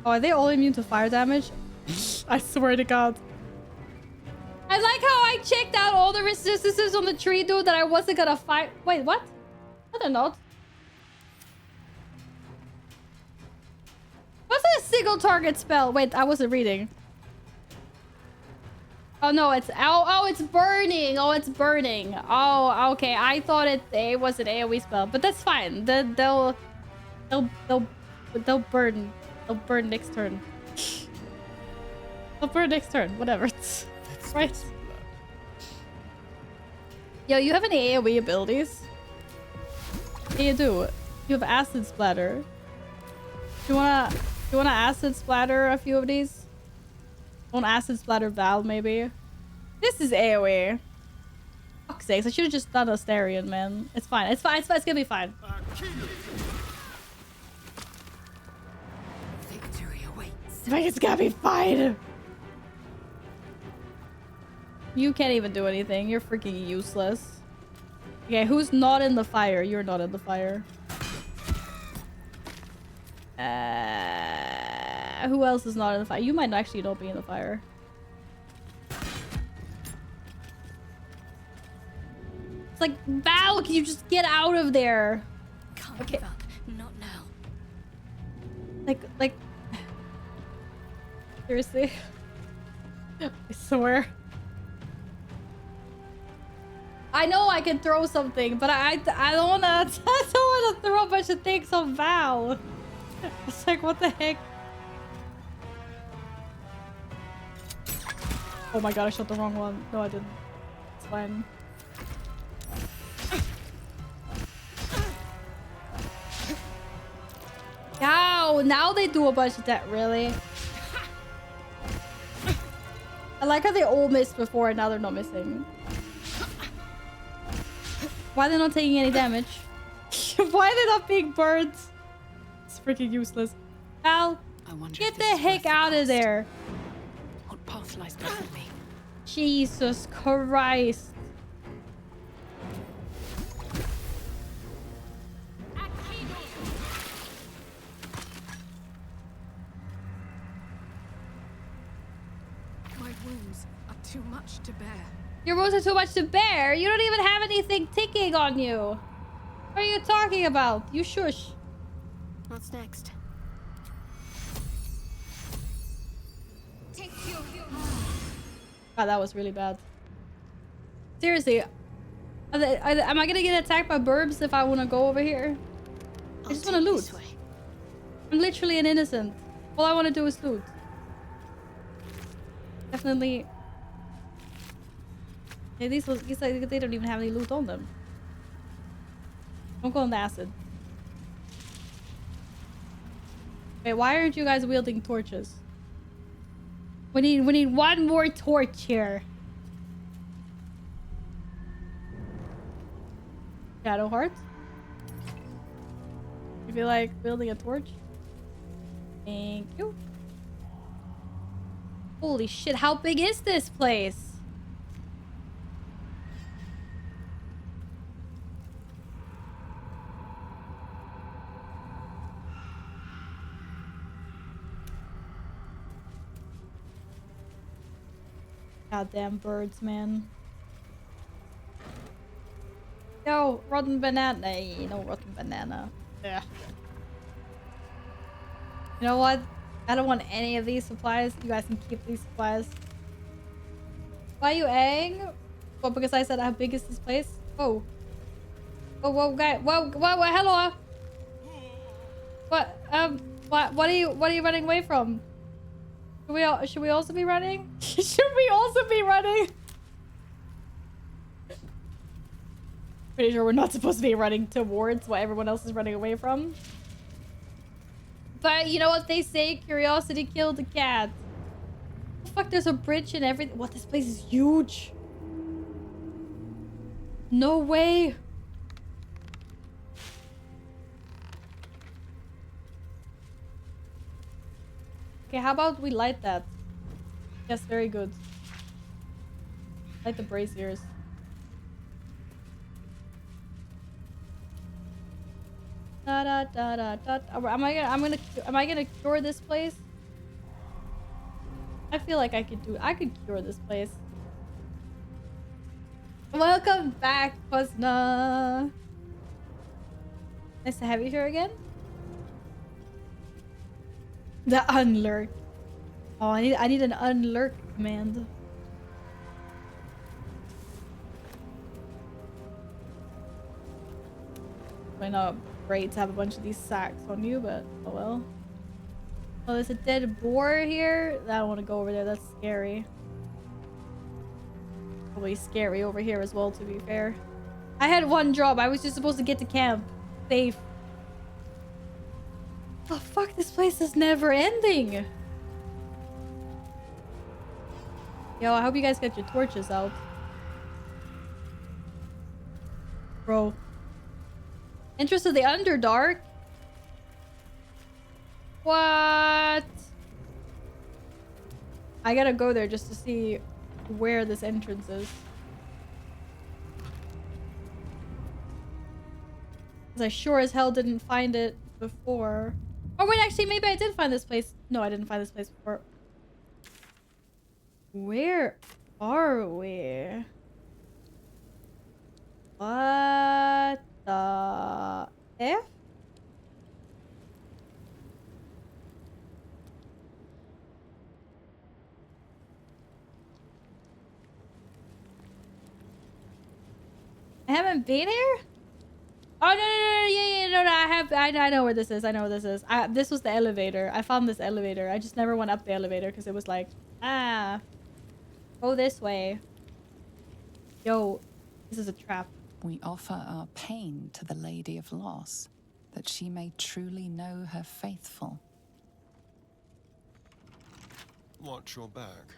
Oh, are they all immune to fire damage? I swear to god. I like how I checked out all the resistances on the tree, dude, that I wasn't gonna fight. Wait, what? No, they're not. What's single target spell. Wait, I wasn't reading. Oh no, it's it's burning. Oh, it's burning. Oh, okay. I thought it was an AoE spell, but that's fine. They'll burn. They'll burn next turn. They'll burn next turn. Whatever. Right. Yo, you have any AoE abilities? Yeah, you do. You have acid splatter. Do you wanna acid splatter a few of these? Want acid splatter Val maybe? This is AoE. Fuck's sakes, I should have just done Astarion, man. It's fine. It's fine. It's fine. It's gonna be fine. Victory awaits. It's gonna be fine. You can't even do anything. You're freaking useless. Okay, who's not in the fire? You're not in the fire. Who else is not in the fire? You might actually not be in the fire. It's like, Val, can you just get out of there? Can't give up. Not now. Like... Seriously? I swear. I know I can throw something, but I don't wanna I don't wanna throw a bunch of things on Val. It's like, what the heck? Oh my god, I shot the wrong one. No, I didn't. It's fine. Ow! Now they do a bunch of that, really? I like how they all missed before and now they're not missing. Why are they not taking any damage? Why are they not being burned? It's freaking useless. Al, get the heck out of there. What path lies before me? Jesus Christ. My wounds are too much to bear. Your wounds are too much to bear. You don't even have anything ticking on you. What are you talking about? You shush. What's next? God, that was really bad. Seriously. Am I gonna get attacked by burbs if I want to go over here? I just want to loot. I'm literally an innocent. All I want to do is loot. Definitely. Yeah, these like, they don't even have any loot on them. Don't go on the acid. Wait, why aren't you guys wielding torches? We need one more torch here. Shadow heart. You feel like building a torch? Thank you. Holy shit, how big is this place? Goddamn birds, man. No, rotten banana. No rotten banana. Yeah. You know what? I don't want any of these supplies. You guys can keep these supplies. Why are you ang? Well, because I said how big is this place? Oh. Oh, whoa, guy. Whoa, hello. What are you running away from? Should we also be running? Should we also be running? Pretty sure we're not supposed to be running towards what everyone else is running away from. But you know what they say? Curiosity killed the cat. Oh, fuck, there's a bridge and everything. What? This place is huge. No way. Okay, how about we light that? Yes, very good. Light the braziers. Da da da da da. Am I gonna cure this place? I feel like I could cure this place. Welcome back, Posna. Nice to have you here again. The unlurk. Oh, I need an unlurk command. I know, great to have a bunch of these sacks on you, but oh well. Oh, there's a dead boar here. I don't want to go over there. That's scary. Probably scary over here as well, to be fair. I had one job. I was just supposed to get to camp. Safe. Oh, fuck. This place is never ending. Yo, I hope you guys get your torches out. Bro. Interest of the Underdark? What? I gotta go there just to see where this entrance is. Because I sure as hell didn't find it before. Oh wait, actually maybe I did find this place. No, I didn't find this place before. Where are we? What the F? I haven't been here? Oh, no, yeah, no, I know where this is. I know where this is. This was the elevator. I found this elevator. I just never went up the elevator because it was like, go this way. Yo, this is a trap. We offer our pain to the Lady of Loss, that she may truly know her faithful. Watch your back.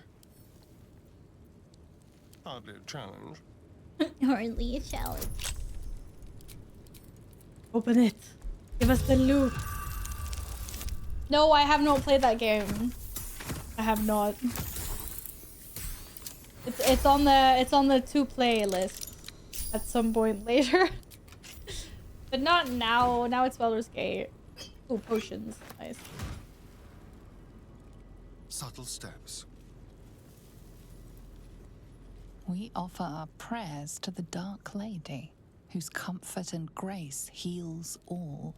Hardly a challenge. Hardly a challenge. Open it. Give us the loot. No, I have not played that game. I have not. It's on the to play list at some point later. But not now. Now it's Baldur's Gate. Ooh, potions. Nice. Subtle steps. We offer our prayers to the Dark Lady, whose comfort and grace heals all.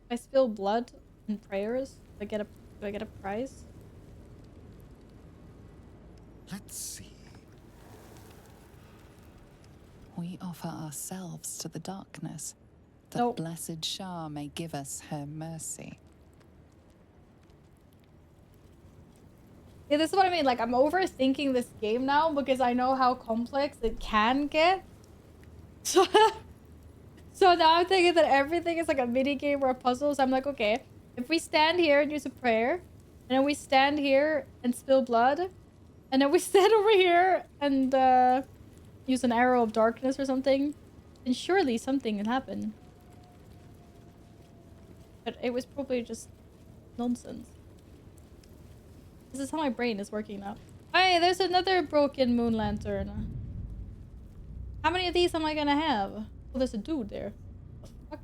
If I spill blood in prayers, do I get a prize? Let's see. We offer ourselves to the darkness, that blessed Shah may give us her mercy. Yeah, this is what I mean. Like, I'm overthinking this game now because I know how complex it can get. So now I'm thinking that everything is like a mini game or a puzzle. So I'm like, okay, if we stand here and use a prayer, and then we stand here and spill blood, and then we stand over here and use an arrow of darkness or something, then surely something will happen. But it was probably just nonsense. This is how my brain is working now. Hey, there's another broken moon lantern. How many of these am I gonna have? Oh, there's a dude there. What the fuck?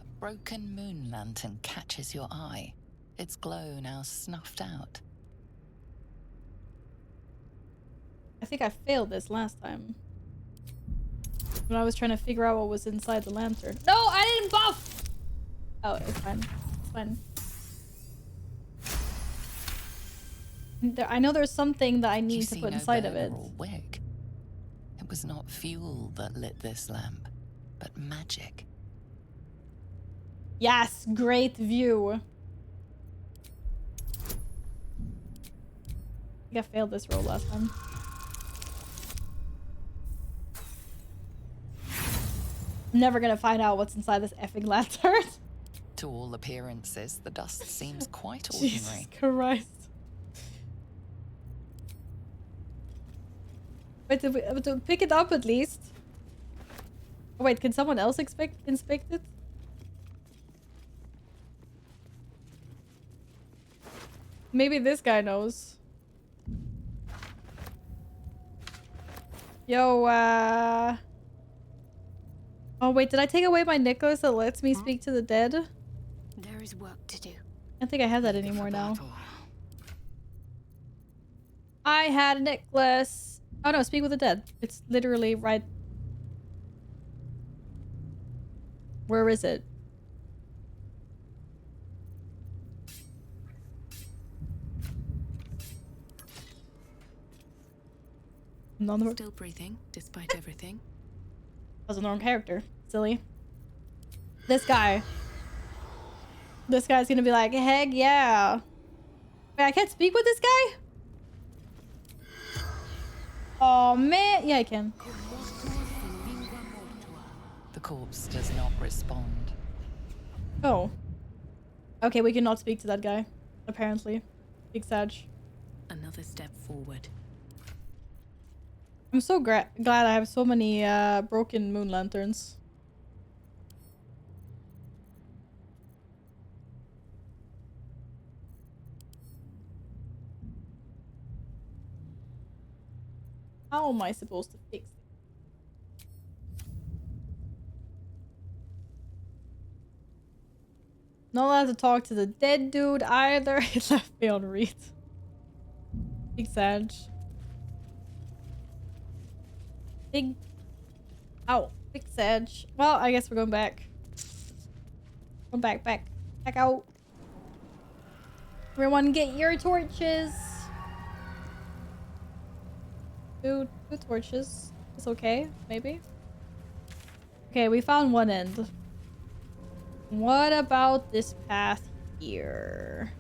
A broken moon lantern catches your eye, its glow now snuffed out. I think I failed this last time. When I was trying to figure out what was inside the lantern. No, I didn't buff! Oh, it's fine. It's fine. I know there's something that I need to put inside of it. Wig. It was not fuel that lit this lamp, but magic. Yes, great view. I think I failed this roll last time. I'm never gonna find out what's inside this effing lantern. To all appearances, the dust seems quite ordinary. Jesus Christ. Wait, to pick it up at least. Oh, wait, can someone else inspect it? Maybe this guy knows. Yo, oh wait, did I take away my necklace that lets me speak to the dead? There is work to do. I don't think I have that anymore now. I had a necklace. Oh no, speak with the dead. It's literally right. Where is it? None of it. Still breathing, despite everything. Was a normal character. Silly. This guy. This guy's gonna be like, heck yeah. Wait, I can't speak with this guy? Oh man. Yeah, I can. The corpse does not respond. Oh. Okay, we cannot speak to that guy. Apparently. Big Sag. Another step forward. I'm so glad I have so many broken moon lanterns. How am I supposed to fix it? Not allowed to talk to the dead dude either. He left me on read. Big Sag. Big... Ow. Big Sag. Well, I guess we're going back. Go back. Back out. Everyone get your torches. Two torches. It's okay, maybe. Okay, we found one end. What about this path here?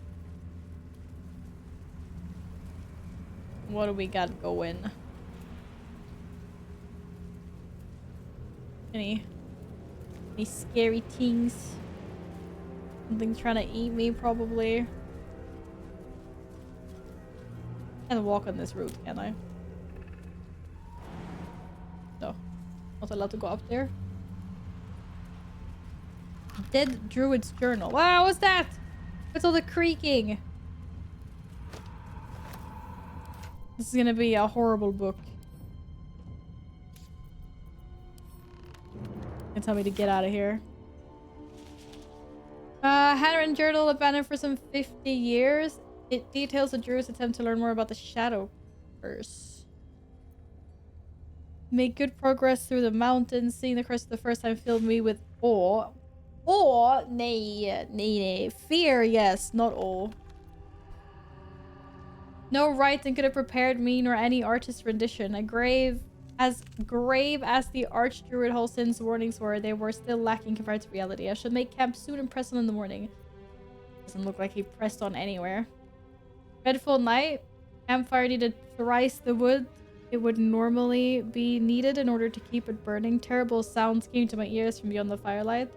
What do we got going? Any scary things? Something trying to eat me, probably. I can't walk on this route, can I? No. Not allowed to go up there. Dead Druid's Journal. Wow, what's that? What's all the creaking? This is gonna be a horrible book. And tell me to get out of here. Hadron Journal abandoned for some 50 years. It details the Druid's attempt to learn more about the Shadow Curse. Made good progress through the mountains. Seeing the curse the first time filled me with awe. Awe? Nay. Fear, yes, not awe. No writing could have prepared me nor any artist's rendition. As grave as the Archdruid Halsin's warnings were, they were still lacking compared to reality. I should make camp soon and press on in the morning. Doesn't look like he pressed on anywhere. Dreadful night. Campfire needed thrice the wood it would normally be needed in order to keep it burning. Terrible sounds came to my ears from beyond the firelight.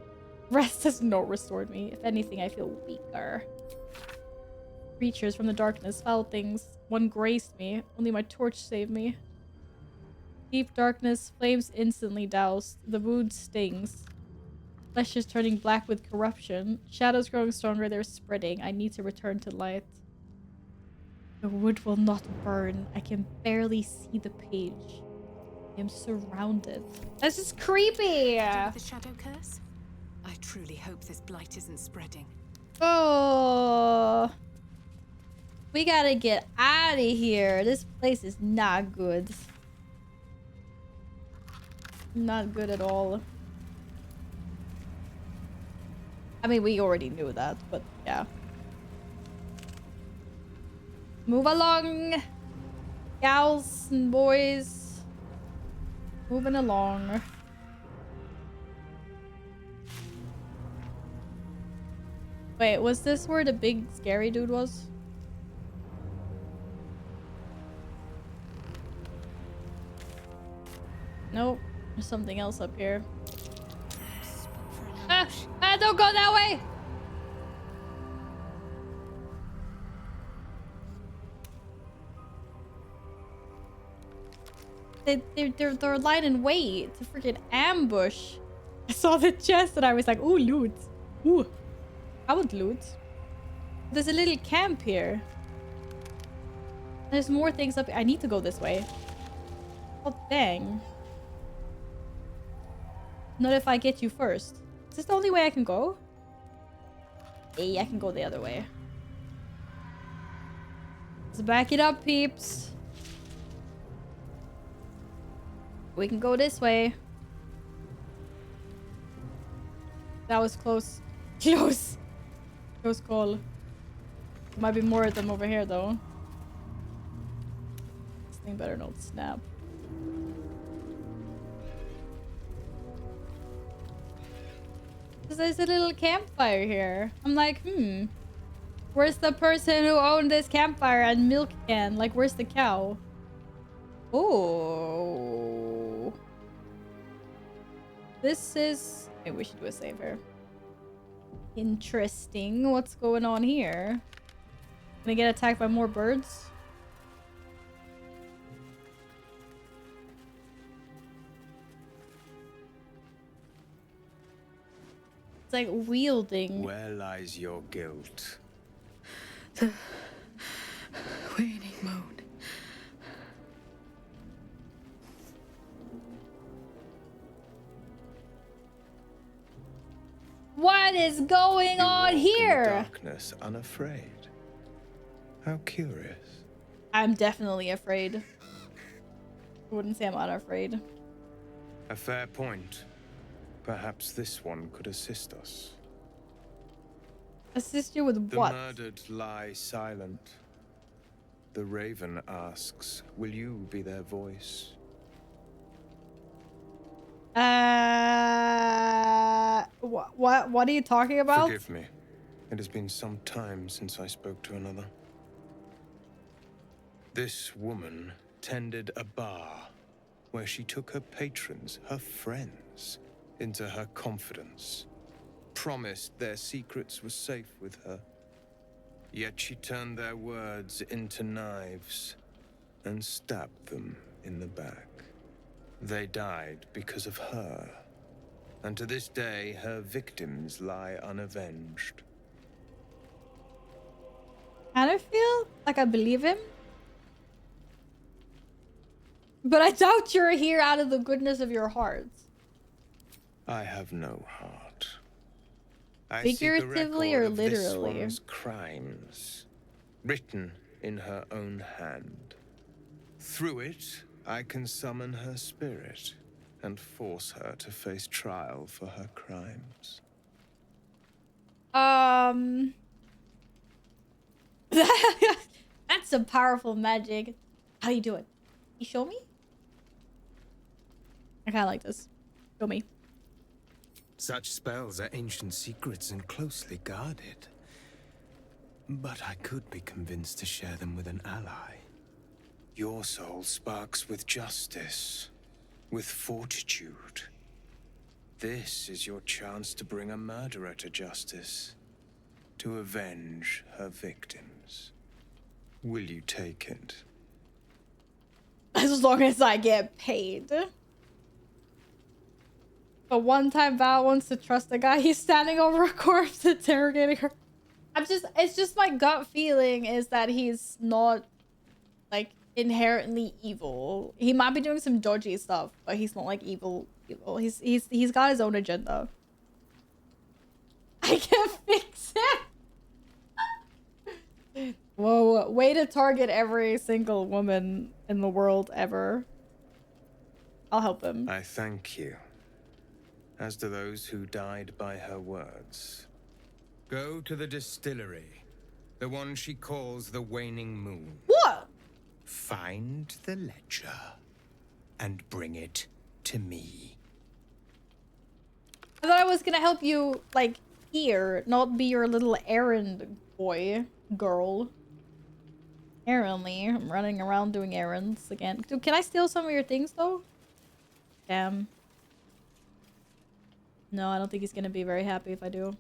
Rest has not restored me. If anything, I feel weaker. Creatures from the darkness, foul things. One grazed me. Only my torch saved me. Deep darkness, flames instantly doused. The wound stings. Flesh is turning black with corruption. Shadows growing stronger, they're spreading. I need to return to light. The wood will not burn. I can barely see the page. I am surrounded. This is creepy! The Shadow Curse? I truly hope this blight isn't spreading. Oh, we gotta get out of here. This place is not good. Not good at all. I mean, we already knew that, but yeah. Move along, gals and boys. Moving along. Wait, was this where the big scary dude was? Nope. There's something else up here. Don't go that way! They're lying in wait to freaking ambush. I saw the chest and I was like, ooh, loot. Ooh. I would loot. There's a little camp here. There's more things up here. I need to go this way. Oh, dang. Not if I get you first. Is this the only way I can go? Hey, I can go the other way. Let's back it up, peeps. We can go this way. That was close. Close! Close call. There might be more of them over here, though. This thing better not snap. There's a little campfire here. I'm like, where's the person who owned this campfire and milk can? Like, where's the cow? Oh. This is... Maybe we should do a save here. Interesting. What's going on here? Can I get attacked by more birds? It's like wielding. Where lies your guilt? The waning moon. What is going on here? Darkness, unafraid. How curious. I'm definitely afraid. I wouldn't say I'm unafraid. A fair point. Perhaps this one could assist us. Assist you with The what? murdered lie silent. The raven asks, will you be their voice? What are you talking about? Forgive me. It has been some time since I spoke to another. This woman tended a bar where she took her patrons, her friends, into her confidence. Promised their secrets were safe with her. Yet she turned their words into knives and stabbed them in the back. They died because of her. And to this day, her victims lie unavenged. Kind of feel like I believe him. But I doubt you're here out of the goodness of your heart. I have no heart. I Figuratively seek a or record of this literally? one's crimes, written in her own hand. Through it, I can summon her spirit and force her to face trial for her crimes. That's some powerful magic. How do you do it? You show me? I kind of like this. Show me. Such spells are ancient secrets and closely guarded. But I could be convinced to share them with an ally. Your soul sparks with justice, with fortitude. This is your chance to bring a murderer to justice, to avenge her victims. Will you take it? As long as I get paid. A one-time Val wants to trust the guy. He's standing over a corpse interrogating her. It's just my gut feeling is that he's not, like, inherently evil. He might be doing some dodgy stuff, but he's not, like, evil. He's got his own agenda. I can fix it! Whoa, way to target every single woman in the world ever. I'll help him. I thank you. As do those who died by her words. Go to the distillery, the one she calls the Waning Moon. What? Find the ledger and bring it to me. I thought I was gonna help you, like, here, not be your little errand boy, girl. Apparently, I'm running around doing errands again. Dude, can I steal some of your things, though? Damn. No, I don't think he's gonna be very happy if I do.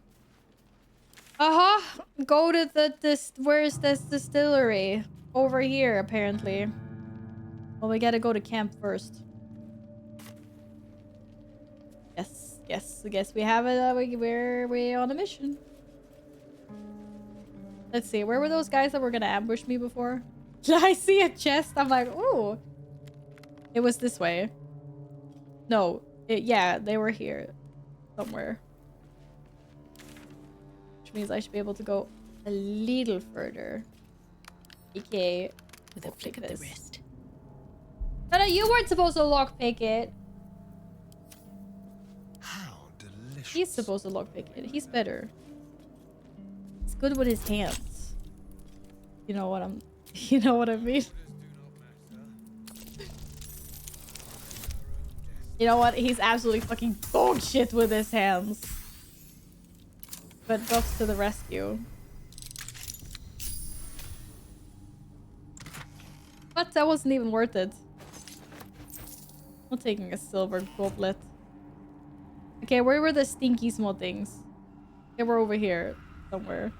Go to where's this distillery? Over here, apparently. Well, we gotta go to camp first. Yes, I guess we have it. We're on a mission. Let's see, where were those guys that were gonna ambush me before? I see a chest, I'm like, ooh. It was this way. No, yeah, they were here. Somewhere. Which means I should be able to go a little further. Okay. With a flick of the wrist. No, you weren't supposed to lockpick it. How delicious. He's supposed to lockpick it. He's better. He's good with his hands. You know what you know what I mean? You know what? He's absolutely fucking dog shit with his hands. but buffs to the rescue. But that wasn't even worth it. I'm taking a silver goblet. Okay, where were the stinky small things? They were over here somewhere.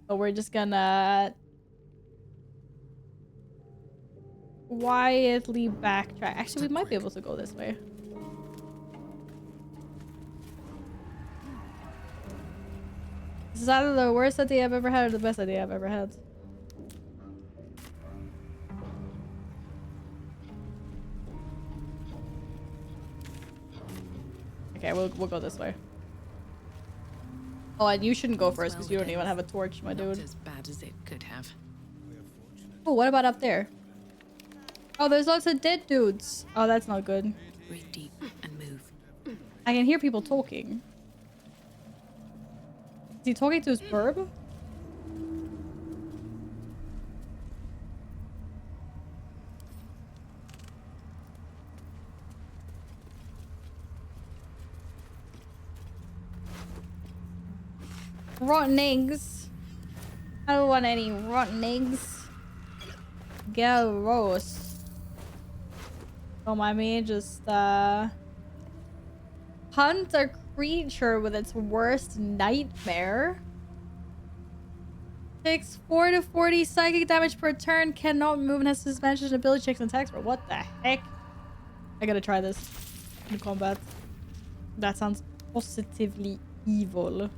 So we're just gonna quietly backtrack. Actually, we might be able to go this way. This is either the worst idea I've ever had or the best idea I've ever had. Okay, we'll go this way. Oh, and you shouldn't go first because you don't even have a torch, my dude. Not as bad as it could have. Oh, what about up there? Oh, there's lots of dead dudes. Oh, that's not good. Breathe deep and move. I can hear people talking. Is he talking to his burb? Rotten eggs. I don't want any rotten eggs. Gross. Don't mind me, just hunt a creature with its worst nightmare. Takes 4 to 40 psychic damage per turn, cannot move and has suspension ability checks and attacks. What the heck? I gotta try this in combat. That sounds positively evil.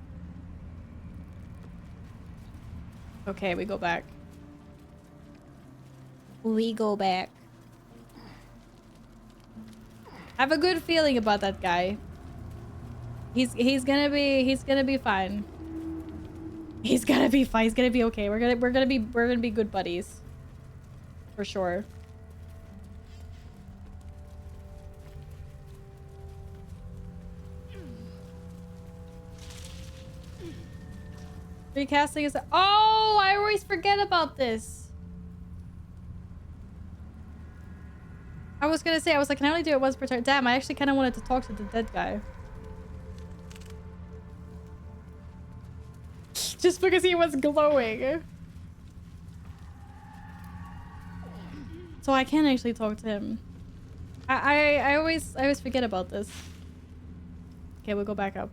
Okay, we go back. We go back. I have a good feeling about that guy. He's gonna be fine. He's gonna be fine. He's gonna be okay. We're gonna be good buddies. For sure. Recasting is... Oh, I always forget about this. I was gonna say, I was like, can I only do it once per turn? Damn, I actually kind of wanted to talk to the dead guy. Just because he was glowing. So I can actually talk to him. I always forget about this. Okay, we'll go back up.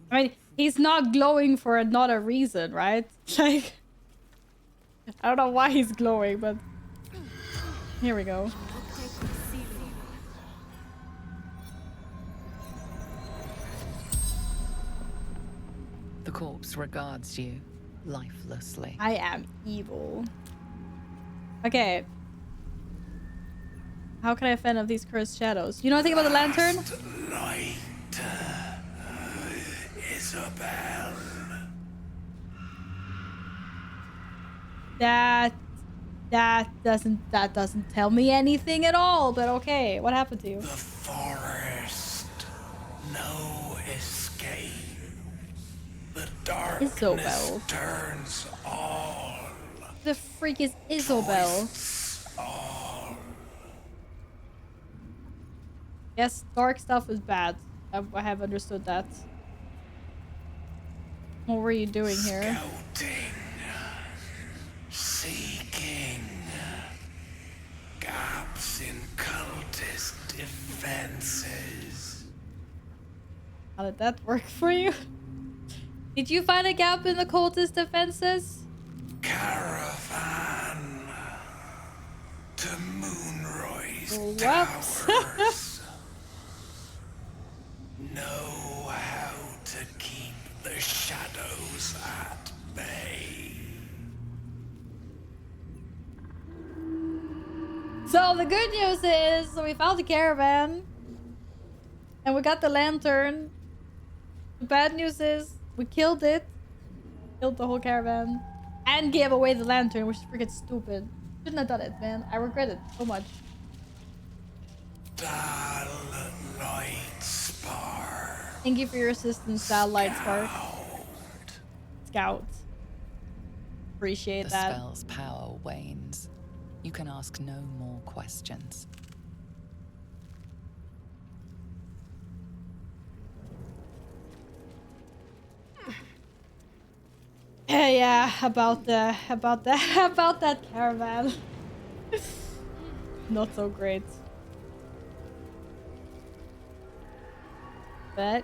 I mean, he's not glowing for not a reason, right? Like, I don't know why he's glowing, but here we go. The corpse regards you lifelessly. I am evil. Okay. How can I fend off these cursed shadows? You know anything about the lantern? Light, Isabel. That doesn't tell me anything at all, but okay. What happened to you? The forest. No escape. The darkness Isobel. turns all. The freak is Isobel. All. Yes, dark stuff is bad. I have understood that. What were you doing here? Scouting. Seeking. Gaps in cultist defenses. How did that work for you? Did you find a gap in the cultist defenses? Caravan to Moonroy's Whoops. towers. Know how to keep the shadows at bay. So the good news is we found the caravan and we got the lantern. The bad news is we killed it, killed the whole caravan, and gave away the lantern, which is freaking stupid. Shouldn't have done it, man. I regret it so much. Dull light spark. Thank you for your assistance, Light Spark. Scout. Appreciate The that. spell's power wanes. You can ask no more questions. Yeah, about that caravan. Not so great. But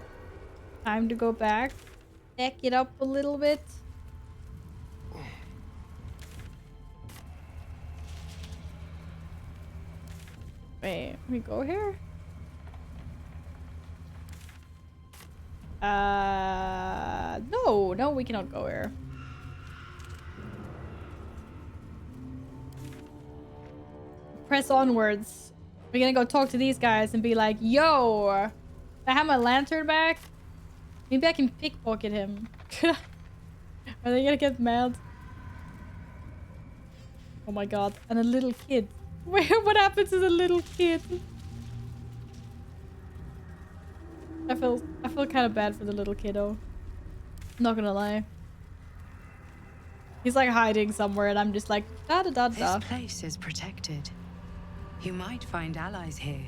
time to go back. Deck it up a little bit. Wait, we go here? No, we cannot go here. Press onwards. We're gonna go talk to these guys and be like, yo, I have my lantern back. Maybe I can pickpocket him. Are they gonna get mad? Oh my god. And a little kid. What happened to the little kid? I feel kind of bad for the little kiddo. Not gonna lie. He's like hiding somewhere and I'm just like da da da da. This place is protected. You might find allies here,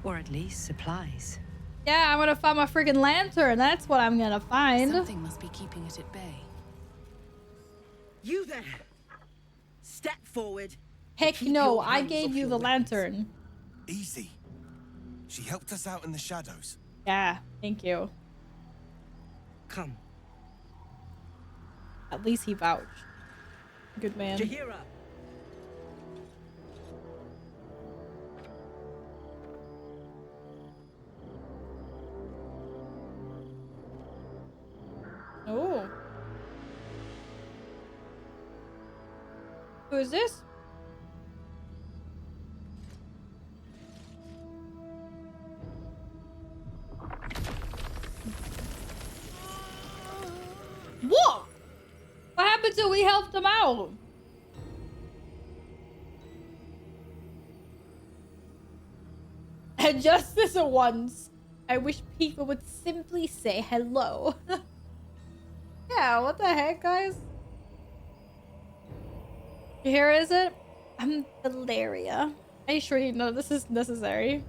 or at least supplies. Yeah, I'm gonna find my freaking lantern. That's what I'm gonna find. Something must be keeping it at bay. You there! Step forward. Heck no, I gave you the lantern. Easy. She helped us out in the shadows. Yeah, thank you. Come. At least he vouched. Good man. Jahira. Oh. Who is this? What? What happened till we helped them out? And just this once, I wish people would simply say hello. Yeah, what the heck, guys? Here is it? I'm Valeria. Are you sure you know this is necessary?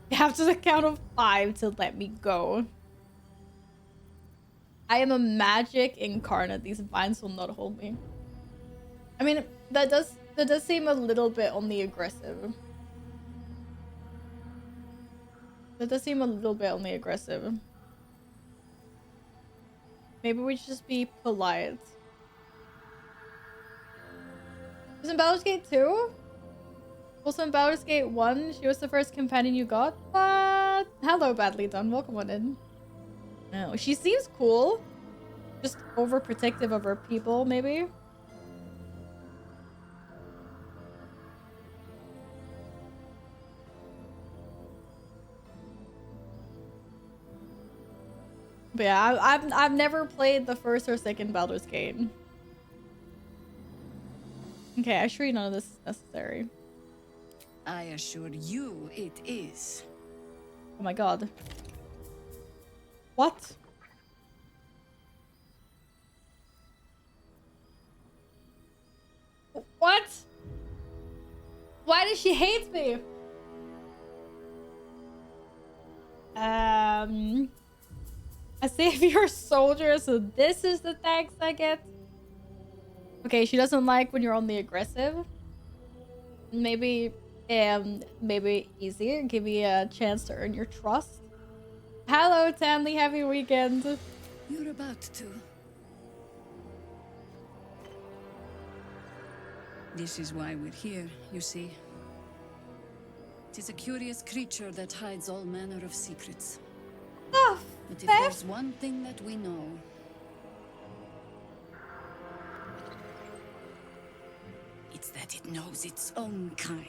You have to the count of 5 to let me go. I am a magic incarnate. These vines will not hold me. I mean, that does seem a little bit on the aggressive. That does seem a little bit on the aggressive. Maybe we should just be polite. Was in Baldur's Gate 2? Also in Baldur's Gate 1, she was the first companion you got? But hello, badly done. Welcome on in. No, she seems cool. Just overprotective of her people, maybe. But yeah, I've never played the first or second Baldur's Gate. Okay, I assure you none of this is necessary. I assure you it is. Oh my god. What? What? Why does she hate me? A savior soldier, so this is the thanks I get. Okay, she doesn't like when you're on the aggressive. Maybe easier. Give me a chance to earn your trust. Hello, Tanley. Happy weekend. You're about to. This is why we're here, you see. It is a curious creature that hides all manner of secrets. Oh, but if there's one thing that we know, it's that it knows its own kind.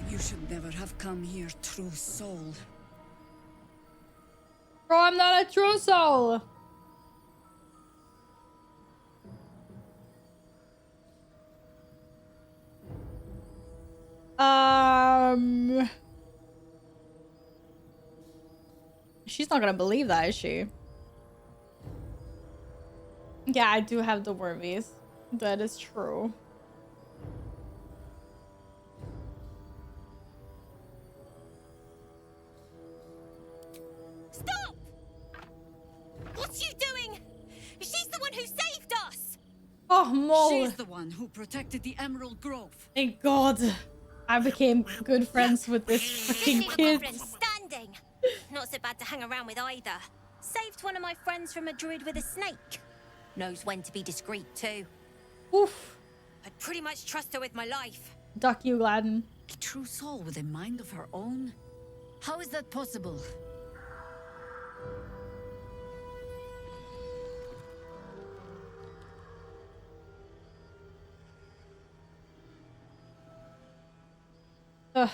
You should never have come here, true soul. Bro, I'm not a true soul. She's not gonna believe that, is she? Yeah, I do have the wormies. That is true. What you doing? She's the one who saved us! Oh, Mole. She's the one who protected the Emerald Grove. Thank God. I became good friends with this fucking Didn't kid. even standing. Not so bad to hang around with either. Saved one of my friends from a druid with a snake. Knows when to be discreet too. Oof. I'd pretty much trust her with my life. Duck you, Gladden. A true soul with a mind of her own? How is that possible?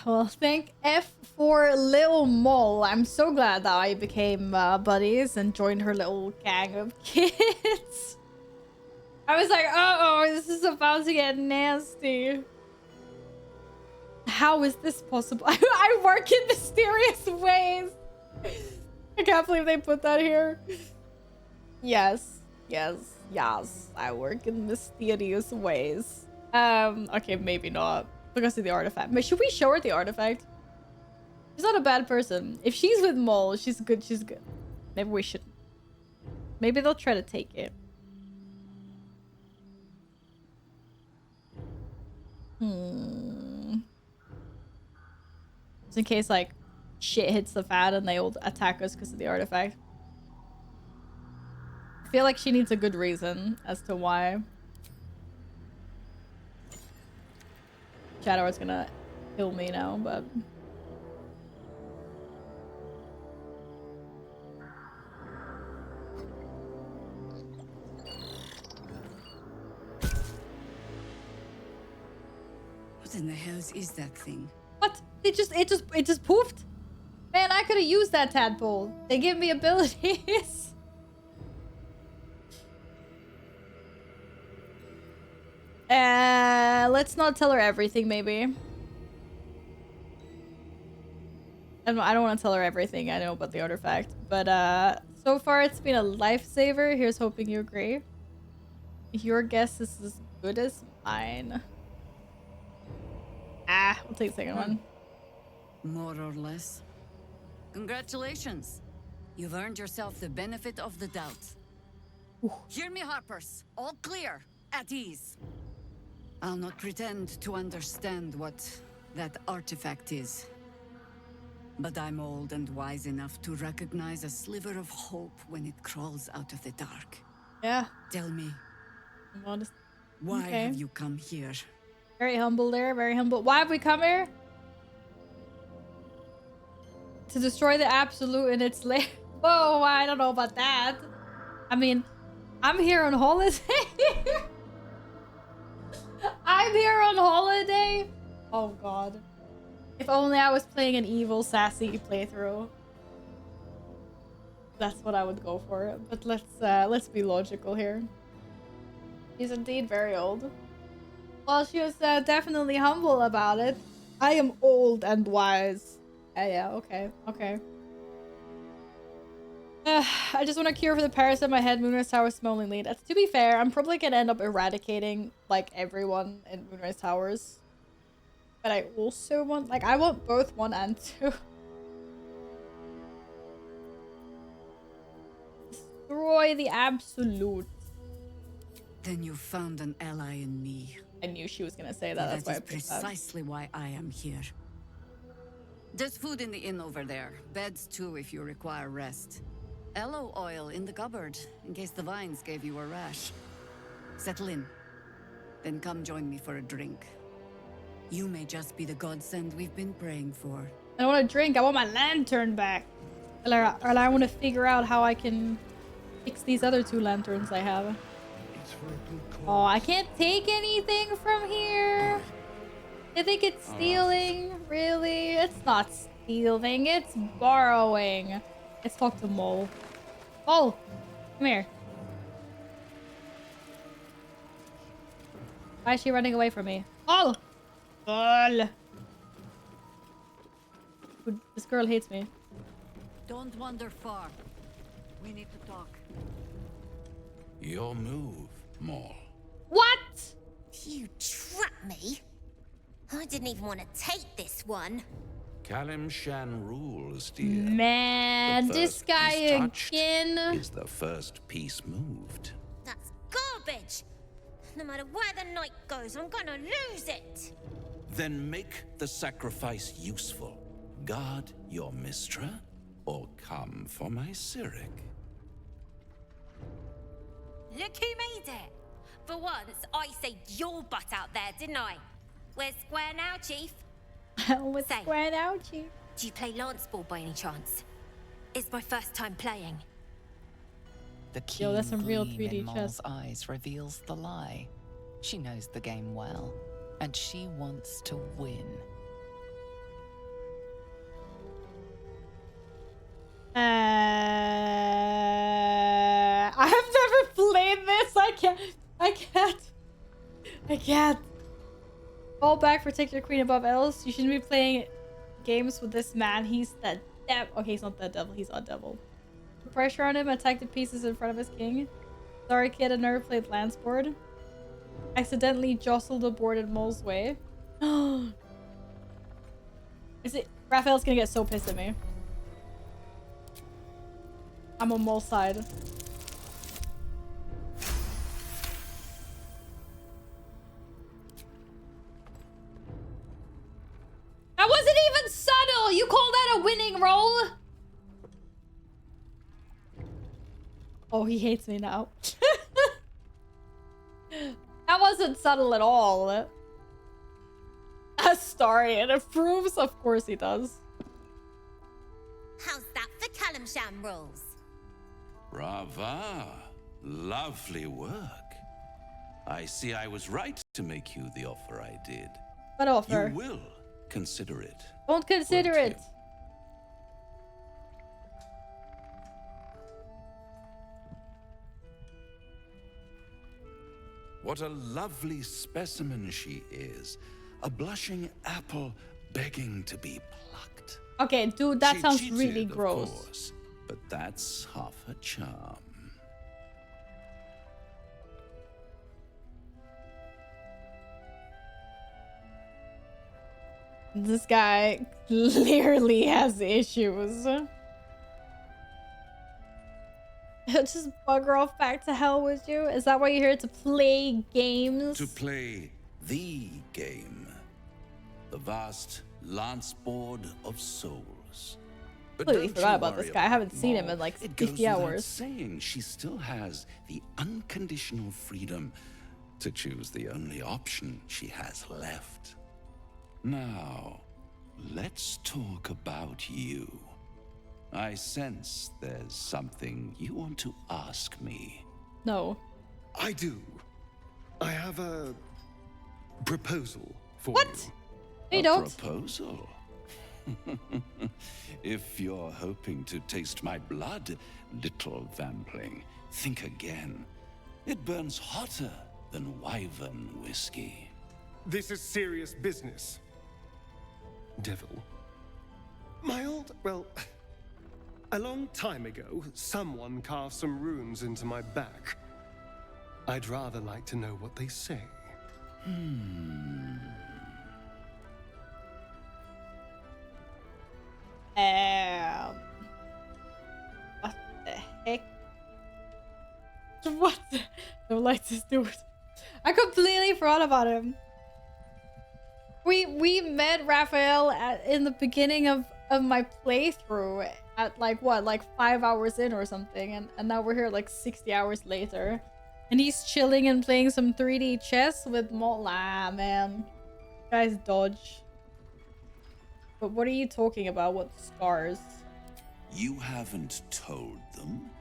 Well, thank F for Lil Mole. I'm so glad that I became buddies and joined her little gang of kids. I was like, uh-oh, this is about to get nasty. How is this possible? I work in mysterious ways. I can't believe they put that here. Yes, yes, yes. I work in mysterious ways. Okay, maybe not. Because of the artifact. But should we show her the artifact? She's not a bad person. If she's with Mole, she's good, she's good. Maybe we shouldn't. Maybe they'll try to take it. Just in case, like, shit hits the fan and they all attack us because of the artifact. I feel like she needs a good reason as to why. Shadow's gonna kill me now, but... What in the hells is that thing? What? It just poofed? Man, I could have used that tadpole. They give me abilities. Let's not tell her everything, maybe. I don't want to tell her everything I know about the artifact, but so far it's been a lifesaver. Here's hoping you agree. Your guess is as good as mine. We'll take the second one. More or less. Congratulations. You've earned yourself the benefit of the doubt. Hear me, Harpers. All clear. At ease. I'll not pretend to understand what that artifact is. But I'm old and wise enough to recognize a sliver of hope when it crawls out of the dark. Yeah. Tell me, Modest. why Okay. have you come here? Very humble there, very humble. Why have we come here? To destroy the Absolute in its lair. Whoa, I don't know about that. I mean, I'm here on holiday. I'm here on holiday. Oh god. If only I was playing an evil, sassy playthrough. That's what I would go for. But let's be logical here. She's indeed very old. Well, she was definitely humble about it. I am old and wise. Yeah, okay, okay. I just want to cure for the parasite in my head. Moonrise Tower smelling lead. To be fair, I'm probably gonna end up eradicating like everyone in Moonrise Towers. But I also want, like, I want both 1 and 2. Destroy the Absolute. Then you found an ally in me. I knew she was gonna say that. That's That why I is picked that. precisely why I am here. There's food in the inn over there. Beds too if you require rest. Aloe oil in the cupboard, in case the vines gave you a rash. Settle in. Then come join me for a drink. You may just be the godsend we've been praying for. I don't want to drink. I want my lantern back. Or I want to figure out how I can fix these other 2 lanterns I have. Oh, I can't take anything from here. I think it's stealing. Really? It's not stealing. It's borrowing. Let's talk to Mole. Mole, come here. Why is she running away from me? Mole! Mole! Dude, this girl hates me. Don't wander far. We need to talk. Your move, Maul. What? You trapped me? I didn't even want to take this one. Kalimshan rules, dear. Man, The this first guy piece touched again. is the first piece moved. That's garbage! No matter where the night goes, I'm gonna lose it! Then make the sacrifice useful. Guard your Mistra, or come for my Cyric. Look who made it! For once, I saved your butt out there, didn't I? We're square now, Chief. We're square now, Chief. Do you play lance ball by any chance? It's my first time playing. The keen Yo, that's some real gleam 3D in Mol's chess. eyes reveals the lie. She knows the game well, and she wants to win. I have never played this. I can't. Fall back, protect your queen above else. You shouldn't be playing games with this man. He's the devil. Okay, he's not the devil. He's a devil. Put pressure on him. Attack the pieces in front of his king. Sorry, kid. I never played lance board. Accidentally jostled the board in Mole's way. Is it? Raphael's gonna get so pissed at me. I'm on Mole's side. That wasn't even subtle! You call that a winning roll? Oh, he hates me now. That wasn't subtle at all. Sorry, it approves? Of course he does. How's that for Kalimshan rules? Brava. Lovely work. I see I was right to make you the offer I did. What offer? You will consider it. Don't consider it. What a lovely specimen she is. A blushing apple begging to be plucked. Okay, dude, that She sounds cheated, really of gross. course, but that's half her charm. This guy clearly has issues. Just bugger off back to hell with you? Is that why you're here to play games? To play the game. The vast lance board of souls. But Completely don't forgot you about this worry guy. I haven't about seen him Maul. in like It 50 goes without hours. saying she still has the unconditional freedom to choose the only option she has left. Now, let's talk about you. I sense there's something you want to ask me. No. I do. I have a proposal for What? you. You A don't. proposal? If you're hoping to taste my blood, little vampling, think again. It burns hotter than wyvern whiskey. This is serious business. Devil. Well, a long time ago, someone carved some runes into my back. I'd rather like to know what they say. What the heck? What? Don't like this dude. I completely forgot about him. We met Raphael in the beginning of my playthrough at like what, like 5 hours in or something, and now we're here like 60 hours later, and he's chilling and playing some 3D chess with Mola, man. Guys dodge. But what are you talking about? What scars? You haven't told them?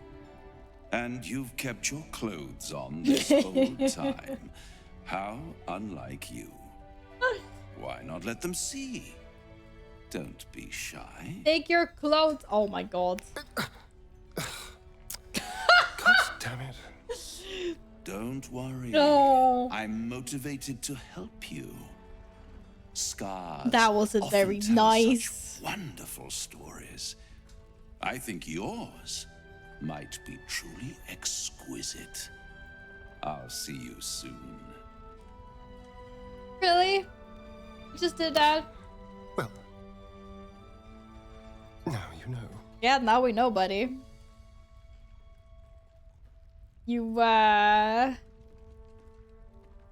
And you've kept your clothes on this whole time. How unlike you. Why not let them see? Don't be shy. Take your clothes. Oh my god. God damn it. Don't worry. No. I'm motivated to help you. Scars. That wasn't often very tell nice. Such wonderful stories. I think yours might be truly exquisite. I'll see you soon. Really? You just did that? Well, Now you know. Yeah, now we know, buddy. You want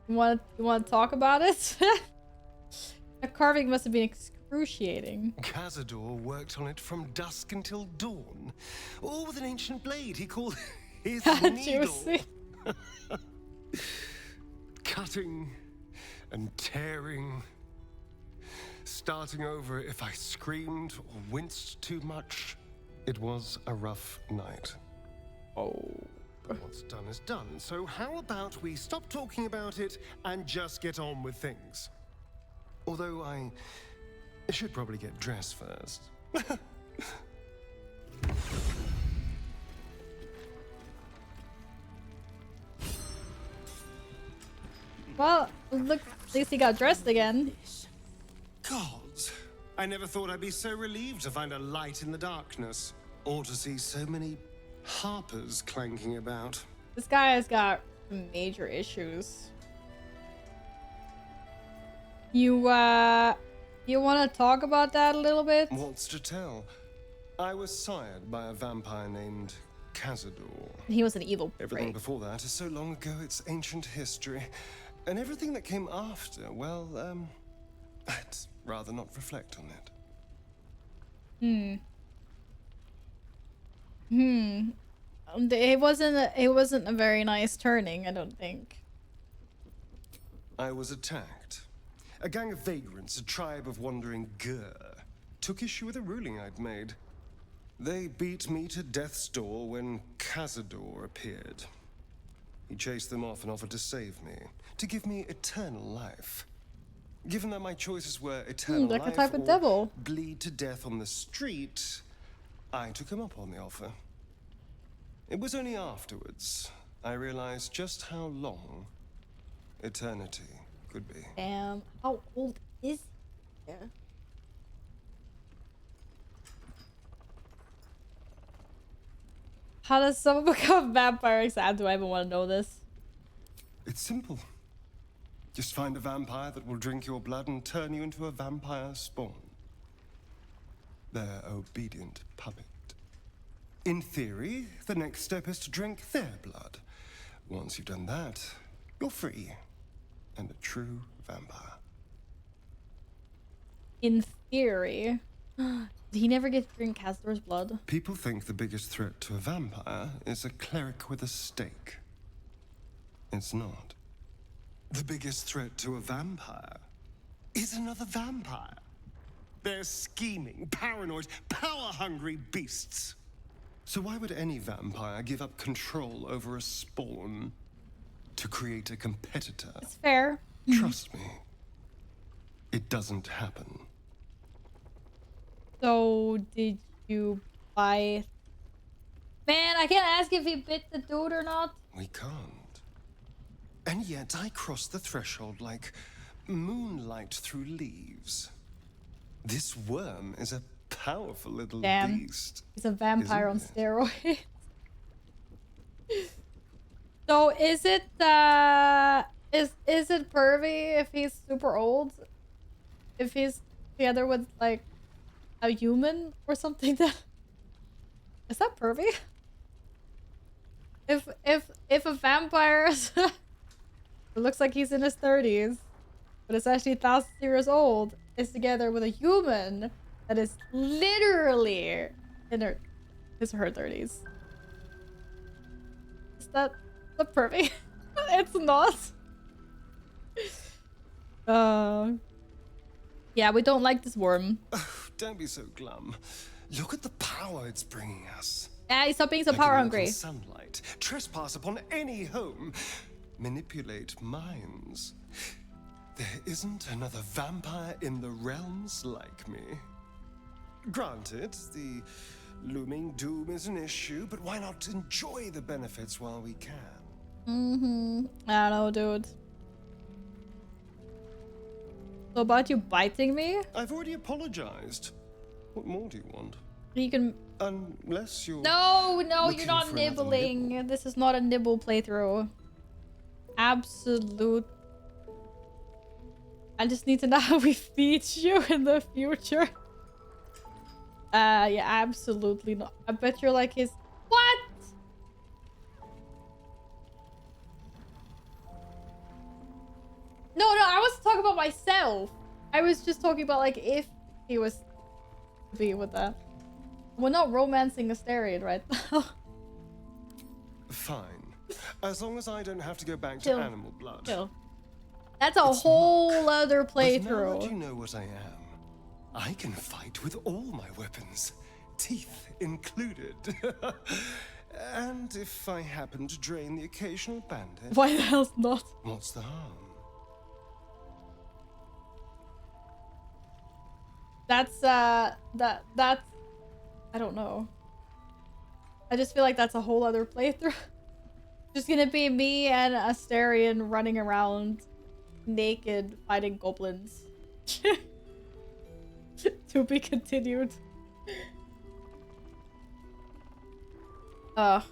to talk about it? The carving must have been excruciating. Cazador worked on it from dusk until dawn, all with an ancient blade he called his needle. Cutting and tearing, starting over if I screamed or winced too much. It was a rough night. Oh. But what's done is done, so how about we stop talking about it and just get on with things? Although I should probably get dressed first. Well, look, at least he got dressed again. Gods, I never thought I'd be so relieved to find a light in the darkness, or to see so many harpers clanking about. This guy has got major issues. You want to talk about that a little bit? What's to tell? I was sired by a vampire named Cazador. He was an evil priest. Everything before that is so long ago it's ancient history. And everything that came after, well, I'd rather not reflect on it. It wasn't a very nice turning, I don't think. I was attacked. A gang of vagrants, a tribe of wandering Gur, took issue with a ruling I'd made. They beat me to death's door when Cazador appeared. He chased them off and offered to save me, to give me eternal life. Given that my choices were eternal like life a type of or devil. bleed to death on the street, I took him up on the offer. It was only afterwards I realized just how long eternity could be. Damn, how old is he? Yeah. How does someone become a vampire? Exactly. Do I even want to know this? It's simple. Just find a vampire that will drink your blood and turn you into a vampire spawn. Their obedient puppet. In theory, the next step is to drink their blood. Once you've done that, you're free and a true vampire. In theory. Did he never get to drink Cazador's blood? People think the biggest threat to a vampire is a cleric with a stake. It's not. The biggest threat to a vampire is another vampire. They're scheming, paranoid, power-hungry beasts. So why would any vampire give up control over a spawn to create a competitor? It's fair. Trust me, it doesn't happen. So, did you buy... Man, I can't ask if he bit the dude or not. We can't. And yet I crossed the threshold like moonlight through leaves. This worm is a powerful little beast. He's a vampire on steroids. So is it is it pervy if he's super old? If he's together with like a human or something? That is that pervy? If a vampire it looks like he's in his 30s, but it's actually thousands of years old, is together with a human that is literally in his or her 30s. Is that pervy? It's not. Yeah, we don't like this worm. Oh, don't be so glum. Look at the power it's bringing us. Yeah, stop being so power hungry. Sunlight, trespass upon any home, manipulate minds. There isn't another vampire in the realms like me. Granted, the looming doom is an issue, but why not enjoy the benefits while we can? I don't know, dude. So about you biting me? I've already apologized. What more do you want? You can... Unless you're... No, you're not nibbling. This is not a nibble playthrough. Absolute... I just need to know how we feed you in the future. Yeah, absolutely not. I bet you're like his... What? No, I wasn't talking about myself. I was just talking about, like, if he was to be with that. We're not romancing Astarion right now. Fine. As long as I don't have to go back Chill. to animal blood. Chill. That's a whole other But now that playthrough. you know what I am, I can fight with all my weapons, teeth included. And if I happen to drain the occasional bandit... Why the hell's not? What's the harm? That's I don't know. I just feel like that's a whole other playthrough. Just gonna be me and Astarion running around naked fighting goblins. To be continued. I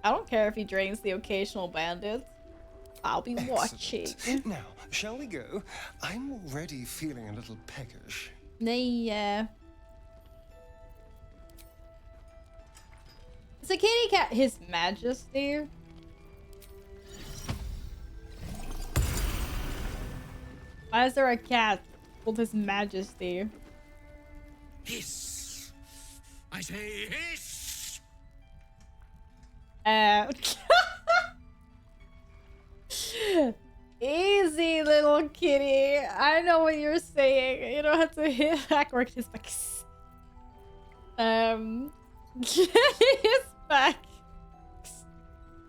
don't care if he drains the occasional bandit. I'll be watching. Now, shall we go? I'm already feeling a little peckish. Yeah. It's a kitty cat. His Majesty. Why is there a cat called His Majesty? Hiss! I say hiss! Easy, little kitty. I know what you're saying. You don't have to hit backward. His back. His back.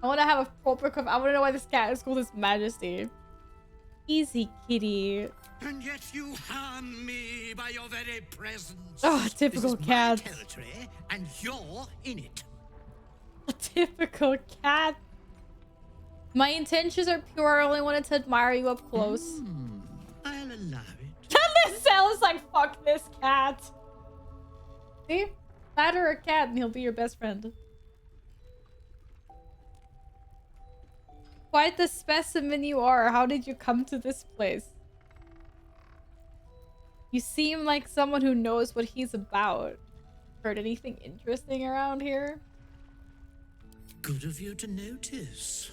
I want to have a proper. I want to know why this cat is called His Majesty. Easy, kitty. And yet you harm me by your very presence. Oh, typical cat. Territory, and you're in it. A typical cat. My intentions are pure. I only wanted to admire you up close. I'll allow it. This sounds like fuck this cat. See? Batter a cat and he'll be your best friend. Quite the specimen you are. How did you come to this place? You seem like someone who knows what he's about. Heard anything interesting around here? Good of you to notice.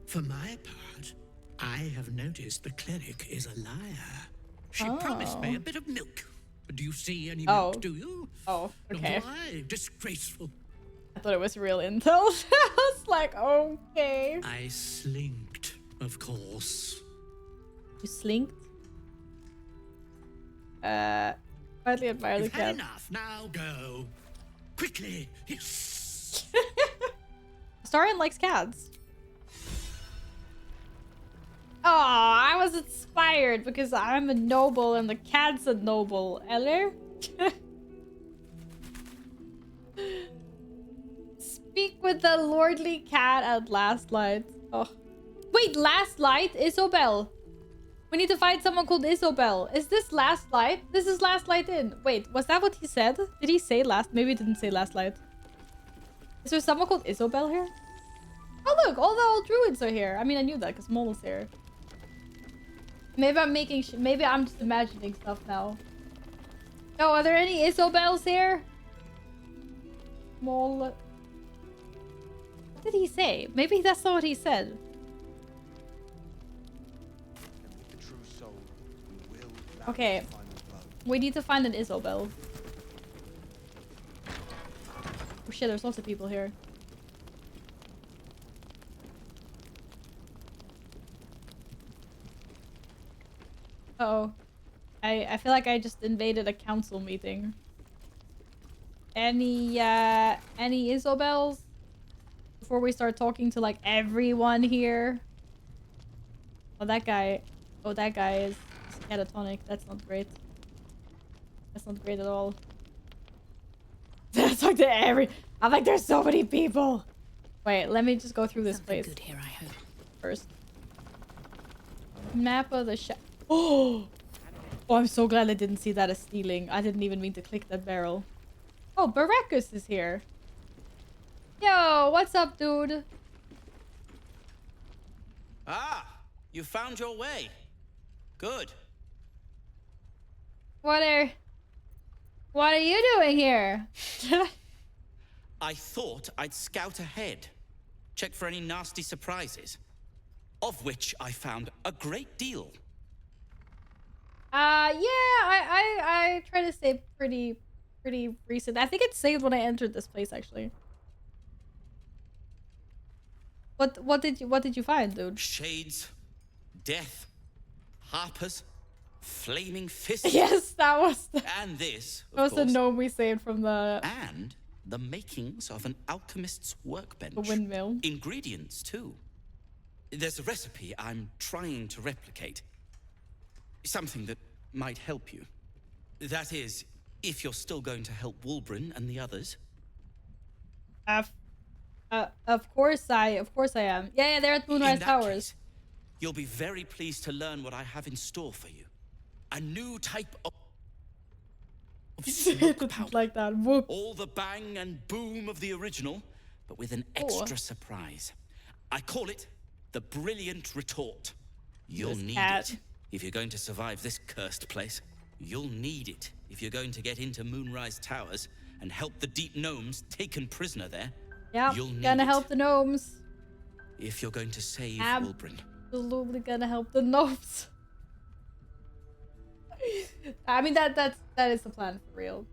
For my part, I have noticed the cleric is a liar. She promised me a bit of milk. Do you see any milk, do you? Oh, okay. Why? Disgraceful. I thought it was real intel. I was like, okay. I slinked, of course. You slinked? Quietly admire the You've had cat. enough. Now go. Quickly. Yes. Astarion likes cats. Oh, I was inspired because I'm a noble and the cat's a noble. Eller? Speak with the lordly cat at last light. Oh. Wait, last light? Isobel. We need to find someone called Isobel. Is this last light? This is last light in. Wait, was that what he said? Did he say last? Maybe he didn't say last light. Is there someone called Isobel here? Oh look, all the old druids are here. I mean, I knew that because Mola's here. Maybe I'm making maybe I'm just imagining stuff now. Oh, are there any Isobels here? Mole. What did he say? Maybe that's not what he said. Okay. We need to find an Isobel. Oh shit, there's lots of people here. Uh-oh. I feel like I just invaded a council meeting. Any Isobels? Before we start talking to like everyone here. Oh, that guy is catatonic. That's not great. That's not great at all. Let's talk to I'm like, there's so many people. Wait, let me just go through this place. Good here, I hope. First. Map of the Oh! Oh, I'm so glad I didn't see that as stealing. I didn't even mean to click that barrel. Oh, Barakus is here. Yo, what's up, dude? Ah, you found your way. Good. What are you doing here? I thought I'd scout ahead, check for any nasty surprises, of which I found a great deal. Yeah, I try to stay pretty recent. I think it saved when I entered this place actually. What did you find, dude? Shades, death, harpers, flaming fists. Yes, that was the and this, that was of course, the gnome we saved from the and the makings of an alchemist's workbench. the windmill. Ingredients too. There's a recipe I'm trying to replicate. Something that might help you. That is, if you're still going to help Wulbren and the others. Of course I am. Yeah, they're at Moonrise Towers. Case, you'll be very pleased to learn what I have in store for you. A new type of smoke powder. Like that. Whoop. All the bang and boom of the original, but with an extra surprise. I call it the Brilliant Retort. You'll need it if you're going to survive this cursed place. You'll need it if you're going to get into Moonrise Towers and help the deep gnomes taken prisoner there. Yeah, gonna help the gnomes. If you're going to save Wulbren. Absolutely gonna help the gnomes. I mean that is the plan for real.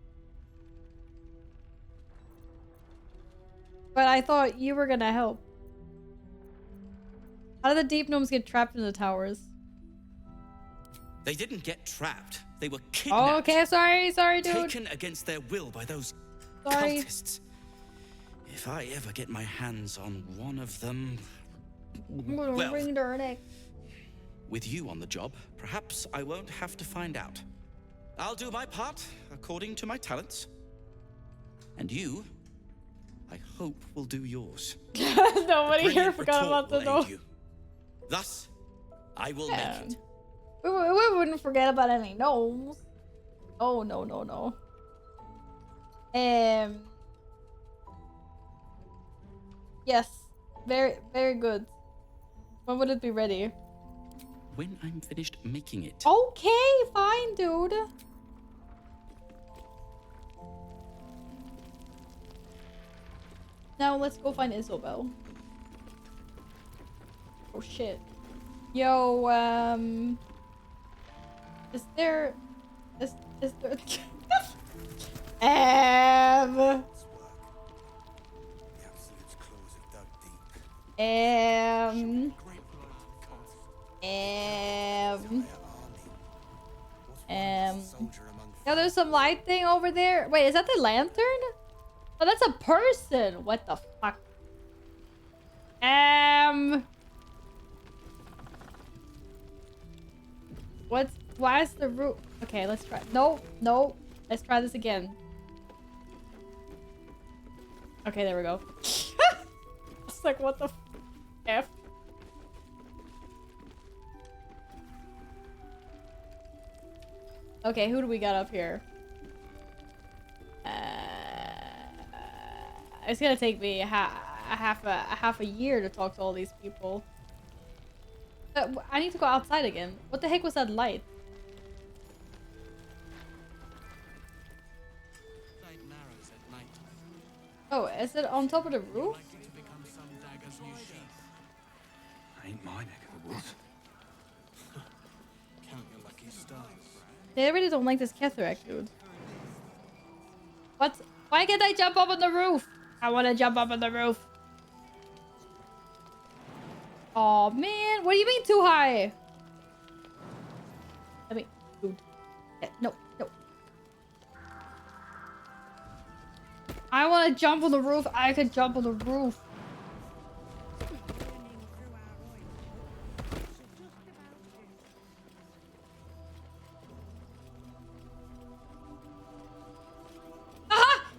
But I thought you were gonna help. How did the deep gnomes get trapped in the towers? They didn't get trapped. They were kidnapped. Oh, okay, sorry, dude. Taken against their will by those cultists. If I ever get my hands on one of them, I'm gonna wring their neck. With you on the job, perhaps I won't have to find out. I'll do my part according to my talents. And you, I hope, will do yours. Nobody here forgot about the gnomes. Thus, I will make it. We wouldn't forget about any gnomes. Oh, no. Yes. Very good. When would it be ready? When I'm finished making it. Okay, fine, dude. Now let's go find Isobel. Oh shit. Yo, is there yeah, there's some light thing over there. Wait, is that the lantern? Oh, that's a person. What the fuck? Why is the roof? Okay, let's try. No. Let's try this again. Okay, there we go. It's like, what the F? Okay, who do we got up here? It's gonna take me a half a year to talk to all these people. I need to go outside again. What the heck was that light? Oh, is it on top of the roof? Ain't my neck of the woods. Count your lucky stars. They really don't like this Ketheric, dude. What? Why can't I jump up on the roof? I want to jump up on the roof. Oh man, what do you mean too high? Let me, dude. No. I want to jump on the roof. I could jump on the roof.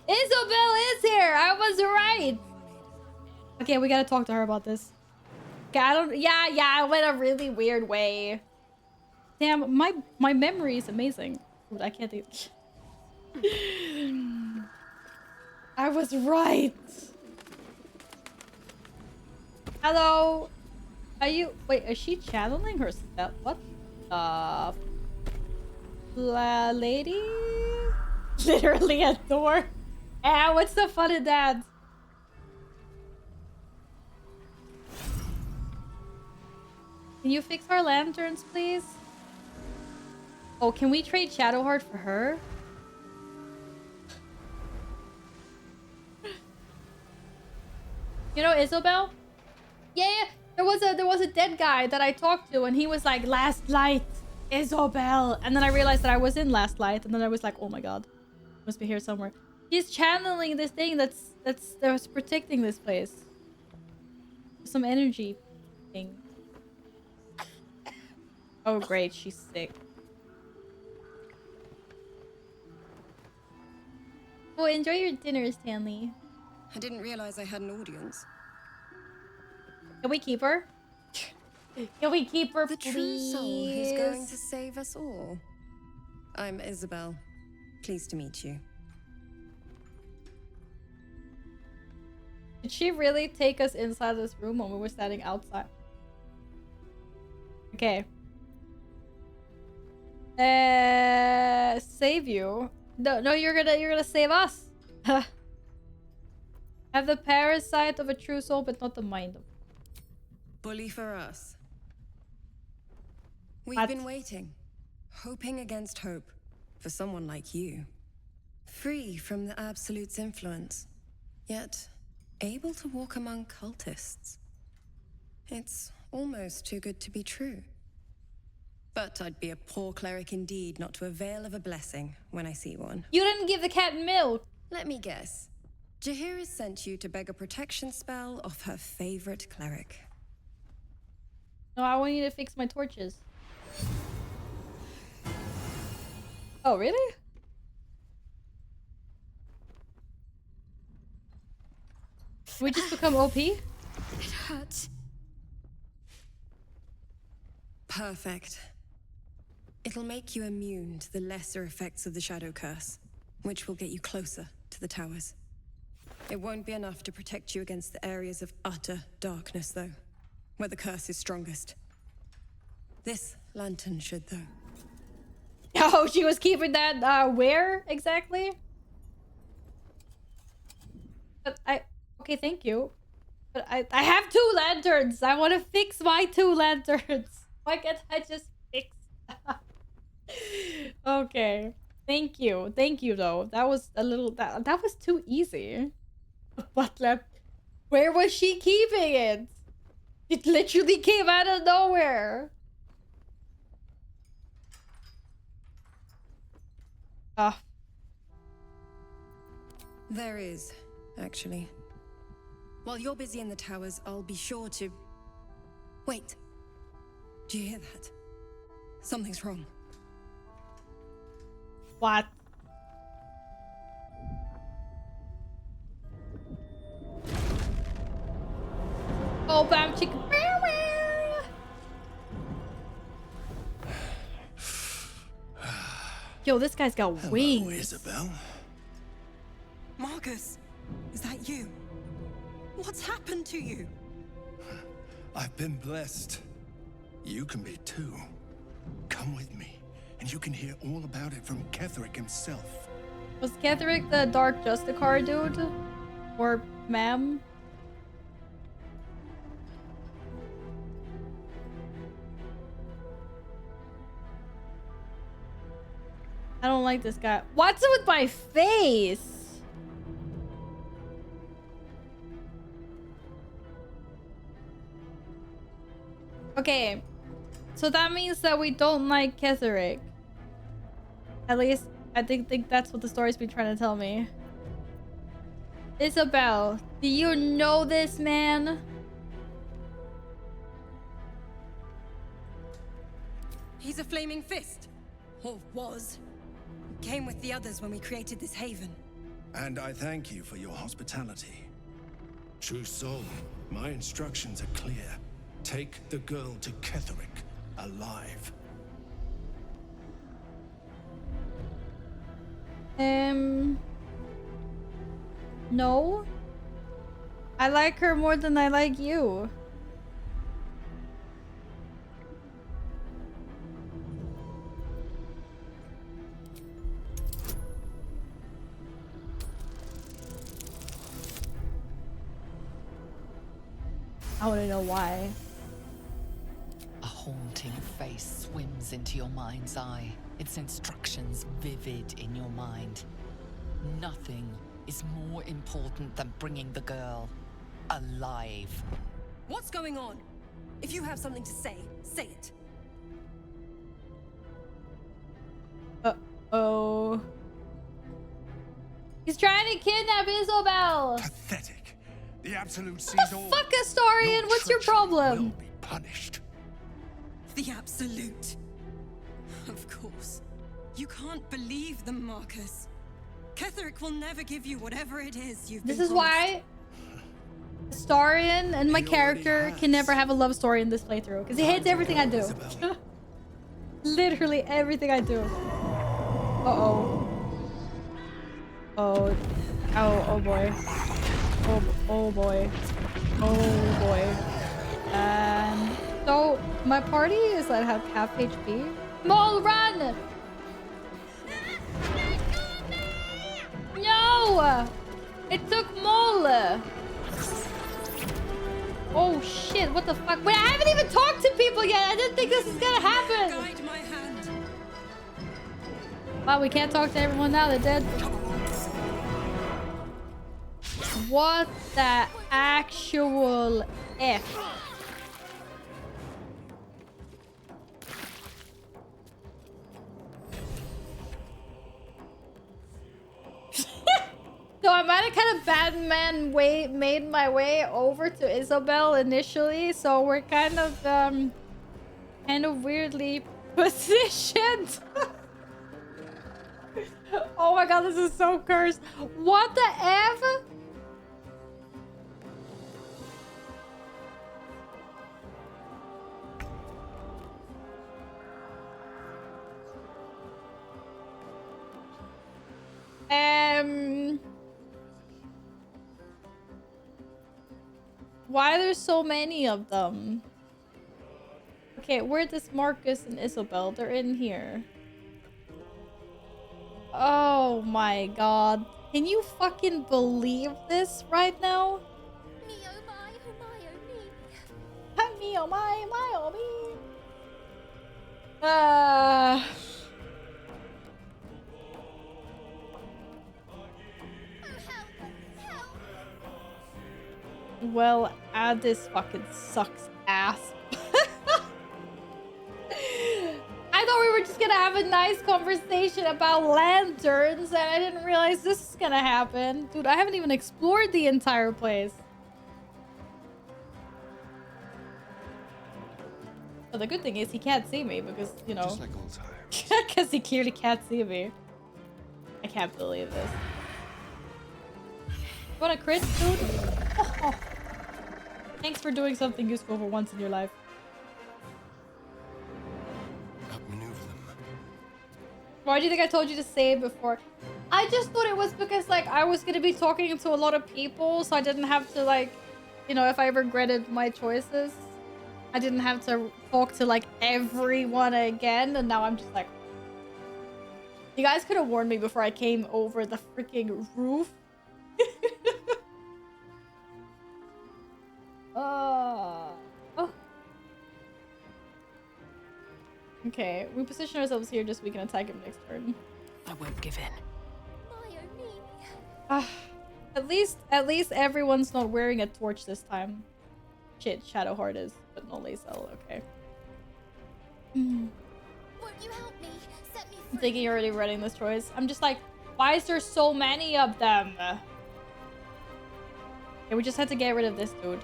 Isobel is here. I was right. Okay, we gotta talk to her about this. Okay, I went a really weird way. Damn, my memory is amazing. Dude, I can't think. I was right. Hello. Are you? Wait, is she channeling herself? What the? lady? Literally a door. Ah, what's the fun in that? Can you fix our lanterns, please? Oh, can we trade Shadowheart for her? You know Isabel? Yeah, there was a dead guy that I talked to, and he was like, "Last light, Isabel," and then I realized that I was in Last Light, and then I was like, "Oh my god, must be here somewhere." He's channeling this thing that's protecting this place. Some energy thing. Oh great, she's sick. Oh, enjoy your dinner, Stanley. I didn't realize I had an audience. Can we keep her? Can we keep her, The please? true soul who's going to save us all. I'm Isabel. Pleased to meet you. Did she really take us inside this room when we were standing outside? Okay. Save you? No, you're gonna save us. Have the parasite of a true soul, but not the mind of. Bully for us. We've been waiting, hoping against hope, for someone like you. Free from the Absolute's influence, yet able to walk among cultists. It's almost too good to be true. But I'd be a poor cleric indeed not to avail of a blessing when I see one. You didn't give the cat milk! Let me guess. Jaheira's sent you to beg a protection spell off her favorite cleric. No, I want you to fix my torches. Oh, really? We just become OP? It hurts. Perfect. It'll make you immune to the lesser effects of the Shadow Curse, which will get you closer to the towers. It won't be enough to protect you against the areas of utter darkness, though, where the curse is strongest. This lantern should, though. Oh, she was keeping that, where exactly? But okay, thank you. But I have 2 lanterns! I want to fix my 2 lanterns! Why can't I just fix Okay. Thank you. Thank you, though. That was a little... That was too easy. But, where was she keeping it? It literally came out of nowhere. Ah. There is, actually. While you're busy in the towers, I'll be sure to... Wait. Do you hear that? Something's wrong. What? Oh, bam, chicken. Yo, this guy's got wings. Hello, Isabel. Marcus, is that you? What's happened to you? I've been blessed. You can be too. Come with me, and you can hear all about it from Ketherick himself. Was Ketherick the Dark Justicar dude? Or ma'am? I don't like this guy. What's it with my face? Okay. So that means that we don't like Ketherick. At least, I think that's what the story's been trying to tell me. Isabel, do you know this man? He's a flaming fist. Or was. Came with the others when we created this haven. And I thank you for your hospitality. True soul, my instructions are clear. Take the girl to Ketherick, alive. No. I like her more than I like you. I want to know why. A haunting face swims into your mind's eye, its instructions vivid in your mind. Nothing is more important than bringing the girl alive. What's going on? If you have something to say, say it. Uh-oh. He's trying to kidnap Isobel! Pathetic. The Absolute sees what the all. fuck, Astarion? What's your problem? Will be punished. The Absolute. Of course. You can't believe them, Marcus. Ketherick will never give you whatever it is you've been This is promised. why Astarion and my character can never have a love story in this playthrough. Because he hates everything I do. Literally everything I do. Uh-oh. Oh. Oh boy. Oh boy. Oh boy. And so my party is like half HP. Mole, run! No! It took Mole! Oh shit, what the fuck? Wait, I haven't even talked to people yet! I didn't think this was gonna happen! Guide my hand. Wow, we can't talk to everyone now, they're dead. What the actual F? So I might have kind of Batman made my way over to Isobel initially, so we're kind of weirdly positioned. Oh my god, this is so cursed. What the F? Why there's so many of them? Okay, where does Marcus and Isobel? They're in here. Oh my god. Can you fucking believe this right now? Me oh my oh me. Well, this fucking sucks ass. I thought we were just gonna have a nice conversation about lanterns, and I didn't realize this is gonna happen. Dude, I haven't even explored the entire place. But the good thing is he can't see me because, you know... Just like old times. Because he clearly can't see me. I can't believe this. What a crit, dude. Oh. Thanks for doing something useful for once in your life. Outmaneuver them. Why do you think I told you to say it before? I just thought it was because, like, I was gonna be talking to a lot of people, so I didn't have to, like, you know, if I regretted my choices, I didn't have to talk to, like, everyone again, and now I'm just like... You guys could have warned me before I came over the freaking roof. Oh. Okay, we position ourselves here just so we can attack him next turn. I won't give in. At least everyone's not wearing a torch this time. Shit, Shadowheart is, but no Lacel, okay. Won't you help me? Set me free. I'm thinking you're already running this choice. I'm just like, why is there so many of them? Okay, we just had to get rid of this dude.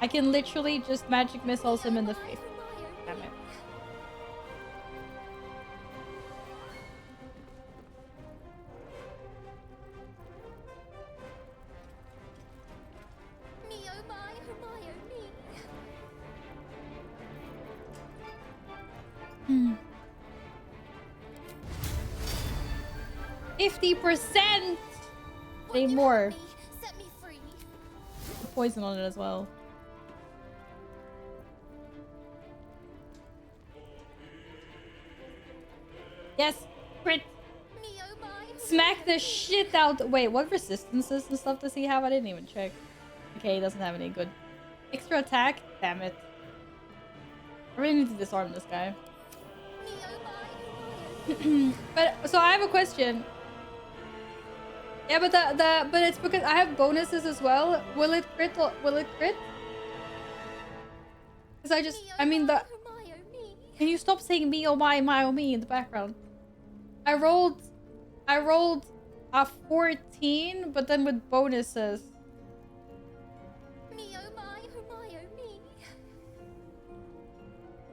I can literally just magic missiles him in the face. Damn it. Me oh my oh me. 50%! Say more. Set me free. Poison on it as well. Yes, crit. Smack the shit out. Wait, what resistances and stuff does he have? I didn't even check. Okay, he doesn't have any good Extra attack? Damn it. I really need to disarm this guy. But so I have a question. Yeah, but but it's because I have bonuses as well. Will it crit? Will it crit? Because I mean Can you stop saying me oh me in the background? I rolled a 14, but then with bonuses.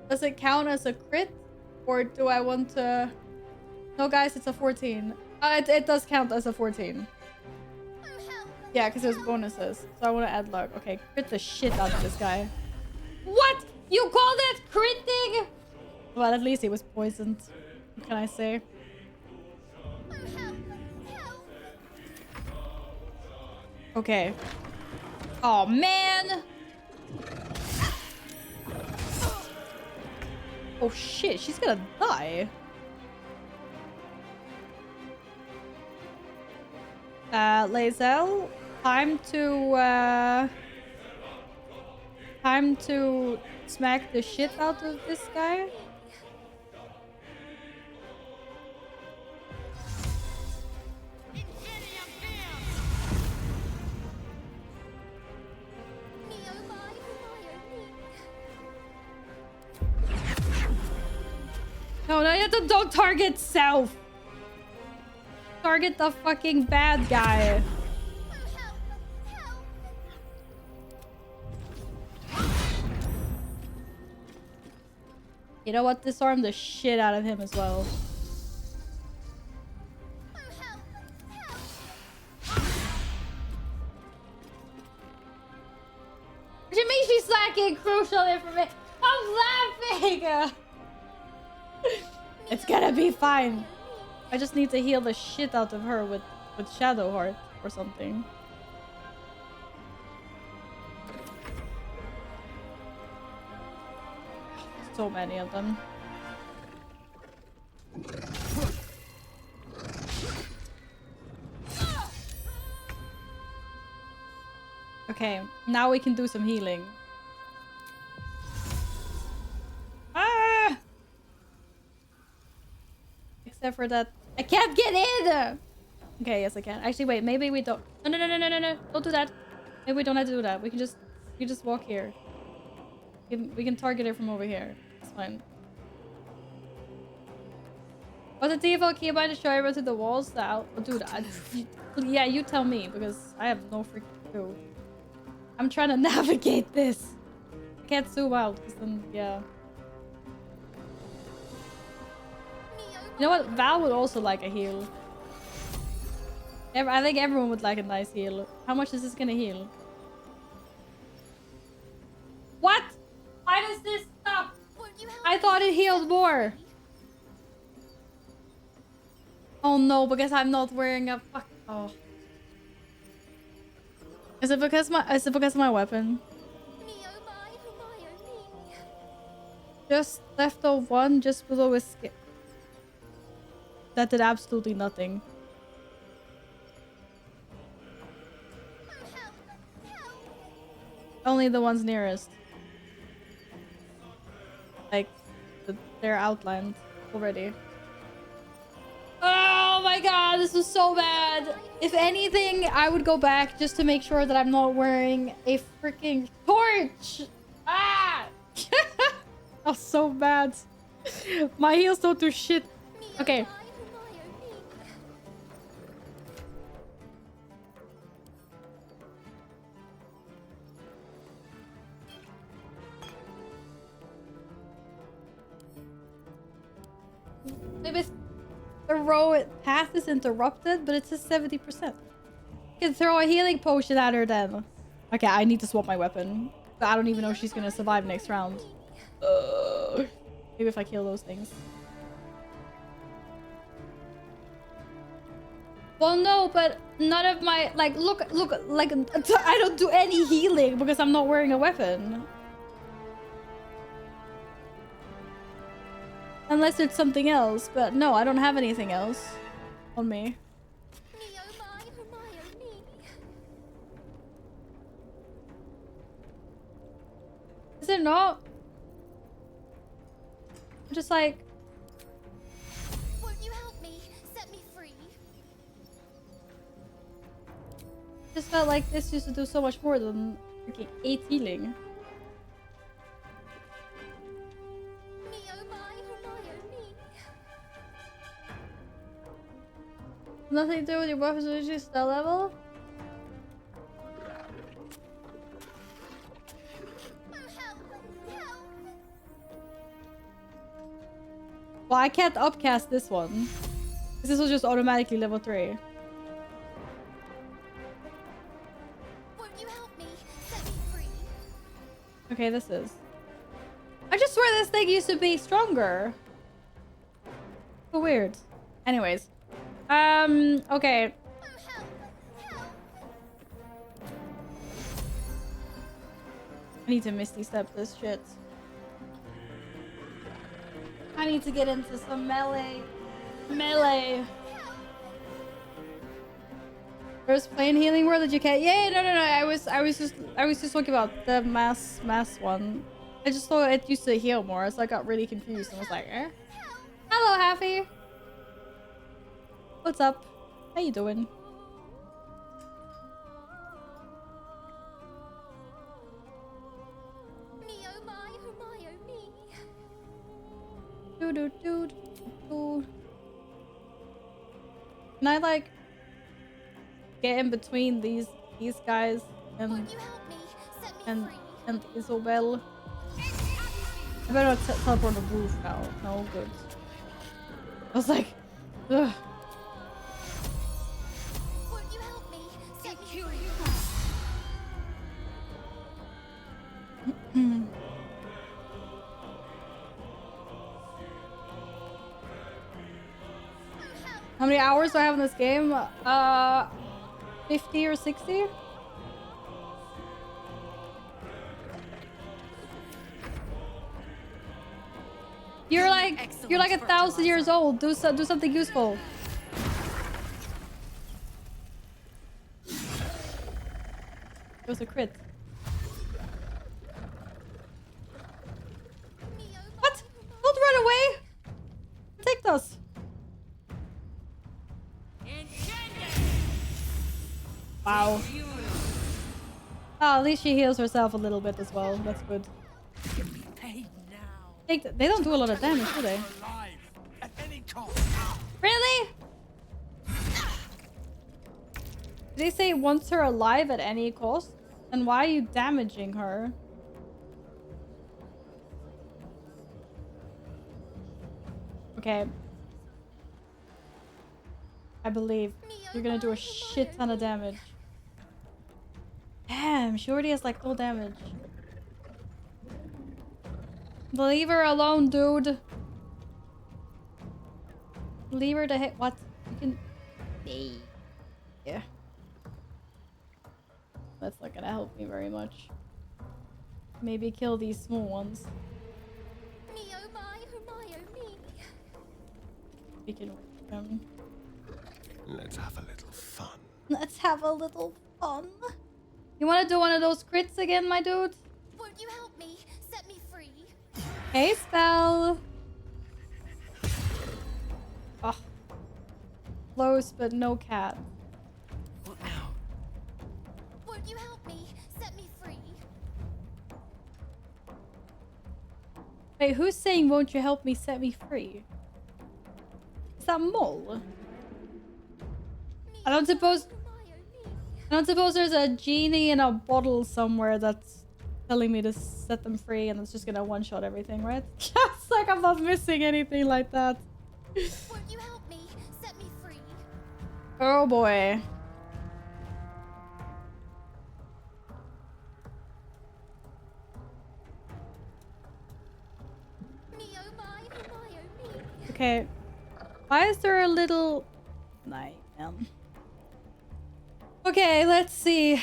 Does it count as a crit? Or do I want to... No, guys, it's a 14. It does count as a 14. Yeah, because there's bonuses. So I want to add luck. Okay, crit the shit out of this guy. What? You call that critting? Well, at least he was poisoned. What can I say? Okay. Oh, man! Oh, shit. She's gonna die. Lae'zel, time to smack the shit out of this guy. No, don't target self. Target the fucking bad guy. You know what? Disarm the shit out of him as well. What do you mean she's lacking crucial information? I'm laughing! It's gonna be fine. I just need to heal the shit out of her with Shadow Heart or something. So many of them. Okay, now we can do some healing. Ah! Except for that, I can't get in! Okay, yes I can. Actually, wait, maybe we don't. No, don't do that. Maybe we don't have to do that. We can just walk here. We can target it from over here. It's fine. Was the default keybind to show everyone to the walls? Oh, dude, yeah, you tell me because I have no freaking clue. I'm trying to navigate this. I can't zoom out because then, yeah. You know what? Val would also like a heal. I think everyone would like a nice heal. How much is this gonna heal? What? Why does this stop? I thought it healed more. Oh no, because I'm not wearing a fuck. Oh. Is it because of my weapon? Just left of one just below a skip. That did absolutely nothing. Only the ones nearest. Like, they're outlined already. Oh my god, this was so bad. If anything, I would go back just to make sure that I'm not wearing a freaking torch. Ah! Oh, so bad. My heels don't do shit. Okay. Maybe the row path is interrupted, but it says 70%. You can throw a healing potion at her then. Okay, I need to swap my weapon. But I don't even know if she's gonna survive next round. Maybe if I kill those things. Well, no, but none of my... Like, look, like, I don't do any healing because I'm not wearing a weapon. Unless it's something else, but no, I don't have anything else on me. Is it not? I'm just like... Won't you help me? Set me free. Just felt like this used to do so much more than freaking 8 healing. Me, oh my, oh my, oh me. Nothing to do with your buff is spell level? Well, I can't upcast this one. This was just automatically level 3. Won't you help me? Set me free. Okay, this is. I just swear this thing used to be stronger. So weird. Anyways. Okay. I need to Misty Step this shit. I need to get into some melee. Melee. There's plain healing word that you can't. Yeah, no. I was just talking about the mass one. I just thought it used to heal more, so I got really confused and was like, eh? Hello, Happy. What's up? How you doing? Me, oh my, oh my, oh me. Do. Can I like get in between these guys and Isobel? I better not teleport on the roof now. No good. I was like, ugh. Won't you help me? Set me free. How many hours do I have in this game? 50 or 60? You're like 1,000 years old. Do something useful. It was a crit. What? Don't run away! Protect us. Wow. Oh, at least she heals herself a little bit as well. That's good. They don't do a lot of damage, do they? Really? Did they say wants her alive at any cost? And why are you damaging her? Okay. I believe you're gonna do a shit ton of damage. Damn, she already has like no damage. Leave her alone, dude. Leave her to hit. What? You can. Yeah. That's not gonna help me very much. Maybe kill these small ones. Me, oh my, oh my, oh me. We can. Let's have a little fun. Let's have a little fun. You want to do one of those crits again, my dude? Won't you help me? Set me free. Hey, spell. Oh. Close, but no cat. What now? Won't you help me? Set me free. Wait, who's saying won't you help me set me free? Is that Mole? I don't suppose there's a genie in a bottle somewhere that's telling me to set them free and it's just gonna one-shot everything, right? It's like I'm not missing anything like that. Won't you help me? Set me free. Oh boy. Me, oh my, oh my, oh me. Okay. Why is there a little... Night, man. Okay, let's see.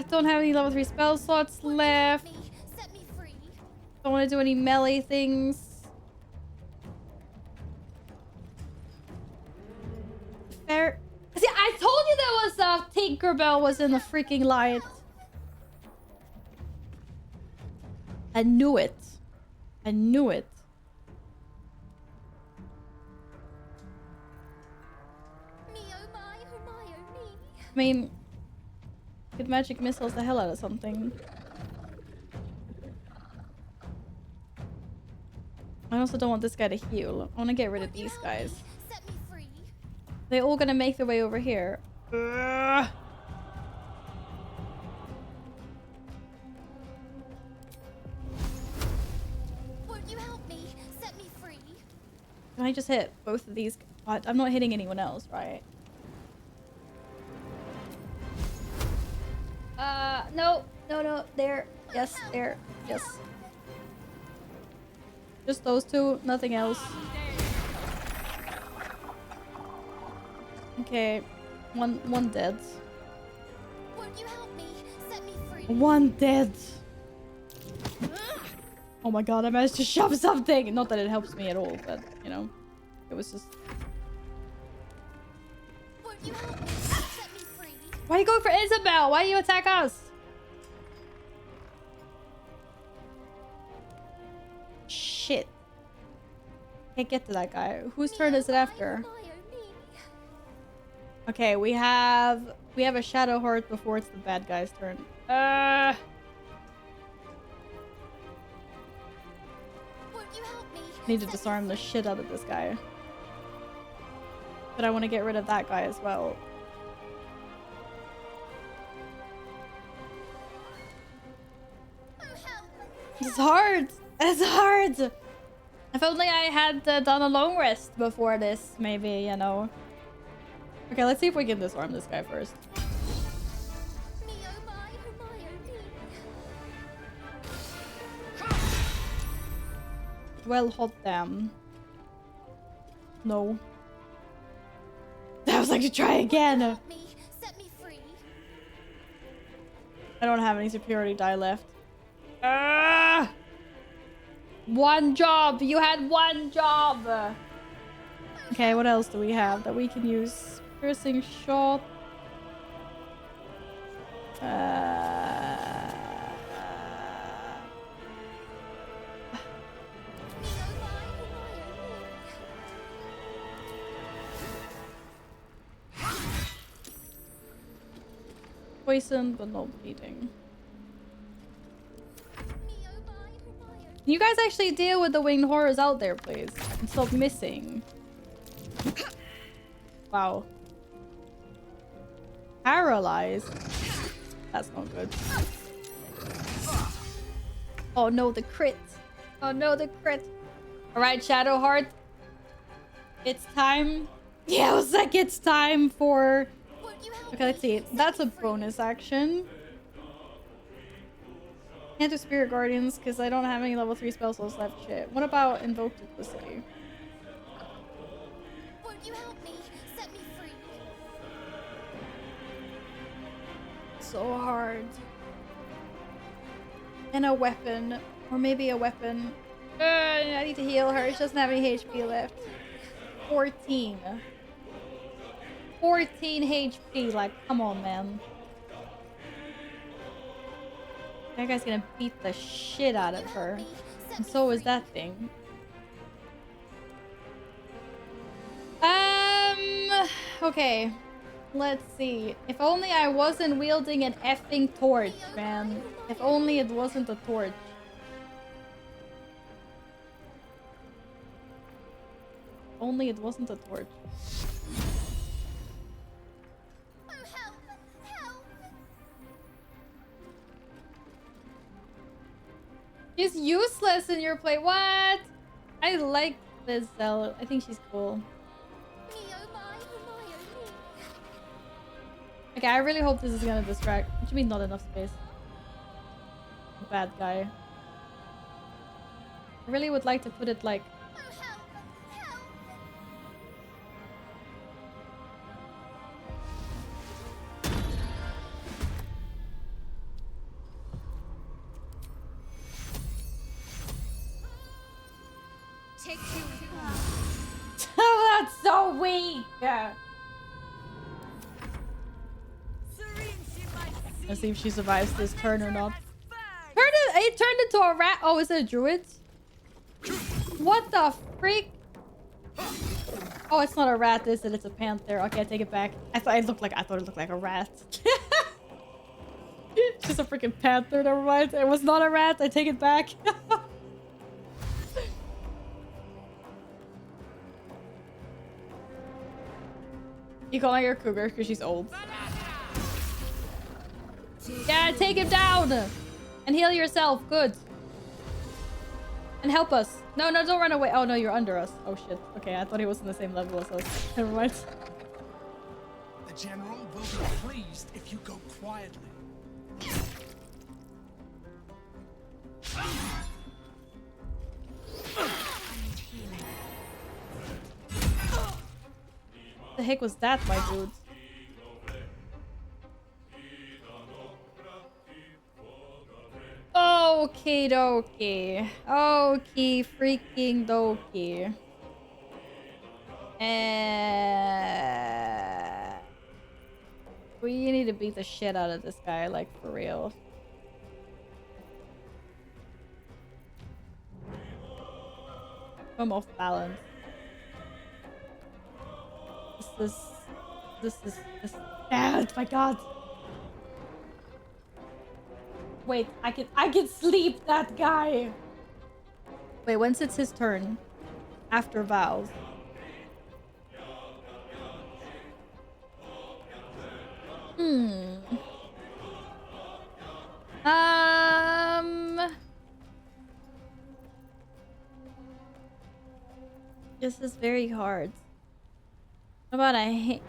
Don't have any level 3 spell slots left. Don't want to do any melee things. Fair. See, I told you there was a Tinkerbell was in the freaking light. I knew it. I knew it. I mean, could magic missiles the hell out of something. I also don't want this guy to heal. I want to get rid of these guys. They're all gonna make their way over here. Ugh. Won't you help me? Set me free. Can I just hit both of these? What? I'm not hitting anyone else, right? No. No, no. There. Yes, there. Yes. Just those two. Nothing else. Okay. One dead. Won't you help me? Set me free. One dead. Oh my god, I managed to shove something! Not that it helps me at all, but, you know. It was just... Won't you help me? Set me free. Why are you going for Isabel? Why do you attack us? Shit. Can't get to that guy. Whose turn is it after? Okay, we have a Shadow Heart before it's the bad guy's turn. Need to disarm the shit out of this guy. But I want to get rid of that guy as well. It's hard! It's hard! If only I had done a long rest before this, maybe, you know. Okay, let's see if we can disarm this guy first. Well, hot damn. No. I was like to try again. I don't have any superiority die left. One job! You had one job! Okay, what else do we have that we can use? Piercing shot. Poison, but no bleeding. Can you guys actually deal with the winged horrors out there, please? And stop missing. Wow. Paralyzed? That's not good. Oh no, the crit. Oh no, the crit. Alright, Shadowheart. It's time. Yeah, I was like, it's time for... Okay, let's see. That's a bonus action. Can't do Spirit Guardians because I don't have any level 3 spell slots left. Shit. What about Invoke Duplicity? Won't you help me? Set me free. So hard. And a weapon. Or maybe a weapon. I need to heal her. She doesn't have any HP left. 14. 14 HP. Like, come on, man. That guy's gonna beat the shit out of her. And so is that thing. Okay. Let's see. If only I wasn't wielding an effing torch, man. If only it wasn't a torch. Only it wasn't a torch. She's useless in your play. What? I like this Zell. I think she's cool. Okay, I really hope this is gonna distract. What do you mean not enough space? Bad guy. I really would like to put it like... Oh, that's so weak! Let's see if she survives this turn or not. Turn It turned into a rat. Oh, is it a druid? What the freak? Oh, it's not a rat, is it? It's a panther. Okay, I take it back. I thought it looked like a rat. Just a freaking panther. Never mind. It was not a rat. I take it back. You call her a cougar because she's old. Yeah, take him down! And heal yourself. Good. And help us. No, no, don't run away. Oh, no, you're under us. Oh, shit. Okay, I thought he was on the same level as us. Never mind. The general will be pleased if you go quietly. The heck was that, my dude? Okie dokie. Okie freaking dokie. We need to beat the shit out of this guy, like, for real. I'm off balance. This is oh my god. Wait, I can sleep that guy. Wait, when's it's his turn? After Val's. This is very hard. How about a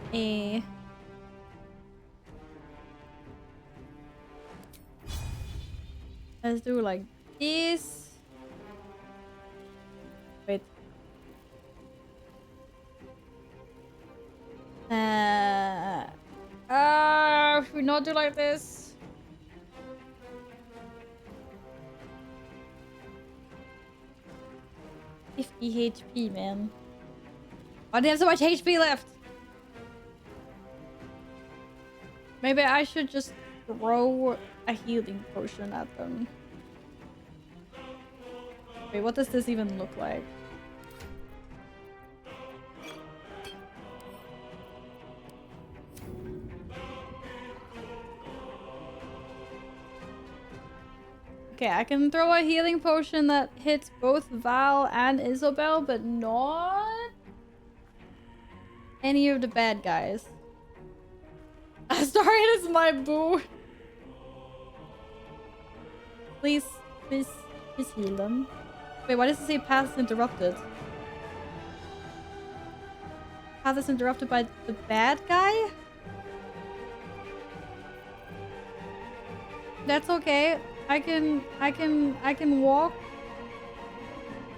let's do like this. Wait. Should we not do like this? HP, man. Why do they have so much HP left? Maybe I should just throw a healing potion at them. Wait, what does this even look like? Okay, I can throw a healing potion that hits both Val and Isabel, but not any of the bad guys. Astarion is my boo. Please heal them. Wait, why does it say path is interrupted? Path is interrupted by the bad guy? That's okay. I can walk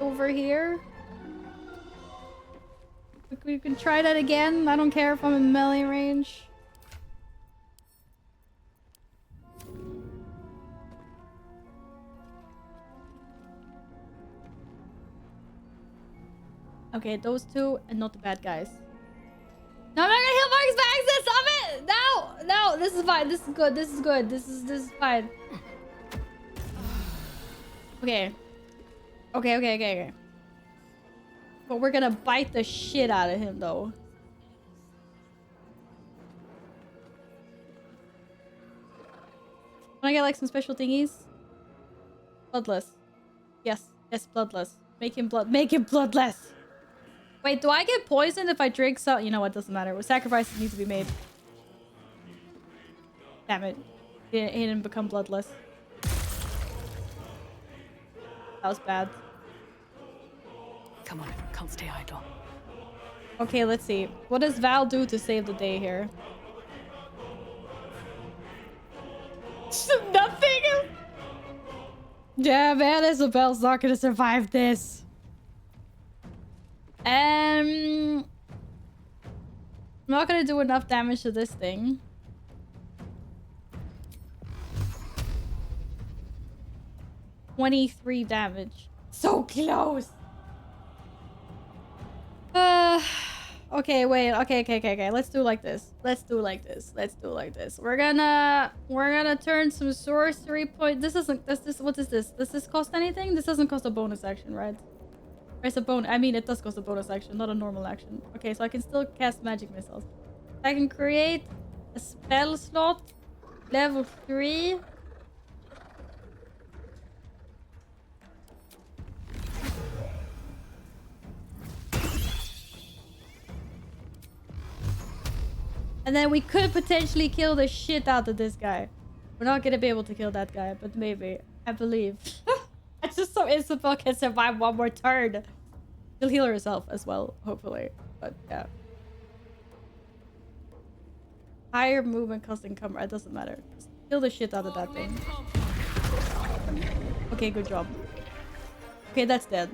over here. We can try that again. I don't care if I'm in melee range. Okay, those two and not the bad guys. No, I'm not gonna heal Marcus by accident! Stop it! No! No! This is fine. This is good. This is good. This is fine. Okay. Okay. But we're gonna bite the shit out of him, though. Wanna get, like, some special thingies? Bloodless. Yes, bloodless. Make him bloodless. Wait, do I get poisoned if I drink some? You know what? Doesn't matter. Sacrifices need to be made. Damn it. He didn't become bloodless. That was bad. Come on, can't stay idle. Okay, let's see. What does Val do to save the day here? Nothing! Yeah, man, Isabel's not gonna survive this. I'm not gonna do enough damage to this thing. $23 damage. So close. Okay, wait. Okay. Let's do like this. We're gonna turn some sorcery point. This isn't. What is this? Does this cost anything? This doesn't cost a bonus action, right? Or it's a bonus. I mean, it does cost a bonus action, not a normal action. Okay, so I can still cast magic missiles. I can create a spell slot, level 3. And then we could potentially kill the shit out of this guy. We're not gonna be able to kill that guy, but maybe. I believe. It's just so Isabel can survive one more turn. She'll heal herself as well, hopefully. But yeah. Higher movement cost encumber. It doesn't matter. Just kill the shit out of that thing. Okay, good job. Okay, that's dead.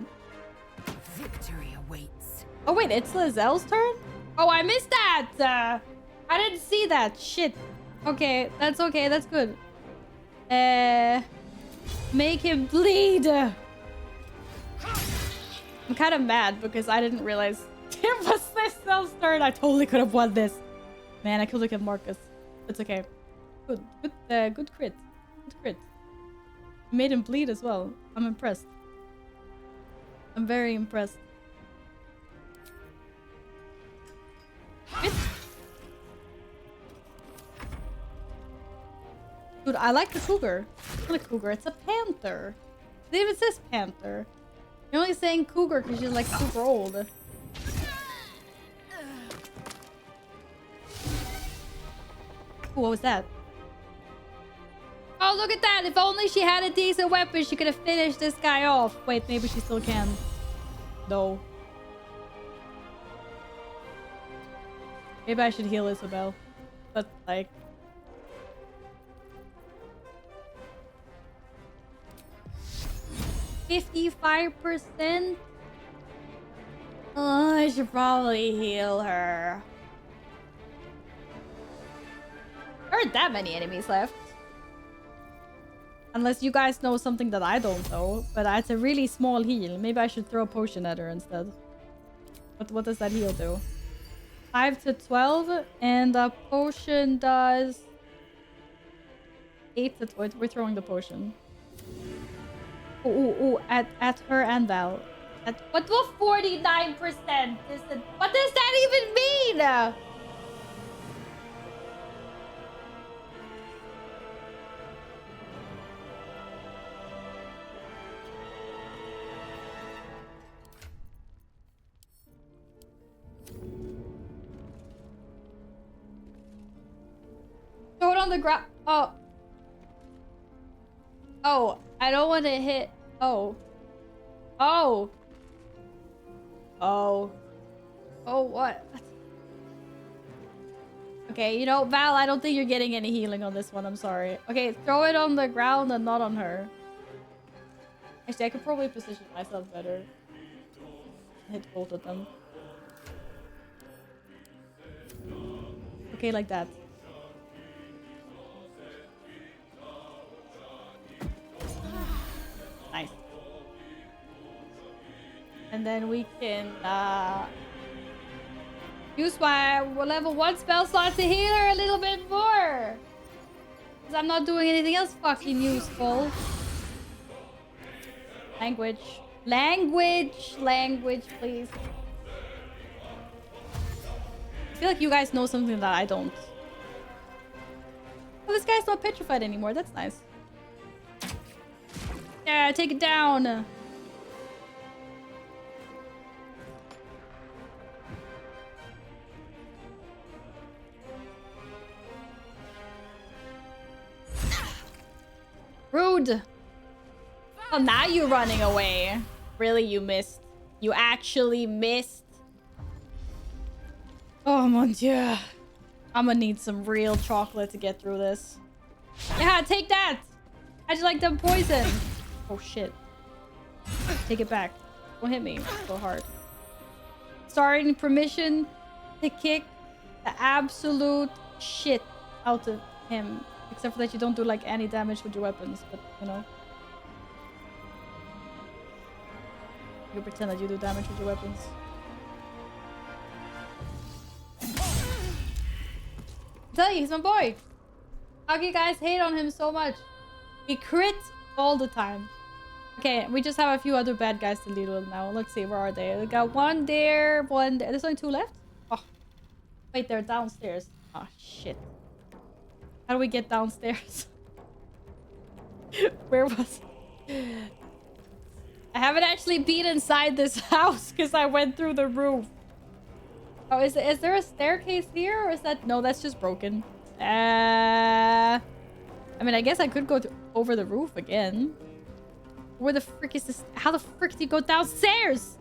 Victory awaits. Oh wait, it's Lazelle's turn? Oh, I missed that! I didn't see that. Shit. Okay, that's okay. That's good. Make him bleed. I'm kind of mad because I didn't realize it was Lazelle's turn. I totally could have won this. Man, I could look at Marcus. It's okay. Good crit. Good crit. Made him bleed as well. I'm impressed. I'm very impressed. Dude, I like the cougar. It's not a cougar, it's a panther. It even says panther. You're only saying cougar because you're like super old. Ooh, what was that? Oh, look at that! If only she had a decent weapon, she could have finished this guy off. Wait, maybe she still can. No. Maybe I should heal Isabel. But, like... 55%? Oh, I should probably heal her. There aren't that many enemies left. Unless you guys know something that I don't know. But it's a really small heal. Maybe I should throw a potion at her instead. What does that heal do? 5 to 12. And the potion does... 8 to 12. We're throwing the potion. Ooh, at her and Val. What 49%? What does that even mean? Throw it on the ground. Oh. Oh, I don't want to hit. Oh. Oh. Oh. Oh, what? Okay, you know, Val, I don't think you're getting any healing on this one. I'm sorry. Okay, throw it on the ground and not on her. Actually, I could probably position myself better. Hit both of them. Okay, like that. Nice. And then we can use my level 1 spell slot to heal her a little bit more. Because I'm not doing anything else fucking useful. Language. Language, please. I feel like you guys know something that I don't. Oh, this guy's not petrified anymore. That's nice. Yeah, take it down. Rude. Oh, now you're running away. Really, you missed. You actually missed. Oh, mon dieu. I'm gonna need some real chocolate to get through this. Yeah, take that. How'd you like them poison? Oh, shit. Take it back. Don't hit me so hard. Starting permission to kick the absolute shit out of him. Except for that you don't do, like, any damage with your weapons. But, you know. You pretend that you do damage with your weapons. I'm telling you, he's my boy. How can you guys hate on him so much? He crits all the time. Okay, we just have a few other bad guys to deal with now. Let's see, where are they? We got one there, one there. There's only 2 left? Oh. Wait, they're downstairs. Oh, shit. How do we get downstairs? Where was... I haven't actually been inside this house because I went through the roof. Oh, is there a staircase here, or is that... No, that's just broken. I mean, I guess I could go over the roof again. Where the frick is this? How the frick do you go downstairs?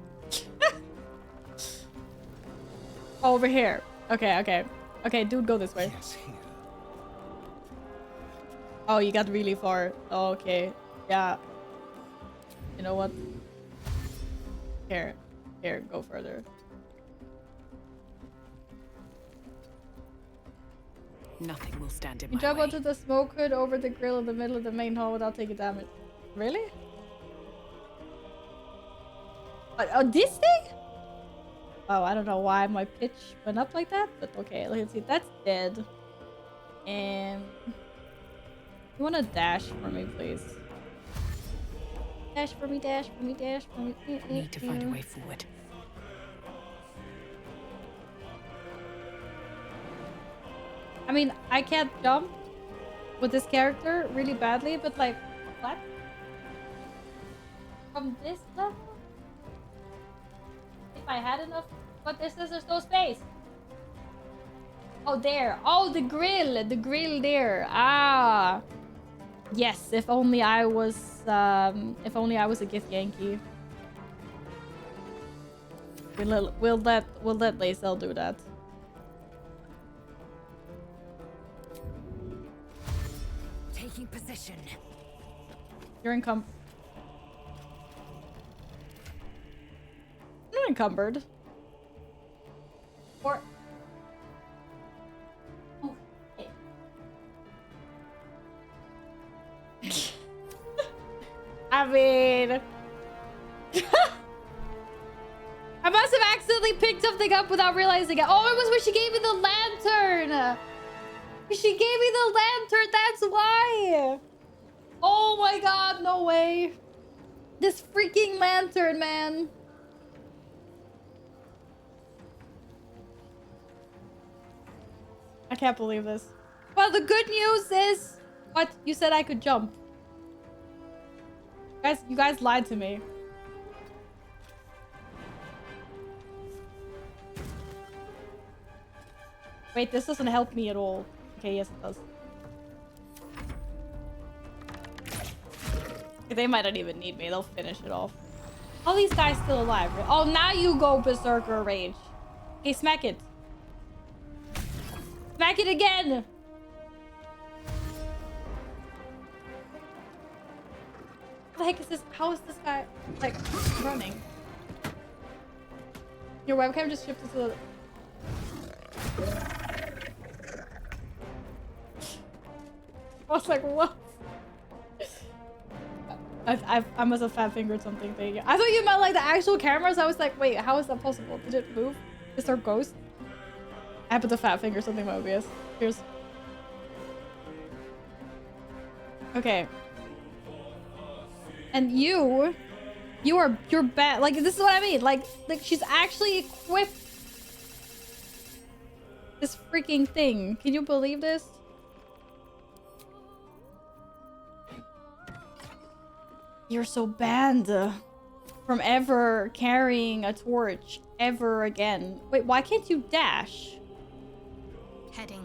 Over here. Okay, okay. Okay, dude, go this way. Yes, here. Oh, you got really far. Oh, okay. Yeah. You know what? Here. Here, go further. Nothing will stand in You my jump way. onto the smoke hood over the grill in the middle of the main hall without taking damage. Really? Oh, this thing? Oh, I don't know why my pitch went up like that, but okay, let's see. That's dead. And you want to dash for me, please? Dash for me, dash for me, dash for me. I need to find a way forward. I mean, I can't jump with this character really badly, but like, what? From this level? If I had enough, but there's no space. Oh, there. Oh, the grill there. Ah, yes. If only I was a Gith Yankee. We'll let Lacel do that. Taking position. You're I'm not encumbered. Or... Oh, okay. I mean... I must have accidentally picked something up without realizing it. Oh, it was when she gave me the lantern! She gave me the lantern, that's why! Oh my god, no way. This freaking lantern, man. I can't believe this. Well, the good news is... What? You said I could jump. You guys lied to me. Wait, this doesn't help me at all. Okay, yes it does. They might not even need me. They'll finish it off. All these guys still alive. Right? Oh, now you go Berserker Rage. Okay, smack it. Smack it again! What the heck is this? How is this guy, like, running? Your webcam just shifted to the... I was like, what? I must have fat fingered something. Thing. I thought you meant like the actual cameras. I was like, wait, how is that possible? Did it move? Is there a ghost? I happened to fat finger something with OBS. Cheers. Okay. And you're bad. Like, this is what I mean. Like she's actually equipped this freaking thing. Can you believe this? You're so banned from ever carrying a torch ever again. Wait, why can't you dash? Heading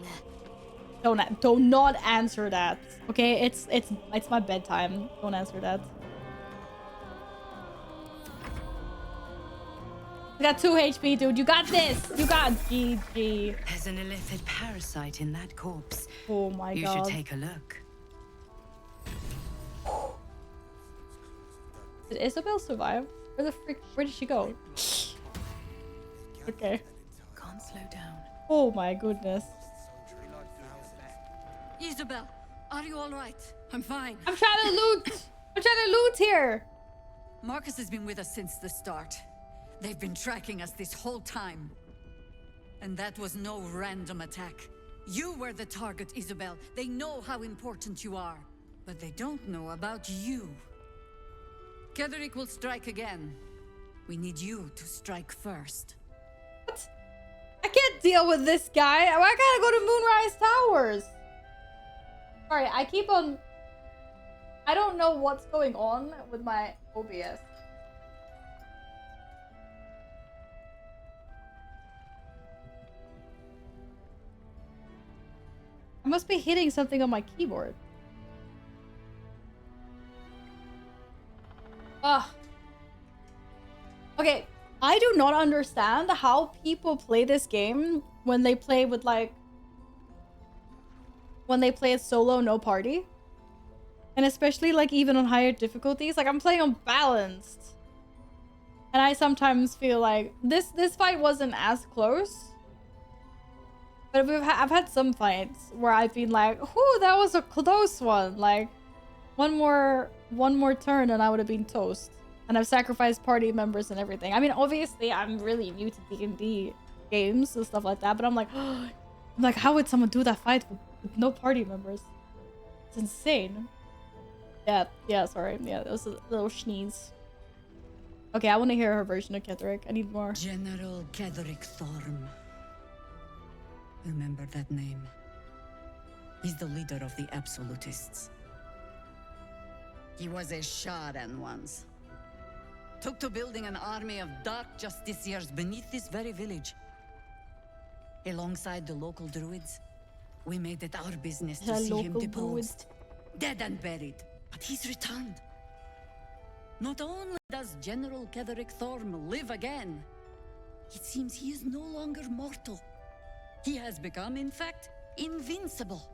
there. Do not answer that. Okay, it's my bedtime. Don't answer that. You got 2 HP, dude. You got this. You got GG. There's an illithid parasite in that corpse. Oh my god. You should take a look. Did Isabel survive? Where the frick? Where did she go? Okay. Can't slow down. Oh my goodness. Isabel, are you all right? I'm fine. I'm trying to loot. I'm trying to loot here. Marcus has been with us since the start. They've been tracking us this whole time. And that was no random attack. You were the target, Isabel. They know how important you are. But they don't know about you. Ketherick will strike again. We need you to strike first. What? I can't deal with this guy. I gotta go to Moonrise Towers. Sorry, I keep on... I don't know what's going on with my OBS. I must be hitting something on my keyboard. Ugh. Okay, I do not understand how people play this game when they play with like... when they play it solo, no party. And especially like even on higher difficulties. Like I'm playing on balanced. And I sometimes feel like this fight wasn't as close. But I've had some fights where I've been like, "Whoo, that was a close one!" Like, one more turn and I would have been toast. And I've sacrificed party members and everything. I mean, obviously, I'm really new to D&D games and stuff like that. But I'm like, how would someone do that fight with no party members? It's insane. Yeah, sorry. Yeah, that was a little sneeze. Okay, I want to hear her version of Ketherick. I need more. General Ketherick Thorm. Remember that name. He's the leader of the Absolutists. He was a Sharan once. Took to building an army of dark justiciars beneath this very village. Alongside the local druids, we made it our business to see him deposed. Dead and buried. But he's returned. Not only does General Ketherick Thorm live again, it seems he is no longer mortal. He has become, in fact, invincible.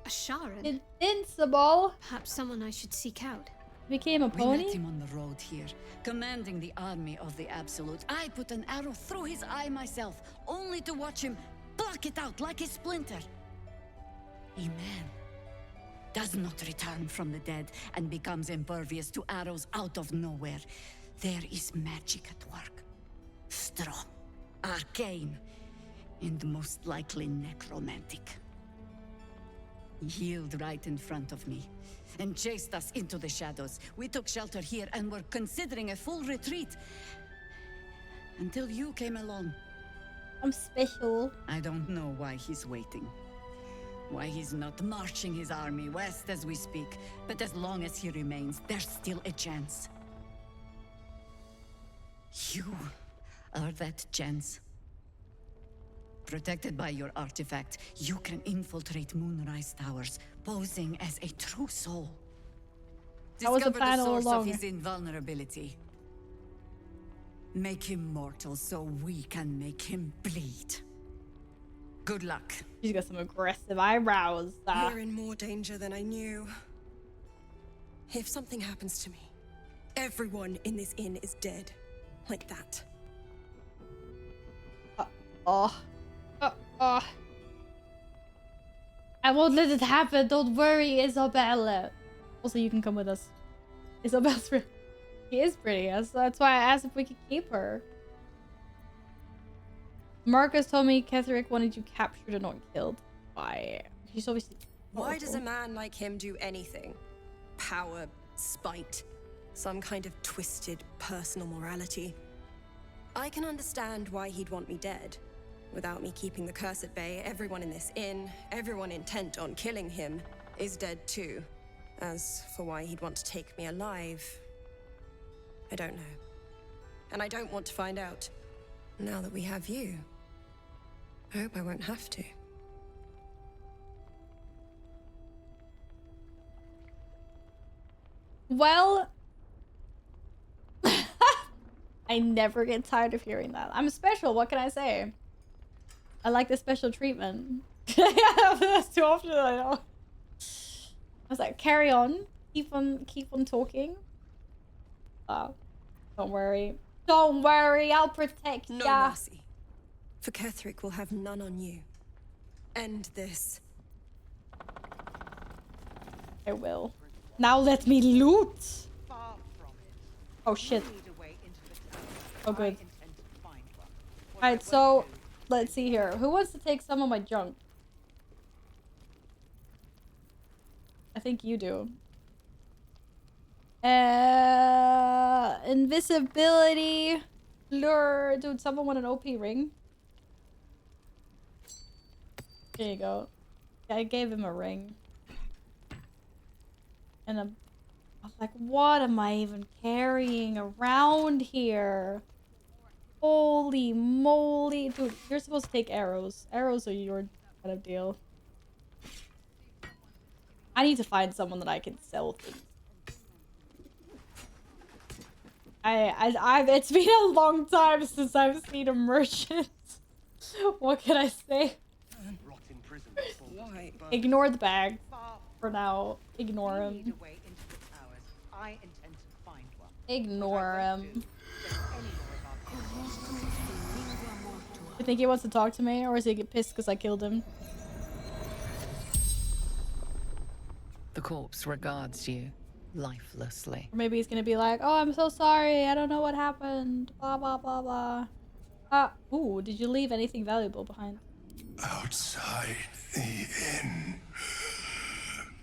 A Sharan? Invincible? Perhaps someone I should seek out. Became a pony? We met him on the road here, commanding the army of the Absolute. I put an arrow through his eye myself, only to watch him pluck it out like a splinter. A man does not return from the dead and becomes impervious to arrows out of nowhere. There is magic at work. Strong, arcane, and most likely necromantic. He healed right in front of me and chased us into the shadows. We took shelter here and were considering a full retreat until you came along. I'm special. I don't know why he's waiting. Why he's not marching his army west as we speak. But as long as he remains, there's still a chance. You are that chance. Protected by your artifact, you can infiltrate Moonrise Towers, posing as a true soul. That was the Discover plan the all source along. of his invulnerability. Make him mortal so we can make him bleed. Good luck. She's got some aggressive eyebrows. We're in more danger than I knew. If something happens to me, everyone in this inn is dead. Like that. I won't let it happen. Don't worry, Isabella. Also, you can come with us. Isabella's pretty. She is pretty. That's why I asked if we could keep her. Marcus told me Ketherick wanted you captured and not killed. Why? He's obviously Why does a man like him do anything? Power, spite, some kind of twisted personal morality. I can understand why he'd want me dead. Without me keeping the curse at bay, everyone in this inn, everyone intent on killing him, is dead too. As for why he'd want to take me alive, I don't know. And I don't want to find out. Now that we have you, I hope I won't have to. Well, I never get tired of hearing that. I'm special. What can I say? I like the special treatment. That's too often. I know. I was like, carry on. Keep on talking. Don't worry. Don't worry. I'll protect ya. No mercy. For Ketherick will have none on you. End this. I will. Now let me loot. Oh shit. Oh good. Alright, so let's see here. Who wants to take some of my junk? I think you do. Invisibility. Lure. Dude, someone want an OP ring? There you go. I gave him a ring. And I was like, what am I even carrying around here? Holy moly. Dude, you're supposed to take arrows. Arrows are your kind of deal. I need to find someone that I can sell things. It's been a long time since I've seen a merchant. What can I say? Ignore the bag for now. Ignore him. Ignore him. You think he wants to talk to me, or is he get pissed because I killed him? The corpse regards you lifelessly. Or maybe he's gonna be like, oh, I'm so sorry. I don't know what happened. Blah, blah, blah, blah. Ooh, did you leave anything valuable behind? Outside the inn,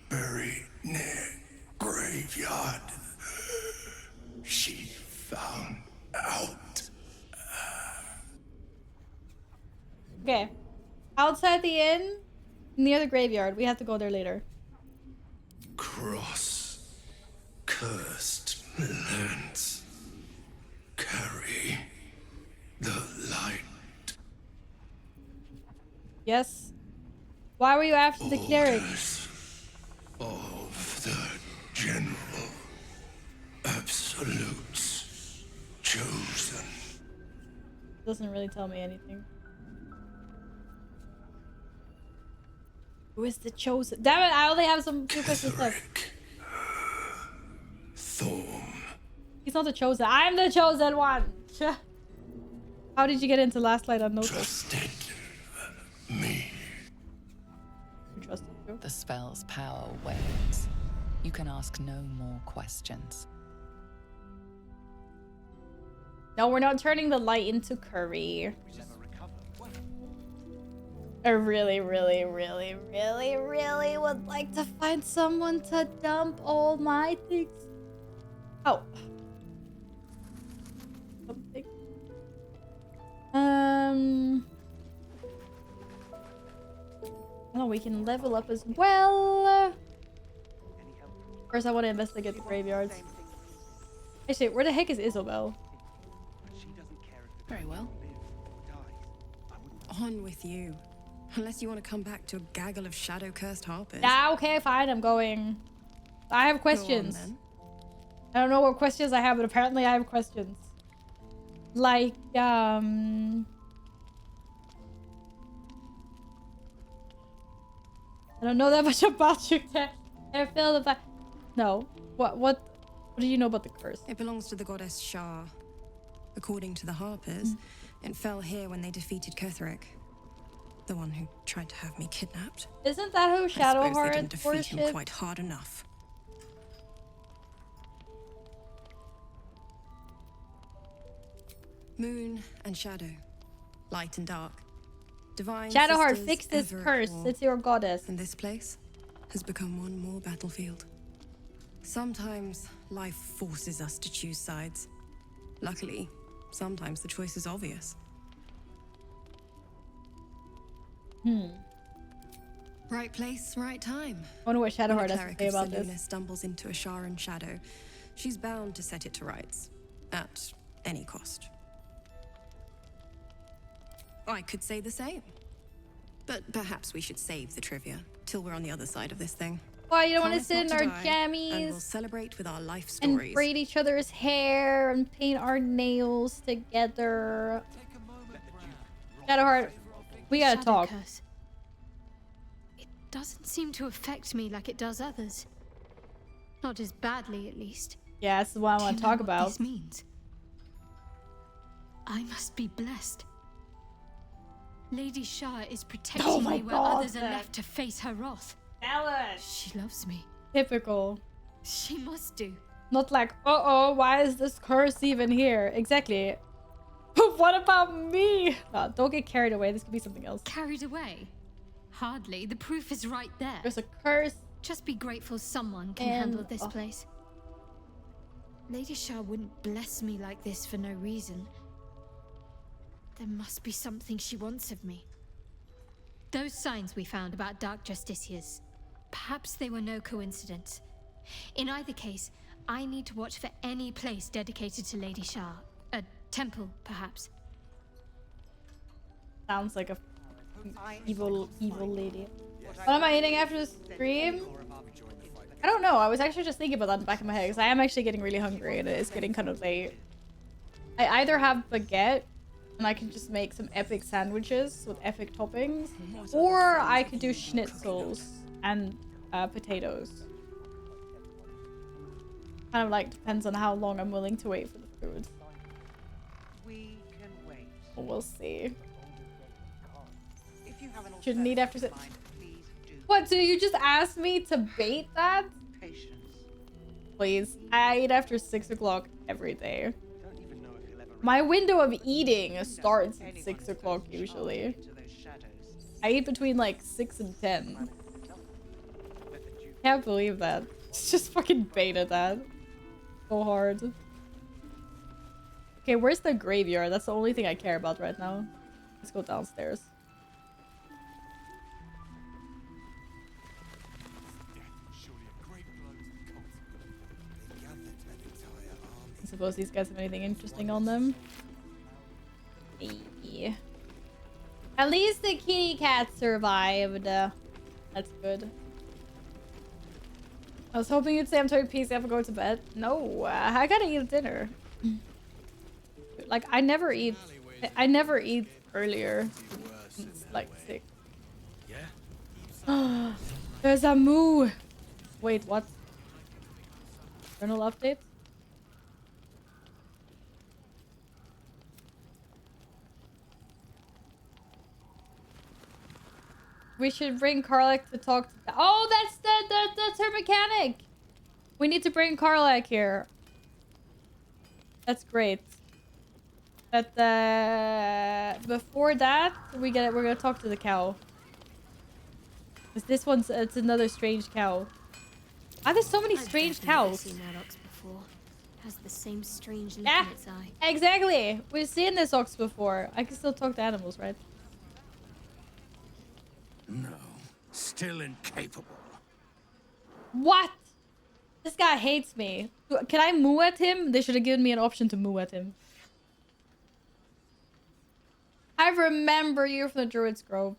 buried near graveyard, she found out. Okay. Outside the inn, near the graveyard. We have to go there later. Cross cursed lands carry the light. Yes. Why were you after the cleric? Of the general absolutes chosen. Doesn't really tell me anything. Who is the chosen? Damn it! I only have some few questions left. Thorn. He's not the chosen. I'm the chosen one. How did you get into Last Light Unnoticed? Trusted me. Trusted you. The spell's power wanes. You can ask no more questions. No, we're not turning the light into curry. I really, really, really, really, really would like to find someone to dump all my things. Oh. Something. Oh, we can level up as well. First, I want to investigate the graveyards. Actually, where the heck is Isobel? Very well. On with you. Unless you want to come back to a gaggle of shadow-cursed harpers. Yeah, okay, fine, I'm going. I have questions. Go on, then. I don't know what questions I have, but apparently I have questions. Like, I don't know that much about you, I feel the fact. No. What do you know about the curse? It belongs to the goddess Shah. According to the Harpers, it fell here when they defeated Ketheric. The one who tried to have me kidnapped. Isn't that who Shadowheart I suppose they didn't defeat him worshipped? quite hard enough. Moon and shadow, light and dark. Divine Shadowheart, sisters fix this ever at curse. war. It's your goddess. And this place has become one more battlefield. Sometimes life forces us to choose sides. Luckily, sometimes the choice is obvious. Right place, right time. I wonder what Shadowheart has to When a say cleric about of this. Selûne stumbles into a Sharan shadow, she's bound to set it to rights. At any cost. I could say the same. But perhaps we should save the trivia till we're on the other side of this thing. Why you don't want to Promise sit in not our to die, and we'll jammies celebrate with our life and stories. braid each other's hair and paint our nails together? Shadowheart, we gotta talk. Curse. It doesn't seem to affect me like it does others. Not as badly, at least. Yeah, that's what I want to talk about. This means I must be blessed. Lady Shah is protecting me where others are left to face her wrath. She loves me. Typical. She must do. Not like, uh-oh, why is this curse even here? Exactly. What about me? No, don't get carried away. This could be something else. Carried away? Hardly. The proof is right there. There's a curse. Just be grateful someone can handle this place. Lady Shah wouldn't bless me like this for no reason. There must be something she wants of me. Those signs we found about Dark Justiciars, perhaps they were no coincidence. In either case, I need to watch for any place dedicated to Lady Shah. A temple, perhaps. Sounds like a evil lady. What am I eating after the stream? I don't know. I was actually just thinking about that in the back of my head because I am actually getting really hungry and it is getting kind of late. I either have baguette and I can just make some epic sandwiches with epic toppings, or I could do schnitzels and potatoes. Kind of like depends on how long I'm willing to wait for the food. We can wait. We'll see. If you have an Shouldn't eat after 6. mind, please do. What? So you just asked me to bait that? Patience. Please. I eat after 6 o'clock every day. My window of eating starts at 6 o'clock usually. I eat between like 6 and 10. Can't believe that. It's just fucking baited that. So hard. Okay, where's the graveyard? That's the only thing I care about right now. Let's go downstairs. I suppose these guys have anything interesting on them. Yeah. At least the kitty cat survived. That's good. I was hoping you'd say I'm totally PC after going to bed. No, I gotta eat dinner. Like, I never eat earlier. It's like 6. Yeah. There's a moo. Wait, what? Journal updates? We should bring Karlak to talk to... Oh, that's her mechanic! We need to bring Karlak here. That's great. But before that, we're gonna talk to the cow. Cause this one's it's another strange cow. Why there's so many strange cows? Seen that ox before. Has the same strange look in its eye. Exactly. We've seen this ox before. I can still talk to animals, right? No, still incapable. What? This guy hates me. Can I moo at him? They should have given me an option to moo at him. I remember you from the Druid's Grove.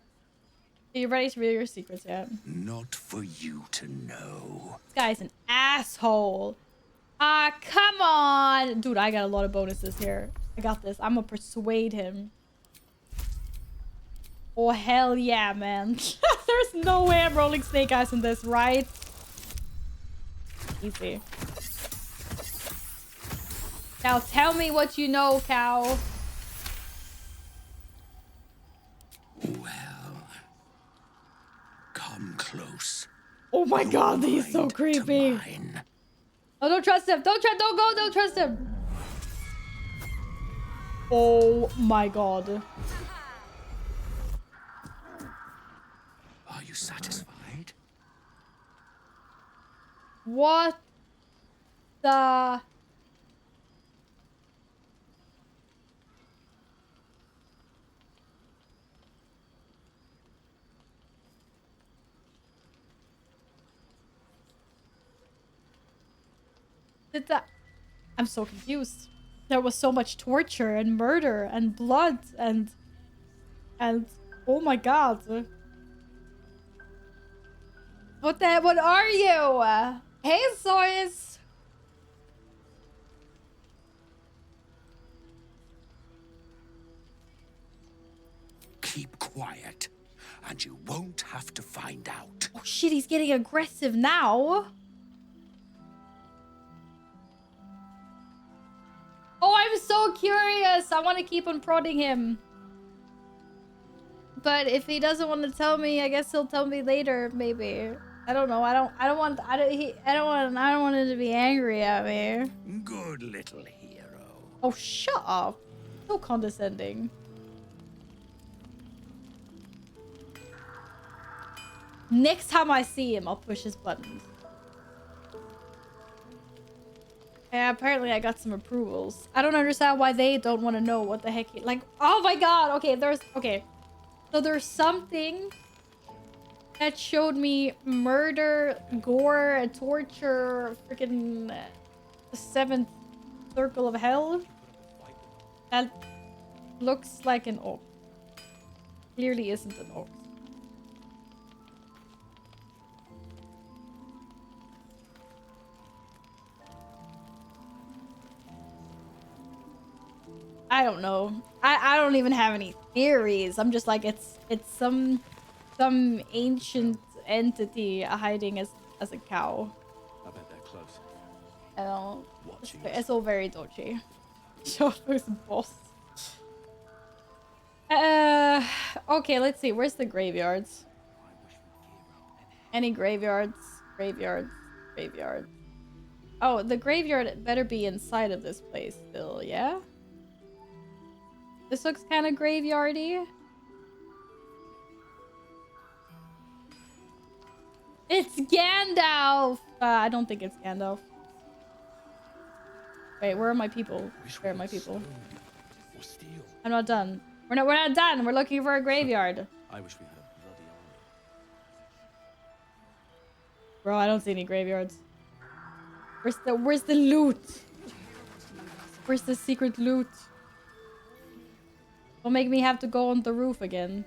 Are you ready to reveal your secrets yet? Not for you to know. This guy's an asshole. Ah, come on. Dude, I got a lot of bonuses here. I got this. I'm gonna persuade him. Oh, hell yeah, man. There's no way I'm rolling snake eyes in this, right? Easy. Now tell me what you know, cow. Well, come close. Oh my god, he's so creepy. Oh, don't trust him. Don't go. Don't trust him. Oh my god. Are you satisfied? What the... Did that... I'm so confused. There was so much torture and murder and blood and oh my god. What are you? Hey, Soyuz. Keep quiet, and you won't have to find out. Oh shit, he's getting aggressive now. Oh, I'm so curious. I want to keep on prodding him. But if he doesn't want to tell me, I guess he'll tell me later, maybe. I don't know. I don't want him to be angry at me. Good little hero. Oh, shut up. So condescending. Next time I see him, I'll push his buttons. Yeah, apparently I got some approvals. I don't understand why they don't want to know what the heck like, oh my god, okay. So there's something that showed me murder, gore, torture, freaking the 7th circle of hell. That looks like an orc. Clearly isn't an orc. I don't know. I don't even have any theories. I'm just like it's some ancient entity hiding as a cow. I bet they're close. I don't. Watching It's all very dodgy. Show who's boss. Okay, let's see. Where's the graveyards? Any graveyards? Graveyards. Oh, the graveyard better be inside of this place still, yeah? This looks kind of graveyardy. It's Gandalf! I don't think it's Gandalf. Wait, where are my people? Where are my people? I'm not done. We're not done. We're looking for a graveyard. I wish we had a bloody army. Bro, I don't see any graveyards. Where's the loot? Where's the secret loot? Don't make me have to go on the roof again.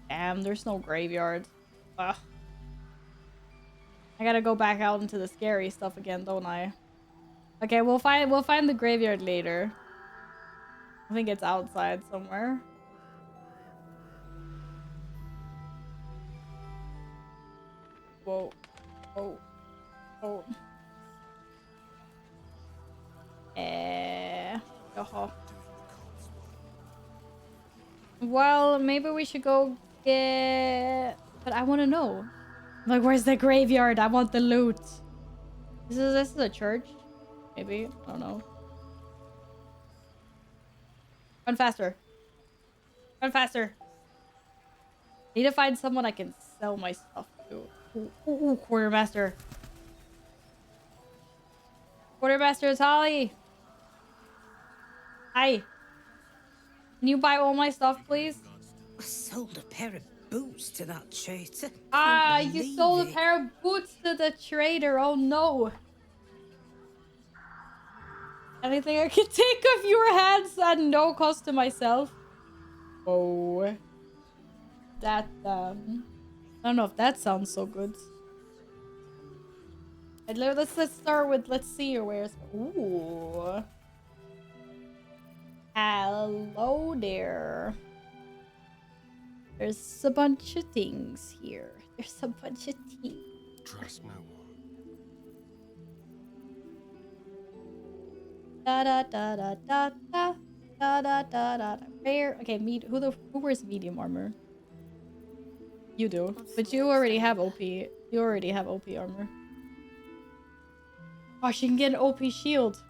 Damn, there's no graveyard. Ugh. I gotta go back out into the scary stuff again, don't I? Okay, we'll find the graveyard later. I think it's outside somewhere. Whoa. Oh. Oh. Oh. Well, maybe we should go get... But I want to know. Like, where's the graveyard? I want the loot. This is a church? Maybe? I don't know. Run faster. Run faster. Need to find someone I can sell my stuff to. Ooh, quartermaster. Quartermaster, it's Holly. Hi. Can you buy all my stuff, please? I sold a pair of boots to that traitor. Ah, Can't you believe sold a it. pair of boots to the trader. Oh no. Anything I can take off your hands at no cost to myself. Oh. That, I don't know if that sounds so good. And let's start with, let's see your wares. Ooh. Hello there. There's a bunch of things here. There's a bunch of things. Trust no one. Da da da da da da da da da da. Rare. Okay, who wears medium armor? You do, but you already have OP. You already have OP armor. Oh, she can get an OP shield.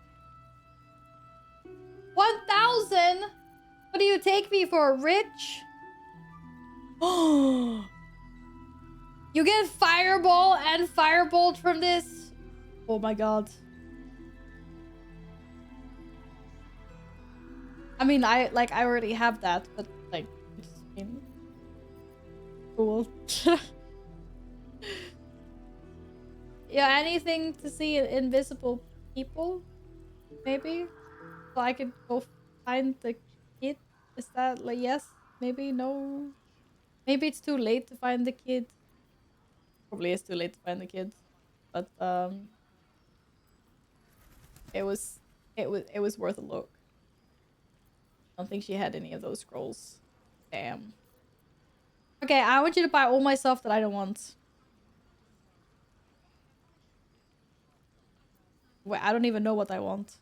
1,000? What do you take me for, rich? Oh, you get fireball and firebolt from this? Oh my god. I mean, I already have that, but like, I mean, cool. Yeah, anything to see invisible people, maybe? So I could go find the kid? Is that like yes? Maybe no? Maybe it's too late to find the kid. Probably it's too late to find the kid. But it was worth a look. I don't think she had any of those scrolls. Damn. Okay, I want you to buy all my stuff that I don't want. Wait, I don't even know what I want.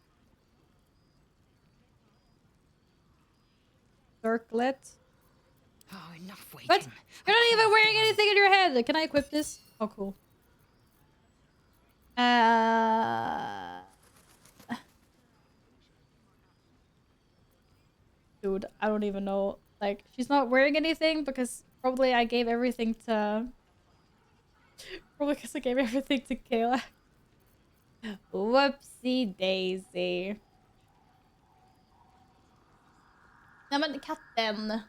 Circlet. Oh, enough waiting. What? You're not even wearing anything in your head. Can I equip this? Oh, cool. Dude, I don't even know. Like, she's not wearing anything because probably I gave everything to... Probably because I gave everything to Kayla. Whoopsie daisy. Nej men katten.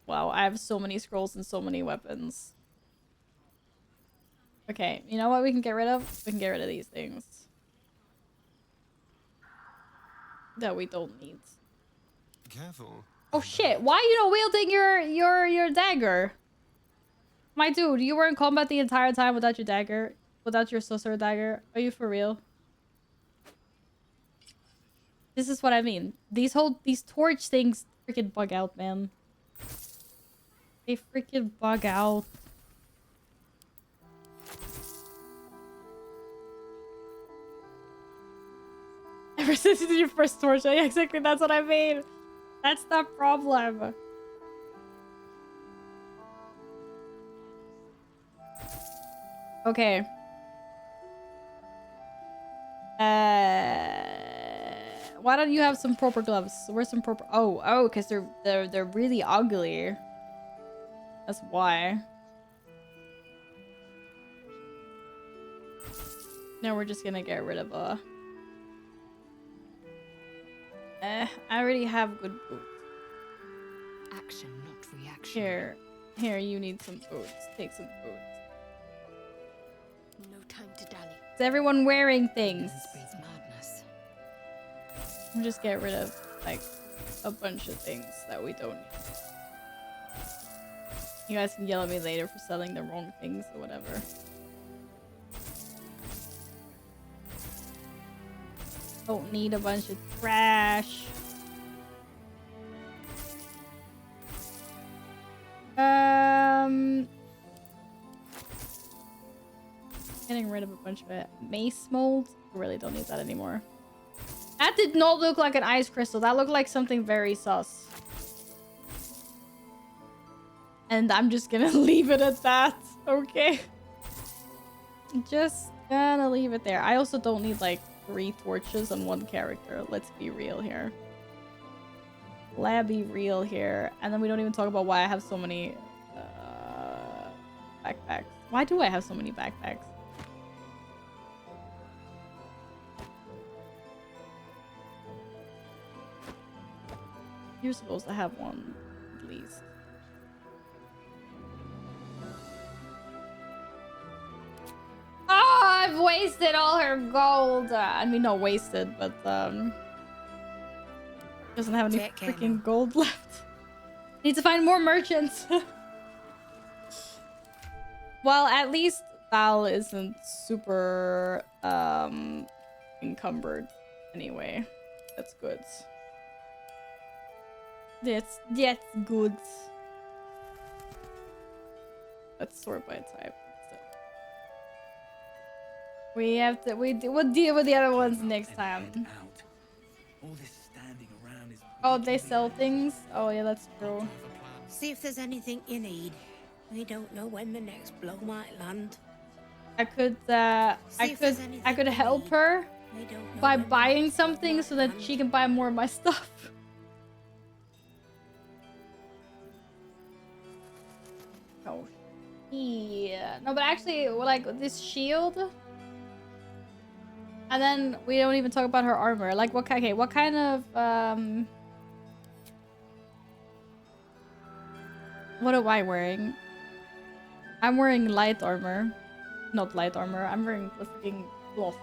Wow, I have so many scrolls and so many weapons. Okay, you know what we can get rid of? We can get rid of these things. That we don't need. Careful. Oh shit, why are you not wielding your dagger? My dude, you were in combat the entire time without your dagger? Without your sorcerer dagger? Are you for real? This is what I mean. These torch things freaking bug out, man. They freaking bug out. Ever since you did your first torch, yeah, exactly, that's what I mean. That's the problem. Okay. Why don't you have some proper gloves? Where's some proper? Oh, because they're really ugly. That's why. Now we're just gonna get rid of I already have good boots. Action, not reaction. Here, you need some boots. Take some boots. No time to dally. Is everyone wearing things? Breeds madness. I'm just get rid of like a bunch of things that we don't need. You guys can yell at me later for selling the wrong things or whatever. Don't need a bunch of trash. Getting rid of a bunch of mace molds. I really don't need that anymore. That did not look like an ice crystal. That looked like something very sus. And I'm just gonna leave it at that. Okay. Just gonna leave it there. I also don't need like 3 torches on one character. Let's be real here. Let's be real here. And then we don't even talk about why I have so many backpacks. Why do I have so many backpacks? You're supposed to have one, at least. Oh, I've wasted all her gold. I mean, not wasted, but doesn't have any freaking gold left. Need to find more merchants. Well, at least Val isn't super encumbered anyway. That's good. That's good. Let's sort by type. We'll deal with the other ones next time. All this standing around is... Oh, they sell things? Oh yeah, that's true. See if there's anything you need. We don't know when the next blow might land. I could help her by buying something so that she can buy more of my stuff. Oh, yeah. No, but actually, like this shield, and then we don't even talk about her armor. Like, what kind of what am I wearing? I'm wearing light armor. Not light armor. I'm wearing a freaking cloth.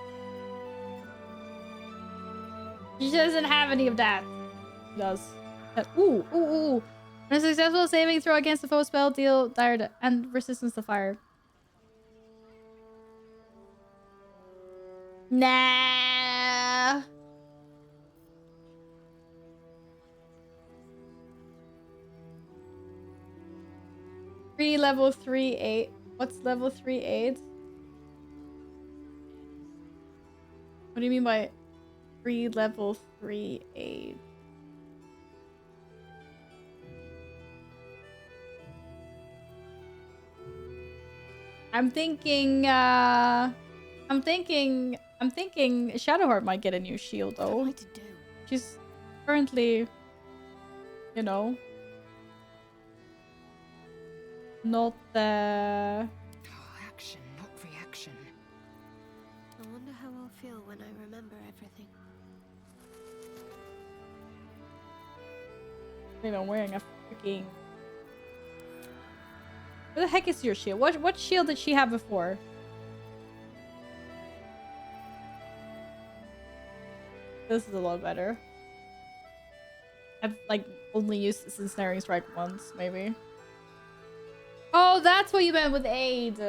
She doesn't have any of that. She does. Ooh. When a successful saving throw against the foe spell, deal dire and resistance to fire. Nah. Level 3-8. What's level 3-8? What do you mean by level 3-8? I'm thinking Shadowheart might get a new shield though. She's currently, you know, not action, not reaction. I wonder how I'll feel when I remember everything. you know, wearing a freaking. Where the heck is your shield? What shield did she have before? This is a lot better. I've like only used this in Snaring Strike once, maybe. Oh, that's what you meant with aid.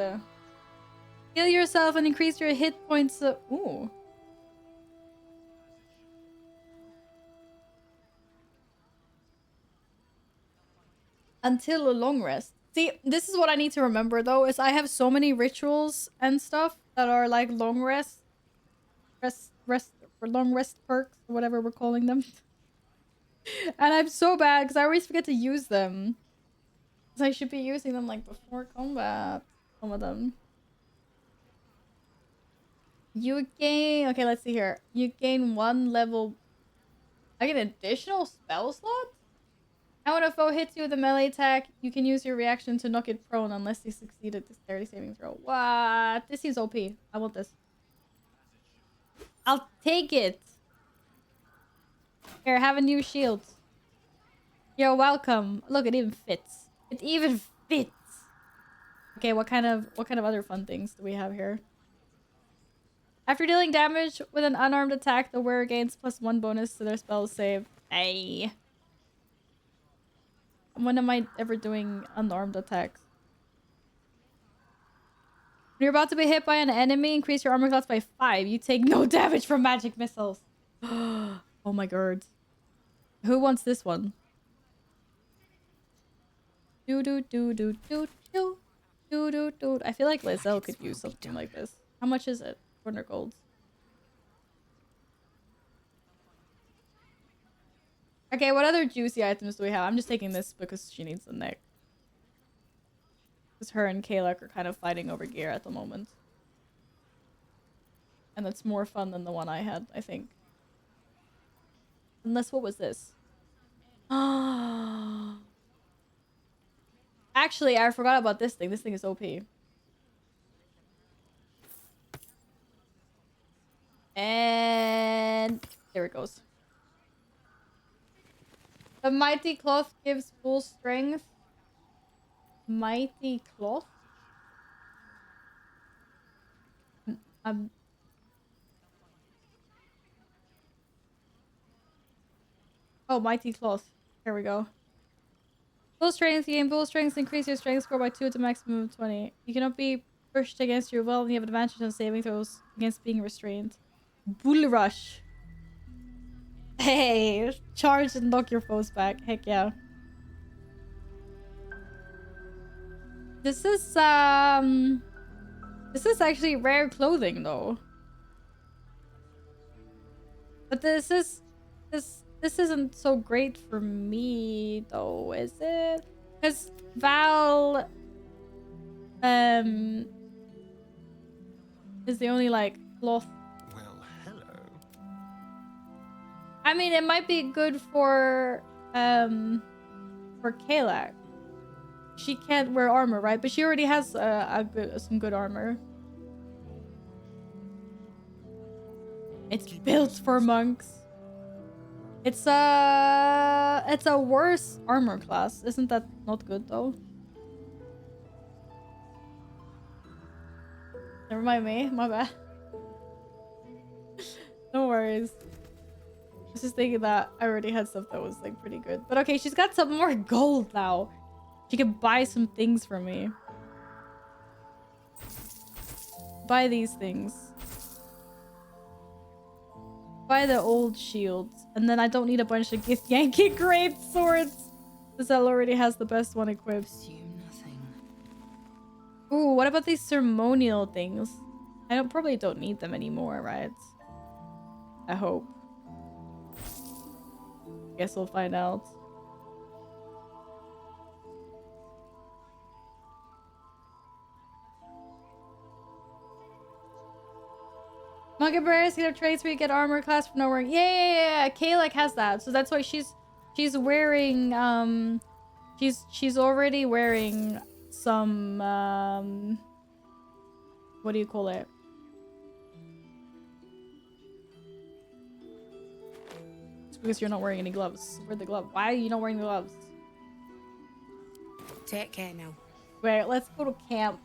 Heal yourself and increase your hit points. Ooh. Until a long rest. See, this is what I need to remember though, is I have so many rituals and stuff that are like long rest long rest perks, or whatever we're calling them. And I'm so bad because I always forget to use them. So I should be using them like before combat. Some of them. You gain... Okay, let's see here. You gain 1 level... Like an additional spell slot? And when a foe hits you with a melee attack, you can use your reaction to knock it prone unless they succeed at dexterity saving throw. What? This seems OP. I want this. I'll take it. Here, have a new shield. You're welcome. Look, it even fits. It even fits. Okay, what kind of other fun things do we have here? After dealing damage with an unarmed attack, the wearer gains +1 bonus to their spell save. Hey. When am I ever doing unarmed attacks? When you're about to be hit by an enemy, increase your armor class by 5. You take no damage from magic missiles. Oh my god. Who wants this one? Do do do do do do do do do. I feel like Lizelle could use something like this. How much is it? 400 gold. Okay, what other juicy items do we have? I'm just taking this because she needs the neck. Because her and Kalak are kind of fighting over gear at the moment. And it's more fun than the one I had, I think. Unless, what was this? Actually, I forgot about this thing. This thing is OP. And there it goes. The mighty cloth gives full strength. Mighty cloth? Oh, mighty cloth. Here we go. Full strength. You gain full strength. Increase your strength score by 2 to maximum of 20. You cannot be pushed against your will, and you have advantage on saving throws against being restrained. Bull rush. Hey, charge and knock your foes back. Heck yeah. This is actually rare clothing though. But this isn't so great for me though, is it? Because Val is the only like cloth. Well, hello. I mean, it might be good for Kalak. She can't wear armor, right? But she already has some good armor. It's built for monks. It's a worse armor class. Isn't that not good though? Never mind me. My bad. No worries. I was just thinking that I already had stuff that was like pretty good. But okay, she's got some more gold now. She can buy some things for me. Buy these things. Buy the old shields. And then I don't need a bunch of gift Yankee great swords. Giselle already has the best one equipped. Ooh, what about these ceremonial things? I probably don't need them anymore, right? I hope. Guess we'll find out. Monkey Bears can have traits where you get armor class for no wearing. Yeah. Kalek has that, so that's why she's wearing she's already wearing some what do you call it? It's because you're not wearing any gloves. Where are the gloves? Why are you not wearing the gloves? Take care now. Wait, let's go to camp.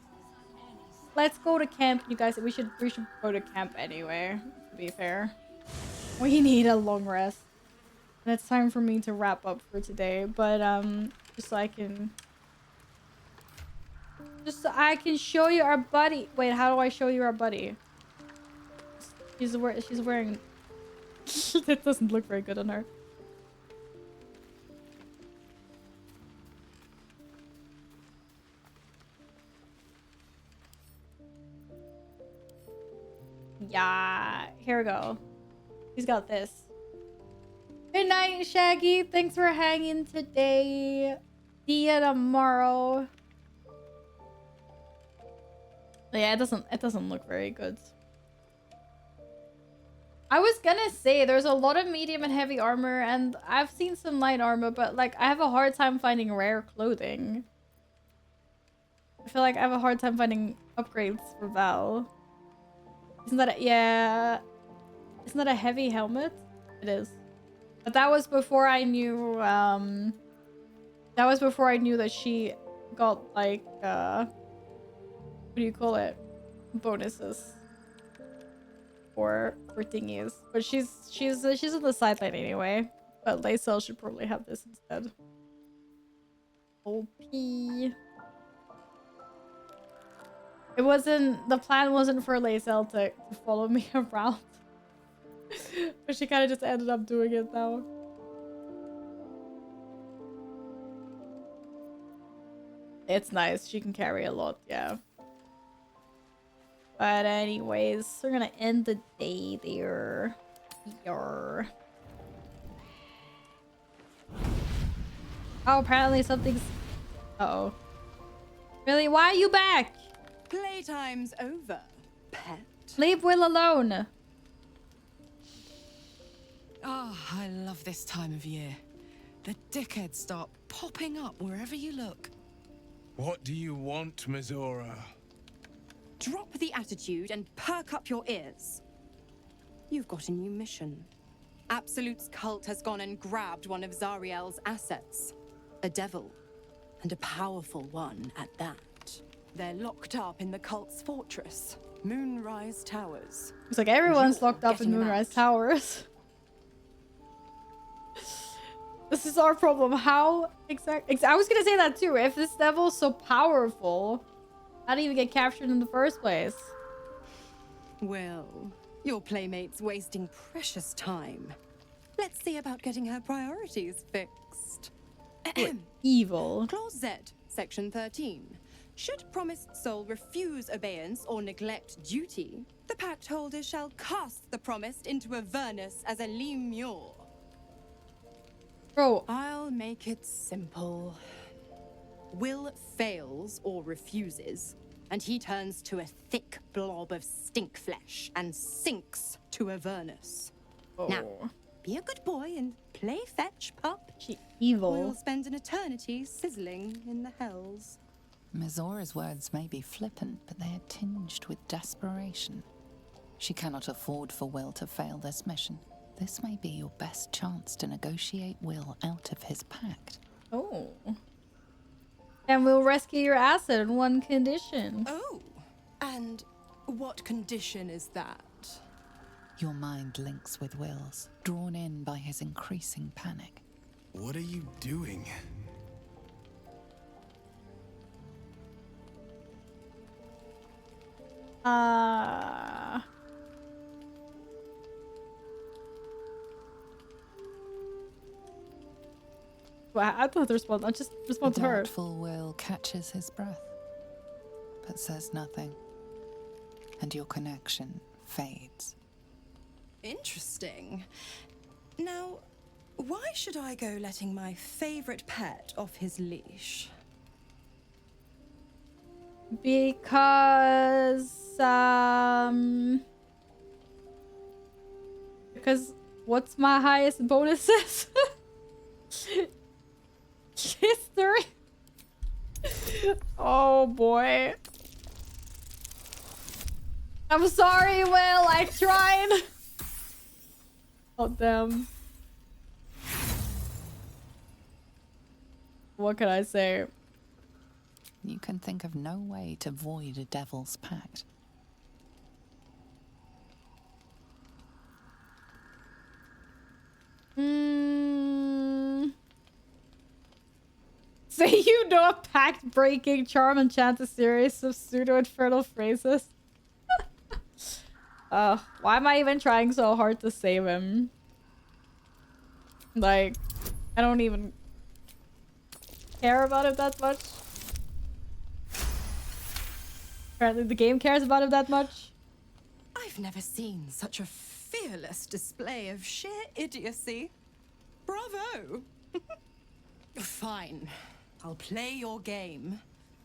Let's go to camp, you guys. We should go to camp anyway, to be fair. We need a long rest. And it's time for me to wrap up for today, but just so I can show you our buddy. Wait, how do I show you our buddy? She's wearing that doesn't look very good on her. Yeah, here we go. He's got this. Good night, Shaggy. Thanks for hanging today. See ya tomorrow. Yeah, it doesn't look very good. I was gonna say there's a lot of medium and heavy armor, and I've seen some light armor, but like I have a hard time finding rare clothing. I feel like I have a hard time finding upgrades for Val. Isn't that isn't that a heavy helmet? It is. But that was before I knew that she got like what do you call it? Bonuses for thingies. But she's on the sideline anyway. But Lacel should probably have this instead. OP. The plan wasn't for Lacel to follow me around. But she kind of just ended up doing it though. It's nice. She can carry a lot, yeah. But anyways, we're gonna end the day there. Yarr. Oh, apparently something's... Uh-oh. Really? Why are you back? Playtime's over, pet. Leave Will alone. Oh, I love this time of year. The dickheads start popping up wherever you look. What do you want, Mizora? Drop the attitude and perk up your ears. You've got a new mission. Absolute's cult has gone and grabbed one of Zariel's assets. A devil. And a powerful one at that. They're locked up in the cult's fortress, Moonrise Towers. It's like everyone's locked up in Moonrise Towers. This is our problem. How exactly? I was gonna say that too. If this devil's so powerful, how do you even get captured in the first place? Well, your playmate's wasting precious time. Let's see about getting her priorities fixed. Evil. Clause Z, Section 13. Should promised soul refuse obeyance or neglect duty, the pact holder shall cast the promised into Avernus as a lemure. Bro, I'll make it simple. Will fails or refuses, and he turns to a thick blob of stink flesh and sinks to Avernus. Oh. Now, be a good boy and play fetch, pup. She evil. We'll spend an eternity sizzling in the hells. Mizora's words may be flippant, but they are tinged with desperation. She cannot afford for Will to fail this mission. This may be your best chance to negotiate Will out of his pact. Oh. And we'll rescue your asset on one condition. Oh, and what condition is that? Your mind links with Will's, drawn in by his increasing panic. What are you doing? Well, I don't respond. I just respond to her. Doubtful Will catches his breath, but says nothing. And your connection fades. Interesting. Now, why should I go letting my favorite pet off his leash? Because Because what's my highest bonuses? History. Oh boy. I'm sorry, Will. I tried. Oh damn. What can I say? You can think of no way to void a devil's pact. Say you know a pact-breaking, charm-enchanted series of pseudo-infernal phrases. Why am I even trying so hard to save him? Like, I don't even care about it that much. Apparently the game cares about it that much. I've never seen such a fearless display of sheer idiocy. Bravo! Fine. I'll play your game.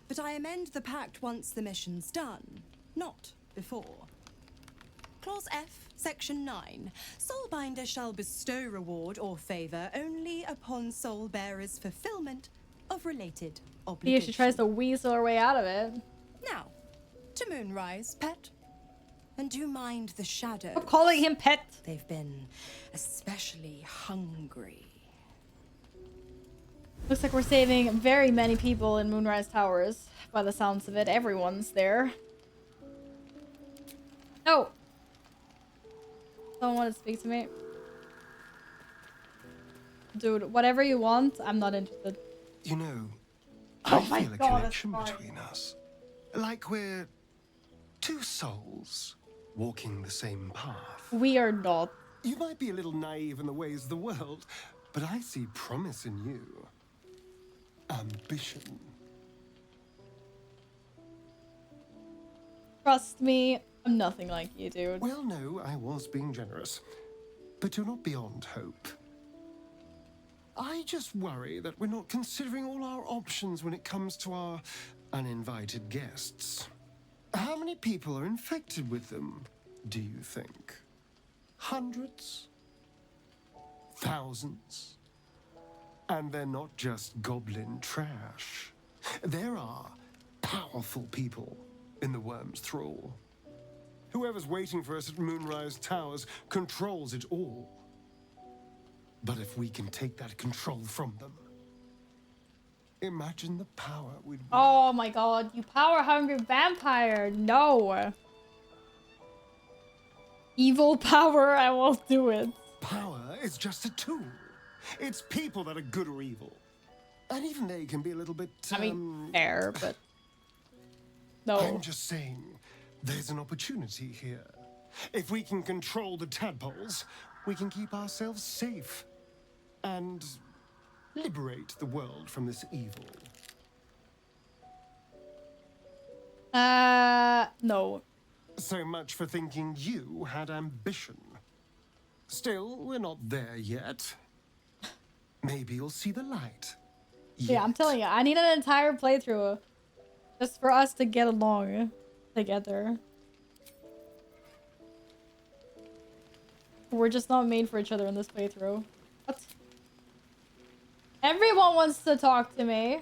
But I amend the pact once the mission's done, not before. Clause F, Section 9. Soulbinder shall bestow reward or favor only upon soul bearer's fulfillment of related obligations. See if she tries to weasel her way out of it. Now, to Moonrise, pet. And do mind the shadows. Stop calling him pet. They've been especially hungry. Looks like we're saving very many people in Moonrise Towers. By the sounds of it, everyone's there. No! Someone want to speak to me? Dude, whatever you want, I'm not interested. You know, Oh I my feel a God, connection that's fine. between us. Like we're two souls walking the same path. We are not. You might be a little naive in the ways of the world, but I see promise in you. Ambition. Trust me, I'm nothing like you, dude. Well, no, I was being generous. But you're not beyond hope. I just worry that we're not considering all our options when it comes to our uninvited guests. How many people are infected with them, do you think? Hundreds? Thousands? And they're not just goblin trash. There are powerful people in the Worm's thrall. Whoever's waiting for us at Moonrise Towers controls it all. But if we can take that control from them, imagine the power we'd... Oh my god, you power-hungry vampire! No! Evil power, I won't do it. Power is just a tool. It's people that are good or evil. And even they can be a little bit, I mean, fair, but... No. I'm just saying, there's an opportunity here. If we can control the tadpoles, we can keep ourselves safe. And liberate the world from this evil. No. So much for thinking you had ambition. Still, we're not there yet. Maybe you'll see the light. Yeah, I'm telling you, I need an entire playthrough just for us to get along together. We're just not made for each other in this playthrough. What? Everyone wants to talk to me.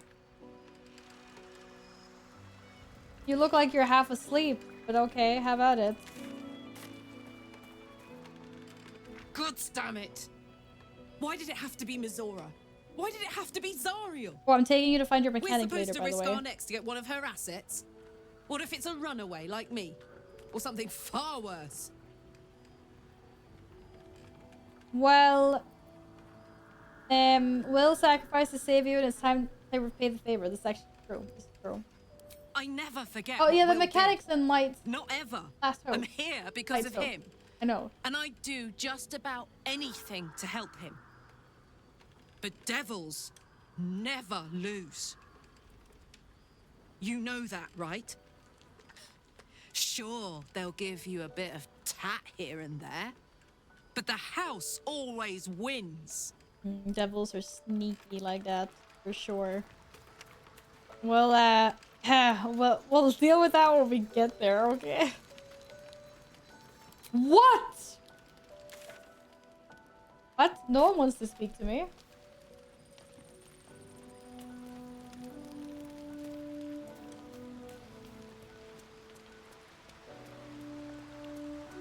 You look like you're half asleep, but okay, have at it. God damn it! Why did it have to be Mizora? Why did it have to be Zariel? Oh, I'm taking you to find your We're mechanic supposed later, to by the risk way. our necks to get one of her assets? What if it's a runaway like me? Or something far worse? Well, Will sacrifice to save you, and it's time to repay the favor. This is actually true. This is true. I never forget. Oh yeah, the Will mechanics did. in Light. Not ever. Last hope. I'm here because Light's of hope. him. I know. And I'd do just about anything to help him. But devils never lose. You know that, right? Sure, they'll give you a bit of tat here and there. But the house always wins. Devils are sneaky like that, for sure. Well, we'll deal with that when we get there, okay? What? What? No one wants to speak to me.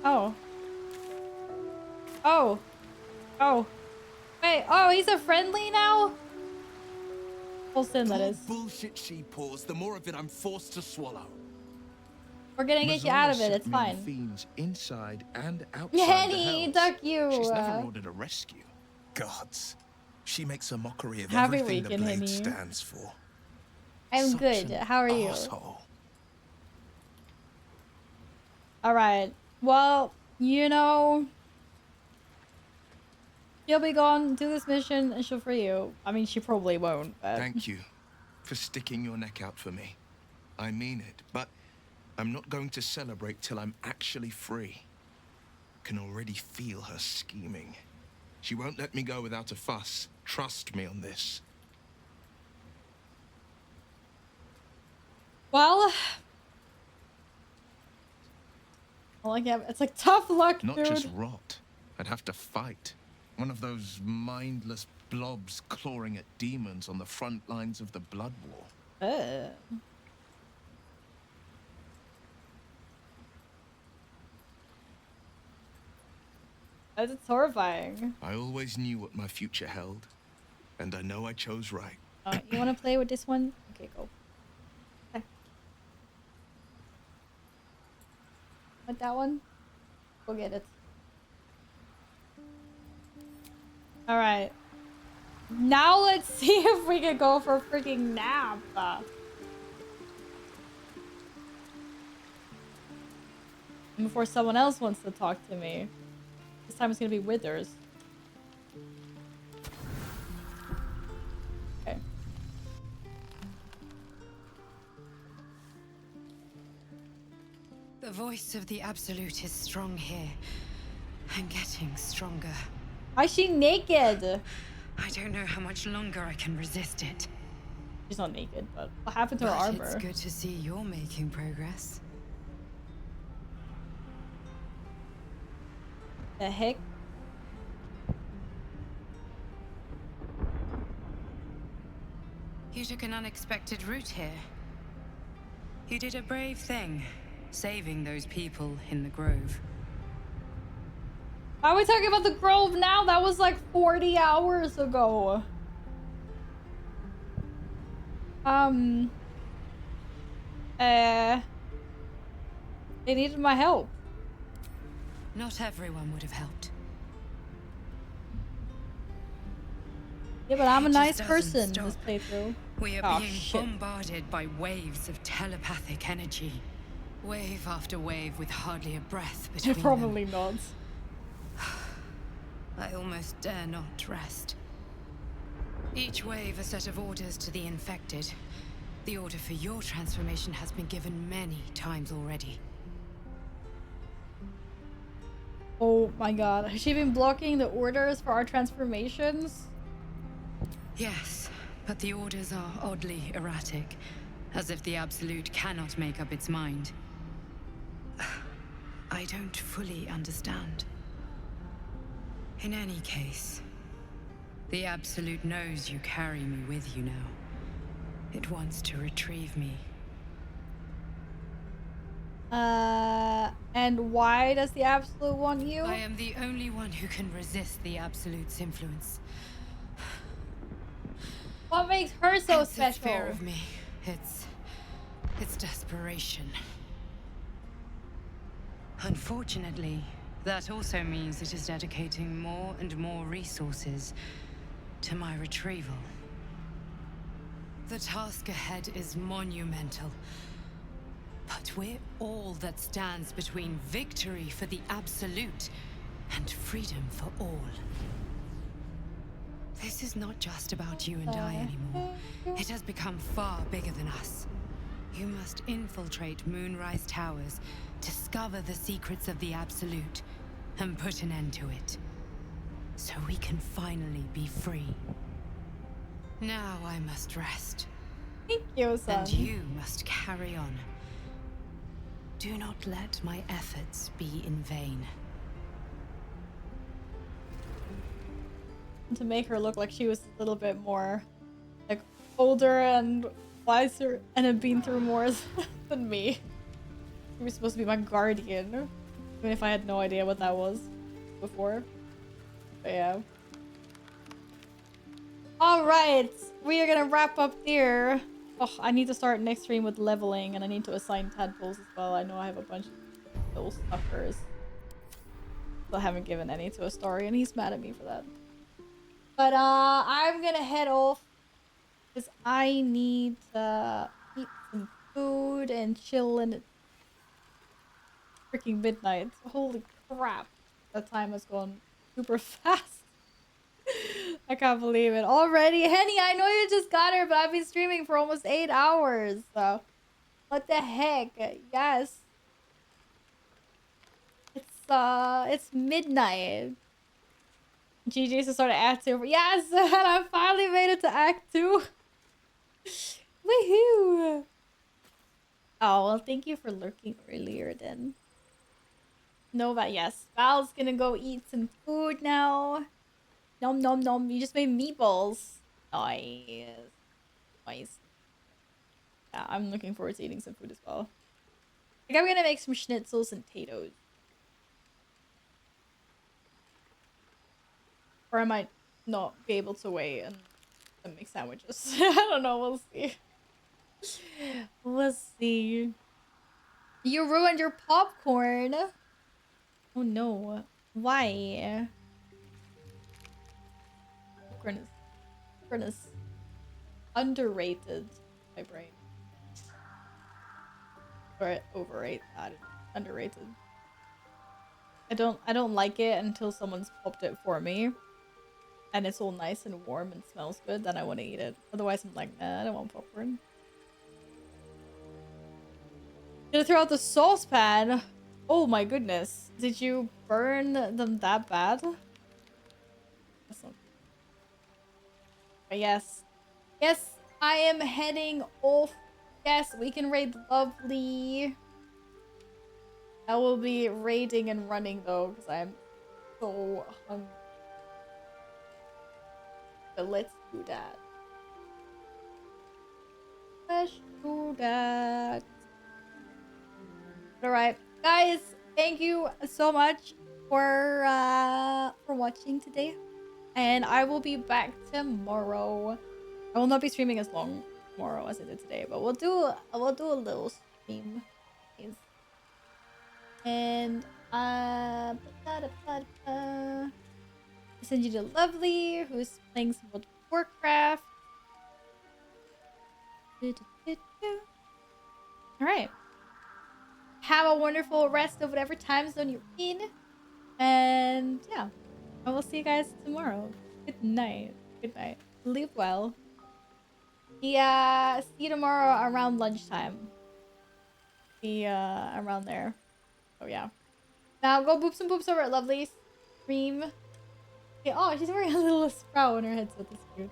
Oh. Oh. Oh. Wait, oh, he's a friendly now? Full sin, that is. Bullshit she pours, the more of it I'm forced to swallow. We're gonna get you out of it, it's fine. Fiends inside and outside Henny, duck you! She's never ordered a rescue. Gods. She makes a mockery of Happy everything the weekend, blade Henny. stands for. I'm Such good. an How are you? arsehole. Alright. Well, you know... She'll be gone, do this mission, and she'll free you. I mean, she probably won't, but... Thank you for sticking your neck out for me. I mean it, but I'm not going to celebrate till I'm actually free. Can already feel her scheming. She won't let me go without a fuss. Trust me on this. Well... it's like tough luck, Not dude. just rot. I'd have to fight. One of those mindless blobs clawing at demons on the front lines of the blood war. That's horrifying. I always knew what my future held, and I know I chose right. You want to play with this one? Okay, go. Okay. Want that one? Go get it. Alright. Now let's see if we can go for a freaking nap. Before someone else wants to talk to me. This time it's gonna be Withers. Okay. The voice of the Absolute is strong here, and getting stronger. Why is she naked? I don't know how much longer I can resist it. She's not naked, but what happened to her But armor? it's good to see you're making progress. The heck? You took an unexpected route here. You did a brave thing, saving those people in the Grove. Why are we talking about the Grove now? That was like 40 hours ago. They needed my help. Not everyone would have helped. Yeah, but I'm a It nice just person doesn't in this stop. playthrough. We are Oh, being shit. bombarded by waves of telepathic energy. Wave after wave with hardly a breath between Probably not. them. I almost dare not rest. Each wave a set of orders to the infected. The order for your transformation has been given many times already. Oh my god. Has she been blocking the orders for our transformations? Yes, but the orders are oddly erratic, as if the Absolute cannot make up its mind. I don't fully understand. In any case, the Absolute knows you carry me with you now. It wants to retrieve me. And why does the Absolute want you? I am the only one who can resist the Absolute's influence. What makes her so It's special? fear of me. It's desperation. Unfortunately, that also means it is dedicating more and more resources to my retrieval. The task ahead is monumental. But we're all that stands between victory for the Absolute and freedom for all. This is not just about you and I anymore. It has become far bigger than us. You must infiltrate Moonrise Towers, discover the secrets of the Absolute, and put an end to it. So we can finally be free. Now I must rest. Thank you, son. And you must carry on. Do not let my efforts be in vain. And to make her look like she was a little bit more like older and wiser and had been through more than me. She was supposed to be my guardian, even if I had no idea what that was before. But yeah. Alright, we are gonna wrap up here. Oh, I need to start next stream with leveling, and I need to assign tadpoles as well. I know I have a bunch of those suckers. Still haven't given any to a story, and he's mad at me for that. But I'm gonna head off because I need to eat some food and chill, and it's freaking midnight. Holy crap, that time has gone super fast. I can't believe it already. Henny, I know you just got her, but I've been streaming for almost 8 hours. So what the heck? Yes. It's midnight. GG's to start Act 2. Yes, and I finally made it to Act 2. Woohoo! Oh, well, thank you for lurking earlier then. Nova, yes. Val's gonna go eat some food now. Nom nom nom. You just made meatballs. Nice. Nice. Yeah, I'm looking forward to eating some food as well. I think I'm gonna make some schnitzels and potatoes. Or I might not be able to wait and make sandwiches. I don't know, we'll see. We'll see. You ruined your popcorn. Oh no. Why? Popcorn is underrated. My brain. Or overrated. Underrated. I don't like it until someone's popped it for me. And it's all nice and warm and smells good, then I want to eat it. Otherwise I'm like, nah, I don't want popcorn. Gonna throw out the saucepan. Oh my goodness. Did you burn them that bad? That's not... But yes. Yes, I am heading off. Yes, we can raid Lovely. I will be raiding and running though, because I'm so hungry. But let's do that. Let's do that. Alright, guys, thank you so much for watching today. And I will be back tomorrow. I will not be streaming as long tomorrow as I did today, but we'll do a little stream. And send you to Lovely, who's playing some World of Warcraft. Alright. Have a wonderful rest of whatever time zone you're in. And yeah, I will see you guys tomorrow. Good night. Good night. Sleep well. Yeah, see you tomorrow around lunchtime. Be around there. Oh yeah. Now go boop some boops over at Lovely. Stream. Okay, oh, she's wearing a little sprout on her headset. That's cute.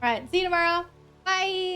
Alright, see you tomorrow. Bye!